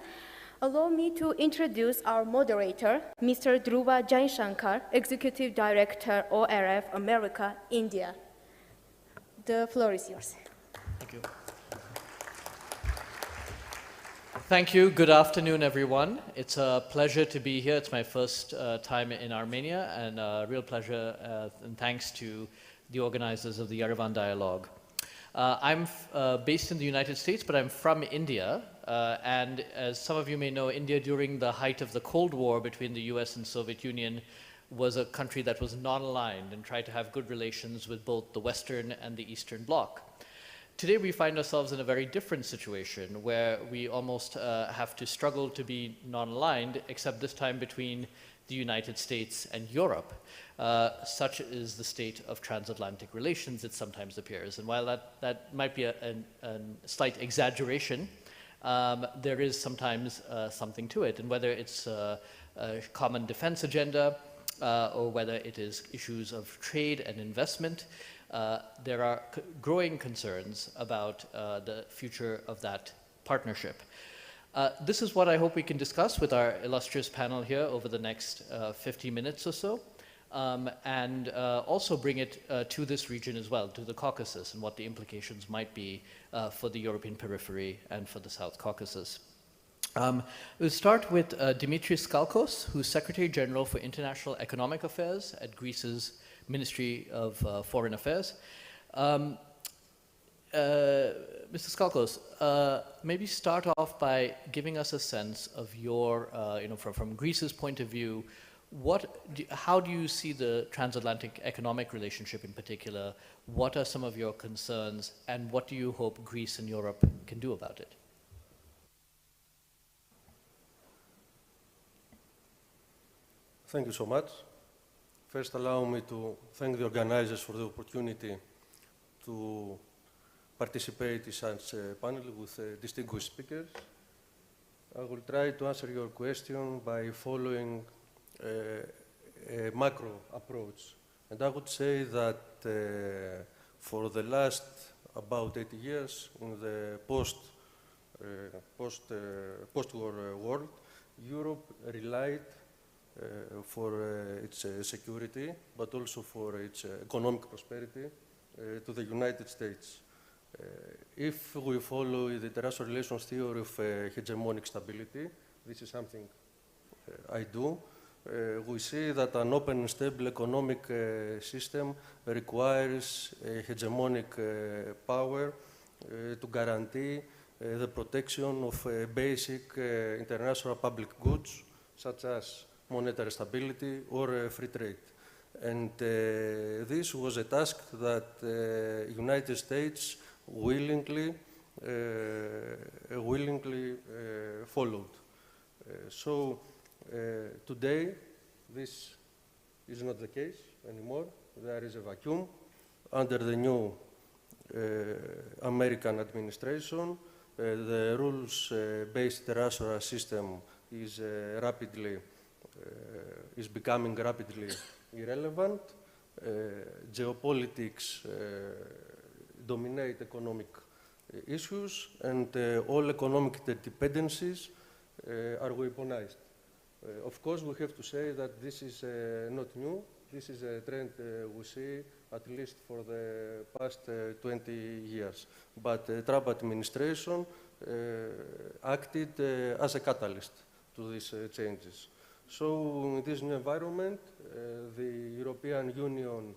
allow me to introduce our moderator, Mr. Dhruva Jainshankar, Executive Director, ORF, America, India. The floor is yours. Thank you. Thank you. Good afternoon, everyone. It's a pleasure to be here. It's my first time in Armenia, and a real pleasure and thanks to the organizers of the Yerevan Dialogue. I'm based in the United States, but I'm from India. And as some of you may know, India, during the height of the Cold War between the US and Soviet Union, was a country that was non-aligned and tried to have good relations with both the Western and the Eastern Bloc. Today we find ourselves in a very different situation where we almost have to struggle to be non-aligned, except this time between the United States and Europe. Such is the state of transatlantic relations, it sometimes appears. And while that might be a slight exaggeration, there is sometimes something to it. And whether it's a common defense agenda or whether it is issues of trade and investment, there are growing concerns about the future of that partnership. This is what I hope we can discuss with our illustrious panel here over the next 50 minutes or so, and also bring it to this region as well, to the Caucasus, and what the implications might be for the European periphery and for the South Caucasus. We'll start with Dimitris Kalkos, who's Secretary General for International Economic Affairs at Greece's Ministry of Foreign Affairs. Mr. Skalkos, maybe start off by giving us a sense of your, from Greece's point of view, how do you see the transatlantic economic relationship in particular? What are some of your concerns, and what do you hope Greece and Europe can do about it? Thank you so much. First, allow me to thank the organizers for the opportunity to participate in such a panel with distinguished speakers. I will try to answer your question by following a macro approach. And I would say that for the last about 80 years in the post-war world, Europe relied for its security, but also for its economic prosperity, to the United States. If we follow the international relations theory of hegemonic stability, this is something I do, we see that an open and stable economic system requires a hegemonic power to guarantee the protection of basic international public goods, such as monetary stability or free trade. And this was a task that the United States willingly followed. So today, this is not the case anymore. There is a vacuum. Under the new American administration, the rules-based international system is becoming rapidly irrelevant. Geopolitics dominate economic issues, and all economic dependencies are weaponized. Of course, we have to say that this is not new. This is a trend we see at least for the past 20 years. But the Trump administration acted as a catalyst to these changes. So in this new environment, the European Union,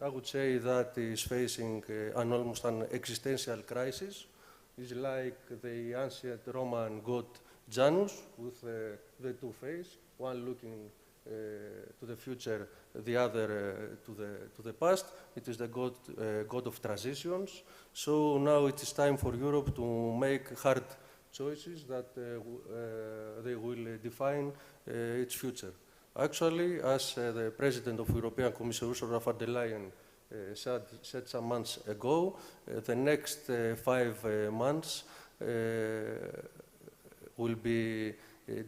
I would say that is facing almost an existential crisis. It's like the ancient Roman god Janus with the two faces, one looking to the future, the other to the past. It is the god of transitions. So now it is time for Europe to make hard choices that they will define its future. Actually, as the President of the European Commission, Ursula von der Leyen, said some months ago, the next 5 months will be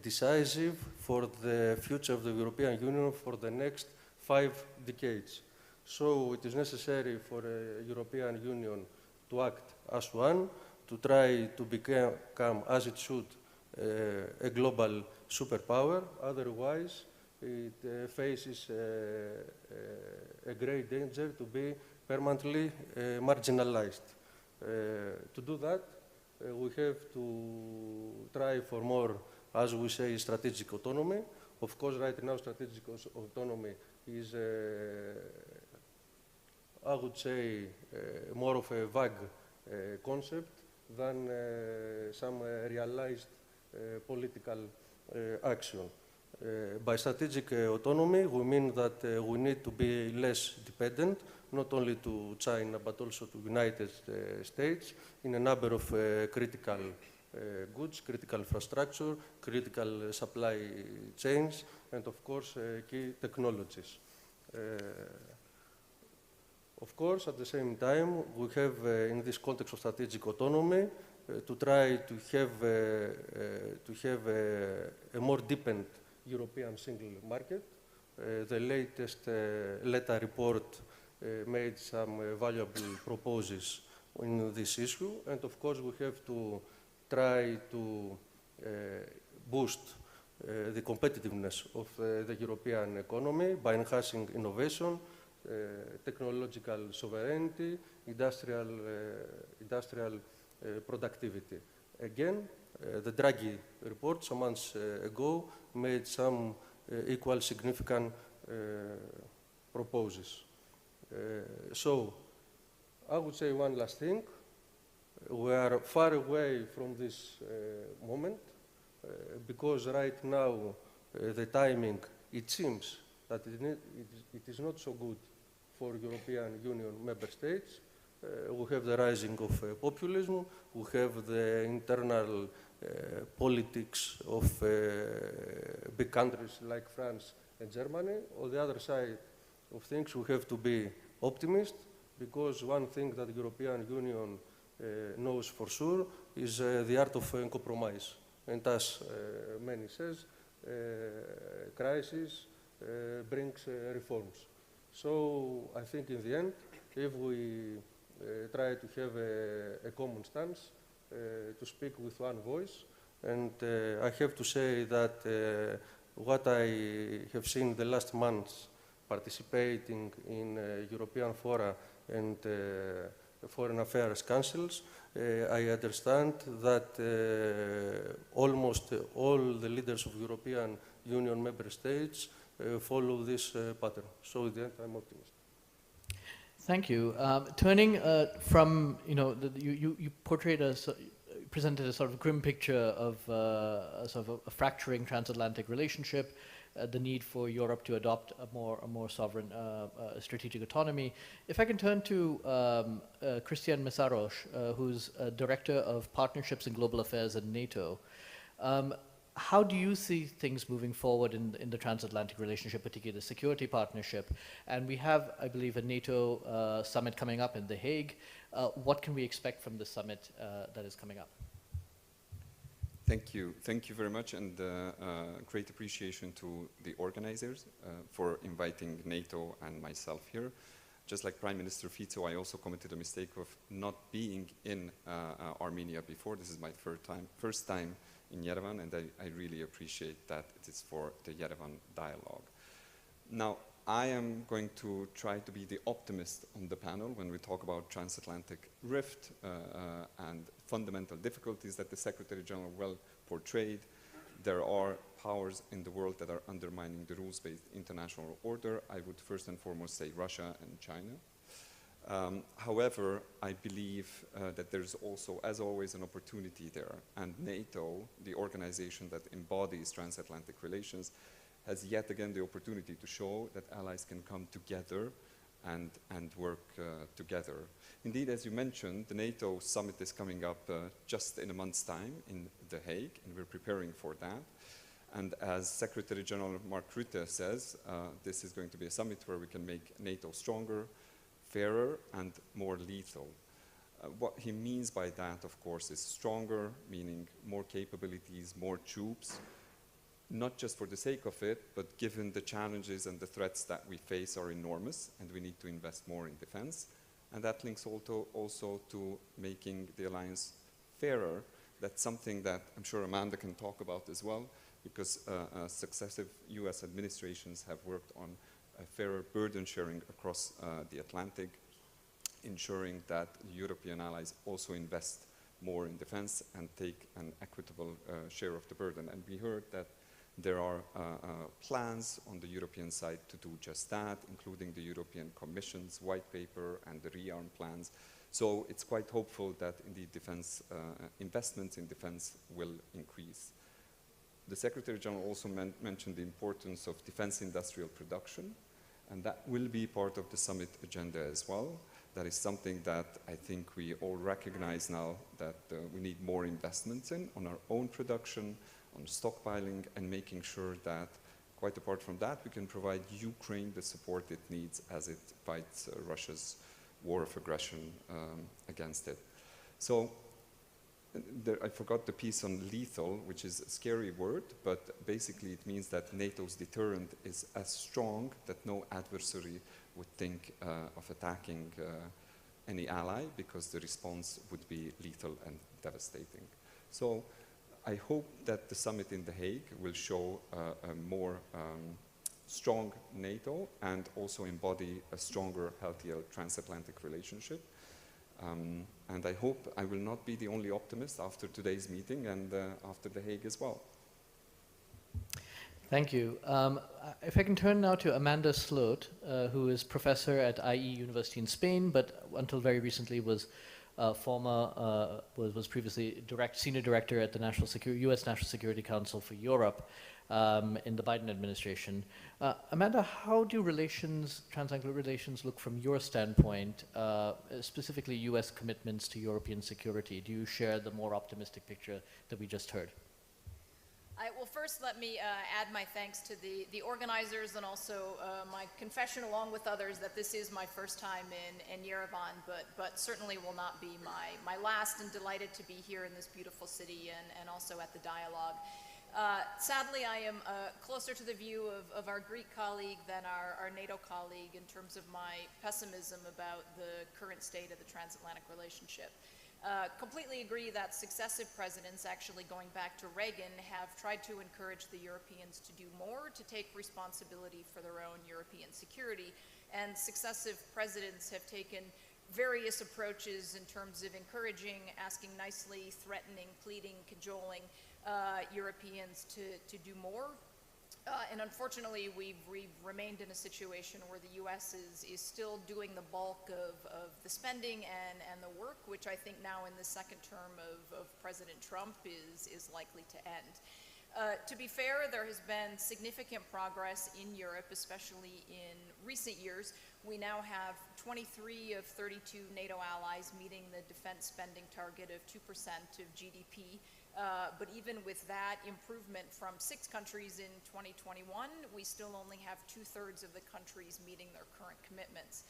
decisive for the future of the European Union for the next 5 decades. So it is necessary for the European Union to act as one, to try to become, as it should, a global superpower. Otherwise, it faces a great danger to be permanently marginalized. To do that, we have to try for more, as we say, strategic autonomy. Of course, right now, strategic autonomy is, I would say, more of a vague concept than some realized political action. By strategic autonomy, we mean that we need to be less dependent, not only to China, but also to United States, in a number of critical goods, critical infrastructure, critical supply chains, and of course, key technologies. Of course, at the same time, we have, in this context of strategic autonomy, to try to have a more deepened European single market. The latest LETA report made some valuable proposals in this issue, and of course, we have to try to boost the competitiveness of the European economy by enhancing innovation, technological sovereignty, industrial productivity. Again, the Draghi report some months ago made some equal significant proposals. So, I would say one last thing. We are far away from this moment because right now the timing, it seems that it is not so good for European Union member states. We have the rising of populism, we have the internal politics of big countries like France and Germany. On the other side of things, we have to be optimist, because one thing that the European Union knows for sure is the art of compromise. And as many says, crisis brings reforms. So I think in the end, if we try to have a common stance, to speak with one voice, and I have to say that what I have seen the last months participating in European fora and foreign affairs councils, I understand that almost all the leaders of European Union member states follow this pattern. So in the end, I'm optimistic. Thank you. Turning from, you portrayed presented a sort of grim picture of sort of a fracturing transatlantic relationship, the need for Europe to adopt a more sovereign strategic autonomy. If I can turn to Cristian Mesaros, who's Director of Partnerships and Global Affairs at NATO. How do you see things moving forward in the transatlantic relationship, particularly the security partnership? And we have, I believe, a NATO summit coming up in The Hague. What can we expect from the summit that is coming up? Thank you. Thank you very much, and great appreciation to the organizers for inviting NATO and myself here. Just like Prime Minister Fico, I also committed a mistake of not being in Armenia before. This is my first time in Yerevan, and I really appreciate that it is for the Yerevan dialogue. Now, I am going to try to be the optimist on the panel when we talk about transatlantic rift and fundamental difficulties that the Secretary General well portrayed. There are powers in the world that are undermining the rules-based international order. I would first and foremost say Russia and China. However, I believe that there's also, as always, an opportunity there. And NATO, the organization that embodies transatlantic relations, has yet again the opportunity to show that allies can come together and work together. Indeed, as you mentioned, the NATO summit is coming up just in a month's time in The Hague, and we're preparing for that. And as Secretary General Mark Rutte says, this is going to be a summit where we can make NATO stronger, fairer, and more lethal. What he means by that, of course, is stronger, meaning more capabilities, more troops, not just for the sake of it, but given the challenges and the threats that we face are enormous, and we need to invest more in defense. And that links also to making the alliance fairer. That's something that I'm sure Amanda can talk about as well, because successive US administrations have worked on a fairer burden sharing across the Atlantic, ensuring that European allies also invest more in defense and take an equitable share of the burden. And we heard that there are plans on the European side to do just that, including the European Commission's white paper and the rearm plans. So it's quite hopeful that indeed defense investments in defense will increase. The Secretary General also mentioned the importance of defense industrial production, and that will be part of the summit agenda as well. That is something that I think we all recognize now that we need more investments in on our own production, on stockpiling, and making sure that, quite apart from that, we can provide Ukraine the support it needs as it fights Russia's war of aggression against it. So I forgot the piece on lethal, which is a scary word, but basically it means that NATO's deterrent is as strong that no adversary would think of attacking any ally, because the response would be lethal and devastating. So I hope that the summit in The Hague will show a more strong NATO and also embody a stronger, healthier transatlantic relationship. And I hope I will not be the only optimist after today's meeting and after The Hague as well. Thank you. If I can turn now to Amanda Sloat, who is professor at IE University in Spain, but until very recently was was previously senior director at the U.S. National Security Council for Europe in the Biden administration. Amanda, how do transatlantic relations look from your standpoint, specifically U.S. commitments to European security? Do you share the more optimistic picture that we just heard? Well, first, let me add my thanks to the organizers, and also my confession, along with others, that this is my first time in Yerevan, but certainly will not be my last, and delighted to be here in this beautiful city and also at the dialogue. Sadly, I am closer to the view of our Greek colleague than our NATO colleague in terms of my pessimism about the current state of the transatlantic relationship. Completely agree that successive presidents, actually going back to Reagan, have tried to encourage the Europeans to do more, to take responsibility for their own European security, and successive presidents have taken various approaches in terms of encouraging, asking nicely, threatening, pleading, cajoling Europeans to do more. And unfortunately, we've remained in a situation where the U.S. is still doing the bulk of the spending and the work, which I think now in the second term of President Trump is likely to end. To be fair, there has been significant progress in Europe, especially in recent years. We now have 23 of 32 NATO allies meeting the defense spending target of 2% of GDP. But even with that improvement from 6 countries in 2021, we still only have 2/3 of the countries meeting their current commitments.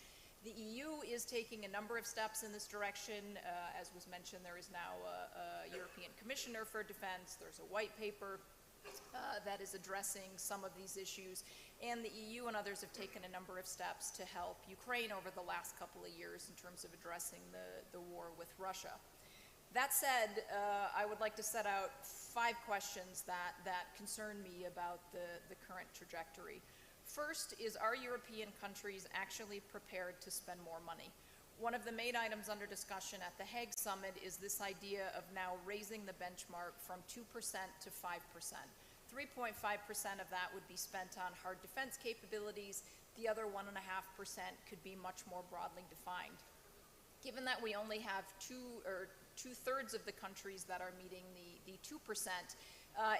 The EU is taking a number of steps in this direction. As was mentioned, there is now a European Commissioner for Defense. There's a white paper that is addressing some of these issues. And the EU and others have taken a number of steps to help Ukraine over the last couple of years in terms of addressing the war with Russia. That said, I would like to set out 5 questions that concern me about the current trajectory. First is, are European countries actually prepared to spend more money? One of the main items under discussion at the Hague Summit is this idea of now raising the benchmark from 2% to 5%. 3.5% of that would be spent on hard defense capabilities. The other 1.5% could be much more broadly defined. Given that we only have 2/3 of the countries that are meeting the 2%,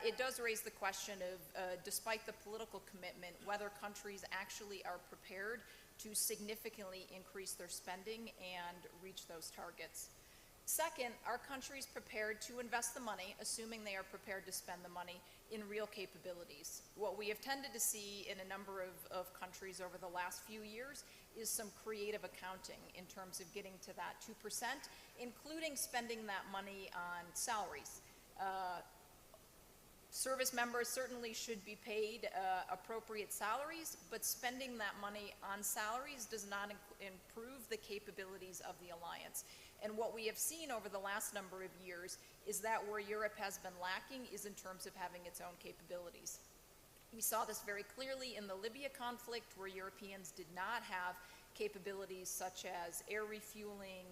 it does raise the question of, despite the political commitment, whether countries actually are prepared to significantly increase their spending and reach those targets. Second, are countries prepared to invest the money, assuming they are prepared to spend the money, in real capabilities? What we have tended to see in a number of countries over the last few years is some creative accounting in terms of getting to that 2%, including spending that money on salaries. Service members certainly should be paid appropriate salaries, but spending that money on salaries does not improve the capabilities of the alliance. And what we have seen over the last number of years is that where Europe has been lacking is in terms of having its own capabilities. We saw this very clearly in the Libya conflict, where Europeans did not have capabilities such as air refueling,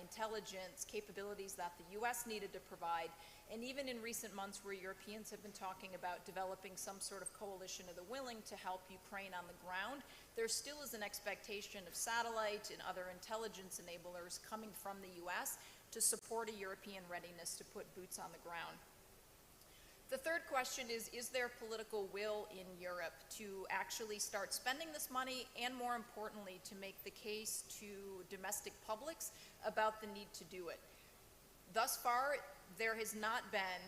intelligence, capabilities that the US needed to provide. And even in recent months, where Europeans have been talking about developing some sort of coalition of the willing to help Ukraine on the ground, there still is an expectation of satellite and other intelligence enablers coming from the US to support a European readiness to put boots on the ground. The third question is there political will in Europe to actually start spending this money, and more importantly, to make the case to domestic publics about the need to do it? Thus far, there has not been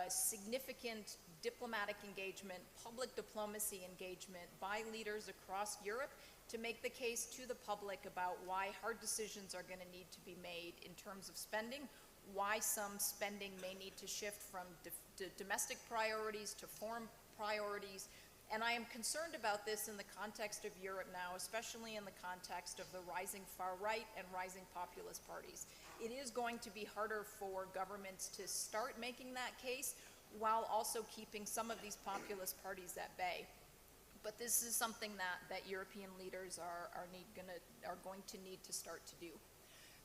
significant diplomatic engagement, public diplomacy engagement by leaders across Europe to make the case to the public about why hard decisions are going to need to be made in terms of spending, why some spending may need to shift from domestic priorities to foreign priorities. And I am concerned about this in the context of Europe now, especially in the context of the rising far right and rising populist parties. It is going to be harder for governments to start making that case while also keeping some of these populist parties at bay. But this is something that European leaders are going to need to start to do.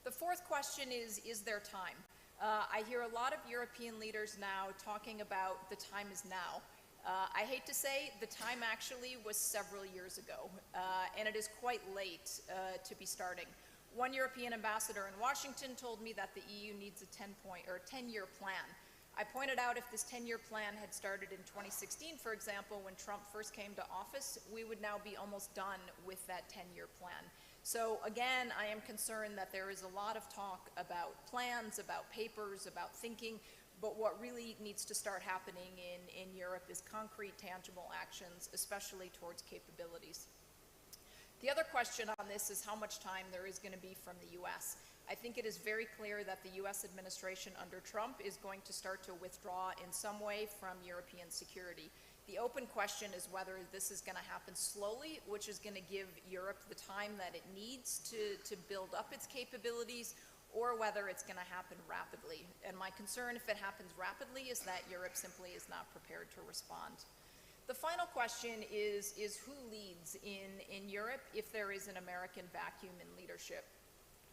The fourth question is there time? I hear a lot of European leaders now talking about the time is now. I hate to say, the time actually was several years ago, and it is quite late to be starting. One European ambassador in Washington told me that the EU needs a 10-year plan. I pointed out if this 10-year plan had started in 2016, for example, when Trump first came to office, we would now be almost done with that 10-year plan. So again, I am concerned that there is a lot of talk about plans, about papers, about thinking, but what really needs to start happening in Europe is concrete, tangible actions, especially towards capabilities. The other question on this is how much time there is going to be from the US. I think it is very clear that the US administration under Trump is going to start to withdraw in some way from European security. The open question is whether this is going to happen slowly, which is going to give Europe the time that it needs to build up its capabilities, or whether it's going to happen rapidly. And my concern, if it happens rapidly, is that Europe simply is not prepared to respond. The final question is who leads in Europe if there is an American vacuum in leadership?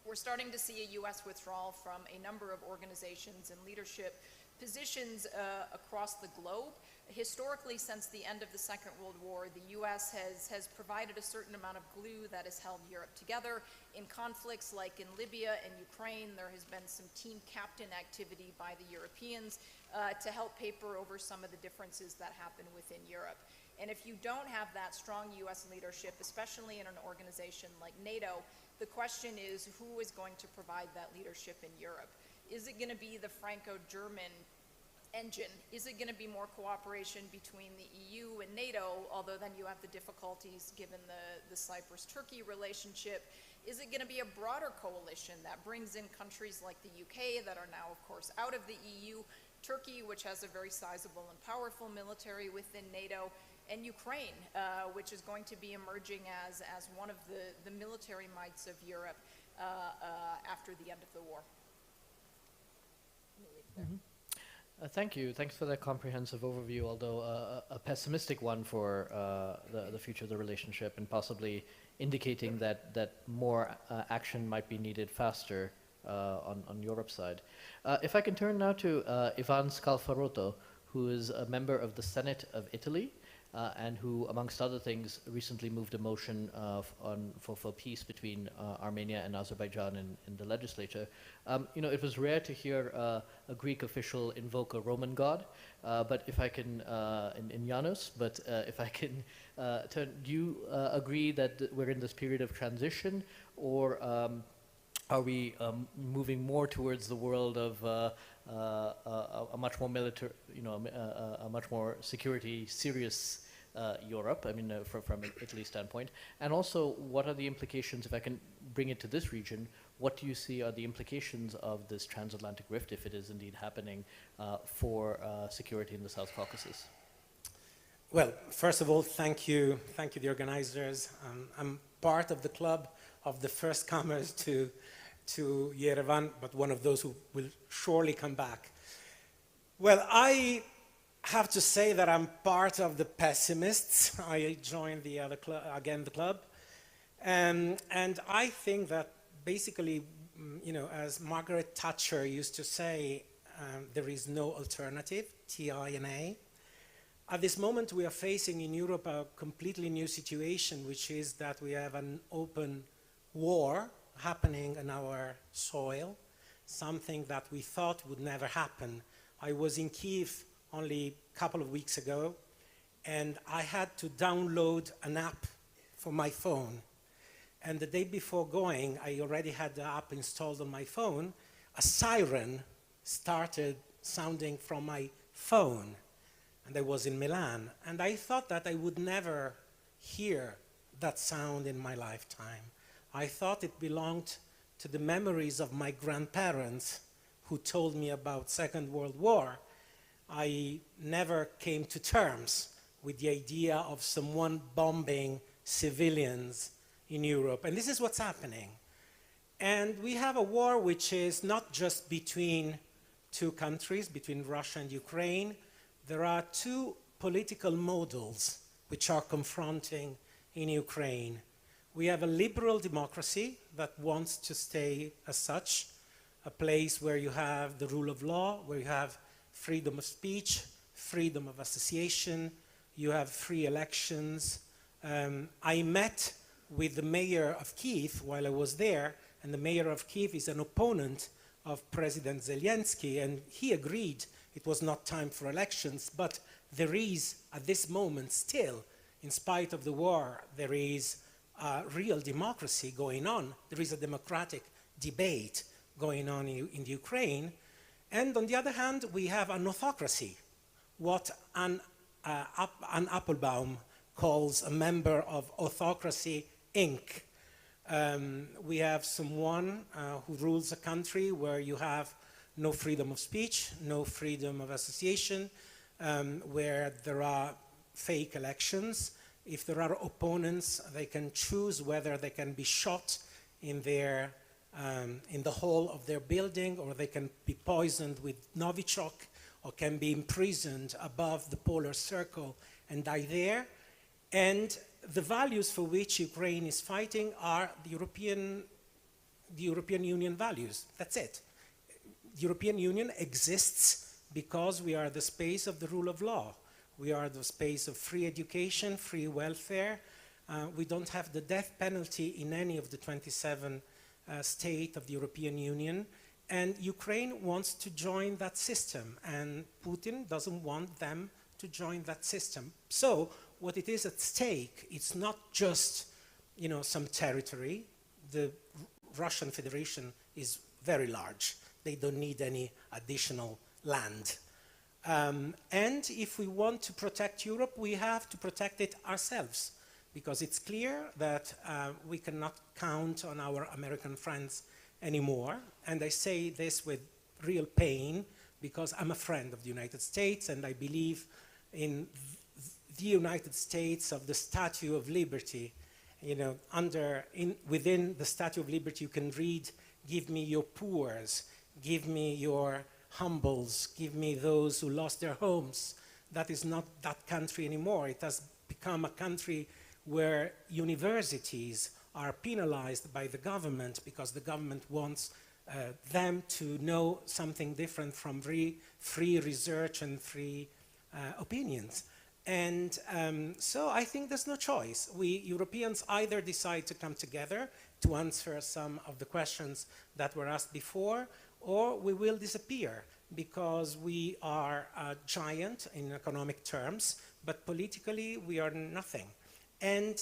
We're starting to see a US withdrawal from a number of organizations and leadership positions across the globe. Historically, since the end of the Second World War, the US has provided a certain amount of glue that has held Europe together. In conflicts like in Libya and Ukraine, there has been some team captain activity by the Europeans to help paper over some of the differences that happen within Europe. And if you don't have that strong US leadership, especially in an organization like NATO, the question is who is going to provide that leadership in Europe? Is it going to be the Franco-German engine? Is it going to be more cooperation between the EU and NATO, although then you have the difficulties given the Cyprus-Turkey relationship? Is it going to be a broader coalition that brings in countries like the UK that are now, of course, out of the EU, Turkey, which has a very sizable and powerful military within NATO, and Ukraine, which is going to be emerging as one of the military mights of Europe after the end of the war? Thank you. Thanks for that comprehensive overview, although a pessimistic one for the future of the relationship, and possibly indicating that more action might be needed faster on Europe's side. If I can turn now to Ivan Scalfarotto, who is a member of the Senate of Italy, and who, amongst other things, recently moved a motion for peace between Armenia and Azerbaijan in the legislature. It was rare to hear a Greek official invoke a Roman god, but if I can, in Janos, but if I can turn, do you agree that we're in this period of transition, or are we moving more towards the world of a much more military, a much more security serious Europe, I mean, from Italy's standpoint? And also, what are the implications, if I can bring it to this region, what do you see are the implications of this transatlantic rift, if it is indeed happening, for security in the South Caucasus? Well, first of all, thank you the organizers. I'm part of the club of the first comers to Yerevan, but one of those who will surely come back. Well, I have to say that I'm part of the pessimists. I joined the other club, again the club, and I think that basically, you know, as Margaret Thatcher used to say, there is no alternative, T-I-N-A. At this moment, we are facing in Europe a completely new situation, which is that we have an open war happening on our soil, something that we thought would never happen. I was in Kyiv only a couple of weeks ago, and I had to download an app for my phone. And the day before going, I already had the app installed on my phone. A siren started sounding from my phone, and I was in Milan. And I thought that I would never hear that sound in my lifetime. I thought it belonged to the memories of my grandparents who told me about Second World War. I never came to terms with the idea of someone bombing civilians in Europe. And this is what's happening. And we have a war which is not just between two countries, between Russia and Ukraine. There are two political models which are confronting in Ukraine. We have a liberal democracy that wants to stay as such, a place where you have the rule of law, where you have freedom of speech, freedom of association, you have free elections. I met with the mayor of Kyiv while I was there, and the mayor of Kyiv is an opponent of President Zelensky, and he agreed it was not time for elections, but there is, at this moment still, in spite of the war, there is real democracy going on. There is a democratic debate going on in the Ukraine. And on the other hand, we have an autocracy, what Anne Applebaum calls a member of Autocracy Inc. We have someone who rules a country where you have no freedom of speech, no freedom of association, where there are fake elections. If there are opponents, they can choose whether they can be shot in the hall of their building, or they can be poisoned with Novichok, or can be imprisoned above the polar circle and die there. And the values for which Ukraine is fighting are the European Union values. That's it. The European Union exists because we are the space of the rule of law. We are the space of free education, free welfare. We don't have the death penalty in any of the 27 states of the European Union. And Ukraine wants to join that system, and Putin doesn't want them to join that system. So what it is at stake, it's not just, you know, some territory. The Russian Federation is very large. They don't need any additional land. And if we want to protect Europe, we have to protect it ourselves, because it's clear that we cannot count on our American friends anymore. And I say this with real pain, because I'm a friend of the United States, and I believe in the United States of the Statue of Liberty. You know, within the Statue of Liberty, you can read, "Give me your poors, give me your humbles, give me those who lost their homes." That is not that country anymore. It has become a country where universities are penalized by the government because the government wants them to know something different from free research and free opinions. And so I think there's no choice. We Europeans either decide to come together to answer some of the questions that were asked before, or we will disappear, because we are a giant in economic terms, but politically we are nothing. And,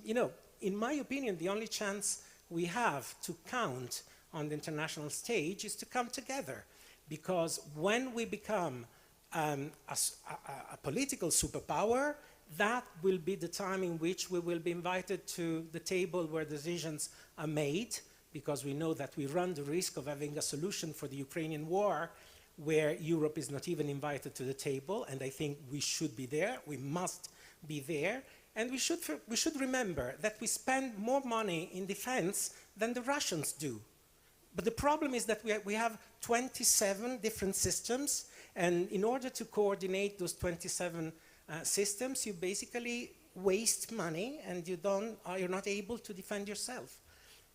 you know, in my opinion, the only chance we have to count on the international stage is to come together, because when we become a political superpower, that will be the time in which we will be invited to the table where decisions are made, because we know that we run the risk of having a solution for the Ukrainian war where Europe is not even invited to the table, and I think we should be there, we must be there, and we should remember that we spend more money in defense than the Russians do. But the problem is that we have 27 different systems, and in order to coordinate those 27 systems, you basically waste money and you're not able to defend yourself.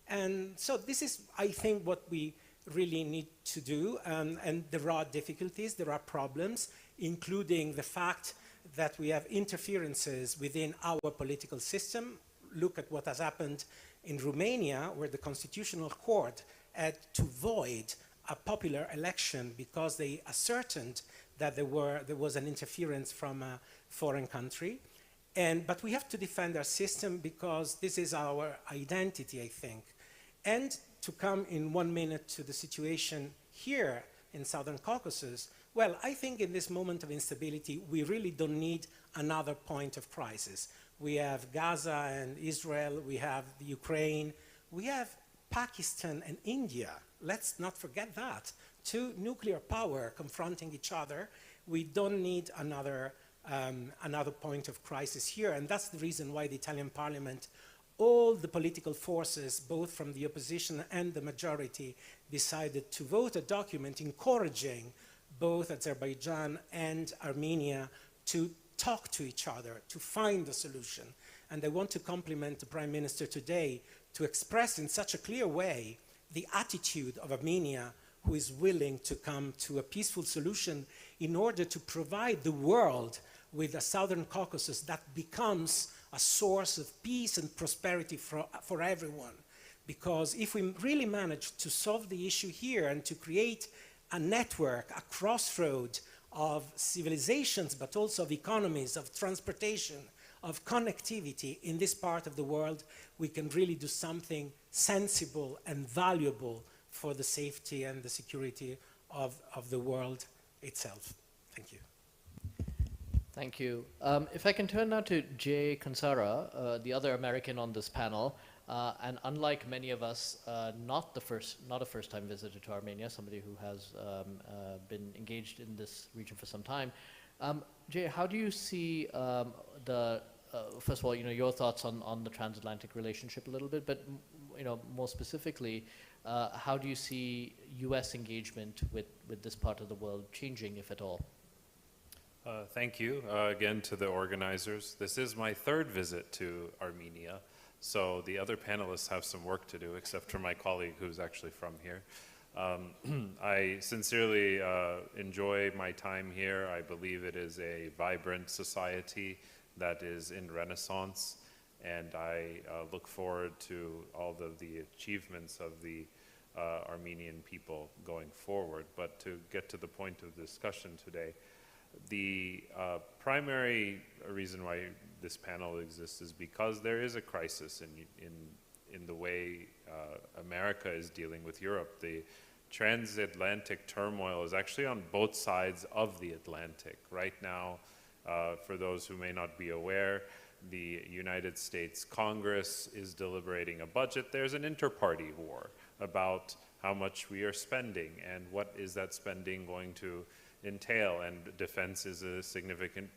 And so this is, I think, what we really need to do, and there are difficulties, there are problems, including the fact that we have interferences within our political system. Look at what has happened in Romania, where the Constitutional Court had to void a popular election because they ascertained that there was an interference from a foreign country. But we have to defend our system because this is our identity, I think. And to come in 1 minute to the situation here in Southern Caucasus, well, I think in this moment of instability, we really don't need another point of crisis. We have Gaza and Israel, we have the Ukraine, we have Pakistan and India. Let's not forget that. Two nuclear power confronting each other. We don't need another point of crisis here, and that's the reason why the Italian Parliament, all the political forces, both from the opposition and the majority, decided to vote a document encouraging both Azerbaijan and Armenia to talk to each other, to find a solution. And I want to compliment the Prime Minister today to express in such a clear way the attitude of Armenia, who is willing to come to a peaceful solution in order to provide the world with a Southern Caucasus that becomes a source of peace and prosperity for everyone. Because if we really manage to solve the issue here and to create a network, a crossroad of civilizations, but also of economies, of transportation, of connectivity in this part of the world, we can really do something sensible and valuable for the safety and the security of the world itself. Thank you. Thank you. If I can turn now to Jay Kansara, the other American on this panel, and unlike many of us, not a first-time visitor to Armenia, somebody who has been engaged in this region for some time. Jay, how do you see first of all, your thoughts on the transatlantic relationship a little bit, but more specifically, how do you see U.S. engagement with this part of the world changing, if at all? Thank you again to the organizers. This is my third visit to Armenia, so the other panelists have some work to do, except for my colleague who's actually from here. I sincerely enjoy my time here. I believe it is a vibrant society that is in renaissance, and I look forward to all of the achievements of the Armenian people going forward. But to get to the point of discussion today, the primary reason why this panel exists is because there is a crisis in the way America is dealing with Europe. The transatlantic turmoil is actually on both sides of the Atlantic. Right now, for those who may not be aware, the United States Congress is deliberating a budget. There's an inter-party war about how much we are spending and what is that spending going to entail, and defense is a significant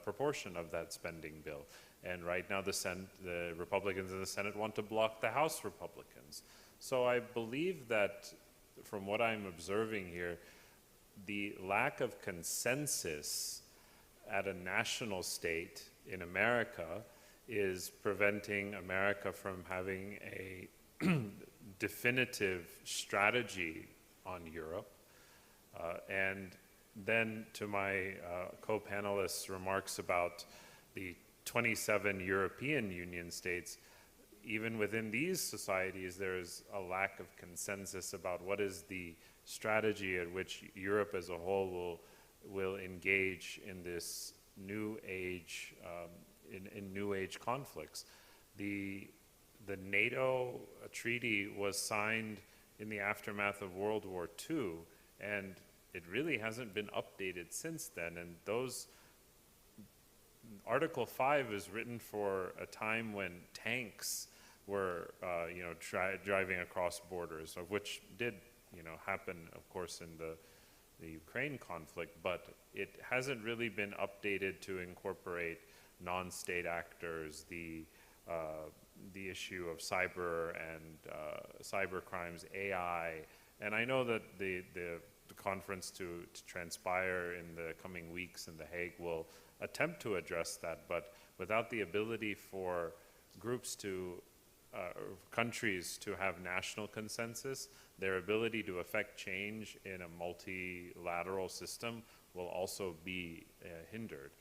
proportion of that spending bill. And right now the Republicans in the Senate want to block the House Republicans. So I believe that from what I'm observing here, the lack of consensus at a national state in America is preventing America from having a definitive strategy on Europe. And then to my co-panelists' remarks about the 27 European Union states, even within these societies, there is a lack of consensus about what is the strategy at which Europe as a whole will engage in this new age, in new age conflicts. The NATO treaty was signed in the aftermath of World War II, and it really hasn't been updated since then, and Article 5 is written for a time when tanks were, driving across borders, of which did, happen, of course, in the Ukraine conflict, but it hasn't really been updated to incorporate non-state actors, the issue of cyber and cyber crimes, AI, and I know that the conference to transpire in the coming weeks in The Hague will attempt to address that, but without the ability for groups to, countries to have national consensus, their ability to affect change in a multilateral system will also be hindered.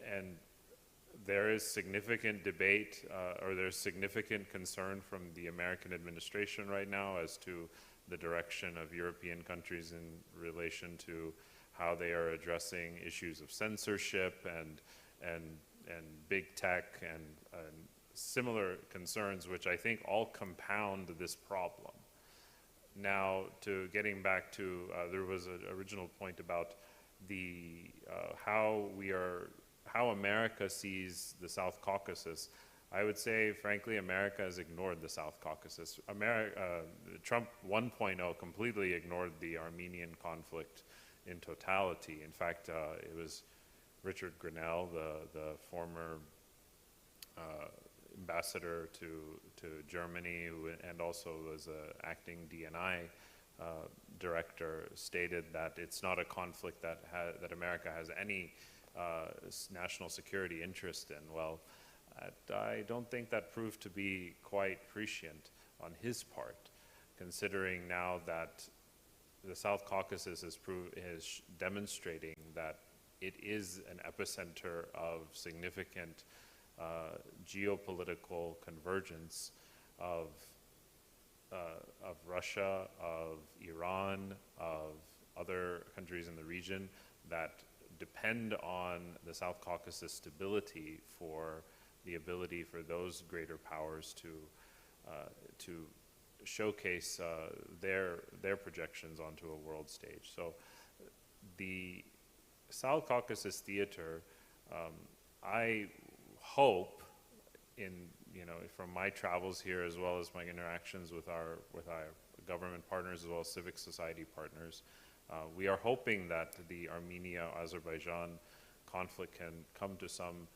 And there is significant debate, or there's significant concern from the American administration right now as to the direction of European countries in relation to how they are addressing issues of censorship and big tech and similar concerns, which I think all compound this problem. Now, to getting back to, there was an original point about the how America sees the South Caucasus. I would say, frankly, America has ignored the South Caucasus. Trump 1.0 completely ignored the Armenian conflict in totality. In fact, it was Richard Grenell, the former ambassador to Germany, and also was an acting DNI director, stated that it's not a conflict that America has any national security interest in. Well, I don't think that proved to be quite prescient on his part, considering now that the South Caucasus is demonstrating that it is an epicenter of significant geopolitical convergence of Russia, of Iran, of other countries in the region that depend on the South Caucasus stability for the ability for those greater powers to showcase their projections onto a world stage. So the South Caucasus theater, I hope, from my travels here as well as my interactions with our government partners as well as civic society partners, we are hoping that the Armenia-Azerbaijan conflict can come to some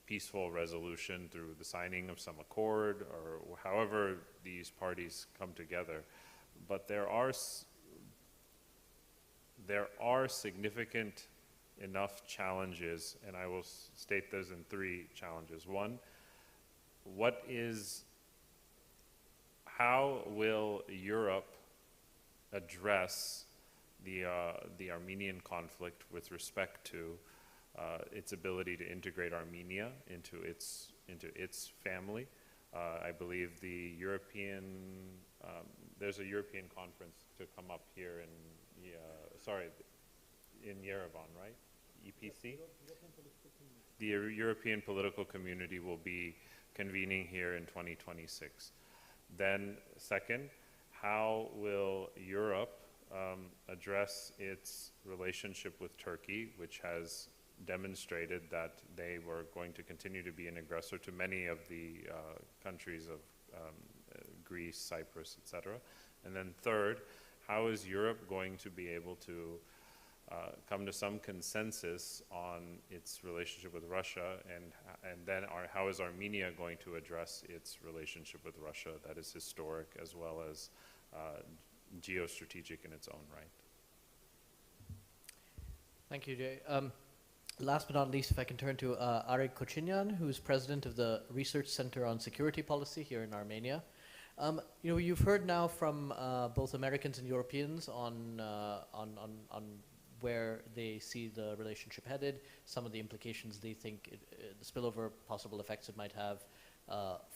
peaceful resolution through the signing of some accord or however these parties come together. But there are significant enough challenges, and I will state those in 3 challenges. One, how will Europe address the Armenian conflict with respect to its ability to integrate Armenia into its family? I believe the European, there's a European conference to come up here in Yerevan, right? EPC? The European Political Community will be convening here in 2026. Then second, how will Europe address its relationship with Turkey, which has demonstrated that they were going to continue to be an aggressor to many of the countries of Greece, Cyprus, etc. And then third, how is Europe going to be able to come to some consensus on its relationship with Russia, and then how is Armenia going to address its relationship with Russia that is historic as well as geostrategic in its own right? Thank you, Jay. Last but not least, if I can turn to Arek Kochinyan, who's president of the Research Center on Security Policy here in Armenia. You've heard now from both Americans and Europeans on where they see the relationship headed, some of the implications they think, the spillover possible effects it might have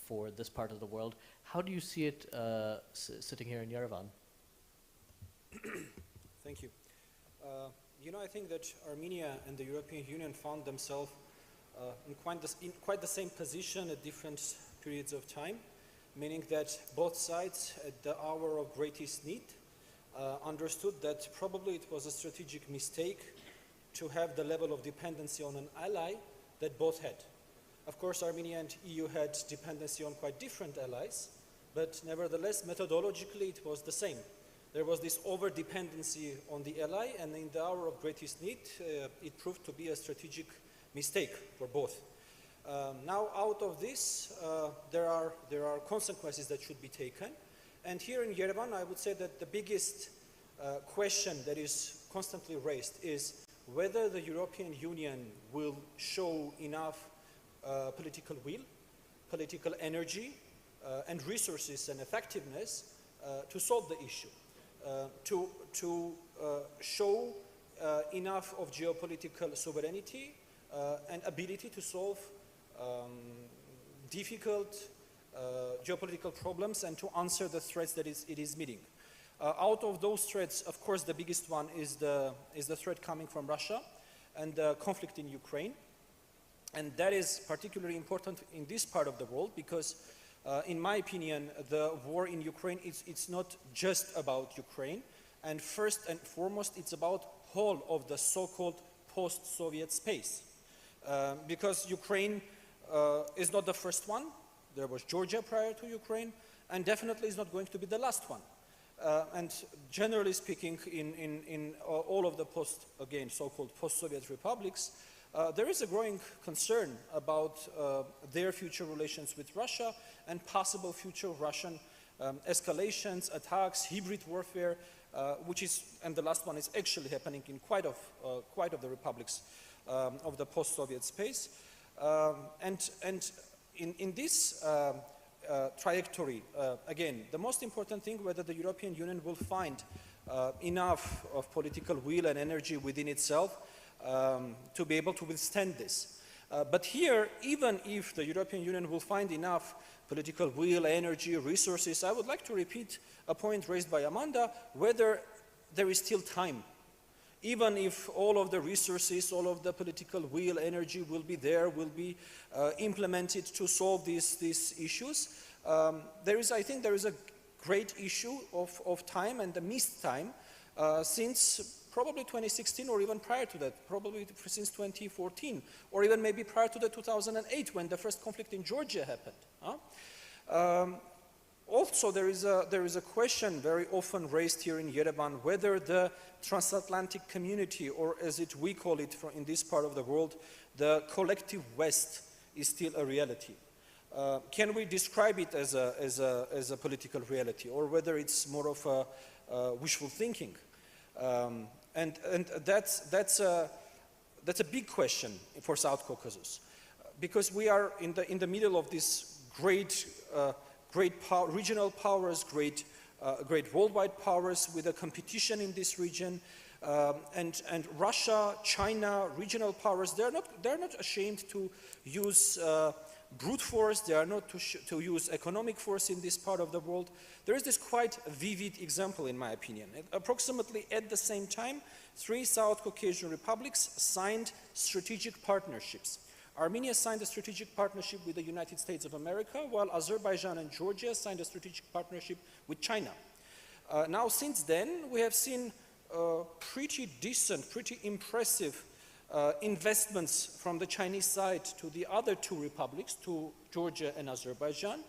for this part of the world. How do you see it sitting here in Yerevan? Thank you. I think that Armenia and the European Union found themselves in quite the same position at different periods of time, meaning that both sides at the hour of greatest need understood that probably it was a strategic mistake to have the level of dependency on an ally that both had. Of course, Armenia and EU had dependency on quite different allies, but nevertheless, methodologically, it was the same. There was this over-dependency on the ally, and in the hour of greatest need, it proved to be a strategic mistake for both. Now, out of this, there are consequences that should be taken. And here in Yerevan, I would say that the biggest question that is constantly raised is whether the European Union will show enough political will, political energy, and resources and effectiveness to solve the issue, to show enough of geopolitical sovereignty and ability to solve difficult geopolitical problems and to answer the threats that it is meeting. Out of those threats, of course, the biggest one is the threat coming from Russia and the conflict in Ukraine. And that is particularly important in this part of the world because, in my opinion, the war in Ukraine, it's not just about Ukraine. And first and foremost, it's about whole of the so-called post-Soviet space. Because Ukraine is not the first one. There was Georgia prior to Ukraine, and definitely is not going to be the last one. And generally speaking, in all of the so-called post-Soviet republics, there is a growing concern about their future relations with Russia and possible future Russian escalations, attacks, hybrid warfare, and the last one is actually happening in quite of the republics of the post-Soviet space. And in this trajectory, again, the most important thing whether the European Union will find enough of political will and energy within itself to be able to withstand this. But here, even if the European Union will find enough political will, energy, resources, I would like to repeat a point raised by Amanda, whether there is still time. Even if all of the resources, all of the political will, energy will be there, will be implemented to solve these issues, I think there is a great issue of time and the missed time since probably 2016 or even prior to that, probably since 2014, or even maybe prior to the 2008 when the first conflict in Georgia happened. Also, there is a question very often raised here in Yerevan whether the transatlantic community, or as we call it in this part of the world, the collective West, is still a reality. Can we describe it as a political reality, or whether it's more of a wishful thinking? And that's a big question for South Caucasus, because we are in the middle of this great regional powers, great worldwide powers with a competition in this region, and Russia, China, regional powers. They're not ashamed to use brute force. They are not to use economic force in this part of the world. There is this quite vivid example, in my opinion. Approximately at the same time, 3 South Caucasian republics signed strategic partnerships. Armenia signed a strategic partnership with the United States of America, while Azerbaijan and Georgia signed a strategic partnership with China. Now, since then, we have seen pretty decent, pretty impressive investments from the Chinese side to the other 2 republics, to Georgia and Azerbaijan.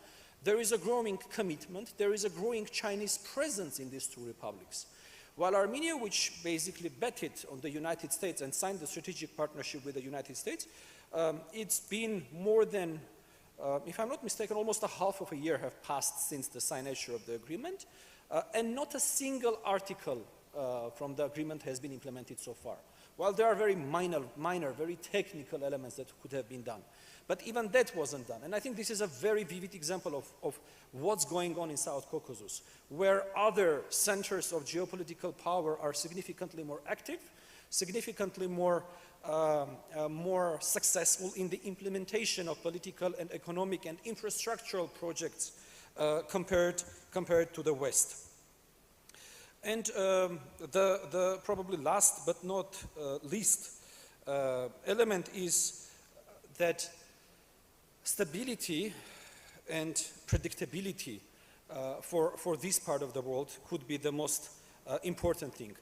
There is a growing commitment, there is a growing Chinese presence in these 2 republics. While Armenia, which basically betted on the United States and signed the strategic partnership with the United States, it's been more than, if I'm not mistaken, almost a half of a year have passed since the signature of the agreement, and not a single article from the agreement has been implemented so far. While there are very minor, very technical elements that could have been done. But even that wasn't done. And I think this is a very vivid example of what's going on in South Caucasus, where other centers of geopolitical power are significantly more active, significantly more successful in the implementation of political and economic and infrastructural projects compared to the West. And the probably last but not least element is that stability and predictability for this part of the world could be the most important thing.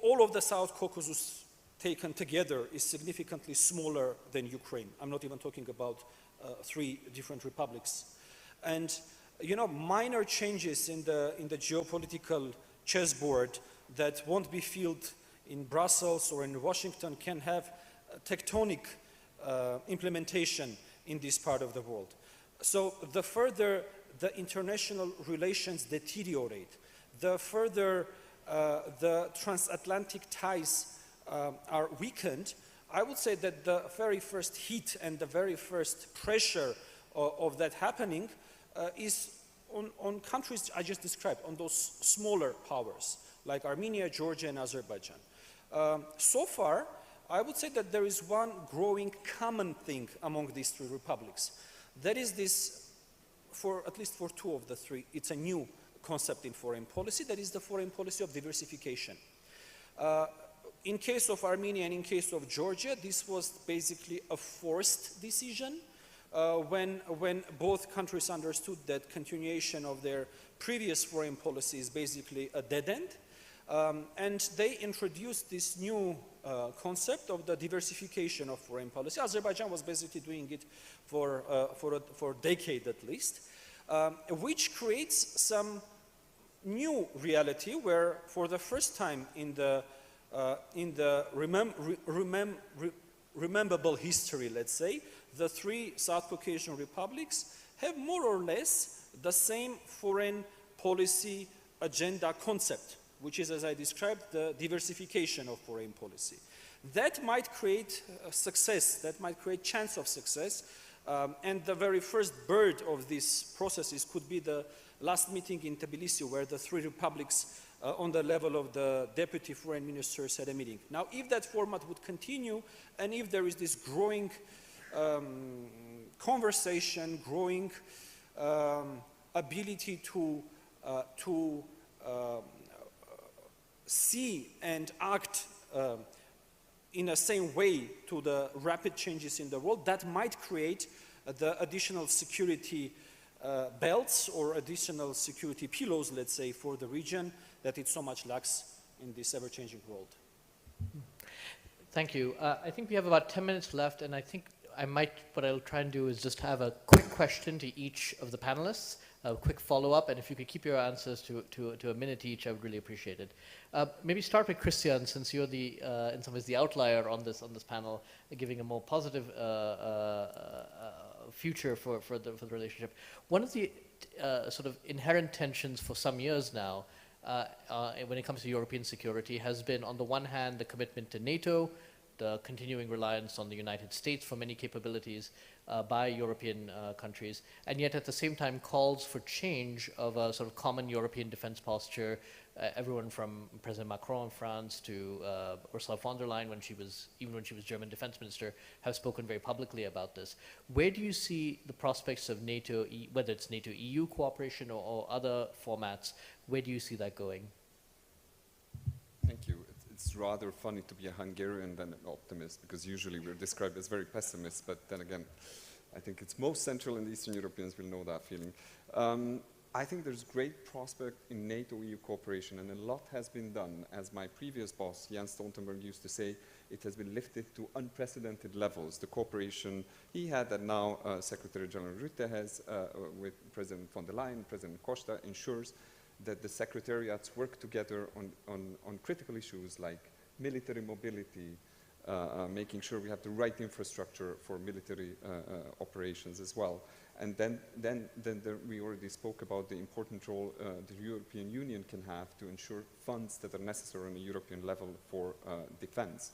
all of the South Caucasus taken together is significantly smaller than Ukraine. I'm not even talking about 3 different republics. And you know, minor changes in the geopolitical chessboard that won't be filled in Brussels or in Washington can have tectonic implementation in this part of the world. So the further the international relations deteriorate, the further the transatlantic ties are weakened, I would say that the very first heat and the very first pressure of that happening is on countries I just described, on those smaller powers like Armenia, Georgia, and Azerbaijan. So far, I would say that there is one growing common thing among these 3 republics. That is this, at least for 2 of the 3, it's a new concept in foreign policy, that is the foreign policy of diversification. In case of Armenia and in case of Georgia, this was basically a forced decision when both countries understood that continuation of their previous foreign policy is basically a dead end. And they introduced this new concept of the diversification of foreign policy. Azerbaijan was basically doing it for a decade at least, which creates some new reality where for the first time in the rememberable history, let's say, the 3 South Caucasian republics have more or less the same foreign policy agenda concept, which is, as I described, the diversification of foreign policy. That might create success, that might create chance of success, and the very first bird of these processes could be the last meeting in Tbilisi, where the 3 republics on the level of the deputy foreign ministers had a meeting. Now, if that format would continue, and if there is this growing conversation, growing ability to see and act in the same way to the rapid changes in the world, that might create the additional security belts or additional security pillows, let's say, for the region that it so much lacks in this ever-changing world. Thank you. I think we have about 10 minutes left, and I think what I'll try and do is just have a quick question to each of the panelists, a quick follow-up, and if you could keep your answers to a minute each, I would really appreciate it. Maybe start with Christian, since you're in some ways the outlier on this panel, giving a more positive future for the relationship. One of the sort of inherent tensions for some years now when it comes to European security has been, on the one hand, the commitment to NATO, the continuing reliance on the United States for many capabilities by European countries, and yet at the same time calls for change of a sort of common European defense posture. Everyone from President Macron in France to Ursula von der Leyen, even when she was German defense minister, have spoken very publicly about this. Where do you see the prospects of NATO, whether it's NATO-EU cooperation or other formats, where do you see that going? Thank you. It's rather funny to be a Hungarian than an optimist, because usually we're described as very pessimists, but then again, I think it's most Central and Eastern Europeans will know that feeling. I think there's great prospect in NATO-EU cooperation, and a lot has been done. As my previous boss, Jens Stoltenberg, used to say, it has been lifted to unprecedented levels. The cooperation he had, and now Secretary General Rutte has with President von der Leyen, President Costa, ensures that the secretariats work together on critical issues like military mobility, making sure we have the right infrastructure for military operations as well. And then we already spoke about the important role the European Union can have to ensure funds that are necessary on a European level for defense.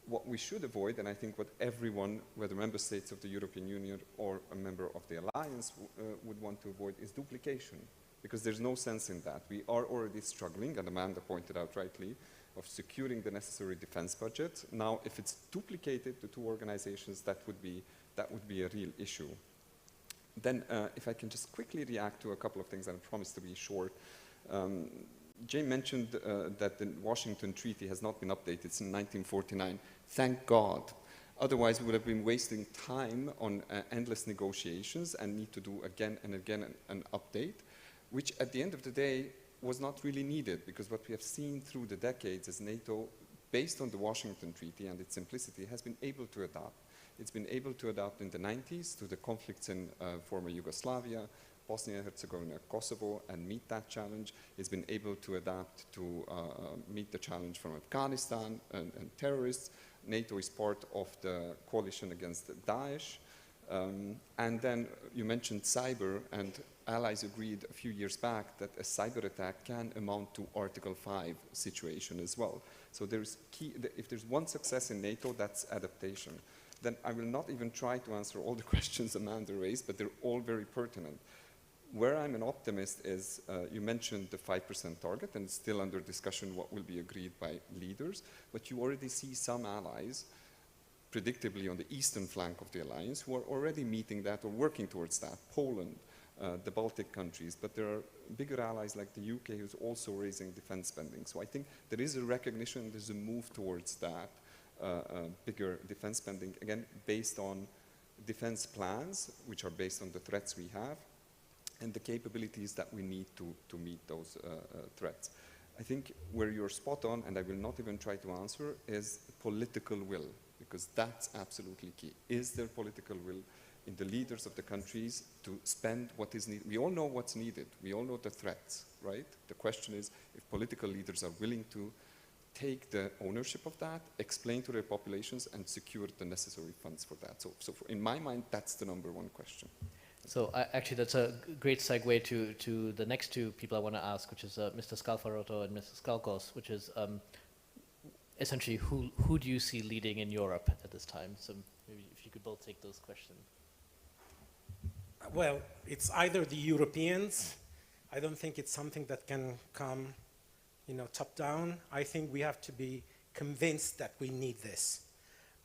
What we should avoid, and I think what everyone, whether member states of the European Union or a member of the alliance would want to avoid, is duplication, because there's no sense in that. We are already struggling, and Amanda pointed out rightly, of securing the necessary defense budget. Now, if it's duplicated to 2 organizations, that would be a real issue. Then, if I can just quickly react to a couple of things, and I promise to be short. Jay mentioned that the Washington Treaty has not been updated since 1949. Thank God. Otherwise, we would have been wasting time on endless negotiations and need to do again and again an update, which at the end of the day was not really needed, because what we have seen through the decades is NATO, based on the Washington Treaty and its simplicity, has been able to adapt. It's been able to adapt in the 90s to the conflicts in former Yugoslavia, Bosnia and Herzegovina, Kosovo, and meet that challenge. It's been able to adapt to meet the challenge from Afghanistan and terrorists. NATO is part of the coalition against Daesh. And then you mentioned cyber, and allies agreed a few years back that a cyber attack can amount to Article 5 situation as well. So there's if there's one success in NATO, that's adaptation. Then I will not even try to answer all the questions Amanda raised, but they're all very pertinent. Where I'm an optimist is, you mentioned the 5% target, and it's still under discussion what will be agreed by leaders, but you already see some allies, predictably on the eastern flank of the alliance, who are already meeting that or working towards that. Poland, the Baltic countries, but there are bigger allies like the UK who's also raising defense spending. So I think there is a recognition, there's a move towards that bigger defense spending, again, based on defense plans, which are based on the threats we have, and the capabilities that we need to meet those threats. I think where you're spot on, and I will not even try to answer, is political will, because that's absolutely key. Is there political will in the leaders of the countries to spend what is needed? We all know what's needed. We all know the threats, right? The question is if political leaders are willing to take the ownership of that, explain to their populations, and secure the necessary funds for that. So in my mind, that's the number one question. So actually, that's a great segue to the next two people I want to ask, which is Mr. Scalfarotto and Mrs. Skalkos, which is essentially who do you see leading in Europe at this time? So maybe if you could both take those questions. Well, it's either the Europeans. I don't think it's something that can come, top down. I think we have to be convinced that we need this.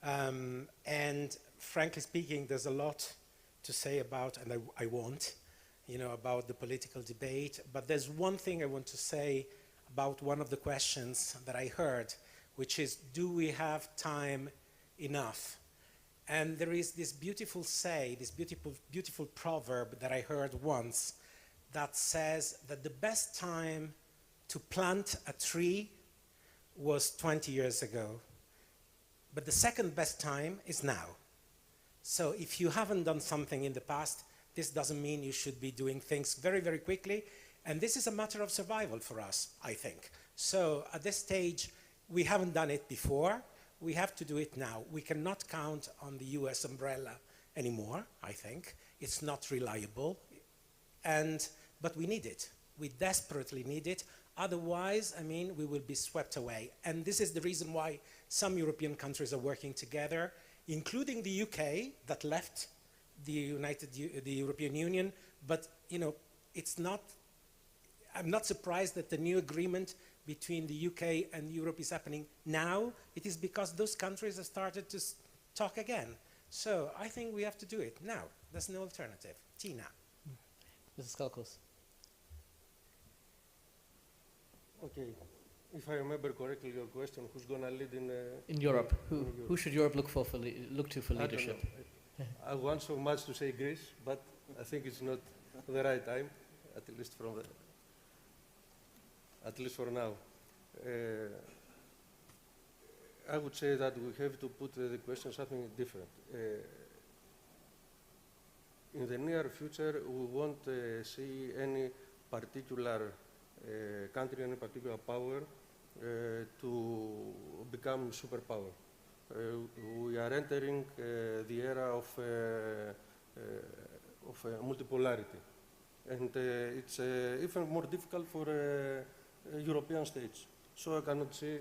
And frankly speaking, there's a lot to say about, and I won't, about the political debate. But there's one thing I want to say about one of the questions that I heard, which is, do we have time enough? And there is this beautiful beautiful proverb that I heard once that says that the best time to plant a tree was 20 years ago, but the second best time is now. So if you haven't done something in the past, this doesn't mean you should be doing things very, very quickly. And this is a matter of survival for us, I think. So at this stage, we haven't done it before. We have to do it now. We cannot count on the US umbrella anymore, I think. It's not reliable. But we need it. We desperately need it. Otherwise, we will be swept away. And this is the reason why some European countries are working together, including the UK that left the European Union. But I'm not surprised that the new agreement between the UK and Europe is happening now. It is because those countries have started to talk again. So I think we have to do it now. There's no alternative. Tina. Mrs. Skalkos. Okay. If I remember correctly, your question: who's going to lead in Europe? Who should Europe look to for leadership? I want so much to say Greece, but I think it's not the right time, at least for now. I would say that we have to put the question something different. In the near future, we won't see any particular country, any particular power to become superpower. We are entering the era of multipolarity, and it's even more difficult for European states. So I cannot see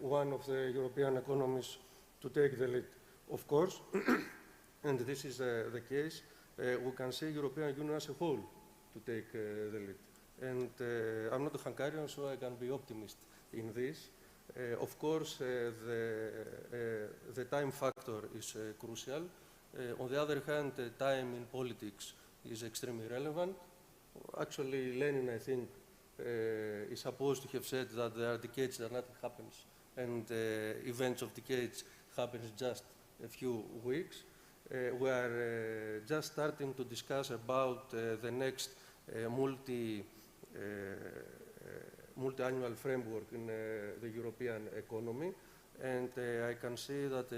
one of the European economies to take the lead. Of course, and this is the case, we can see European Union as a whole to take the lead. And I'm not a Hungarian, so I can be optimist in this. Of course, the time factor is crucial. On the other hand, time in politics is extremely relevant. Actually, Lenin, I think, is supposed to have said that there are decades that nothing happens, and events of decades happens just a few weeks. We are just starting to discuss about the next multi-annual framework in the European economy. And I can see that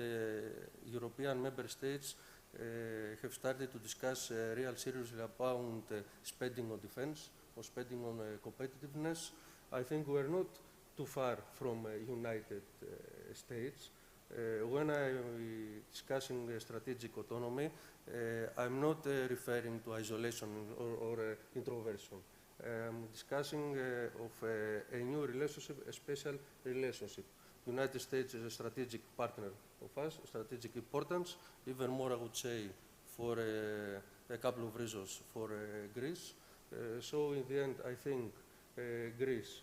European member states have started to discuss real seriously about spending on defense or spending on competitiveness. I think we're not too far from United States. When I'm discussing strategic autonomy, I'm not referring to isolation or introversion. I'm discussing of a new relationship, a special relationship. United States is a strategic partner of us, strategic importance, even more I would say for a couple of reasons for Greece. So in the end, I think Greece,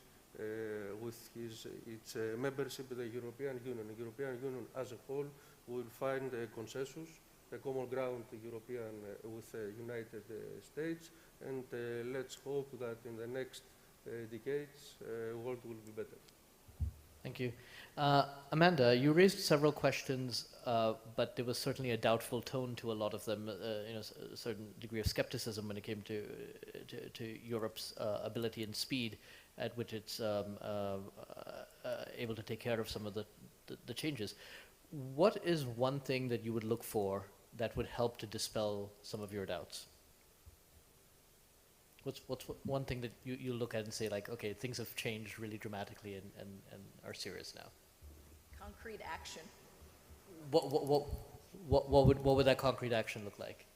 with its membership in the European Union as a whole, will find a consensus, a common ground European with the United States, and let's hope that in the next decades, the world will be better. Thank you. Amanda, you raised several questions, but there was certainly a doubtful tone to a lot of them, a certain degree of skepticism when it came to Europe's ability and speed at which it's able to take care of some of the changes. What is one thing that you would look for that would help to dispel some of your doubts? What's one thing that you look at and say, like, okay, things have changed really dramatically and are serious now? Concrete action. What would that concrete action look like?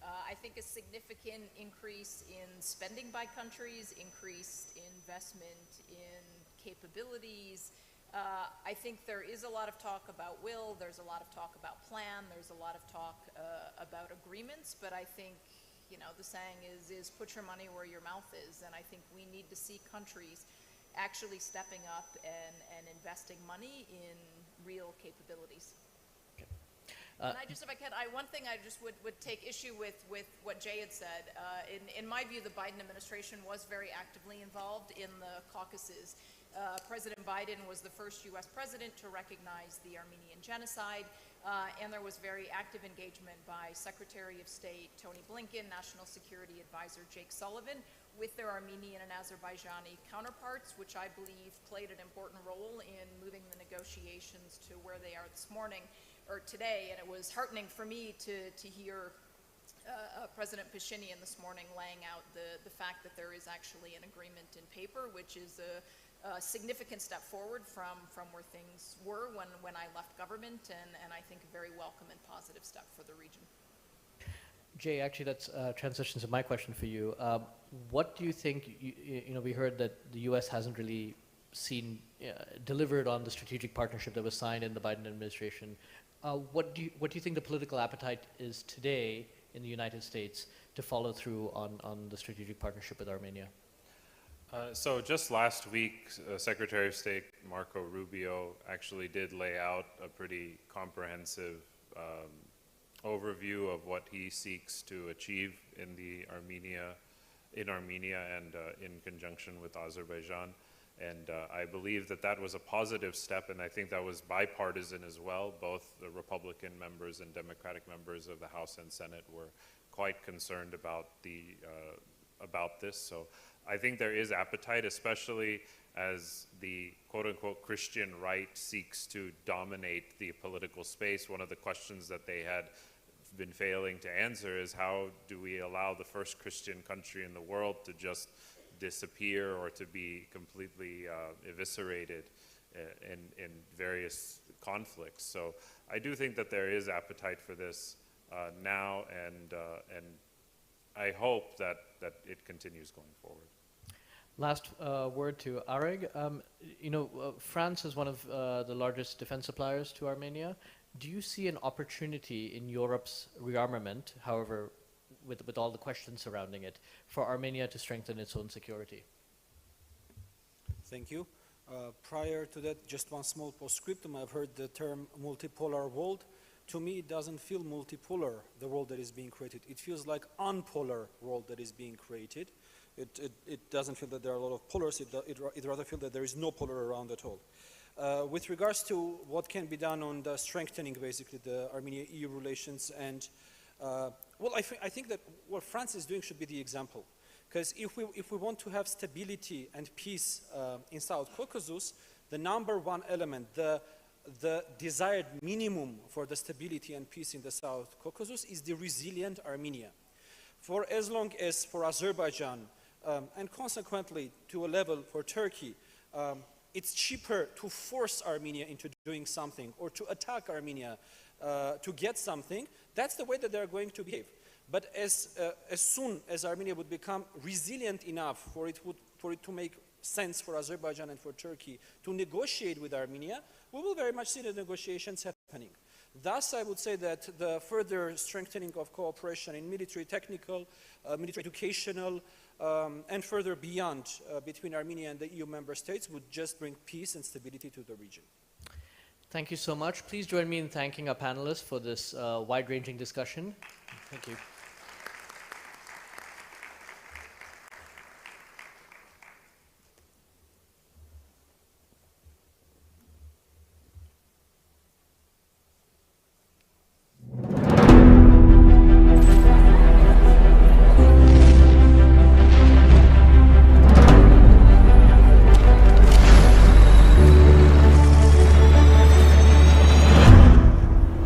I think a significant increase in spending by countries, increased investment in capabilities. I think there is a lot of talk about will, there's a lot of talk about plan, there's a lot of talk about agreements, but I think, the saying is put your money where your mouth is, and I think we need to see countries actually stepping up and investing money in real capabilities. Okay. And I just, if I can, one thing I just would take issue with what Jay had said. In my view, the Biden administration was very actively involved in the Caucasus. President Biden was the first U.S. president to recognize the Armenian genocide, and there was very active engagement by Secretary of State Tony Blinken, National Security Advisor Jake Sullivan, with their Armenian and Azerbaijani counterparts, which I believe played an important role in moving the negotiations to where they are this morning, or today, and it was heartening for me to hear President Pashinyan this morning laying out the fact that there is actually an agreement in paper, which is a significant step forward from where things were when I left government, and I think a very welcome and positive step for the region. Jay, actually that's transitions to my question for you. What do you think, we heard that the U.S. hasn't really delivered on the strategic partnership that was signed in the Biden administration. What do you think the political appetite is today in the United States to follow through on the strategic partnership with Armenia? So just last week, Secretary of State Marco Rubio actually did lay out a pretty comprehensive overview of what he seeks to achieve in Armenia and in conjunction with Azerbaijan. And I believe that was a positive step, and I think that was bipartisan as well. Both the Republican members and Democratic members of the House and Senate were quite concerned about this. So I think there is appetite, especially as the quote-unquote Christian right seeks to dominate the political space. One of the questions that they had been failing to answer is, how do we allow the first Christian country in the world to just disappear or to be completely eviscerated in various conflicts? So I do think that there is appetite for this now, and I hope that it continues going forward. Last word to Areg. France is one of the largest defense suppliers to Armenia. Do you see an opportunity in Europe's rearmament, however, with all the questions surrounding it, for Armenia to strengthen its own security? Thank you. Prior to that, just one small postscriptum. I've heard the term multipolar world. To me, it doesn't feel multipolar, the world that is being created. It feels like unpolar world that is being created. It doesn't feel that there are a lot of polars. It rather feels that there is no polar around at all. With regards to what can be done on the strengthening, basically, the Armenia-EU relations, and well, I think that what France is doing should be the example. Because if we want to have stability and peace in South Caucasus, the number one element, the desired minimum for the stability and peace in the South Caucasus is the resilient Armenia. For as long as for Azerbaijan, and consequently to a level for Turkey, it's cheaper to force Armenia into doing something or to attack Armenia to get something, that's the way that they're going to behave. But as soon as Armenia would become resilient enough for it to make sense for Azerbaijan and for Turkey to negotiate with Armenia, we will very much see the negotiations happening. Thus, I would say that the further strengthening of cooperation in military, technical, military, educational, and further beyond between Armenia and the EU member states would just bring peace and stability to the region. Thank you so much. Please join me in thanking our panelists for this wide-ranging discussion. Thank you.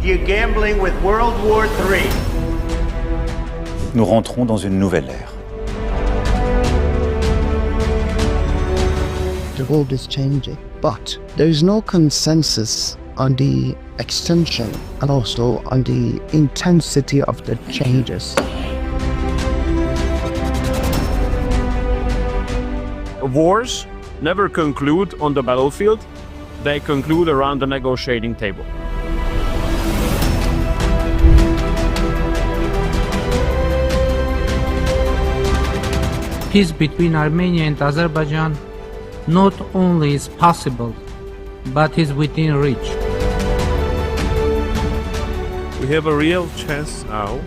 You're gambling with World War III. Nous rentrons dans une nouvelle ère. The world is changing, but there is no consensus on the extension and also on the intensity of the changes. Wars never conclude on the battlefield, they conclude around the negotiating table. Peace between Armenia and Azerbaijan not only is possible, but is within reach. We have a real chance now,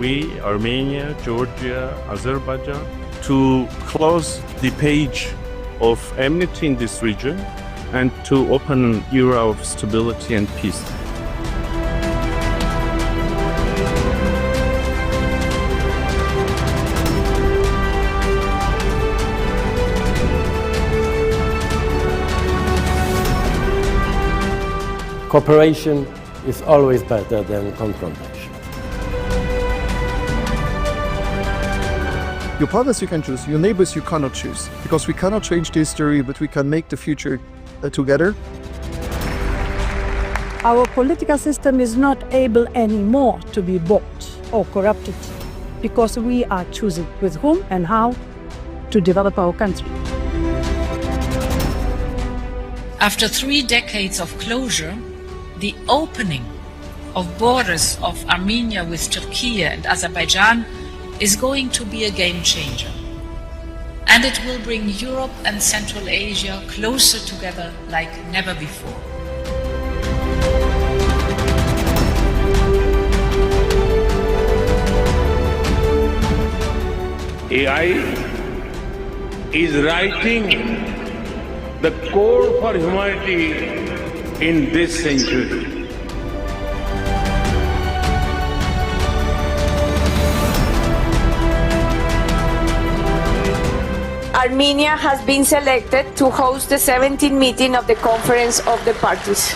we, Armenia, Georgia, Azerbaijan, to close the page of enmity in this region and to open an era of stability and peace. Cooperation is always better than confrontation. Your partners you can choose, your neighbors you cannot choose, because we cannot change the history, but we can make the future together. Our political system is not able anymore to be bought or corrupted because we are choosing with whom and how to develop our country. After 3 decades of closure, the opening of borders of Armenia with Turkey and Azerbaijan is going to be a game changer. And it will bring Europe and Central Asia closer together like never before. AI is writing the code for humanity in this century. Armenia has been selected to host the 17th meeting of the Conference of the Parties.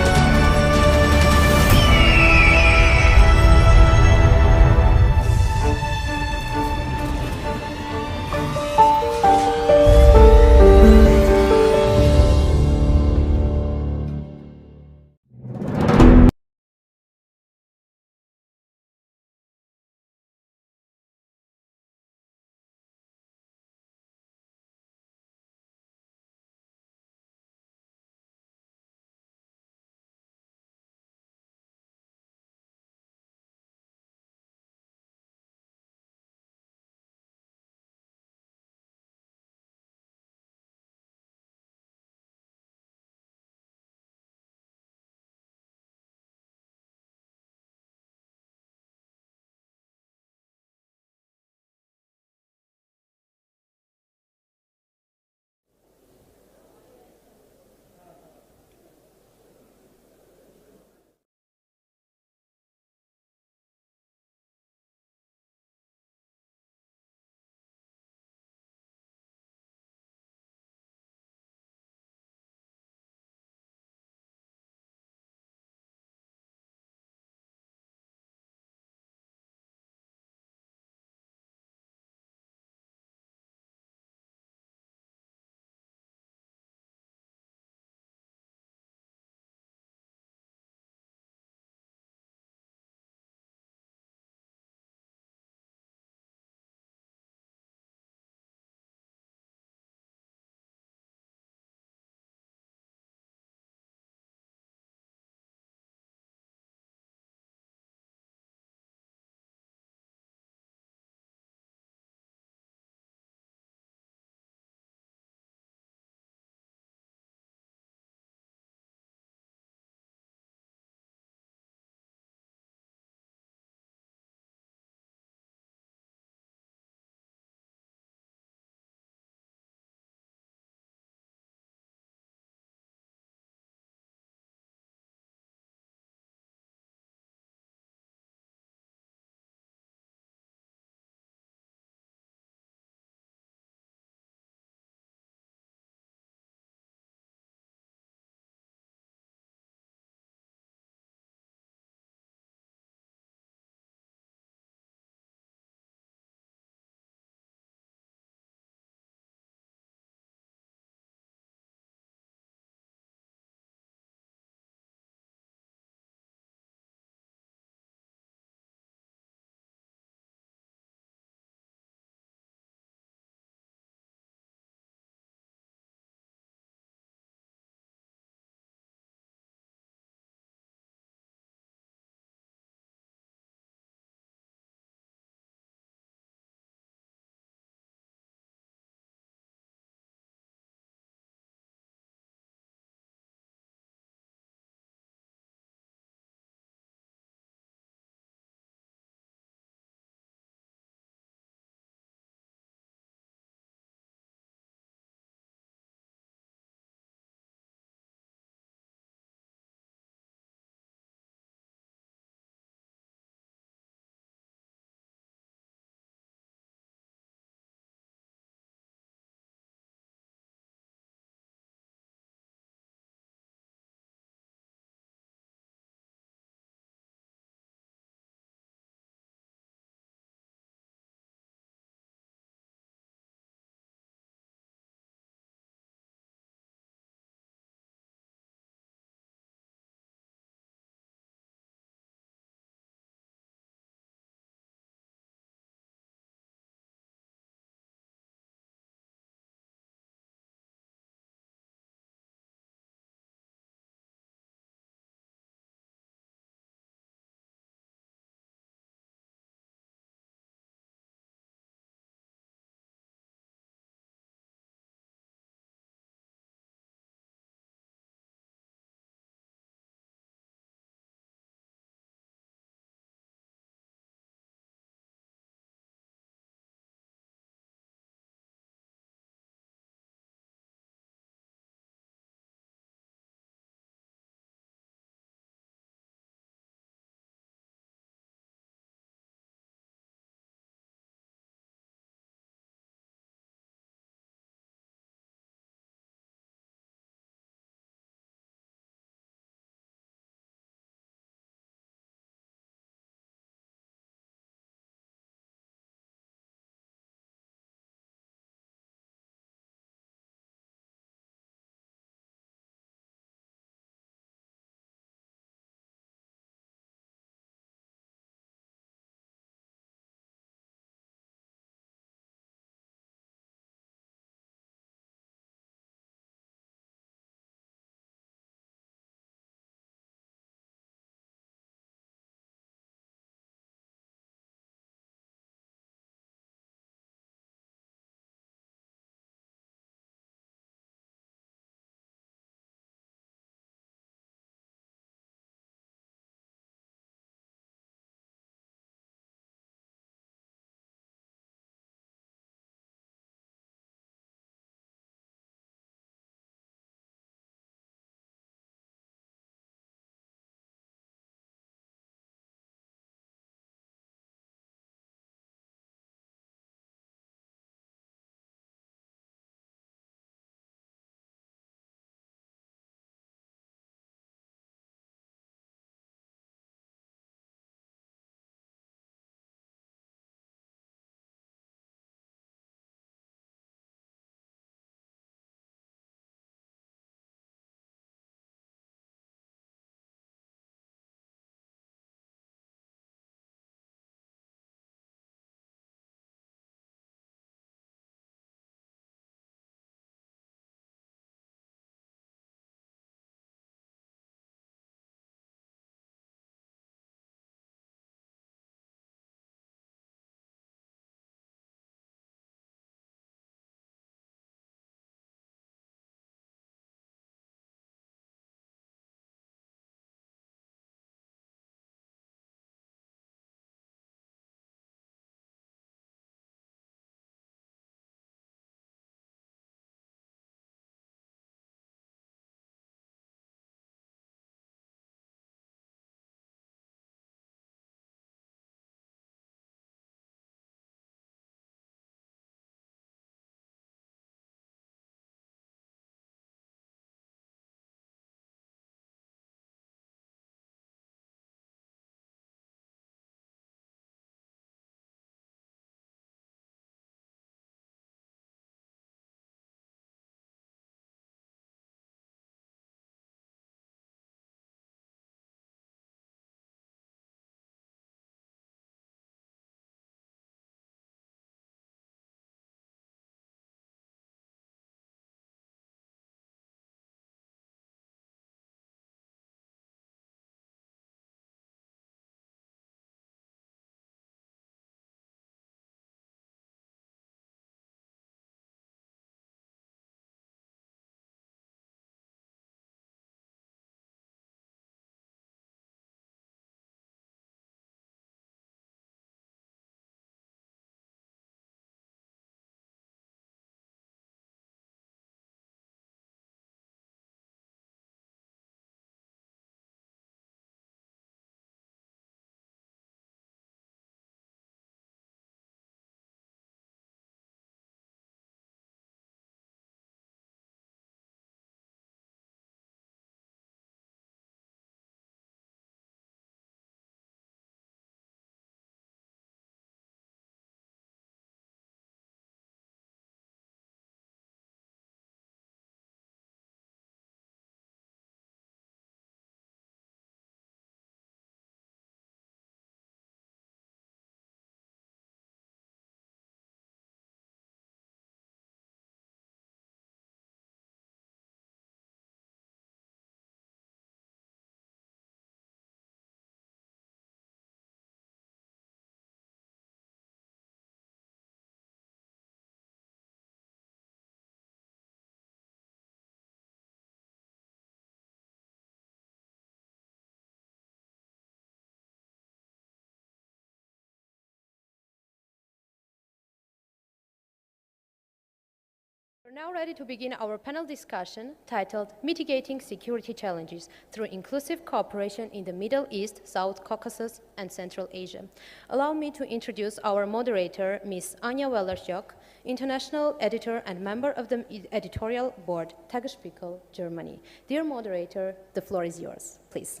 We're now ready to begin our panel discussion titled Mitigating Security Challenges Through Inclusive Cooperation in the Middle East, South Caucasus, and Central Asia. Allow me to introduce our moderator, Ms. Anja Wellersjock, international editor and member of the editorial board, Tagesspiegel, Germany. Dear moderator, the floor is yours, please.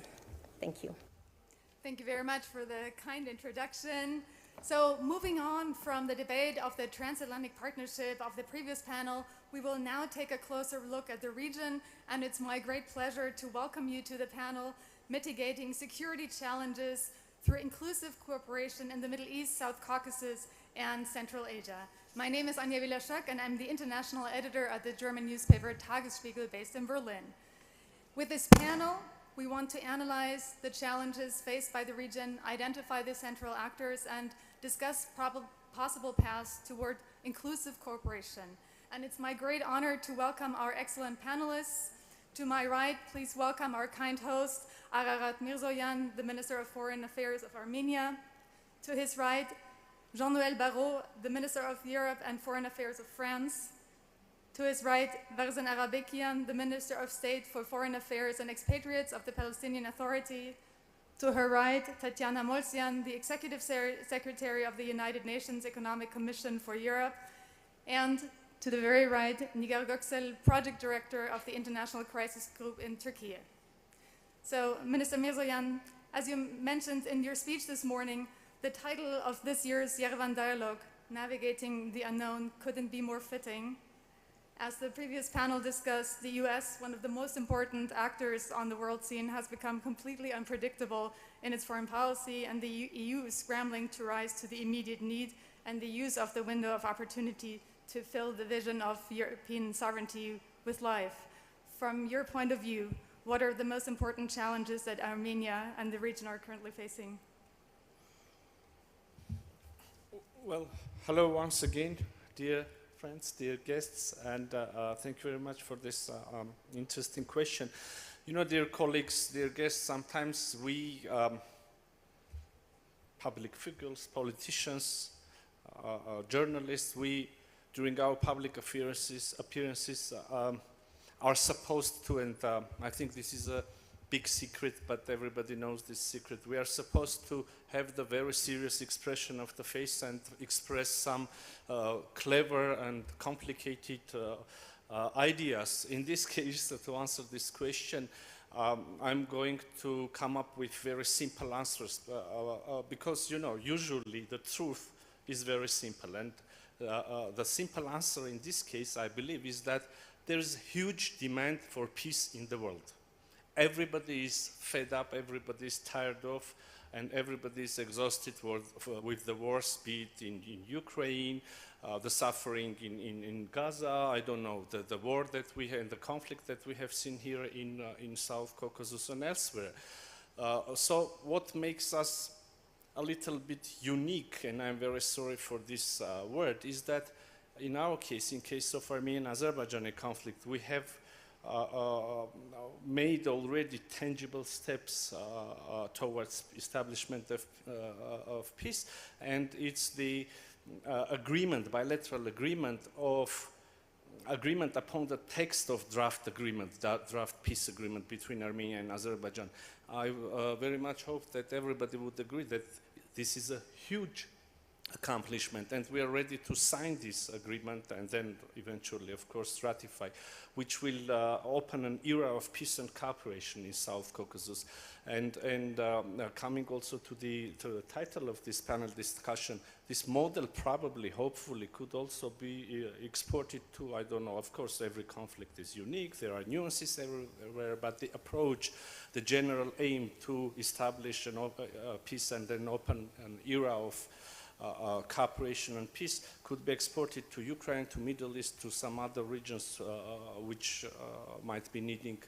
Thank you. Thank you very much for the kind introduction. So moving on from the debate of the transatlantic partnership of the previous panel, we will now take a closer look at the region, and it's my great pleasure to welcome you to the panel, Mitigating Security Challenges Through Inclusive Cooperation in the Middle East, South Caucasus, and Central Asia. My name is Anja Wellersjock, and I'm the international editor at the German newspaper Tagesspiegel, based in Berlin. With this panel, we want to analyze the challenges faced by the region, identify the central actors, and discuss possible paths toward inclusive cooperation. And it's my great honor to welcome our excellent panelists. To my right, please welcome our kind host, Ararat Mirzoyan, the Minister of Foreign Affairs of Armenia. To his right, Jean-Noël Barrot, the Minister of Europe and Foreign Affairs of France. To his right, Verzen Arabekian, the Minister of State for Foreign Affairs and Expatriates of the Palestinian Authority. To her right, Tatiana Molsian, the Executive Secretary of the United Nations Economic Commission for Europe. And to the very right, Nigar Göksel, Project Director of the International Crisis Group in Turkey. So, Minister Mirzoyan, as you mentioned in your speech this morning, the title of this year's Yerevan Dialogue, Navigating the Unknown, couldn't be more fitting. As the previous panel discussed, the US, one of the most important actors on the world scene, has become completely unpredictable in its foreign policy, and the EU is scrambling to rise to the immediate need and the use of the window of opportunity to fill the vision of European sovereignty with life. From your point of view, what are the most important challenges that Armenia and the region are currently facing? Well, hello once again, dear friends, dear guests, and thank you very much for this interesting question. You know, dear colleagues, dear guests, sometimes we, public figures, politicians, journalists, we, during our public appearances are supposed to, and I think this is a big secret, but everybody knows this secret. We are supposed to have the very serious expression of the face and express some clever and complicated ideas. In this case, to answer this question, I'm going to come up with very simple answers because, you know, usually the truth is very simple. And the simple answer in this case, I believe, is that there is huge demand for peace in the world. Everybody is fed up, everybody is tired of, and everybody is exhausted with the wars, be it in Ukraine, the suffering in Gaza, I don't know, the war that we have, the conflict that we have seen here in South Caucasus and elsewhere. So what makes us a little bit unique, and I'm very sorry for this word, is that in our case, in case of Armenian-Azerbaijani conflict, we have made already tangible steps towards establishment of peace, and it's the agreement, bilateral agreement upon the text of draft agreement, that draft peace agreement between Armenia and Azerbaijan. I very much hope that everybody would agree that this is a huge accomplishment, and we are ready to sign this agreement and then eventually, of course, ratify, which will open an era of peace and cooperation in South Caucasus. And coming also to the title of this panel discussion, this model probably, hopefully, could also be exported to, I don't know, of course, every conflict is unique, there are nuances everywhere, but the approach, the general aim to establish peace and then open an era of cooperation and peace could be exported to Ukraine, to Middle East, to some other regions which might be needing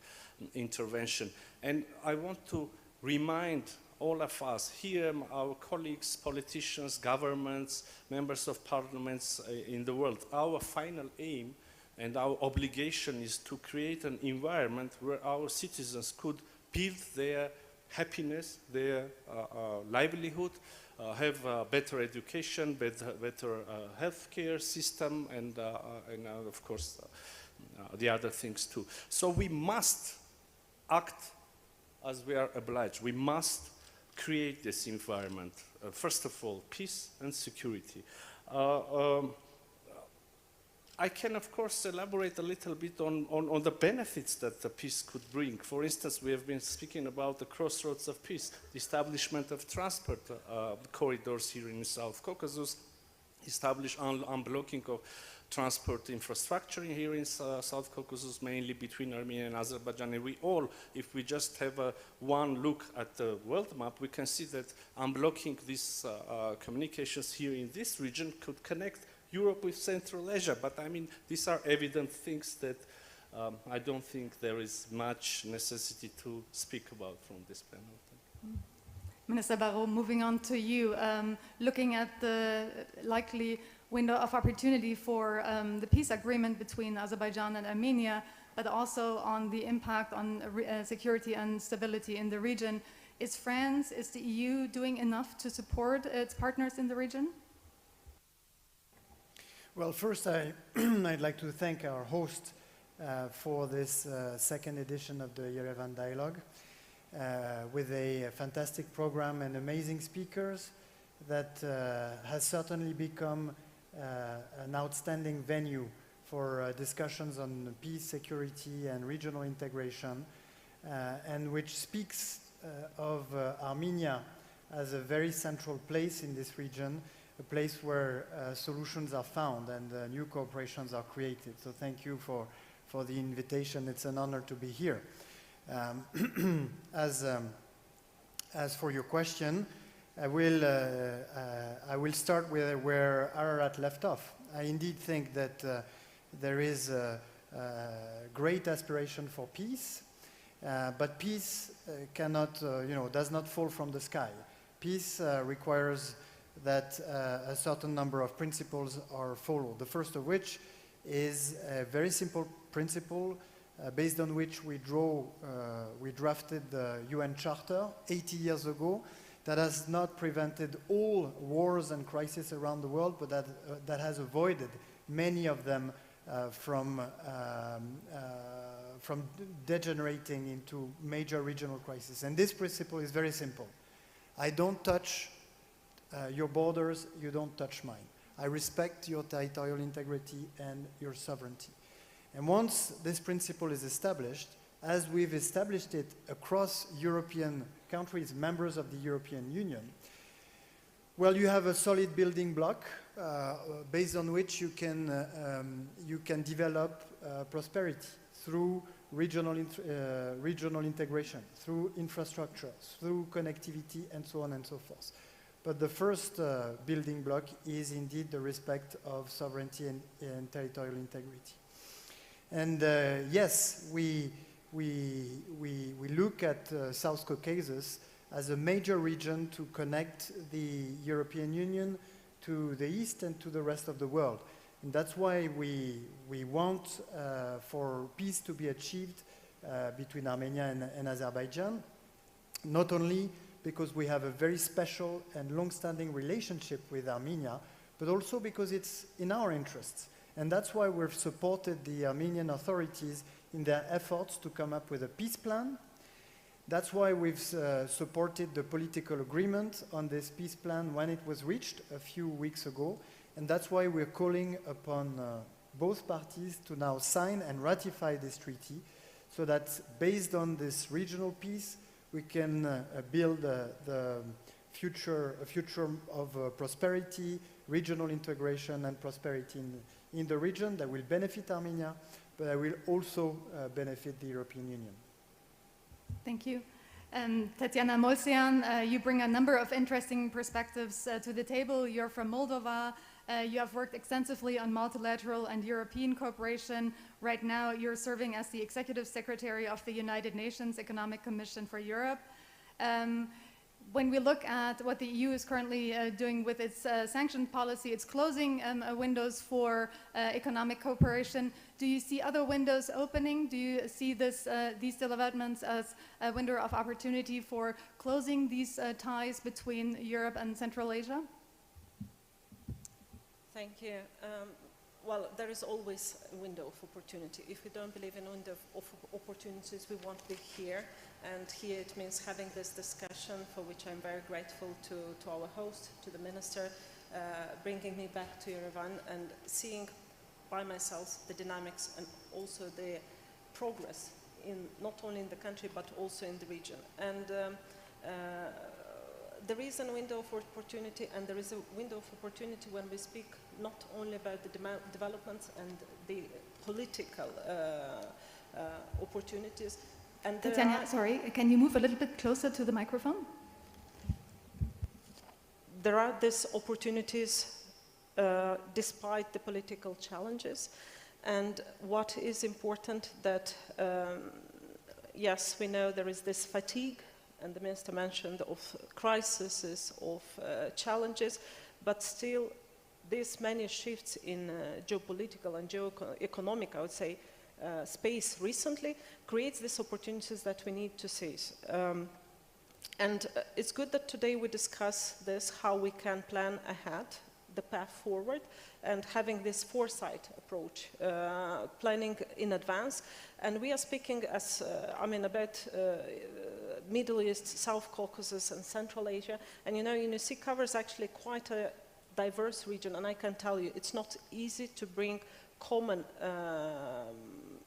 intervention. And I want to remind all of us here, our colleagues, politicians, governments, members of parliaments in the world, our final aim and our obligation is to create an environment where our citizens could build their happiness, their livelihood, have better education, better healthcare system, and of course the other things too. So we must act as we are obliged. We must create this environment. First of all, peace and security. I can, of course, elaborate a little bit on the benefits that the peace could bring. For instance, we have been speaking about the crossroads of peace, the establishment of transport corridors here in South Caucasus, unblocking of transport infrastructure here in South Caucasus, mainly between Armenia and Azerbaijan. And we all, if we just have one look at the world map, we can see that unblocking these communications here in this region could connect Europe with Central Asia. But I mean, these are evident things that I don't think there is much necessity to speak about from this panel. Minister Barrot, moving on to you, looking at the likely window of opportunity for the peace agreement between Azerbaijan and Armenia, but also on the impact on security and stability in the region. Is France, is the EU doing enough to support its partners in the region? Well, first I'd like to thank our host for this second edition of the Yerevan Dialogue with a fantastic program and amazing speakers that has certainly become an outstanding venue for discussions on peace, security and regional integration and which speaks of Armenia as a very central place in this region, a place where solutions are found and new cooperations are created. So thank you for the invitation. It's an honor to be here. As for your question, I will start with where Ararat left off. I indeed think that there is a great aspiration for peace, but peace cannot, does not fall from the sky. Peace requires that a certain number of principles are followed. The first of which is a very simple principle based on which we drafted the UN Charter 80 years ago, that has not prevented all wars and crises around the world, but that has avoided many of them from degenerating into major regional crises. And this principle is very simple. I don't touch your borders, you don't touch mine. I respect your territorial integrity and your sovereignty. And once this principle is established, as we've established it across European countries, members of the European Union, well, you have a solid building block based on which you can develop prosperity through regional integration, through infrastructure, through connectivity, and so on and so forth. But the first building block is indeed the respect of sovereignty and territorial integrity. And yes, we look at South Caucasus as a major region to connect the European Union to the East and to the rest of the world. And that's why we want for peace to be achieved between Armenia and Azerbaijan, not only because we have a very special and long-standing relationship with Armenia, but also because it's in our interests. And that's why we've supported the Armenian authorities in their efforts to come up with a peace plan. That's why we've supported the political agreement on this peace plan when it was reached a few weeks ago. And that's why we're calling upon both parties to now sign and ratify this treaty, so that based on this regional peace, we can build a future of prosperity, regional integration and prosperity in the region that will benefit Armenia, but that will also benefit the European Union. Thank you. Tatiana Molsian, you bring a number of interesting perspectives to the table. You're from Moldova. You have worked extensively on multilateral and European cooperation. Right now, you're serving as the Executive Secretary of the United Nations Economic Commission for Europe. when we look at what the EU is currently doing with its sanction policy, it's closing windows for economic cooperation. Do you see other windows opening? Do you see these developments as a window of opportunity for closing these ties between Europe and Central Asia? Thank you. Well, there is always a window of opportunity. If we don't believe in window of opportunities, we won't be here. And here it means having this discussion, for which I'm very grateful to our host, to the minister, bringing me back to Yerevan and seeing by myself the dynamics and also the progress in not only in the country but also in the region. And there is a window of opportunity, and there is a window of opportunity when we speak not only about the developments and the political opportunities. And Tatiana, sorry, can you move a little bit closer to the microphone? There are these opportunities despite the political challenges. And what is important that, yes, we know there is this fatigue, and the minister mentioned of crises, of challenges, but still these many shifts in geopolitical and geoeconomic, I would say, space recently creates these opportunities that we need to seize. And it's good that today we discuss this, how we can plan ahead, the path forward, and having this foresight approach, planning in advance. And we are speaking as, about Middle East, South Caucasus, and Central Asia. And UNOC covers actually quite a diverse region, and I can tell you, it's not easy to bring common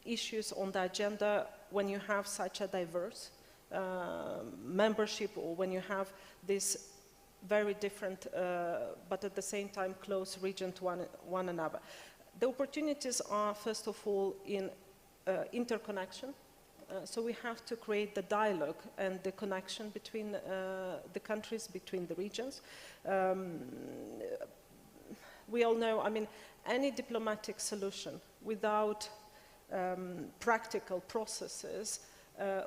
issues on the agenda when you have such a diverse membership, or when you have this very different, but at the same time close region to one another. The opportunities are, first of all, in interconnection. So we have to create the dialogue and the connection between the countries, between the regions. We all know, any diplomatic solution without practical processes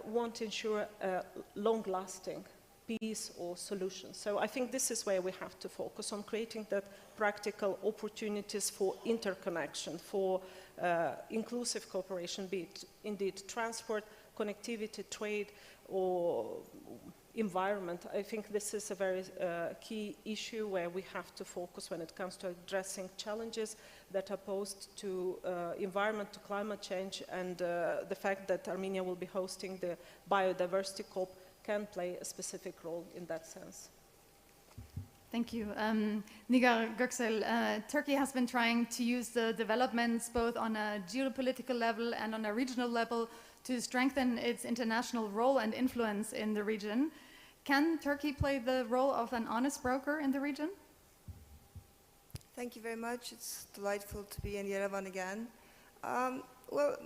won't ensure a long-lasting peace or solution. So I think this is where we have to focus on creating that practical opportunities for interconnection, for inclusive cooperation, be it indeed transport, connectivity, trade, or environment. I think this is a very key issue where we have to focus when it comes to addressing challenges that are posed to environment, to climate change, and the fact that Armenia will be hosting the biodiversity COP can play a specific role in that sense. Thank you. Nigar Göksel, Turkey has been trying to use the developments both on a geopolitical level and on a regional level to strengthen its international role and influence in the region. Can Turkey play the role of an honest broker in the region? Thank you very much. It's delightful to be in Yerevan again. Well,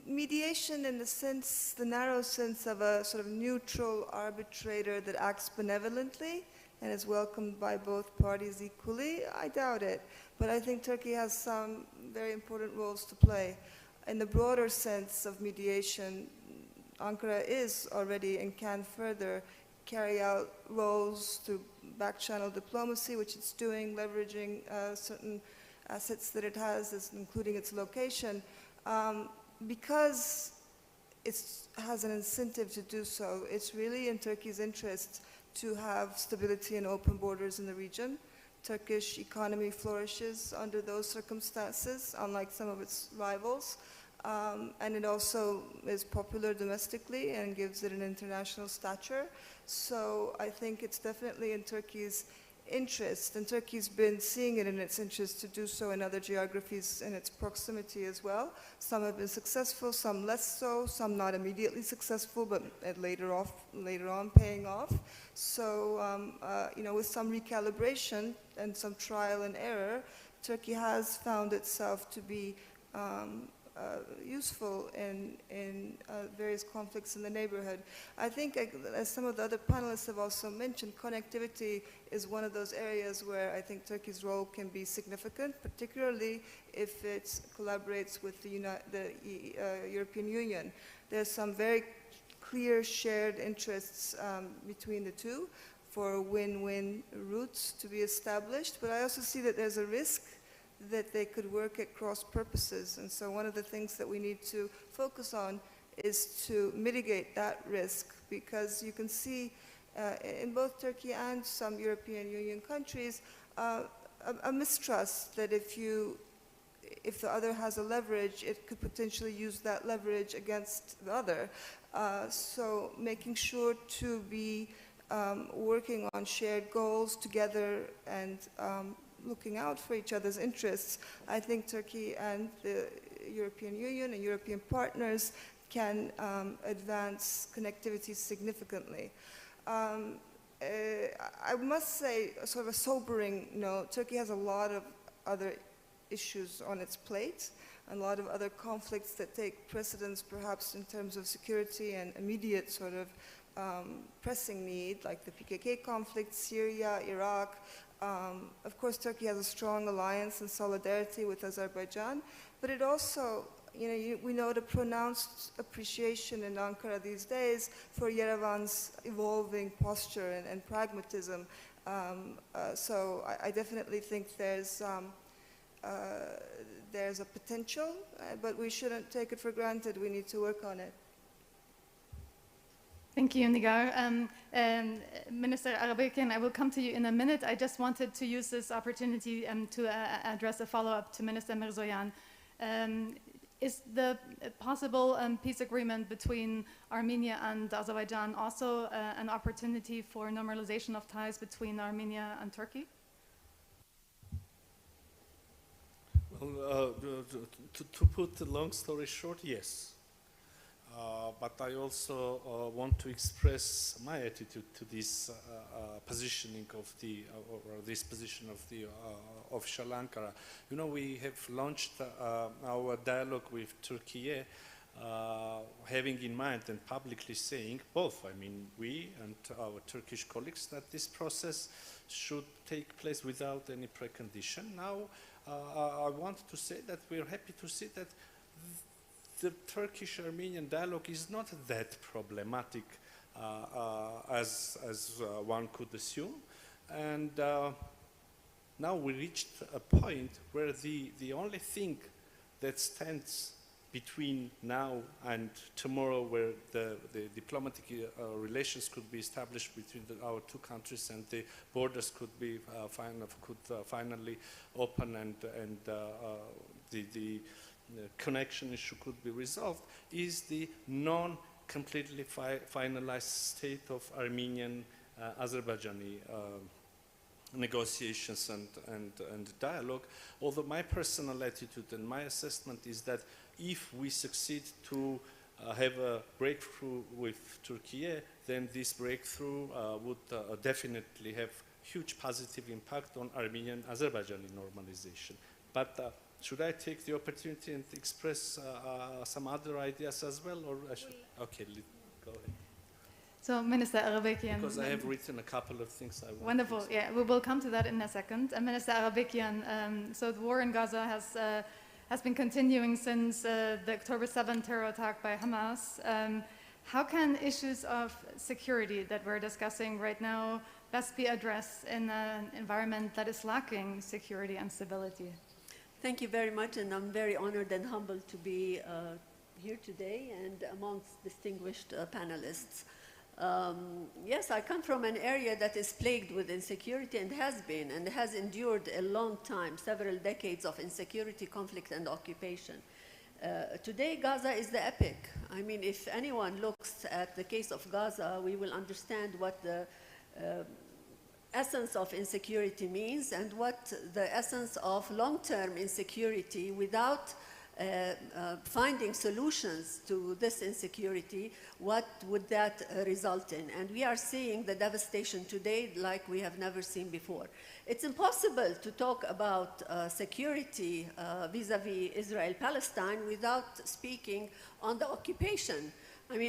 mediation in the sense, the narrow sense of a sort of neutral arbitrator that acts benevolently and is welcomed by both parties equally, I doubt it. But I think Turkey has some very important roles to play. In the broader sense of mediation, Ankara is already and can further carry out roles to back-channel diplomacy, which it's doing, leveraging certain assets that it has, including its location, because it has an incentive to do so. It's really in Turkey's interest to have stability and open borders in the region. Turkish economy flourishes under those circumstances, unlike some of its rivals. And it also is popular domestically and gives it an international stature. So I think it's definitely in Turkey's interest, and Turkey's been seeing it in its interest to do so in other geographies in its proximity as well. Some have been successful, some less so, some not immediately successful, but later on paying off. So, with some recalibration and some trial and error, Turkey has found itself to be useful in various conflicts in the neighborhood. I think, as some of the other panelists have also mentioned, connectivity is one of those areas where I think Turkey's role can be significant, particularly if it collaborates with the European Union. There's some very clear shared interests between the two. for win-win routes to be established, but I also see that there's a risk that they could work at cross purposes. And so one of the things that we need to focus on is to mitigate that risk, because you can see in both Turkey and some European Union countries a mistrust that if the other has a leverage, it could potentially use that leverage against the other. So making sure to be working on shared goals together and looking out for each other's interests, I think Turkey and the European Union and European partners can advance connectivity significantly. I must say, sort of a sobering note, Turkey has a lot of other issues on its plate, and a lot of other conflicts that take precedence perhaps in terms of security and immediate sort of pressing need, like the PKK conflict, Syria, Iraq. Of course, Turkey has a strong alliance and solidarity with Azerbaijan, but it also, we note a pronounced appreciation in Ankara these days for Yerevan's evolving posture and pragmatism. So I definitely think there's a potential, but we shouldn't take it for granted. We need to work on it. Thank you, Nigar. Minister Arabekian, I will come to you in a minute. I just wanted to use this opportunity to address a follow-up to Minister Mirzoyan. Is the possible peace agreement between Armenia and Azerbaijan also an opportunity for normalization of ties between Armenia and Turkey? Well, to put the long story short, yes. But I also want to express my attitude to this positioning of this position of the official Ankara. We have launched our dialogue with Turkey, having in mind and publicly saying, both, we and our Turkish colleagues, that this process should take place without any precondition. Now, I want to say that we're happy to see that the Turkish-Armenian dialogue is not that problematic as one could assume. And now we reached a point where the only thing that stands between now and tomorrow, where the diplomatic relations could be established between our two countries and the borders could be finally open and the connection issue could be resolved, is the non-completely finalized state of Armenian-Azerbaijani negotiations and dialogue. Although my personal attitude and my assessment is that if we succeed to have a breakthrough with Turkey, then this breakthrough would definitely have huge positive impact on Armenian-Azerbaijani normalization. But should I take the opportunity and express some other ideas as well? Or okay, go ahead. So, Minister Arabekian. Because I have written a couple of things I want. Wonderful. Yeah, we will come to that in a second. Minister Arabekian, so the war in Gaza has been continuing since the October 7th terror attack by Hamas. How can issues of security that we're discussing right now best be addressed in an environment that is lacking security and stability? Thank you very much, and I'm very honored and humbled to be here today and amongst distinguished panelists. Yes, I come from an area that is plagued with insecurity and has endured a long time, several decades of insecurity, conflict, and occupation. Today, Gaza is the epic. If anyone looks at the case of Gaza, we will understand what the essence of insecurity means and what the essence of long-term insecurity without finding solutions to this insecurity, what would that result in? And we are seeing the devastation today like we have never seen before. It's impossible to talk about security vis-a-vis Israel-Palestine without speaking on the occupation.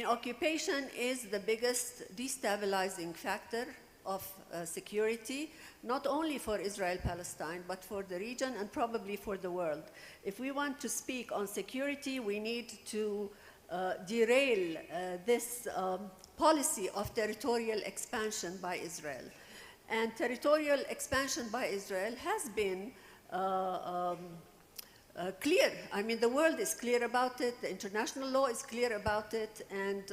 Occupation is the biggest destabilizing factor of security, not only for Israel-Palestine, but for the region and probably for the world. If we want to speak on security, we need to derail this policy of territorial expansion by Israel. And territorial expansion by Israel has been clear. I mean, the world is clear about it, the international law is clear about it, and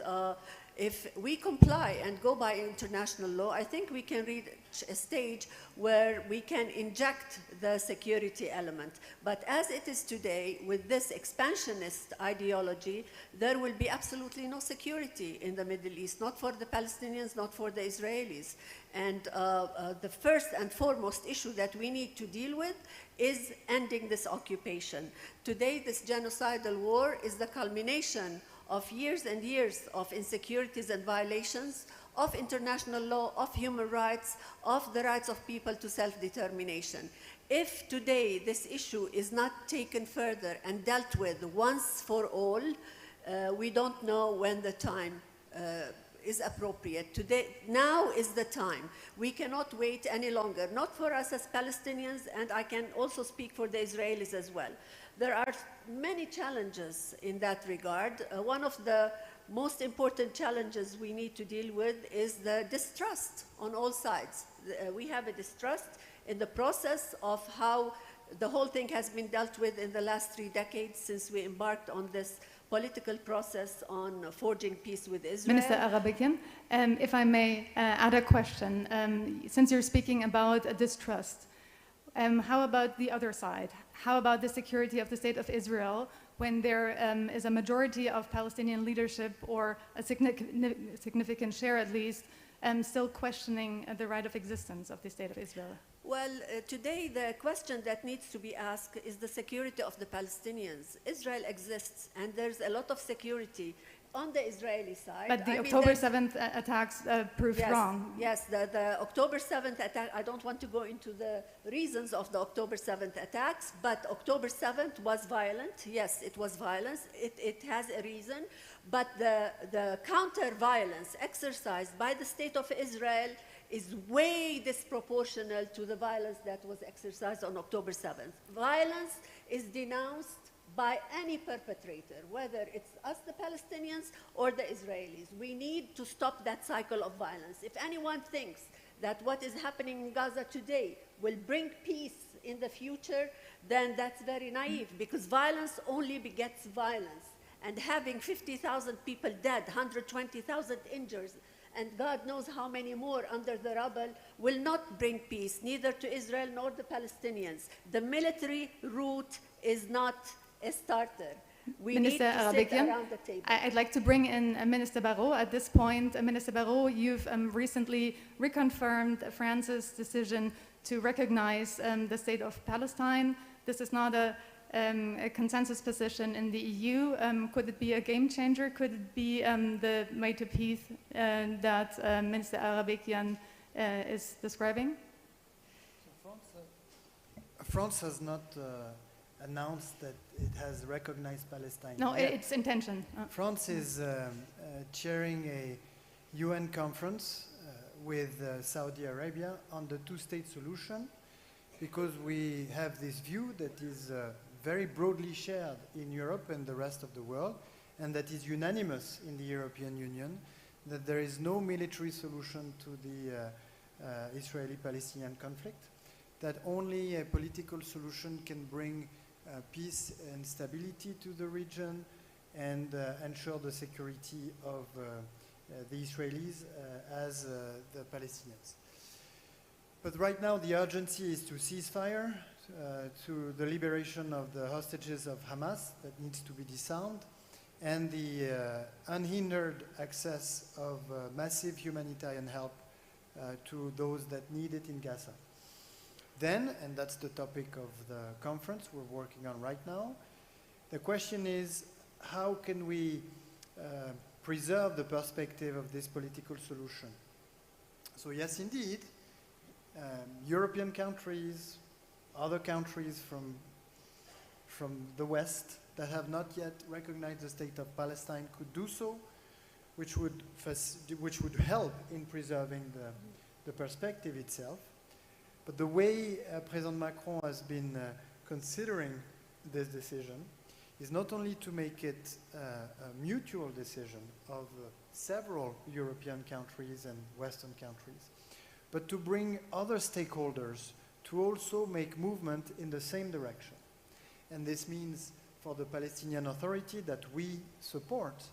if we comply and go by international law, I think we can reach a stage where we can inject the security element. But as it is today, with this expansionist ideology, there will be absolutely no security in the Middle East, not for the Palestinians, not for the Israelis. And the first and foremost issue that we need to deal with is ending this occupation. Today, this genocidal war is the culmination of years and years of insecurities and violations of international law, of human rights, of the rights of people to self-determination. If today this issue is not taken further and dealt with once for all, we don't know when the time is appropriate. Today, now is the time. We cannot wait any longer, not for us as Palestinians, and I can also speak for the Israelis as well. There are many challenges in that regard. One of the most important challenges we need to deal with is the distrust on all sides. We have a distrust in the process of how the whole thing has been dealt with in the last 3 decades since we embarked on this political process on forging peace with Israel. Minister Arabikian, if I may add a question. Since you're speaking about distrust, how about the other side? How about the security of the state of Israel when there is a majority of Palestinian leadership, or a significant share at least, still questioning the right of existence of the state of Israel? Well, today the question that needs to be asked is the security of the Palestinians. Israel exists, and there's a lot of security on the Israeli side. But the October 7th attacks proved wrong. Yes, the October 7th attack, I don't want to go into the reasons of the October 7th attacks, but October 7th was violent. Yes, it was violence. It has a reason. But the counter-violence exercised by the state of Israel is way disproportional to the violence that was exercised on October 7th. Violence is denounced by any perpetrator, whether it's us, the Palestinians, or the Israelis. We need to stop that cycle of violence. If anyone thinks that what is happening in Gaza today will bring peace in the future, then that's very naive, because violence only begets violence. And having 50,000 people dead, 120,000 injured, and God knows how many more under the rubble, will not bring peace, neither to Israel nor the Palestinians. The military route is not a starter. We Minister need to sit Arabikian, around the table. I'd like to bring in Minister Barrot at this point. Minister Barrot, you've recently reconfirmed France's decision to recognize the state of Palestine. This is not a consensus position in the EU. Could it be a game changer? Could it be the way to peace that Minister Arabikian is describing? France has not announced that it has recognized Palestine. No, yet. its intention. France is chairing a UN conference with Saudi Arabia on the two-state solution, because we have this view that is very broadly shared in Europe and the rest of the world, and that is unanimous in the European Union, that there is no military solution to the Israeli-Palestinian conflict, that only a political solution can bring peace and stability to the region and ensure the security of the Israelis as the Palestinians. But right now the urgency is to ceasefire, to the liberation of the hostages of Hamas that needs to be disarmed, and the unhindered access of massive humanitarian help to those that need it in Gaza. Then, and that's the topic of the conference we're working on right now, the question is, how can we preserve the perspective of this political solution? So yes, indeed, European countries, other countries from the West that have not yet recognized the state of Palestine could do so, which would help in preserving the perspective itself. But the way President Macron has been considering this decision is not only to make it a mutual decision of several European countries and Western countries, but to bring other stakeholders to also make movement in the same direction. And this means for the Palestinian Authority that we support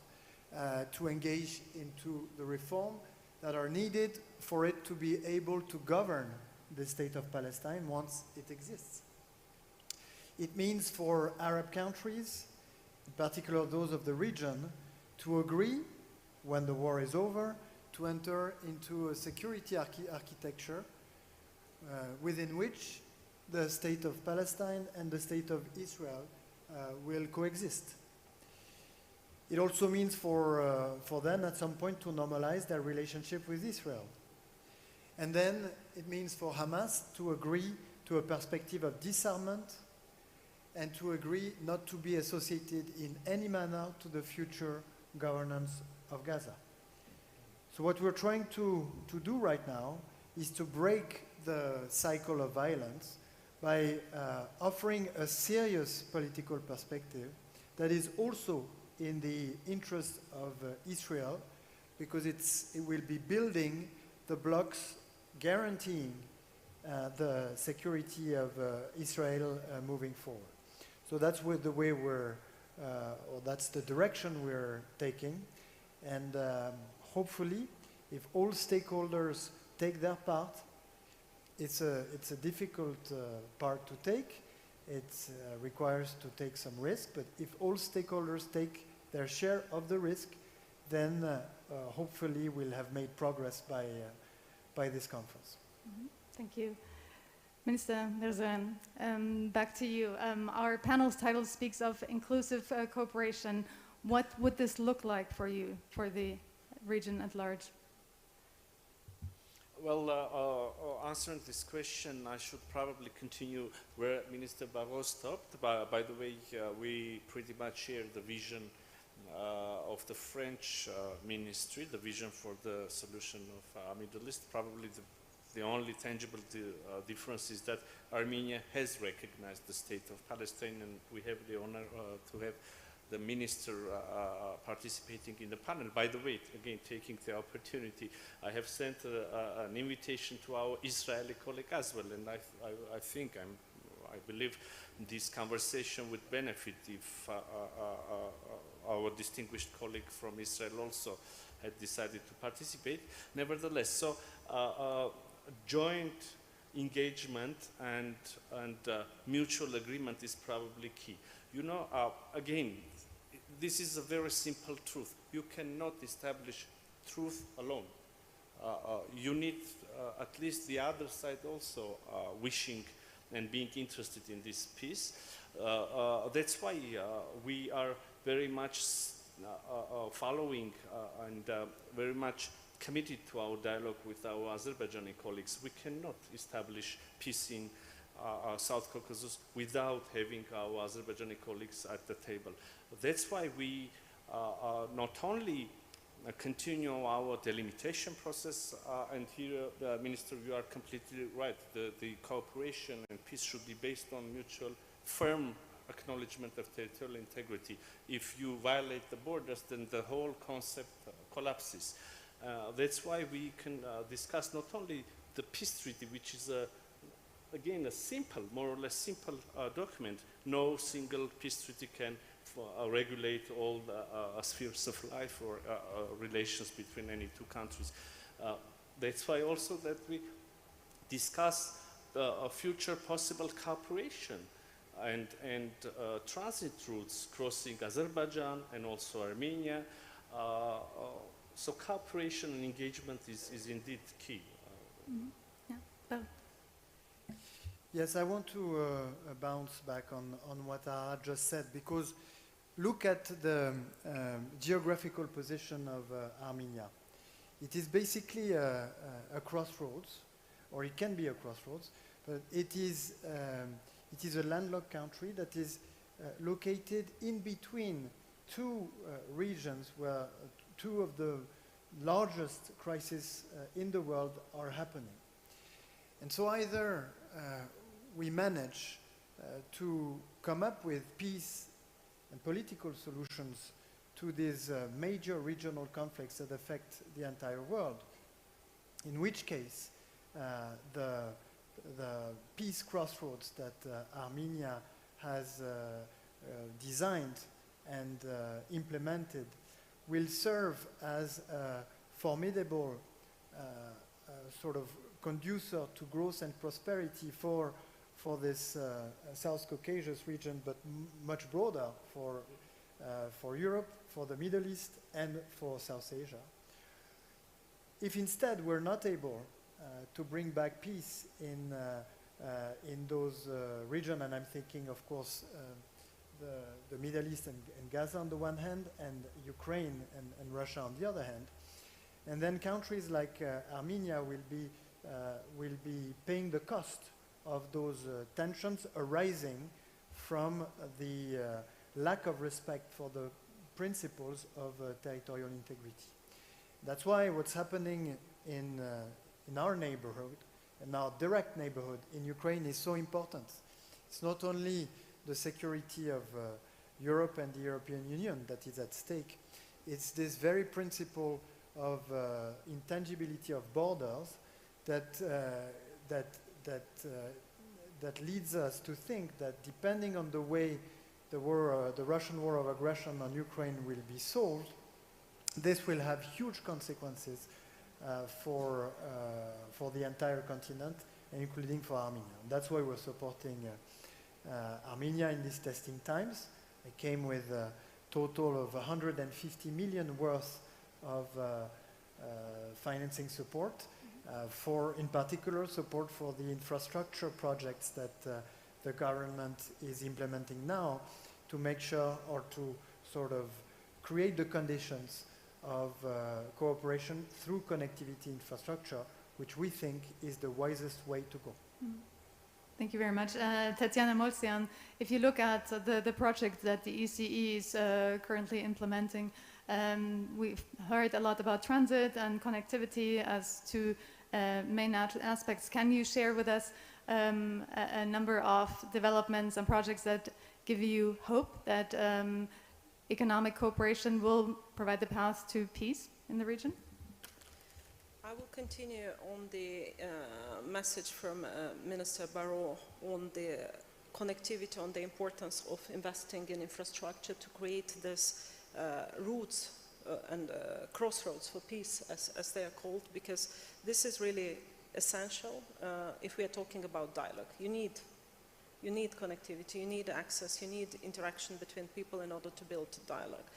to engage into the reform that are needed for it to be able to govern the state of Palestine once it exists. It means for Arab countries, in particular those of the region, to agree, when the war is over, to enter into a security architecture within which the state of Palestine and the state of Israel will coexist. It also means for them at some point to normalize their relationship with Israel. And then it means for Hamas to agree to a perspective of disarmament and to agree not to be associated in any manner to the future governance of Gaza. So what we're trying to do right now is to break the cycle of violence by offering a serious political perspective that is also in the interest of Israel, because it will be building the blocks guaranteeing the security of Israel moving forward. So that's the way or that's the direction we're taking. And hopefully, if all stakeholders take their part, it's a difficult part to take. It requires to take some risk, but if all stakeholders take their share of the risk, then hopefully we'll have made progress by this conference. Mm-hmm. Thank you. Minister Yerevan, back to you. Our panel's title speaks of inclusive cooperation. What would this look like for you, for the region at large? Well, answering this question, I should probably continue where Minister Barrot stopped. By the way, we pretty much share the vision of the French ministry, the vision for the solution of Middle East. Probably the only tangible difference is that Armenia has recognized the state of Palestine, and we have the honor to have the minister participating in the panel. By the way, again, taking the opportunity, I have sent an invitation to our Israeli colleague as well, and I believe this conversation would benefit if our distinguished colleague from Israel also had decided to participate. Nevertheless, so joint engagement and mutual agreement is probably key. You know, again, this is a very simple truth. You cannot establish truth alone. You need at least the other side also wishing and being interested in this peace. That's why we are very much following and very much committed to our dialogue with our Azerbaijani colleagues. We cannot establish peace in South Caucasus without having our Azerbaijani colleagues at the table. That's why we not only continue our delimitation process, and here, Minister, you are completely right. The cooperation and peace should be based on mutual firm acknowledgement of territorial integrity. If you violate the borders, then the whole concept collapses. That's why we can discuss not only the peace treaty, which is again a simple, more or less simple document. No single peace treaty can regulate all the spheres of life or relations between any two countries. That's why also that we discuss future possible cooperation and transit routes crossing Azerbaijan and also Armenia. So cooperation and engagement is indeed key. Mm-hmm. Yeah. Well. Yes, I want to bounce back on what I just said, because look at the geographical position of Armenia. It is basically a crossroads, or it can be a crossroads, but it is a landlocked country that is located in between two regions where two of the largest crises in the world are happening. And so either we manage to come up with peace and political solutions to these major regional conflicts that affect the entire world. In which case, the peace crossroads that Armenia has designed and implemented will serve as a formidable sort of conducer to growth and prosperity for this South Caucasus region, but much broader for Europe, for the Middle East, and for South Asia. If instead we're not able to bring back peace in those regions, and I'm thinking, of course, the Middle East and Gaza on the one hand, and Ukraine and Russia on the other hand, and then countries like Armenia will be paying the cost of those tensions arising from the lack of respect for the principles of territorial integrity. That's why what's happening in our neighborhood, in our direct neighborhood in Ukraine, is so important. It's not only the security of Europe and the European Union that is at stake. It's this very principle of intangibility of borders that leads us to think that depending on the way the Russian war of aggression on Ukraine will be solved, this will have huge consequences for the entire continent, including for Armenia. That's why we're supporting Armenia in these testing times. It came with a total of 150 million worth of financing support for, in particular, support for the infrastructure projects that the government is implementing now to make sure, or to sort of create the conditions of cooperation through connectivity infrastructure, which we think is the wisest way to go. Thank you very much. Tatiana Molsian, if you look at the project that the ECE is currently implementing, we've heard a lot about transit and connectivity as two main aspects. Can you share with us a number of developments and projects that give you hope that economic cooperation will provide the path to peace in the region? I will continue on the message from Minister Barrot on the connectivity, on the importance of investing in infrastructure to create this routes and crossroads for peace, as they are called, because this is really essential if we are talking about dialogue. You need connectivity, you need access, you need interaction between people in order to build dialogue.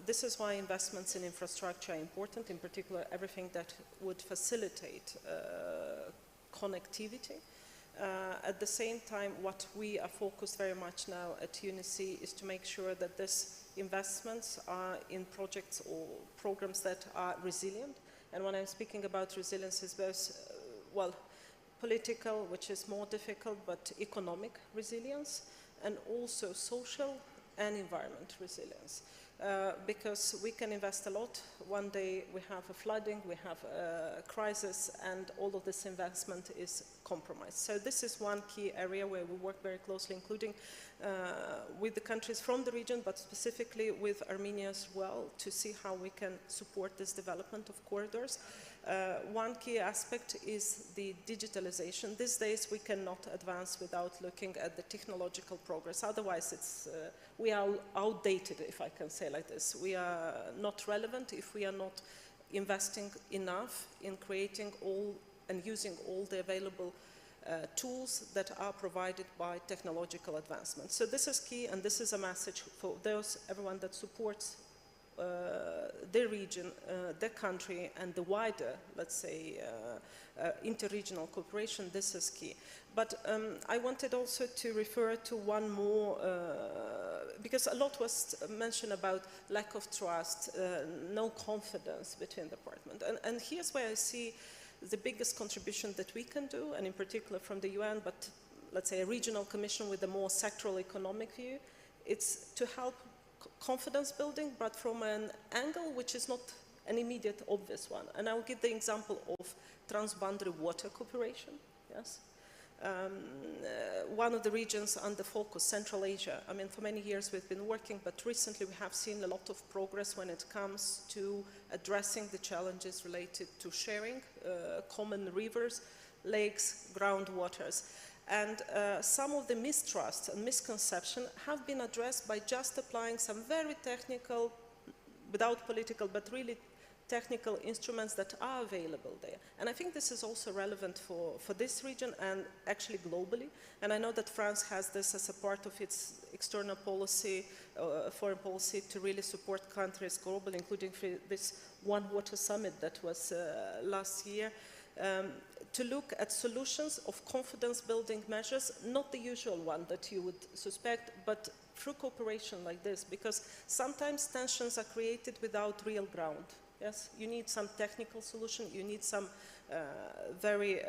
This is why investments in infrastructure are important, in particular everything that would facilitate connectivity. At the same time, what we are focused very much now at UNICE is to make sure that these investments are in projects or programs that are resilient. And when I'm speaking about resilience, is both, well, political, which is more difficult, but economic resilience, and also social and environment resilience. Because we can invest a lot. One day we have a flooding, we have a crisis, and all of this investment is compromised. So this is one key area where we work very closely, including with the countries from the region, but specifically with Armenia as well, to see how we can support this development of corridors. One key aspect is the digitalization. These days we cannot advance without looking at the technological progress. Otherwise it's, we are outdated, if I can say like this. We are not relevant if we are not investing enough in creating all and using all the available tools that are provided by technological advancement. So this is key, and this is a message for everyone that supports their region, their country, and the wider, let's say, interregional cooperation. This is key. But I wanted also to refer to one more, because a lot was mentioned about lack of trust, no confidence between the department. And here's where I see the biggest contribution that we can do, and in particular from the UN, but let's say a regional commission with a more sectoral economic view. It's to help confidence building, but from an angle which is not an immediate obvious one. And I'll give the example of transboundary water cooperation. Yes, one of the regions under focus, Central Asia. I mean, for many years we've been working, but recently we have seen a lot of progress when it comes to addressing the challenges related to sharing common rivers, lakes, groundwaters. And some of the mistrust and misconception have been addressed by just applying some very technical, without political, but really technical instruments that are available there. And I think this is also relevant for this region and actually globally. And I know that France has this as a part of its external policy, foreign policy, to really support countries globally, including this One Water Summit that was last year. To look at solutions of confidence-building measures, not the usual one that you would suspect, but through cooperation like this, because sometimes tensions are created without real ground. Yes, you need some technical solution, you need some very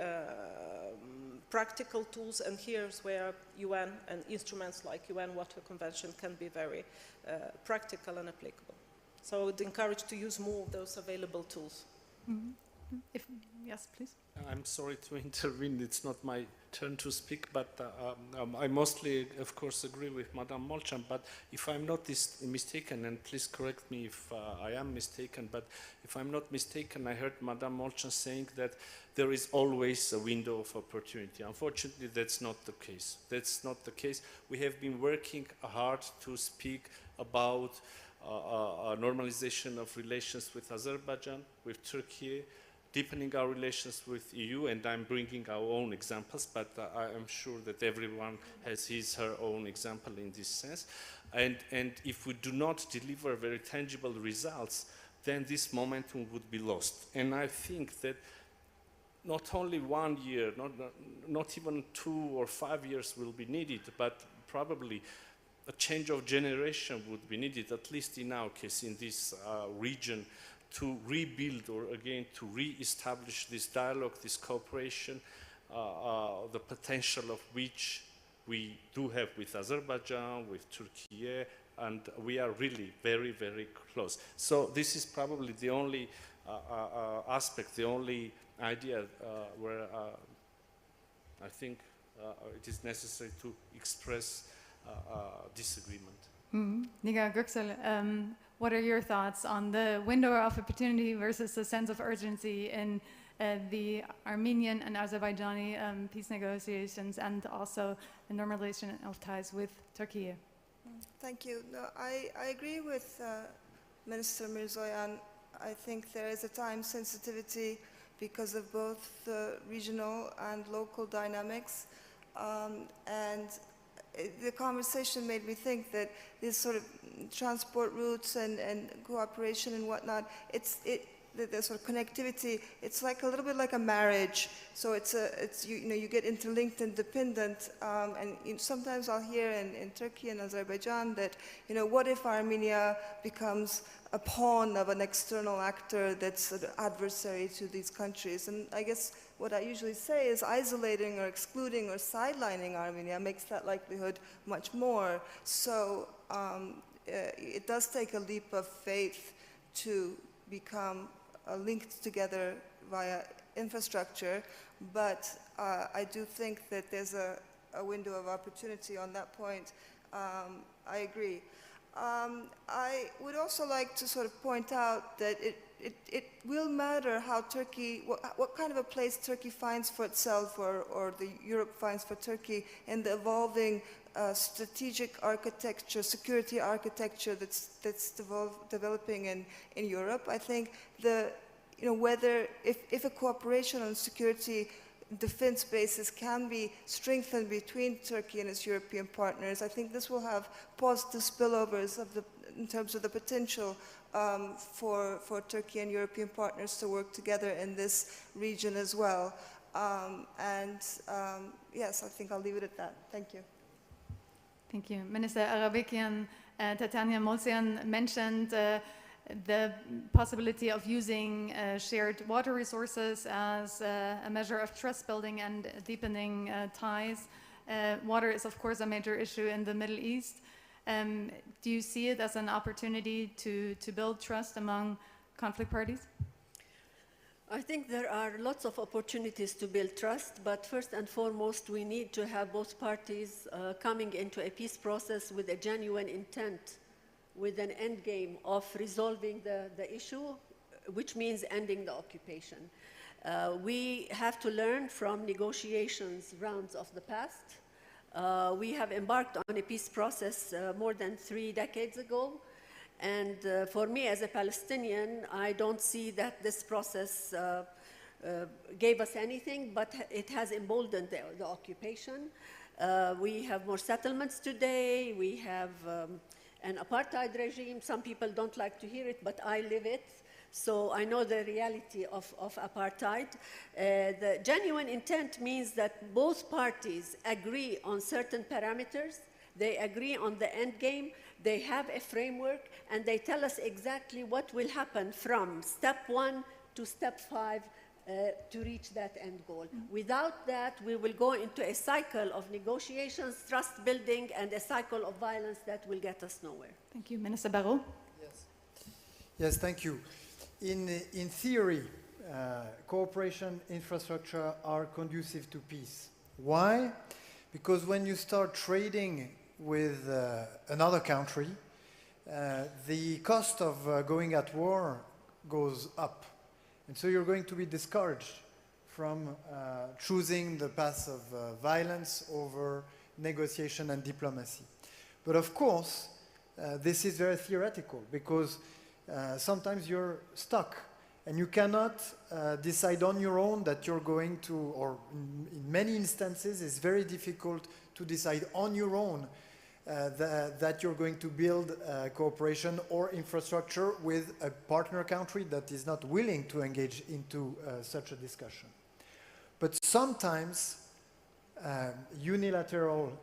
practical tools, and here's where UN and instruments like UN Water Convention can be very practical and applicable. So I would encourage to use more of those available tools. Mm-hmm. Yes, please. I'm sorry to intervene, it's not my turn to speak, but I mostly, of course, agree with Madame Molchan, but if I'm not mistaken, and please correct me if I am mistaken, but if I'm not mistaken, I heard Madame Molchan saying that there is always a window of opportunity. Unfortunately, that's not the case. That's not the case. We have been working hard to speak about normalization of relations with Azerbaijan, with Turkey, deepening our relations with EU, and I'm bringing our own examples, but I am sure that everyone has her own example in this sense. And if we do not deliver very tangible results, then this momentum would be lost. And I think that not only 1 year, not even 2 or 5 years will be needed, but probably a change of generation would be needed, at least in our case, in this region, to rebuild or again to re-establish this dialogue, this cooperation, the potential of which we do have with Azerbaijan, with Turkey, and we are really very, very close. So this is probably the only aspect, the only idea where I think it is necessary to express disagreement. Niga Göksel, what are your thoughts on the window of opportunity versus the sense of urgency in the Armenian and Azerbaijani peace negotiations, and also the normalization of ties with Turkey? Thank you. No, I agree with Minister Mirzoyan. I think there is a time sensitivity because of both the regional and local dynamics, and the conversation made me think that these sort of transport routes and cooperation and whatnot, the sort of connectivity, it's like a little bit like a marriage. So you get interlinked and dependent. And sometimes I'll hear in Turkey and Azerbaijan that, what if Armenia becomes a pawn of an external actor that's sort of adversary to these countries? And I guess what I usually say is isolating or excluding or sidelining Armenia makes that likelihood much more. So it does take a leap of faith to become linked together via infrastructure, but I do think that there's a window of opportunity on that point. I agree. I would also like to sort of point out that it will matter how Turkey, what kind of a place Turkey finds for itself, or Europe finds for Turkey in the evolving strategic architecture, security architecture that's developing in Europe. I think whether if a cooperation on security defense basis can be strengthened between Turkey and its European partners, I think this will have positive spillovers in terms of the potential for Turkey and European partners to work together in this region as well. Yes, I think I'll leave it at that. Thank you. Thank you. Minister Arabekian, Tatiana Molchan mentioned the possibility of using shared water resources as a measure of trust building and deepening ties. Water is, of course, a major issue in the Middle East. Do you see it as an opportunity to build trust among conflict parties? I think there are lots of opportunities to build trust, but first and foremost, we need to have both parties coming into a peace process with a genuine intent, with an end game of resolving the issue, which means ending the occupation. We have to learn from negotiations rounds of the past. We have embarked on a peace process more than 3 decades ago. And for me as a Palestinian, I don't see that this process gave us anything, but it has emboldened the occupation. We have more settlements today. We have an apartheid regime. Some people don't like to hear it, but I live it. So I know the reality of apartheid. The genuine intent means that both parties agree on certain parameters. They agree on the end game. They have a framework, and they tell us exactly what will happen from step 1 to step 5 to reach that end goal. Without that, we will go into a cycle of negotiations, trust building, and a cycle of violence that will get us nowhere. Thank you. Minister Barrault? Yes, thank you. In theory, cooperation infrastructure are conducive to peace. Why? Because when you start trading with another country, the cost of going at war goes up. And so you're going to be discouraged from choosing the path of violence over negotiation and diplomacy. But of course, this is very theoretical, because sometimes you're stuck and you cannot decide on your own that you're going to, or in many instances it's very difficult to decide on your own that you're going to build cooperation or infrastructure with a partner country that is not willing to engage into such a discussion. But sometimes unilateral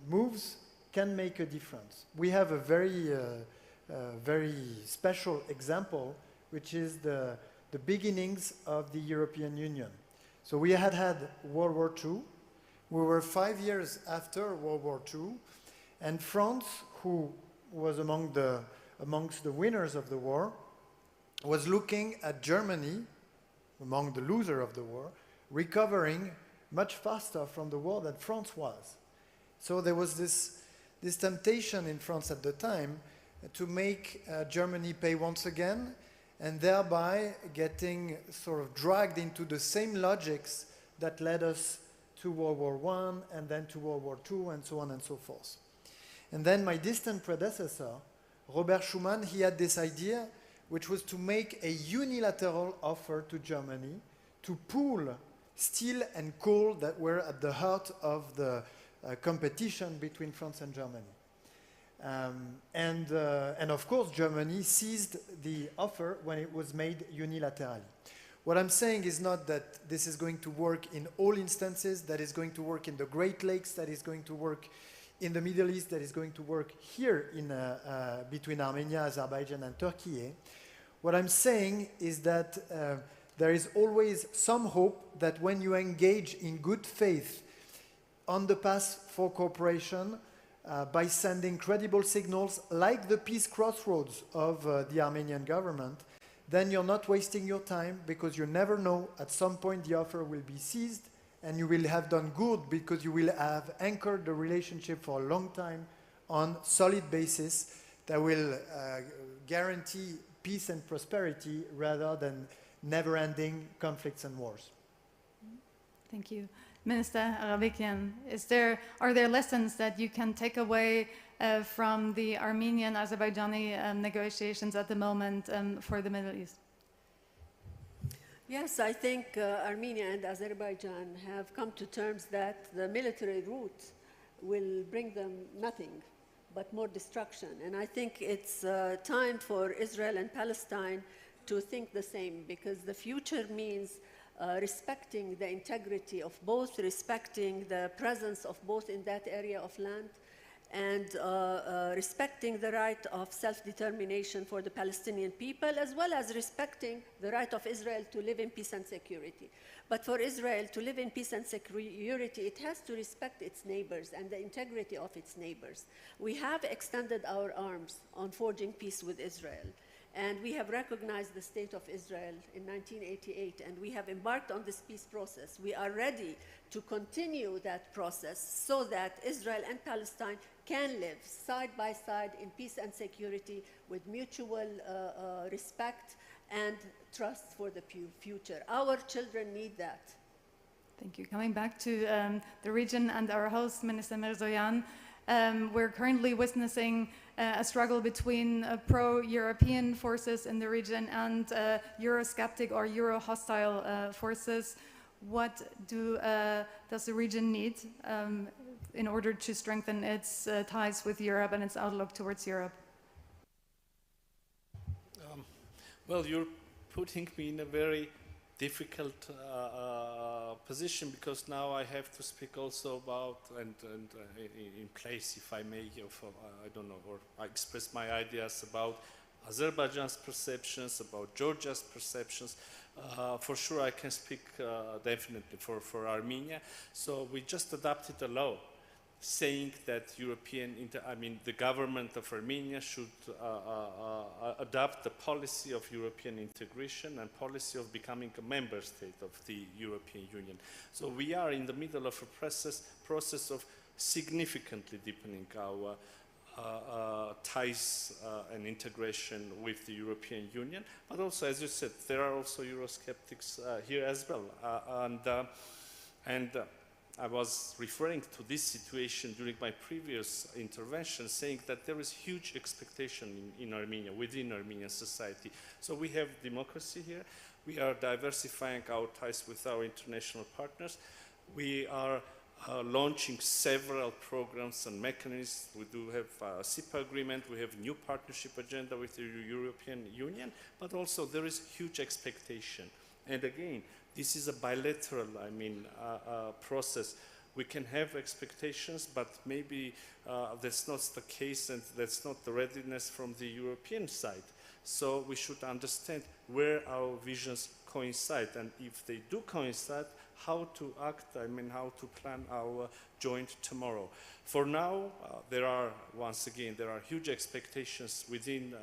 moves can make a difference. We have a very special example, which is the beginnings of the European Union. So we had World War II. We were 5 years after World War II, and France, who was amongst the winners of the war, was looking at Germany, among the losers of the war, recovering much faster from the war than France was. So there was this temptation in France at the time to make Germany pay once again, and thereby getting sort of dragged into the same logics that led us to World War I and then to World War II and so on and so forth. And then my distant predecessor, Robert Schuman, he had this idea, which was to make a unilateral offer to Germany to pool steel and coal that were at the heart of the competition between France and Germany. And of course, Germany seized the offer when it was made unilaterally. What I'm saying is not that this is going to work in all instances, that is going to work in the Great Lakes, that is going to work in the Middle East, that is going to work here in, between Armenia, Azerbaijan, and Turkey. What I'm saying is that there is always some hope that when you engage in good faith on the path for cooperation, by sending credible signals like the peace crossroads of the Armenian government, then you're not wasting your time, because you never know, at some point the offer will be seized and you will have done good, because you will have anchored the relationship for a long time on solid basis that will guarantee peace and prosperity rather than never-ending conflicts and wars. Thank you. Minister Arabikian, are there lessons that you can take away from the Armenian-Azerbaijani negotiations at the moment for the Middle East? Yes, I think Armenia and Azerbaijan have come to terms that the military route will bring them nothing but more destruction. And I think it's time for Israel and Palestine to think the same, because the future means respecting the integrity of both, respecting the presence of both in that area of land, and respecting the right of self-determination for the Palestinian people, as well as respecting the right of Israel to live in peace and security. But for Israel to live in peace and security, it has to respect its neighbors and the integrity of its neighbors. We have extended our arms on forging peace with Israel. And we have recognized the State of Israel in 1988, and we have embarked on this peace process. We are ready to continue that process so that Israel and Palestine can live side by side in peace and security with mutual respect and trust for the future. Our children need that. Thank you. Coming back to the region and our host, Minister Mirzoyan, we're currently witnessing a struggle between pro-European forces in the region and Eurosceptic or Euro-hostile forces. What does the region need in order to strengthen its ties with Europe and its outlook towards Europe? Well, you're putting me in a very difficult position, because now I have to speak also about and in place, if I may, I don't know, or I express my ideas about Azerbaijan's perceptions, about Georgia's perceptions. For sure, I can speak definitely for Armenia. So we just adopted a law saying that the government of Armenia should adopt the policy of European integration and policy of becoming a member state of the European Union. So we are in the middle of a process of significantly deepening our ties and integration with the European Union. But also, as you said, there are also Eurosceptics here as well. I was referring to this situation during my previous intervention, saying that there is huge expectation in Armenia, within Armenian society. So we have democracy here. We are diversifying our ties with our international partners. We are launching several programs and mechanisms. We do have a SIPA agreement. We have new partnership agenda with the European Union, but also there is huge expectation. And again, this is a bilateral, process. We can have expectations, but maybe that's not the case, and that's not the readiness from the European side. So we should understand where our visions coincide, and if they do coincide, how to act, how to plan our joint tomorrow. For now, there are huge expectations within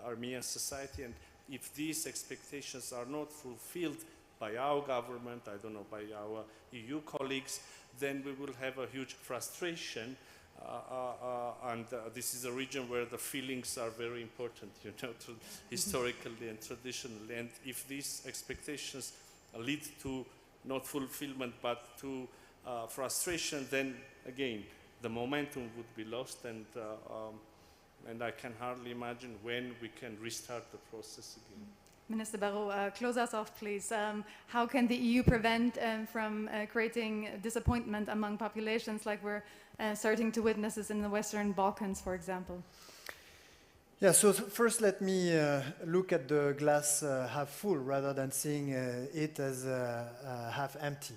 Armenian society, and if these expectations are not fulfilled by our government, by our EU colleagues, then we will have a huge frustration. And this is a region where the feelings are very important, historically and traditionally. And if these expectations lead to not fulfillment, but to frustration, then again, the momentum would be lost, and I can hardly imagine when we can restart the process again. Minister Barrot, close us off, please. How can the EU prevent from creating disappointment among populations like we're starting to witness this in the Western Balkans, for example? Yeah, so first let me look at the glass half full rather than seeing it as half empty.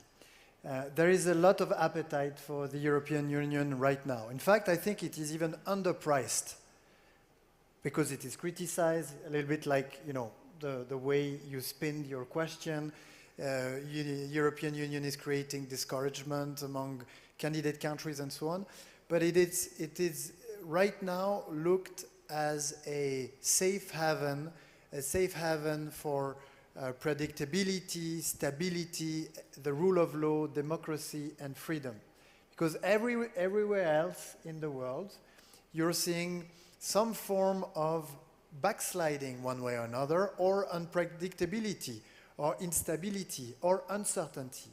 There is a lot of appetite for the European Union right now. In fact, I think it is even underpriced because it is criticized a little bit like, the way you spin your question. European Union is creating discouragement among candidate countries and so on. But it is right now looked as a safe haven for predictability, stability, the rule of law, democracy, and freedom. Because everywhere else in the world, you're seeing some form of backsliding one way or another, or unpredictability, or instability, or uncertainty.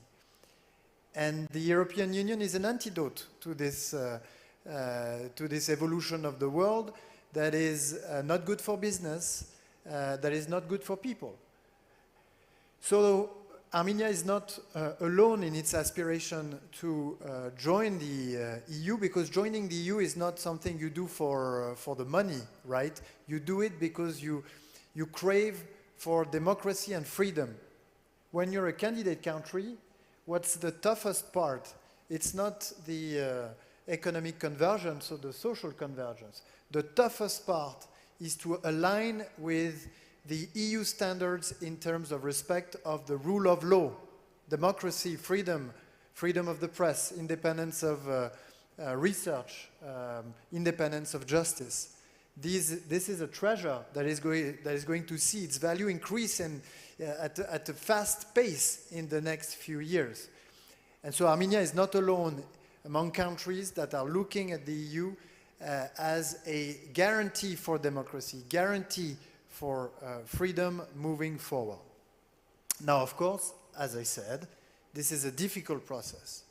And the European Union is an antidote to this evolution of the world that is not good for business, that is not good for people. So Armenia is not alone in its aspiration to join the EU, because joining the EU is not something you do for the money, right? You do it because you crave for democracy and freedom. When you're a candidate country, what's the toughest part? It's not the economic convergence or the social convergence. The toughest part is to align with the EU standards in terms of respect of the rule of law, democracy, freedom of the press, independence of research, independence of justice. this is a treasure that is going to see its value increase at a fast pace in the next few years. And so Armenia is not alone among countries that are looking at the EU as a guarantee for democracy, guarantee for freedom moving forward. Now, of course, as I said, this is a difficult process.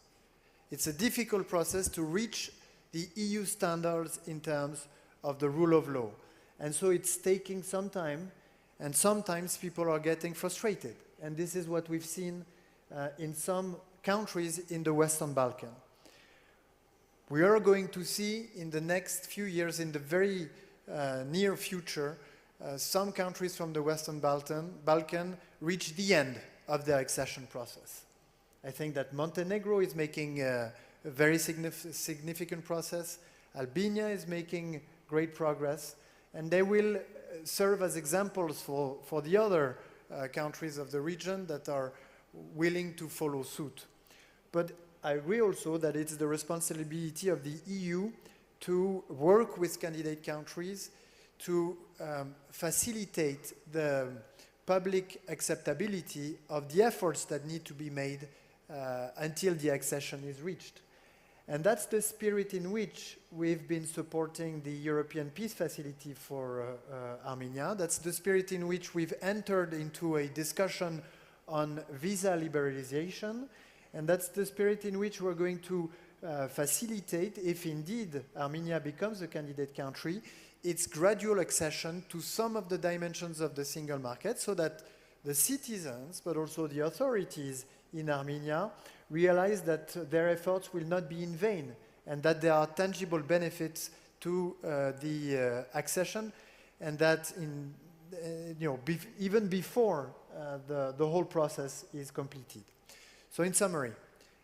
It's a difficult process to reach the EU standards in terms of the rule of law. And so it's taking some time, and sometimes people are getting frustrated. And this is what we've seen in some countries in the Western Balkan. We are going to see in the next few years, in the very near future, some countries from the Western Balkan reach the end of their accession process. I think that Montenegro is making a very significant process. Albania is making great progress, and they will serve as examples for the other countries of the region that are willing to follow suit. But I agree also that it's the responsibility of the EU to work with candidate countries to facilitate the public acceptability of the efforts that need to be made until the accession is reached. And that's the spirit in which we've been supporting the European Peace Facility for Armenia. That's the spirit in which we've entered into a discussion on visa liberalization. And that's the spirit in which we're going to facilitate, if indeed Armenia becomes a candidate country, its gradual accession to some of the dimensions of the single market, so that the citizens, but also the authorities in Armenia, realize that their efforts will not be in vain, and that there are tangible benefits to the accession, and that even before the whole process is completed. So in summary,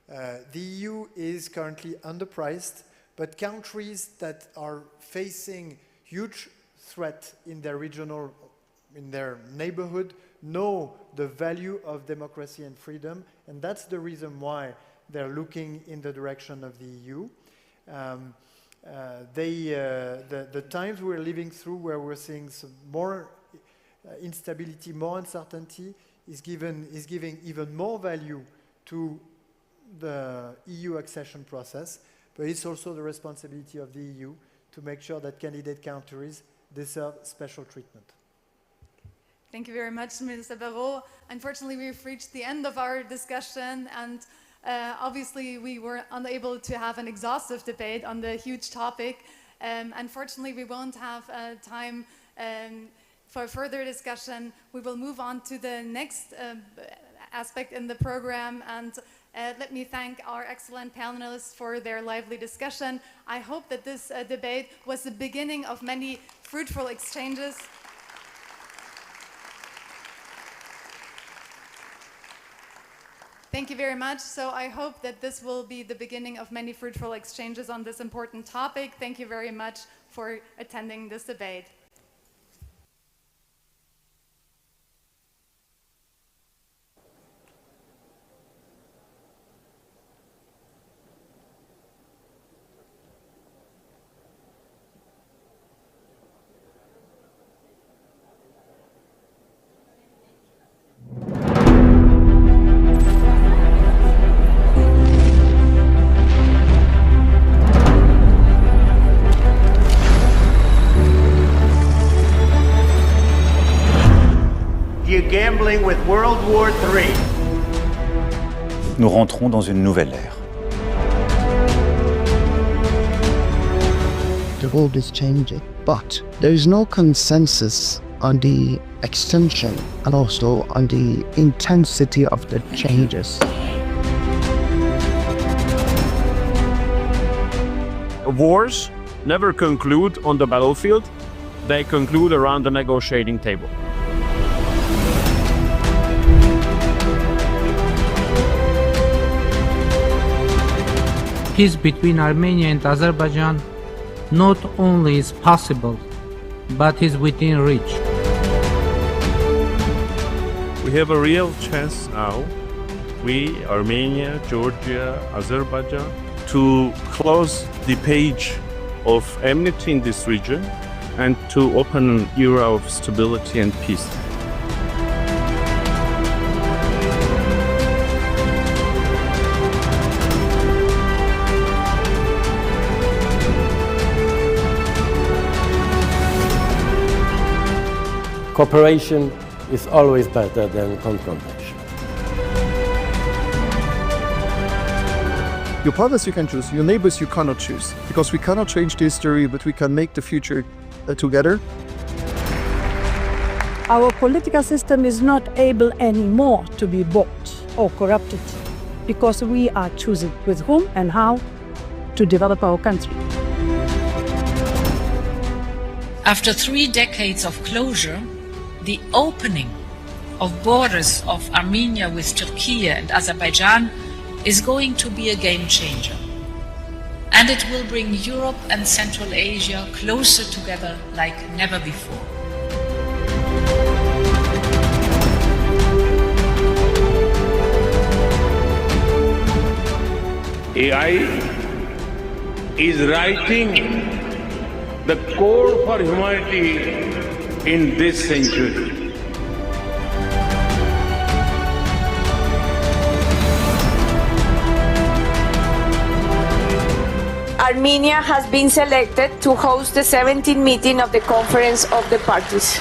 the EU is currently underpriced, but countries that are facing huge threat in their regional, in their neighborhood, know the value of democracy and freedom, and that's the reason why they're looking in the direction of the EU. The times we're living through, where we're seeing some more instability, more uncertainty, is giving even more value to the EU accession process, but it's also the responsibility of the EU to make sure that candidate countries deserve special treatment. Thank you very much, Minister Barrot. Unfortunately, we've reached the end of our discussion, and obviously we were unable to have an exhaustive debate on the huge topic. Unfortunately, we won't have time for further discussion. We will move on to the next aspect in the program, and let me thank our excellent panelists for their lively discussion. I hope that this debate was the beginning of many fruitful exchanges. Thank you very much. So I hope that this will be the beginning of many fruitful exchanges on this important topic. Thank you very much for attending this debate. You're gambling with World War III. Nous rentrons dans une nouvelle ère. The world is changing, but there is no consensus on the extension and also on the intensity of the changes. Wars never conclude on the battlefield, they conclude around the negotiating table. Peace between Armenia and Azerbaijan not only is possible, but is within reach. We have a real chance now, we, Armenia, Georgia, Azerbaijan, to close the page of enmity in this region and to open an era of stability and peace. Cooperation is always better than confrontation. Your partners you can choose, your neighbors you cannot choose, because we cannot change the history, but we can make the future together. Our political system is not able anymore to be bought or corrupted, because we are choosing with whom and how to develop our country. After 3 decades of closure, the opening of borders of Armenia with Turkey and Azerbaijan is going to be a game changer. And it will bring Europe and Central Asia closer together like never before. AI is writing the core for humanity in this century. Armenia has been selected to host the 17th meeting of the Conference of the Parties.